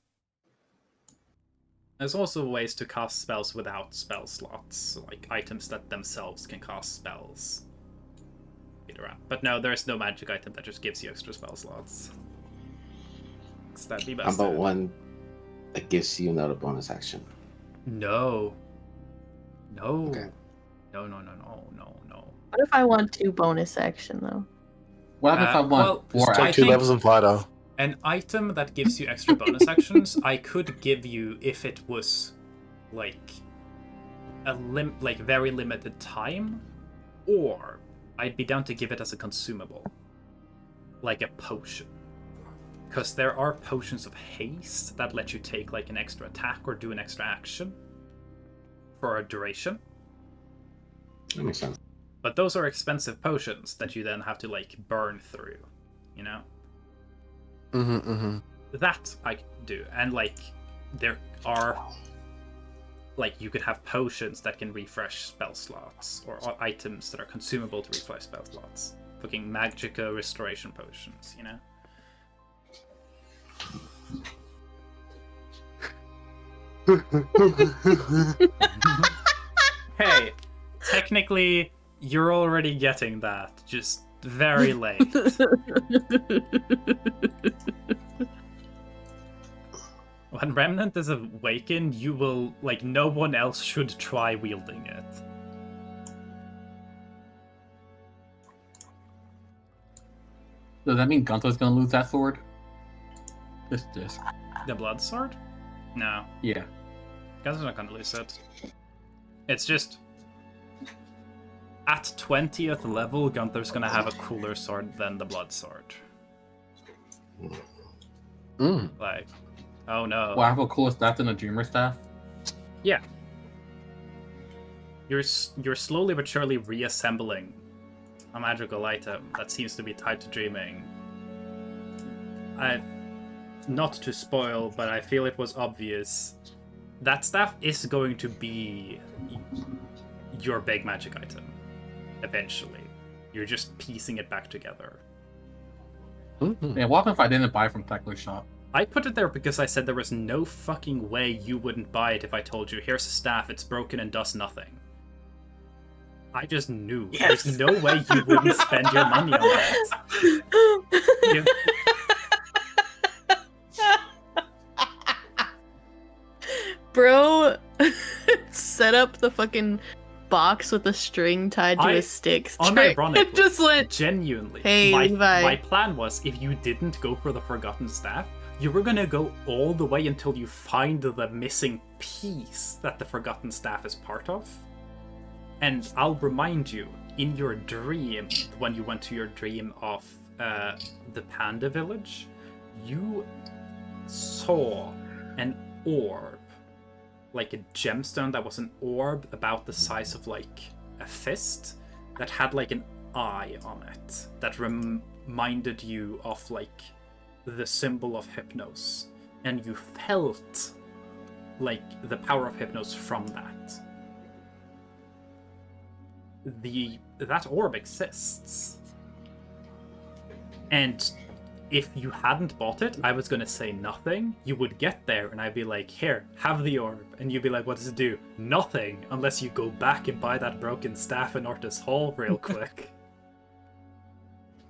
There's also ways to cast spells without spell slots, like items that themselves can cast spells. But no, there's no magic item that just gives you extra spell slots. That'd be best. How about one that gives you another bonus action? No. No. Okay. No. What if I want 2 bonus action, though? What if I want 4 Take 2 levels in Fido. An item that gives you extra bonus actions, I could give you if it was like very limited time, or I'd be down to give it as a consumable, like a potion. Because there are potions of haste that let you take like an extra attack or do an extra action for a duration. That makes sense. But those are expensive potions that you then have to like burn through, you know? That I could do. And like there are like you could have potions that can refresh spell slots, or items that are consumable to refresh spell slots. Fucking Magicka restoration potions, you know? Hey, technically, you're already getting that, just very late. When Remnant is awakened, you will, like, no one else should try wielding it. Does that mean Gunther's gonna lose that sword? Just. The blood sword? No. Yeah. Gunther's not gonna lose it. It's just... At 20th level, Gunther's gonna have a cooler sword than the blood sword. Like, oh no. Well, I have a cooler staff than a Dreamer staff? Yeah. You're slowly but surely reassembling a magical item that seems to be tied to dreaming. Not to spoil, but I feel it was obvious. That staff is going to be your big magic item. Eventually. You're just piecing it back together. Yeah, what if I didn't buy from Techler's shop? I put it there because I said there was no fucking way you wouldn't buy it if I told you, here's a staff, it's broken and does nothing. I just knew. Yes. There's no way you wouldn't spend your money on that. Bro, set up the fucking box with a string tied to a stick. Unironically, just went, genuinely. Hey, Levi. My plan was, if you didn't go for the Forgotten Staff, you were gonna go all the way until you find the missing piece that the Forgotten Staff is part of. And I'll remind you, in your dream, when you went to your dream of the Panda Village, you saw an orb, like a gemstone that was an orb about the size of like a fist, that had like an eye on it, that reminded you of like the symbol of Hypnos, and you felt like the power of Hypnos from that. That orb exists. And if you hadn't bought it, I was gonna say nothing. You would get there and I'd be like, here, have the orb. And you'd be like, what does it do? Nothing, unless you go back and buy that broken staff in Ortis Hall real quick.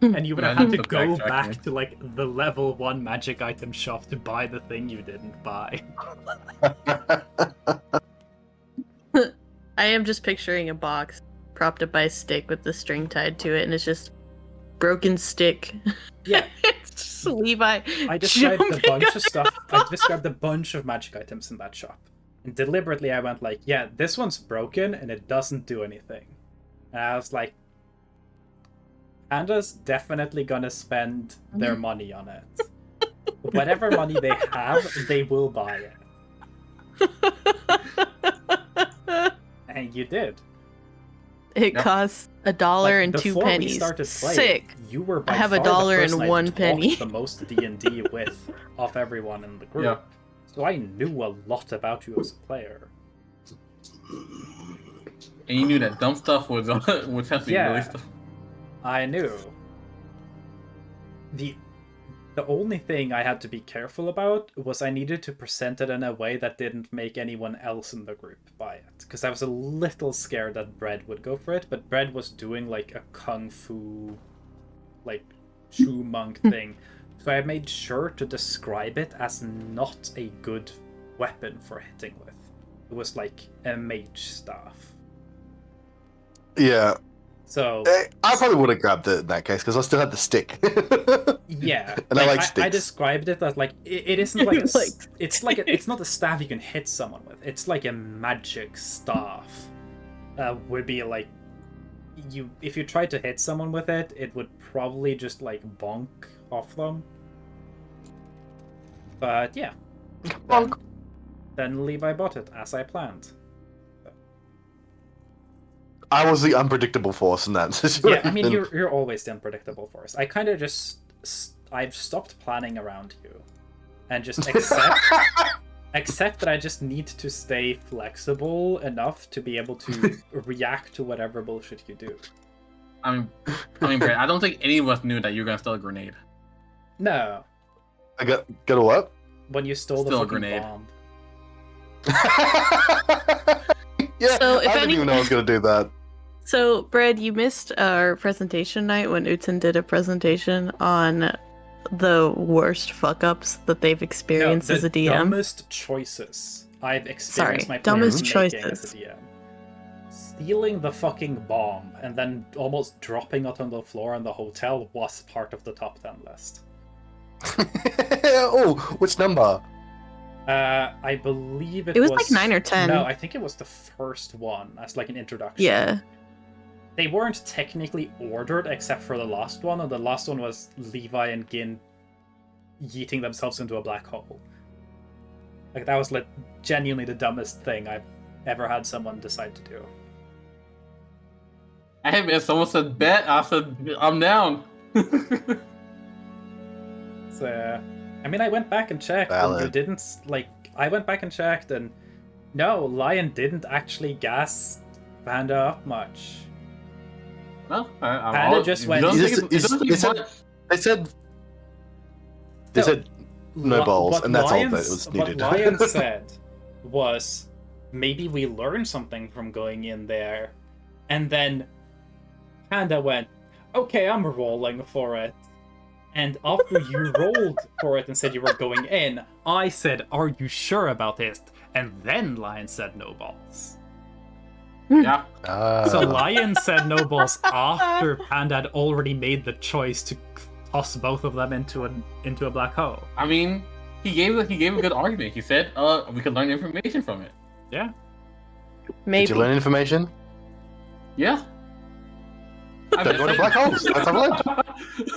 And you would have had to go back to like the level 1 magic item shop to buy the thing you didn't buy. I am just picturing a box propped up by a stick with the string tied to it, and it's just broken stick. Yeah. It's just Levi. I described a bunch of stuff. I described a bunch of magic items in that shop. And deliberately I went like, yeah, this one's broken and it doesn't do anything. And I was like, Panda's definitely gonna spend their money on it. Whatever money they have, they will buy it. And you did. It costs $1 and 2 pennies. Playing, sick. You were by I have far $1 the and 1 penny. The most D&D with of everyone in the group. Yeah. So I knew a lot about you as a player. And you knew that dumb stuff was have to be really stuff. I knew. The only thing I had to be careful about was I needed to present it in a way that didn't make anyone else in the group buy it. Because I was a little scared that Bread would go for it, but Bread was doing like a kung fu, like, Shu monk thing. So I made sure to describe it as not a good weapon for hitting with. It was like a mage staff. Yeah. So I probably would have grabbed it in that case because I still had the stick. Yeah, and I like sticks. I described it as like it isn't like it's not a staff you can hit someone with. It's like a magic staff. Would be like if you tried to hit someone with it, it would probably just like bonk off them. But yeah, bonk. Then Levi bought it as I planned. I was the unpredictable force in that situation. Yeah, I mean, you're always the unpredictable force. I kind of I've stopped planning around you, and just accept that I just need to stay flexible enough to be able to react to whatever bullshit you do. I mean, Brad, I don't think any of us knew that you were gonna steal a grenade. No. I got a what? When you stole the fucking grenade bomb. Yeah, so if I didn't even know I was gonna do that. So, Brad, you missed our presentation night when Utzen did a presentation on the worst fuck-ups that they've experienced as a DM. Dumbest choices I've experienced my dumbest players choices. making as a DM. stealing the fucking bomb and then almost dropping it on the floor in the hotel was part of the top 10 list. Oh, which number? I believe It was like 9 or 10. No, I think it was the first one as like an introduction. Yeah. They weren't technically ordered except for the last one, and the last one was Levi and Gin yeeting themselves into a black hole. Like, that was like genuinely the dumbest thing I've ever had someone decide to do. Hey man, someone said bet. I said I'm down. So, I mean, I went back and checked, Valid. and you didn't like. I went back and checked, and no, Lion didn't actually gas Panda up much. No, Panda just went. They said no balls, and that's all that was needed. What Lion said was, maybe we learned something from going in there, and then Panda went, okay, I'm rolling for it. And after you rolled for it and said you were going in, I said, are you sure about this? And then Lion said no balls. Yeah. So Lion said no balls after Panda had already made the choice to toss both of them into a black hole. I mean, he gave a good argument. He said, we could learn information from it. Yeah. Maybe. Did you learn information? Yeah. Don't go to black holes. That's how I learned.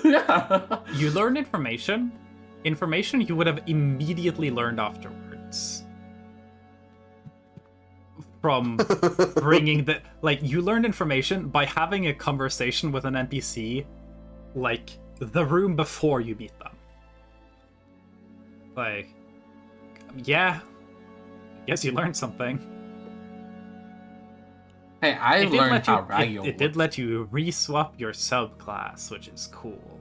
Yeah. You learned information. Information you would have immediately learned afterwards. From bringing the... Like, you learned information by having a conversation with an NPC, like, the room before you meet them. Like, yeah. I guess you learned something. Hey, I learned how Ragyo It did let you re-swap your subclass, which is cool.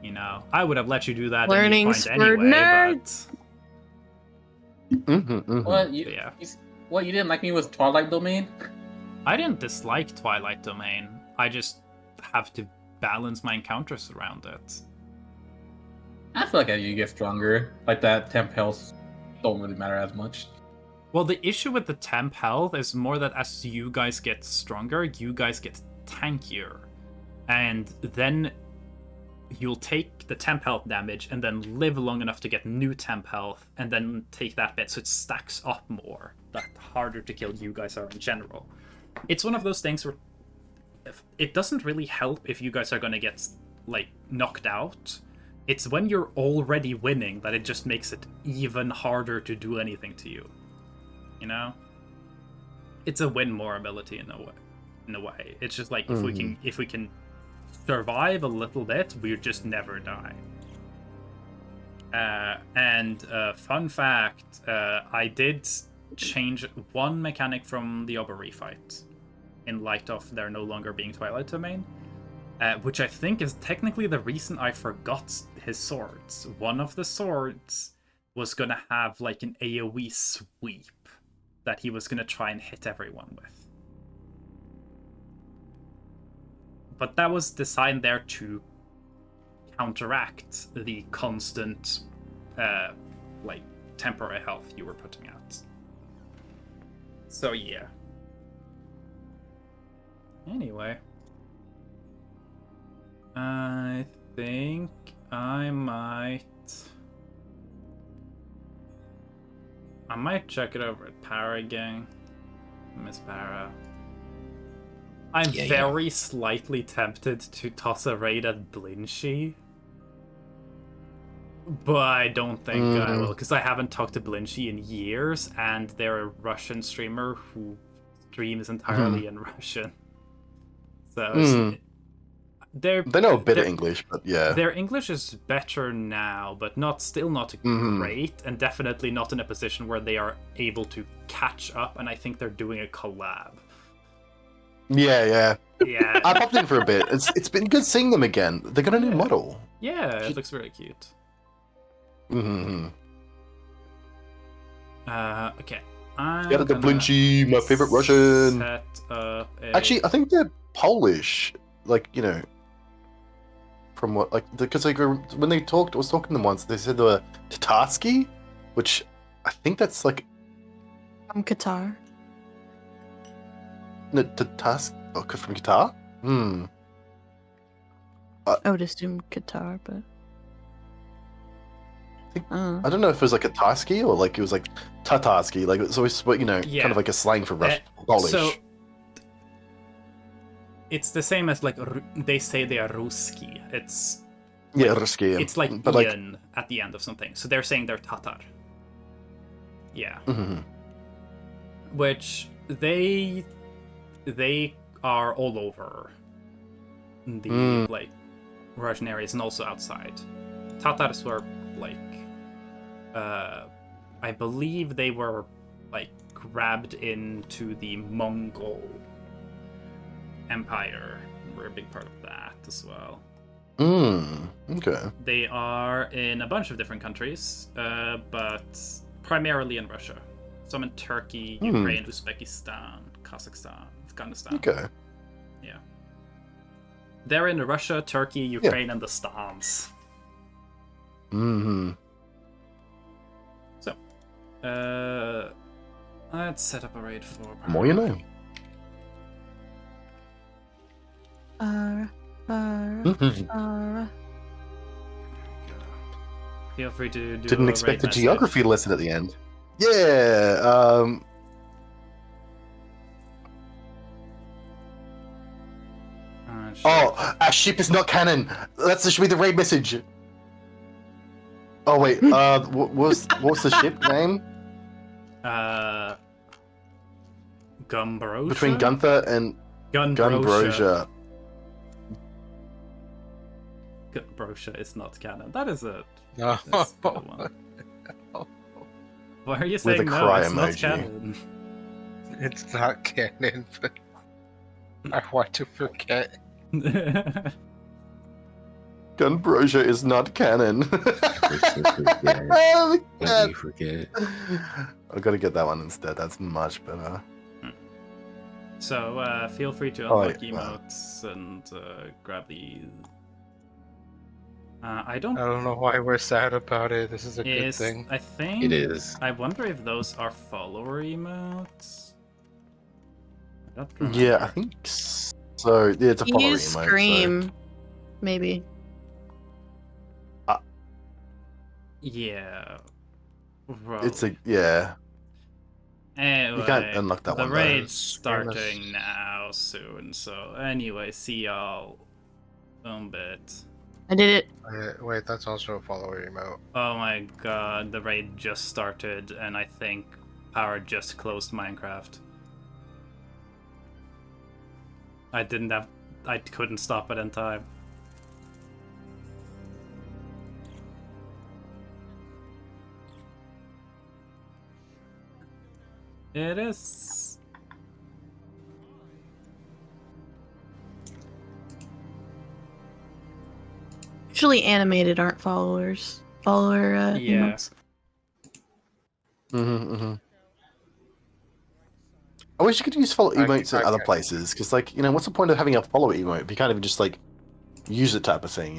You know, I would have let you do that Learnings in for anyway, nerds. but... What, you didn't like me with Twilight Domain? I didn't dislike Twilight Domain. I just have to balance my encounters around it. I feel like as you get stronger, like that temp health don't really matter as much. Well, the issue with the temp health is more that as you guys get stronger, you guys get tankier. And then you'll take the temp health damage and then live long enough to get new temp health and then take that bit, so it stacks up more. The harder to kill you guys are in general. It's one of those things where it doesn't really help if you guys are going to get, like, knocked out. It's when you're already winning that it just makes it even harder to do anything to you. You know, it's a win more ability in a way. It's just like if we can survive a little bit, we just never die. And fun fact, I did change one mechanic from the Oberi fight in light of there no longer being Twilight Domain, which I think is technically the reason I forgot his swords. One of the swords was gonna have like an AoE sweep that he was going to try and hit everyone with. But that was designed there to counteract the constant, like, temporary health you were putting out. So, yeah. Anyway. I think I might check it over at Para again. Miss Para. I'm very slightly tempted to toss a raid at Blinchy. But I don't think I will, because I haven't talked to Blinchy in years, and they're a Russian streamer who streams entirely in Russian. So they know a bit of English, but yeah. Their English is better now, but still not great, and definitely not in a position where they are able to catch up, and I think they're doing a collab. Yeah. Yeah. I popped in for a bit. It's been good seeing them again. They got a new model. Yeah, it looks really cute. Okay. Yeah, the Blinchy, my favorite Russian. Actually, I think they're Polish. Like, you know, from what, like, because like when I was talking to them once, they said they were Tatarsky, which I think that's like from Qatar. No, Tatas from Qatar. I would assume Qatar, but I don't know if it was like a Tarski or like it was like Tatarski. Like it's always kind of like a slang for Polish. So it's the same as like they say they are Ruski. It's Ruski. It's like but Ian at the end of something. So they're saying they're Tatar. Yeah. Mm-hmm. Which they are all over the like Russian areas and also outside. Tatars were like I believe they were like grabbed into the Mongol Empire. We're a big part of that as well. Okay. They are in a bunch of different countries, but primarily in Russia. Some in Turkey, Ukraine, Uzbekistan, Kazakhstan, Afghanistan. Okay. Yeah. They're in Russia, Turkey, Ukraine, and the Stans. Mm-hmm. So, let's set up a raid for... More you know. Feel free to do Didn't expect a geography lesson at the end. Yeah, our ship is not canon. That should be the raid message. Oh wait, what's the ship name? Gumbrosia? Between Gunther and Gunbrosia. Gunbrosia is not canon. That is a... No. One. Why are you saying With a no? cry It's not emoji. canon. It's not canon, but I want to forget. Gunbrosia is not canon. Let me forget. I've got to get that one instead. That's much better. So, feel free to unlock emotes and grab these. I don't know why we're sad about it. This is a good thing. I think it is. I wonder if those are follower emotes. Yeah, I think so. Yeah, it's a follower Use emote. Scream, maybe. Yeah. It's yeah. Anyway, you can't unlock that one. The raid's starting now soon. So anyway, see y'all in a bit. I did it. Wait, that's also a follower emote. Oh my god, the raid just started, and I think Power just closed Minecraft. I couldn't stop it in time. It is. Usually animated aren't followers. Follower emotes. I wish you could use follow emotes at other places, because, like, what's the point of having a follow emote if you can't even just, like, use it type of thing,